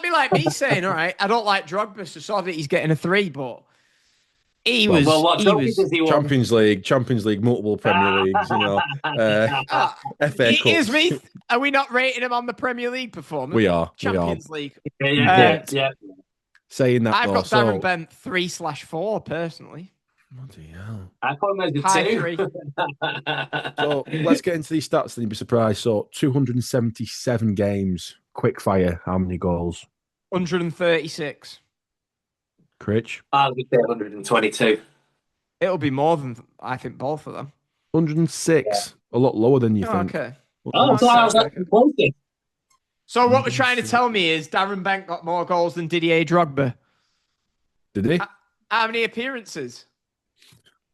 like me saying, all right, I don't like Drogba, so sorry that he's getting a 3, but he was Champions League, multiple Premier Leagues, FA Cup. Are we not rating him on the Premier League performance? We are. Champions League. Yeah. Saying that, I've got Darren Bent 3/4 personally. Bloody hell. I put him as a 2. So let's get into these stats, then you'd be surprised. So 277 games. Quick fire. How many goals? 136. Critch? I would say 122. It'll be more than, I think, both of them. 106. Yeah. A lot lower than you think. Okay. So what we're trying to tell me is Darren Bent got more goals than Didier Drogba. Did he? How many appearances?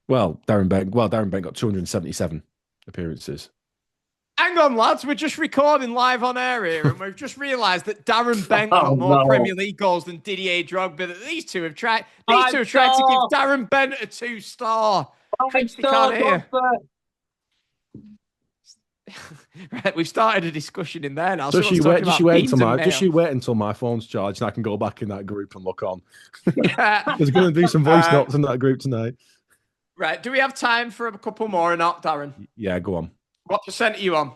Well, Darren Bent got 277 appearances. Hang on, lads. We're just recording live on air here, and we've just realised that Darren Bent got more Premier League goals than Didier Drogba. That these two have tried. These two have tried to give Darren Bent a 2-star. Right, we've started a discussion in there now. Just you wait until my phone's charged and I can go back in that group and look on. There's going to be some voice notes in that group tonight. Right, do we have time for a couple more or not, Darren? Yeah, go on. What percent are you on?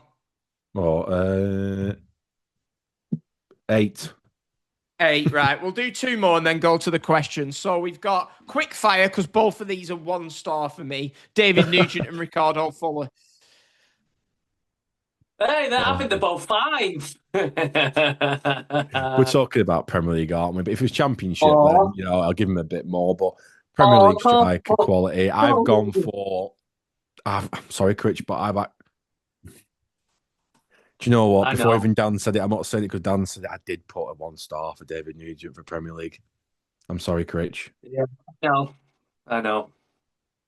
8. 8, right. We'll do 2 more and then go to the questions. So we've got quick fire because both of these are 1-star for me. David Nugent and Ricardo Fuller. Hey, I think they're both fine. We're talking about Premier League, aren't we? But if it's Championship, Oh. then I'll give him a bit more. But Premier League striker quality, I've gone for. I'm sorry, Critch, but do you know what? Before even Dan said it, I'm not saying it because Dan said it. I did put a 1 star for David Nugent for Premier League. I'm sorry, Critch. Yeah, I know.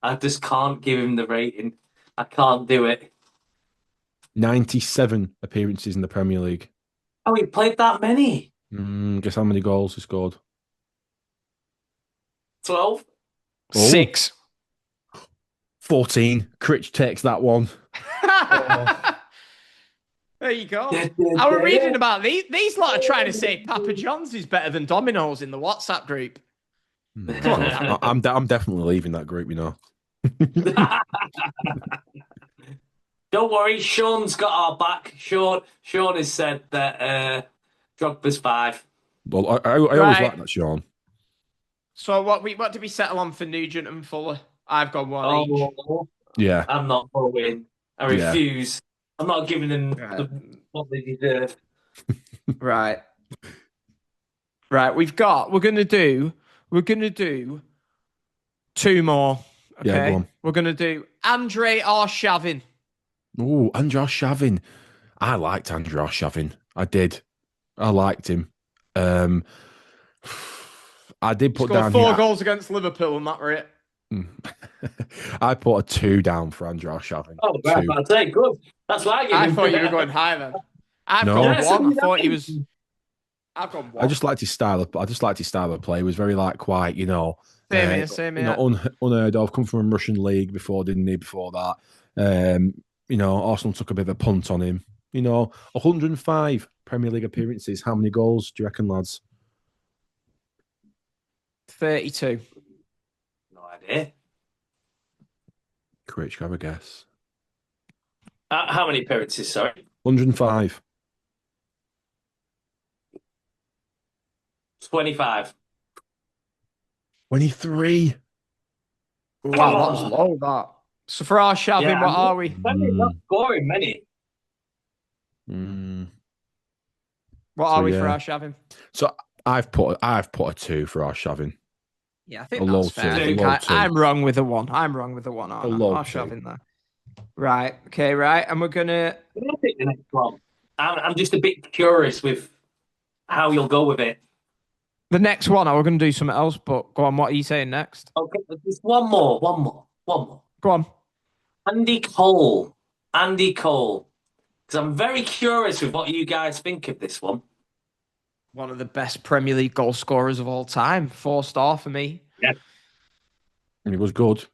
I just can't give him the rating. I can't do it. 97 appearances in the Premier League. Oh, he played that many? Guess how many goals he scored? 12? 6. 14. Critch takes that one. There you go. I was reading about these lot are trying to say Papa John's is better than Domino's in the WhatsApp group. I'm definitely leaving that group, Don't worry, Sean's got our back. Sean has said that Drogba's 5. Well, I always like that, Sean. So what did we settle on for Nugent and Fuller? I've got 1 each. Yeah. I'm not going. I refuse. I'm not giving them what they deserve. Right. We're gonna do 2 more. Okay. Yeah, go on. We're gonna do Andre Arshavin. Oh, Andre Arshavin. I liked Andre Arshavin. I did. I liked him. I did put down 4 goals against Liverpool, and that were it. I put a 2 down for Andre Arshavin. Oh, right, I'd say good. That's why I thought you were going high then. I've got 1. I thought he was. I've got 1. I just liked his style of play. He was very quite, Same here. Unheard of. Come from a Russian league before, didn't he? Before that, Arsenal took a bit of a punt on him. 105 Premier League appearances. How many goals do you reckon, lads? 32. No idea. Critch, have a guess. How many appearances, sorry? 105. 25. 23. Wow, that was low, that. So for Arshavin, what are we? Not scoring many. What are we for Arshavin? So I've put a 2 for Arshavin. Yeah, I think that's fair. I'm wrong with a 1. Arshavin there. Right. Okay. Right. And we're gonna. I'll pick the next one. I'm just a bit curious with how you'll go with it. The next one, we're going to do something else. But go on. What are you saying next? Okay, just one more. Go on. Andy Cole. Because I'm very curious with what you guys think of this one. One of the best Premier League goal scorers of all time. 4-star for me. Yeah. He was good.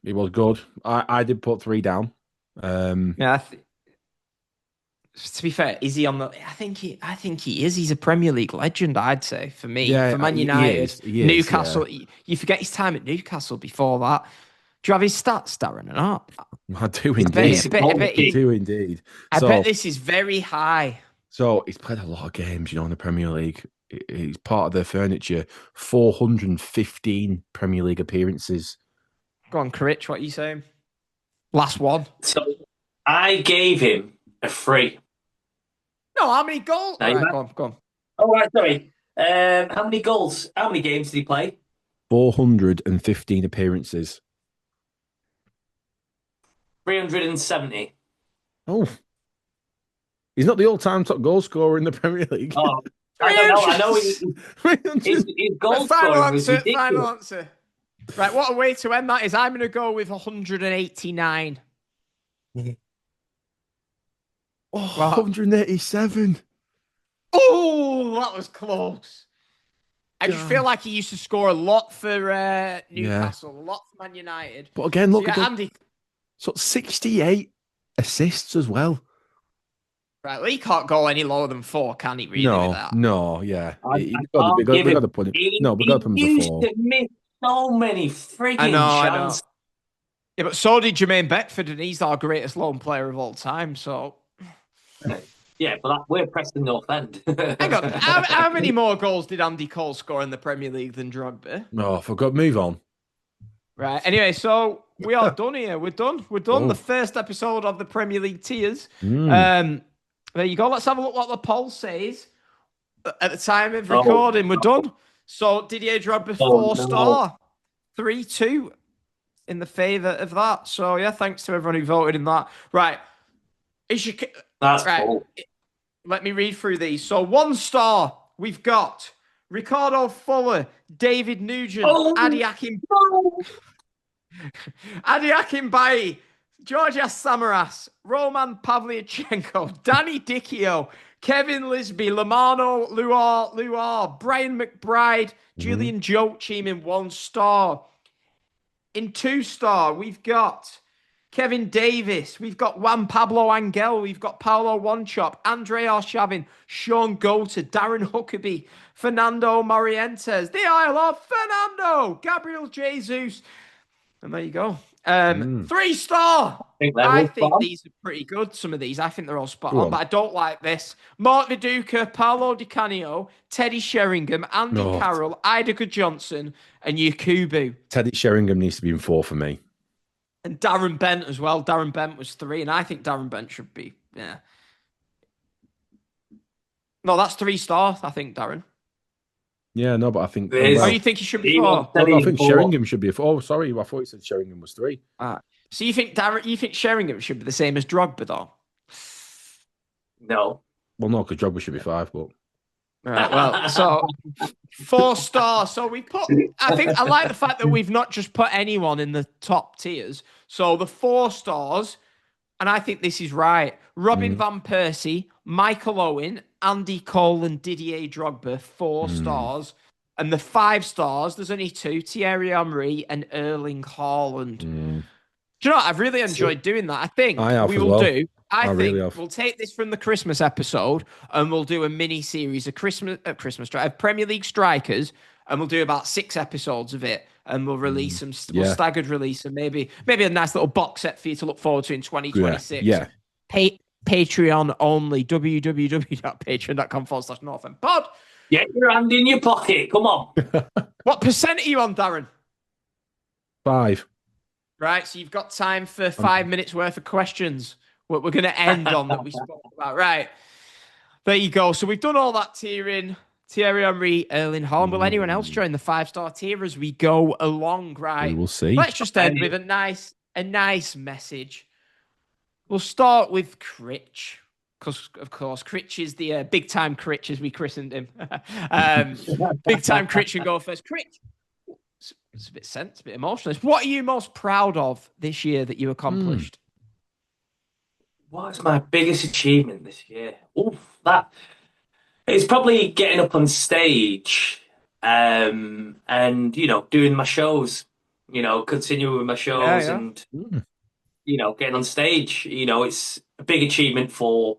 I did put 3 down. Yeah. To be fair, is he on the? I think he is. He's a Premier League legend. I'd say for me, for Man United, he is, Newcastle. Yeah. You forget his time at Newcastle before that. Do you have his stats, Darren, or not? I do indeed. I bet this is very high. So he's played a lot of games, in the Premier League. He's part of the furniture. 415 Premier League appearances. Go on, Critch, what are you saying? Last one. So I gave him a 3. No, how many goals? Right, go on. Oh, right, sorry. How many goals? How many games did he play? 415 appearances. 370. Oh. He's not the all-time top goal scorer in the Premier League. Oh, I know. His goal scoring was ridiculous. Final answer. Right, what a way to end that is. I'm going to go with 189. Oh, 187. Oh, that was close. I just feel like he used to score a lot for Newcastle, a lot for Man United. But again, look at Andy. So 68 assists as well. Right, well, he can't go any lower than 4, can he? Really? No, yeah. We got to put him. No, we got to put him to 4. He used to miss so many freaking chances. Yeah, but so did Jermaine Beckford, and he's our greatest lone player of all time. So. Yeah, but we're Preston North End. Hang on, how many more goals did Andy Cole score in the Premier League than Drogba? No, I forgot. Move on. Right. Anyway, so we are done here. We're done. The first episode of the Premier League tiers. There you go. Let's have a look what the poll says. At the time of recording, we're done. So Didier Drogba 4-star, 3-2 in the favour of that. So yeah, thanks to everyone who voted in that. Right. That's cool. Let me read through these. So 1 star, we've got Ricardo Fuller, David Nugent, Adi Akinbaye, Georgios Samaras, Roman Pavlyuchenko, Danny Dicchio, Kevin Lisby, Lamano Luar, Brian McBride, Julian Joachim in 1 star. In 2 star, we've got Kevin Davis, we've got Juan Pablo Angel, we've got Paolo Wanchop, Andre Arshavin, Sean Gota, Darren Huckabee, Fernando Morientes, the Isle of Fernando, Gabriel Jesus. And there you go. 3 star. I think these are pretty good. Some of these, I think they're all spot on, but I don't like this. Mark Viduka, Paolo Di Canio, Teddy Sheringham, Andy Carroll, Idaho Johnson, and Yakubu. Teddy Sheringham needs to be in 4 for me. And Darren Bent as well. Darren Bent was 3, and I think Darren Bent should be, yeah. No, that's 3 stars, I think, Darren. Yeah, no, but I think... you think he should be 4? No, I think Sheringham should be a 4. Oh, sorry, I thought you said Sheringham was 3. So you think Sheringham should be the same as Drogba, though? No. Well, no, because Drogba should be 5, but... Right, well, so 4 stars. So we put, I like the fact that we've not just put anyone in the top tiers. So the 4 stars, and I think this is right. Robin Van Persie, Michael Owen, Andy Cole, and Didier Drogba, 4 stars. And the 5 stars, there's only 2, Thierry Henry and Erling Haaland. Do you know what? I've really enjoyed doing that. I think we'll take this from the Christmas episode and we'll do a mini series of Premier League strikers, and we'll do about 6 episodes of it, and we'll release them. We'll staggered release them, maybe a nice little box set for you to look forward to in 2026. Yeah. Patreon only. www.patreon.com/NorthEndPod. Get your hand in your pocket. Come on. What percent are you on, Darren? 5. Right, so you've got time for 5 minutes worth of questions. What we're going to end on that we spoke about. Right, there you go. So we've done all that tiering. Thierry Henry, Erling Haaland. Will anyone else join the 5-star tier as we go along? Right, we will see. Let's just end with a nice message. We'll start with Critch, because of course Critch is the big time Critch, as we christened him. Big time Critch and go first. Critch. It's a bit sense, a bit emotional. What are you most proud of this year that you accomplished? What's my biggest achievement this year? It's probably getting up on stage, and doing my shows. Continuing with my shows and getting on stage. It's a big achievement for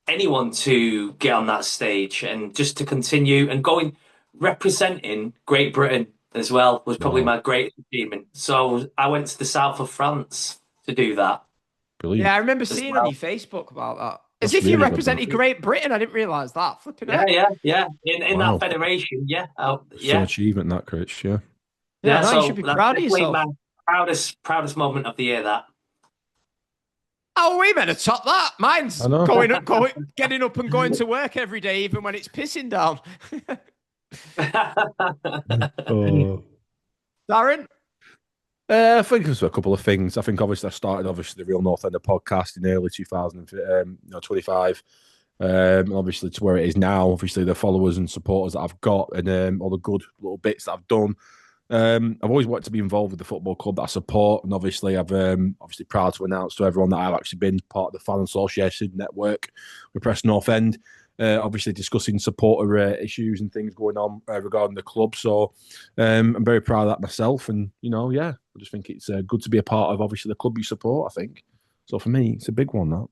anyone to get on that stage and just to continue and representing Great Britain as well was probably my greatest achievement. So I went to the south of France to do that. Brilliant. Yeah, I remember seeing on your Facebook about that. As if you represented Great Britain. I didn't realise that. Flipping yeah. In that federation, yeah. It's an achievement, that, Chris, yeah. Yeah, so you should be proud of yourself. My proudest moment of the year, that. Oh, we better top that. Mine's getting up and going to work every day, even when it's pissing down. Darren? I think there's a couple of things. I think obviously I started the Real North End podcast in early 2025. Obviously to where it is now, obviously the followers and supporters that I've got and all the good little bits that I've done. I've always wanted to be involved with the football club that I support, and obviously I've obviously proud to announce to everyone that I've actually been part of the Fan Association network with Preston North End. Obviously discussing supporter issues and things going on regarding the club. So I'm very proud of that myself. And, I just think it's good to be a part of, obviously, the club you support, I think. So for me, it's a big one, that.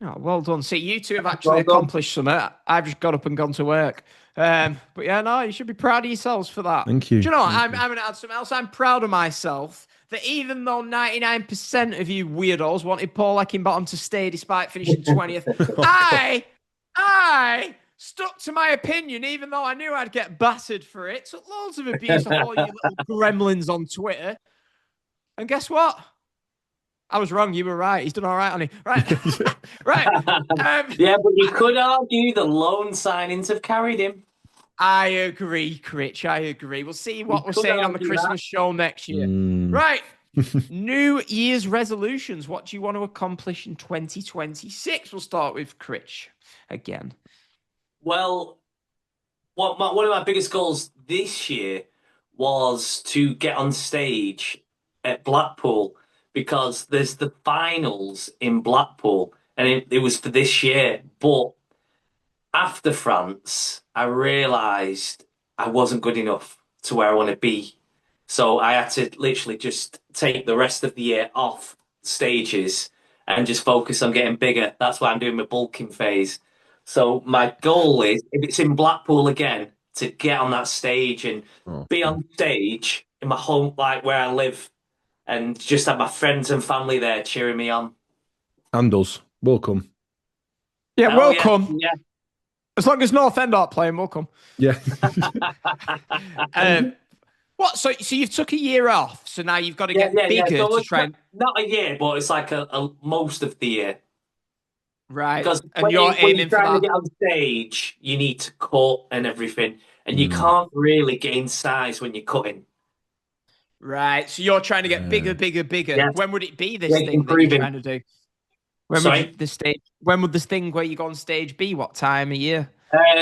Oh, well done. See, you two have actually accomplished something. I've just got up and gone to work. But yeah, no, you should be proud of yourselves for that. Thank you. Do you know what? I'm going to add something else. I'm proud of myself that even though 99% of you weirdos wanted Paul Eckingbottom to stay despite finishing 20th, I stuck to my opinion, even though I knew I'd get battered for it. Took loads of abuse of all you little gremlins on Twitter. And guess what? I was wrong. You were right. He's done all right, hasn't he? Right. Right. Yeah, but you could argue the loan signings have carried him. I agree, Critch. I agree. We'll see what we're could saying on the argue Christmas show next year. Right. New Year's resolutions. What do you want to accomplish in 2026? We'll start with Critch again. Well, one of my biggest goals this year was to get on stage at Blackpool because there's the finals in Blackpool and it was for this year. But after France, I realised I wasn't good enough to where I want to be. So I had to literally just take the rest of the year off stages and just focus on getting bigger. That's why I'm doing my bulking phase. So my goal is, if it's in Blackpool again, to get on that stage and be on stage in my home, like where I live, and just have my friends and family there cheering me on. And us. Welcome. Yeah, welcome. Yeah. As long as North End aren't playing, welcome. Yeah. What? So you've took a year off, so now you've got to get bigger So to try and... Not a year, but it's like a most of the year. Right. Because and when you're you're trying to get on stage, you need to cut and everything. And you can't really gain size when you're cutting. Right. So you're trying to get bigger. Yeah. When would it be this thing that you're trying to do? When would this thing where you go on stage be? What time of year?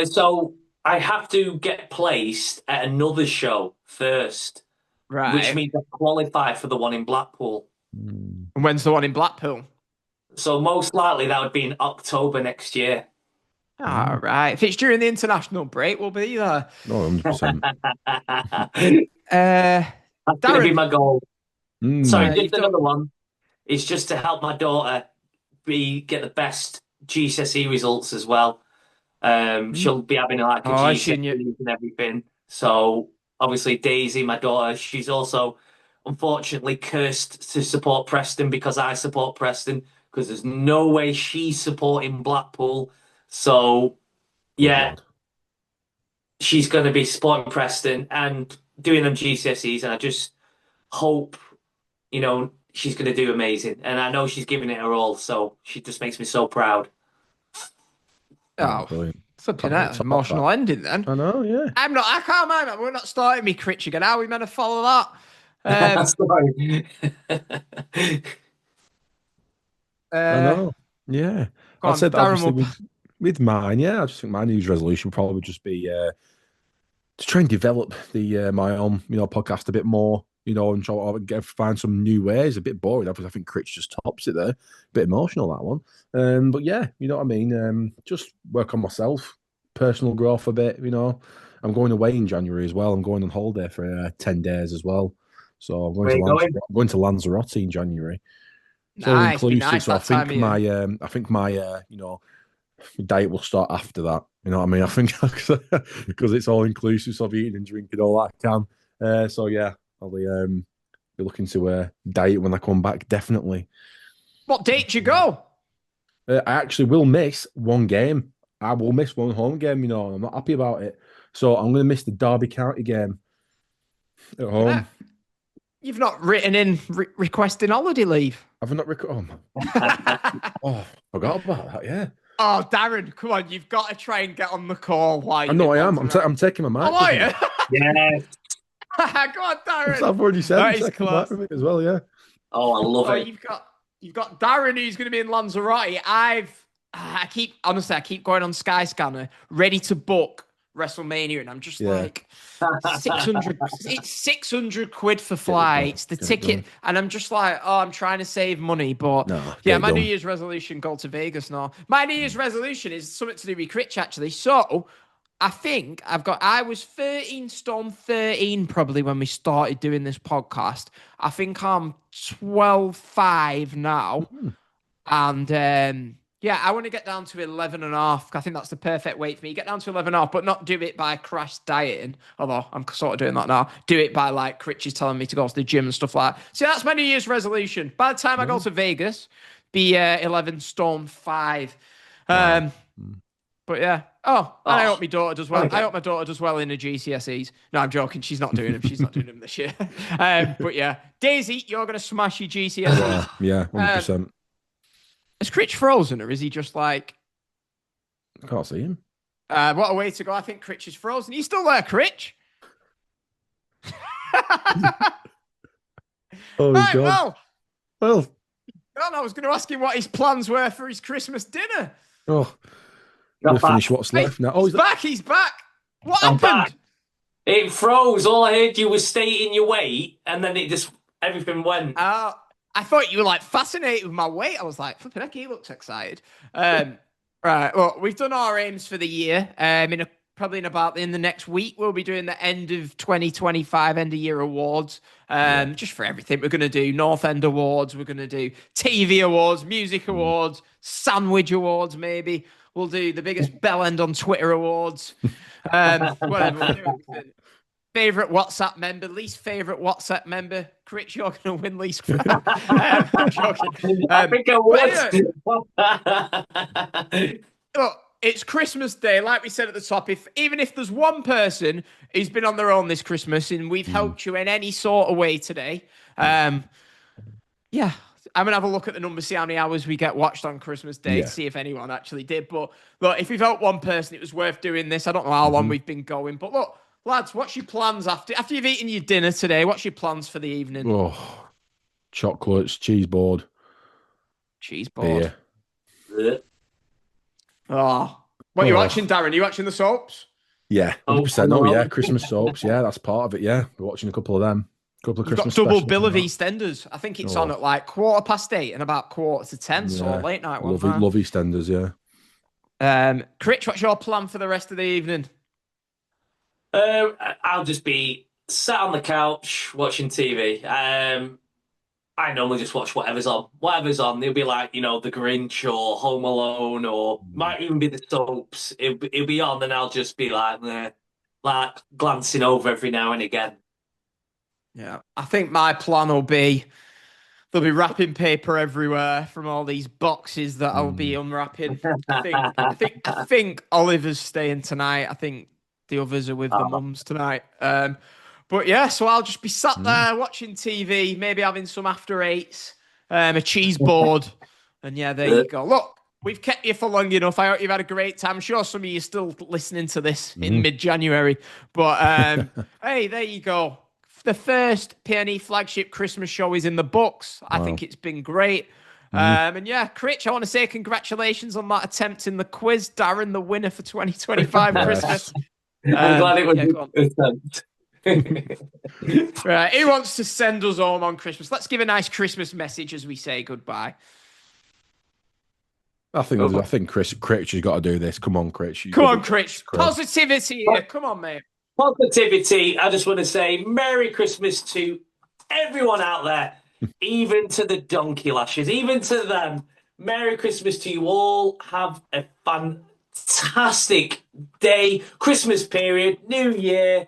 So I have to get placed at another show first. Right. Which means I qualify for the one in Blackpool. And when's the one in Blackpool? So most likely that would be in October next year. All right. If it's during the international break, we'll be there. No, 100%. That's going to be my goal. Sorry, just another one. It's just to help my daughter get the best GCSE results as well. She'll be having like a GCSE and everything. So obviously Daisy, my daughter, she's also unfortunately cursed to support Preston because I support Preston, because there's no way she's supporting Blackpool. So yeah, she's going to be supporting Preston and doing them GCSEs, and I just hope, she's going to do amazing. And I know she's giving it her all, so she just makes me so proud. Oh, brilliant. Flipping out, emotional ending then. I know, yeah. I can't mind that. We're not starting me Critch again. How are we meant to follow that? Sorry. I know. Yeah. I said obviously with mine, I just think my New Year's resolution would probably just be to try and develop the my own, podcast a bit more, and try to find some new ways. A bit boring. I think Critch just tops it there. A bit emotional, that one. But yeah, you know what I mean? Just work on myself, personal growth a bit, I'm going away in January as well. I'm going on holiday for 10 days as well. So I'm going to Lanzarote in January. So inclusive. So I think my diet will start after that. You know what I mean? I think because it's all inclusive, so I'll be eating and drinking all that I can. So yeah, I'll be looking to diet when I come back. Definitely. What date do you go? I actually will miss one game. I will miss one home game. I'm not happy about it. So I'm going to miss the Derby County game at home. You've not written in requesting holiday leave. Have I not Oh, forgot about that. Yeah. Oh, Darren, come on! You've got to try and get on the call. Why? I know I am. I'm taking my mic. Oh, are you? Yeah. Go on, Darren. I've already said that is close as well. Yeah. Oh, I love it. You've got Darren, who's going to be in Lanzarote. I keep going on Skyscanner, ready to book WrestleMania, and I'm just like 600. It's 600 quid for flights, the ticket, and I'm just like, I'm trying to save money, but my New Year's resolution, go to Vegas now. My New Year's resolution is something to do with Critch, actually. So I think I was 13 stone 13 probably when we started doing this podcast. I think I'm 12.5 now, and I want to get down to 11 and a half. I think that's the perfect weight for me. Get down to 11 and a half, but not do it by crash dieting. Although I'm sort of doing that now. Do it by like Critch is telling me to go to the gym and stuff like that. So that's my New Year's resolution. By the time I go to Vegas, be 11 stone 5. But But yeah. Oh, and I hope my daughter does well. I hope my daughter does well in her GCSEs. No, I'm joking. She's not doing them. She's not doing them this year. But yeah, Daisy, you're going to smash your GCSEs. Yeah, 100%. Is Critch frozen, or is he just like... I can't see him. What a way to go. I think Critch is frozen. He's still there, Critch. Oh, right, God. Well, I was going to ask him what his plans were for his Christmas dinner. Oh, we'll finish what's left now. Oh, he's back. He's back. What happened? Back. It froze. All I heard you was stating your weight, and then everything went. I thought you were like fascinated with my weight. I was like, flipping heck, he looks excited. Right. Well, we've done our aims for the year. Probably in the next week, we'll be doing the end of 2025 end of year awards. Just for everything. We're going to do North End Awards. We're going to do TV Awards, Music Awards, Sandwich Awards, maybe. We'll do the biggest bell end on Twitter awards. Whatever. We'll do everything. Favorite WhatsApp member, least favorite WhatsApp member. Critch, you're going to win least. I'm joking. I think I would. Look, it's Christmas Day, like we said at the top. Even if there's one person who's been on their own this Christmas and we've helped you in any sort of way today, I'm going to have a look at the numbers, see how many hours we get watched on Christmas Day, to see if anyone actually did. But look, if we've helped one person, it was worth doing this. I don't know how long we've been going, but look, lads, what's your plans after you've eaten your dinner today? What's your plans for the evening? Oh, chocolates, cheese board. Cheese board. Yeah. Oh, what are you watching, Darren? Are you watching the soaps? Yeah, 100%. Oh, yeah, Christmas soaps. Yeah, that's part of it. Yeah, we're watching a couple of them. Couple of Christmas. Got double bill of EastEnders. I think it's on at like 8:15 and about 9:45, so late night one. Love EastEnders, yeah. Critch, what's your plan for the rest of the evening? I'll just be sat on the couch watching TV. I normally just watch whatever's on. It'll be like, The Grinch or Home Alone, or might even be the soaps. It'll be on, and I'll just be like glancing over every now and again. Yeah, I think my plan will be there'll be wrapping paper everywhere from all these boxes that I'll be unwrapping. I think Oliver's staying tonight. I think the others are with the mums tonight. But yeah, so I'll just be sat there watching TV, maybe having some after eights, a cheese board. And yeah, there you go. Look, we've kept you for long enough. I hope you've had a great time. I'm sure some of you are still listening to this in mid-January. But hey, there you go. The first PNE Flagship Christmas show is in the books. I think it's been great. And yeah, Critch, I want to say congratulations on that attempt in the quiz. Darren, the winner for 2025 Christmas. I'm glad it was an attempt. Right, who wants to send us home on Christmas? Let's give a nice Christmas message as we say goodbye. I think Critch has got to do this. Come on, Critch. Come on, Critch. Positivity here. Come on, mate. Positivity. I just want to say Merry Christmas to everyone out there, even to the donkey lashes, even to them. Merry Christmas to you all. Have a fantastic day, Christmas period, New Year.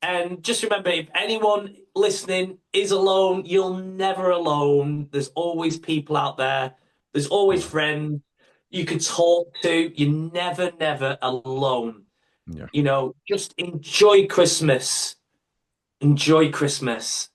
And just remember, if anyone listening is alone, you're never alone. There's always people out there. There's always friends you can talk to. You're never alone. Yeah. Just enjoy Christmas. Enjoy Christmas.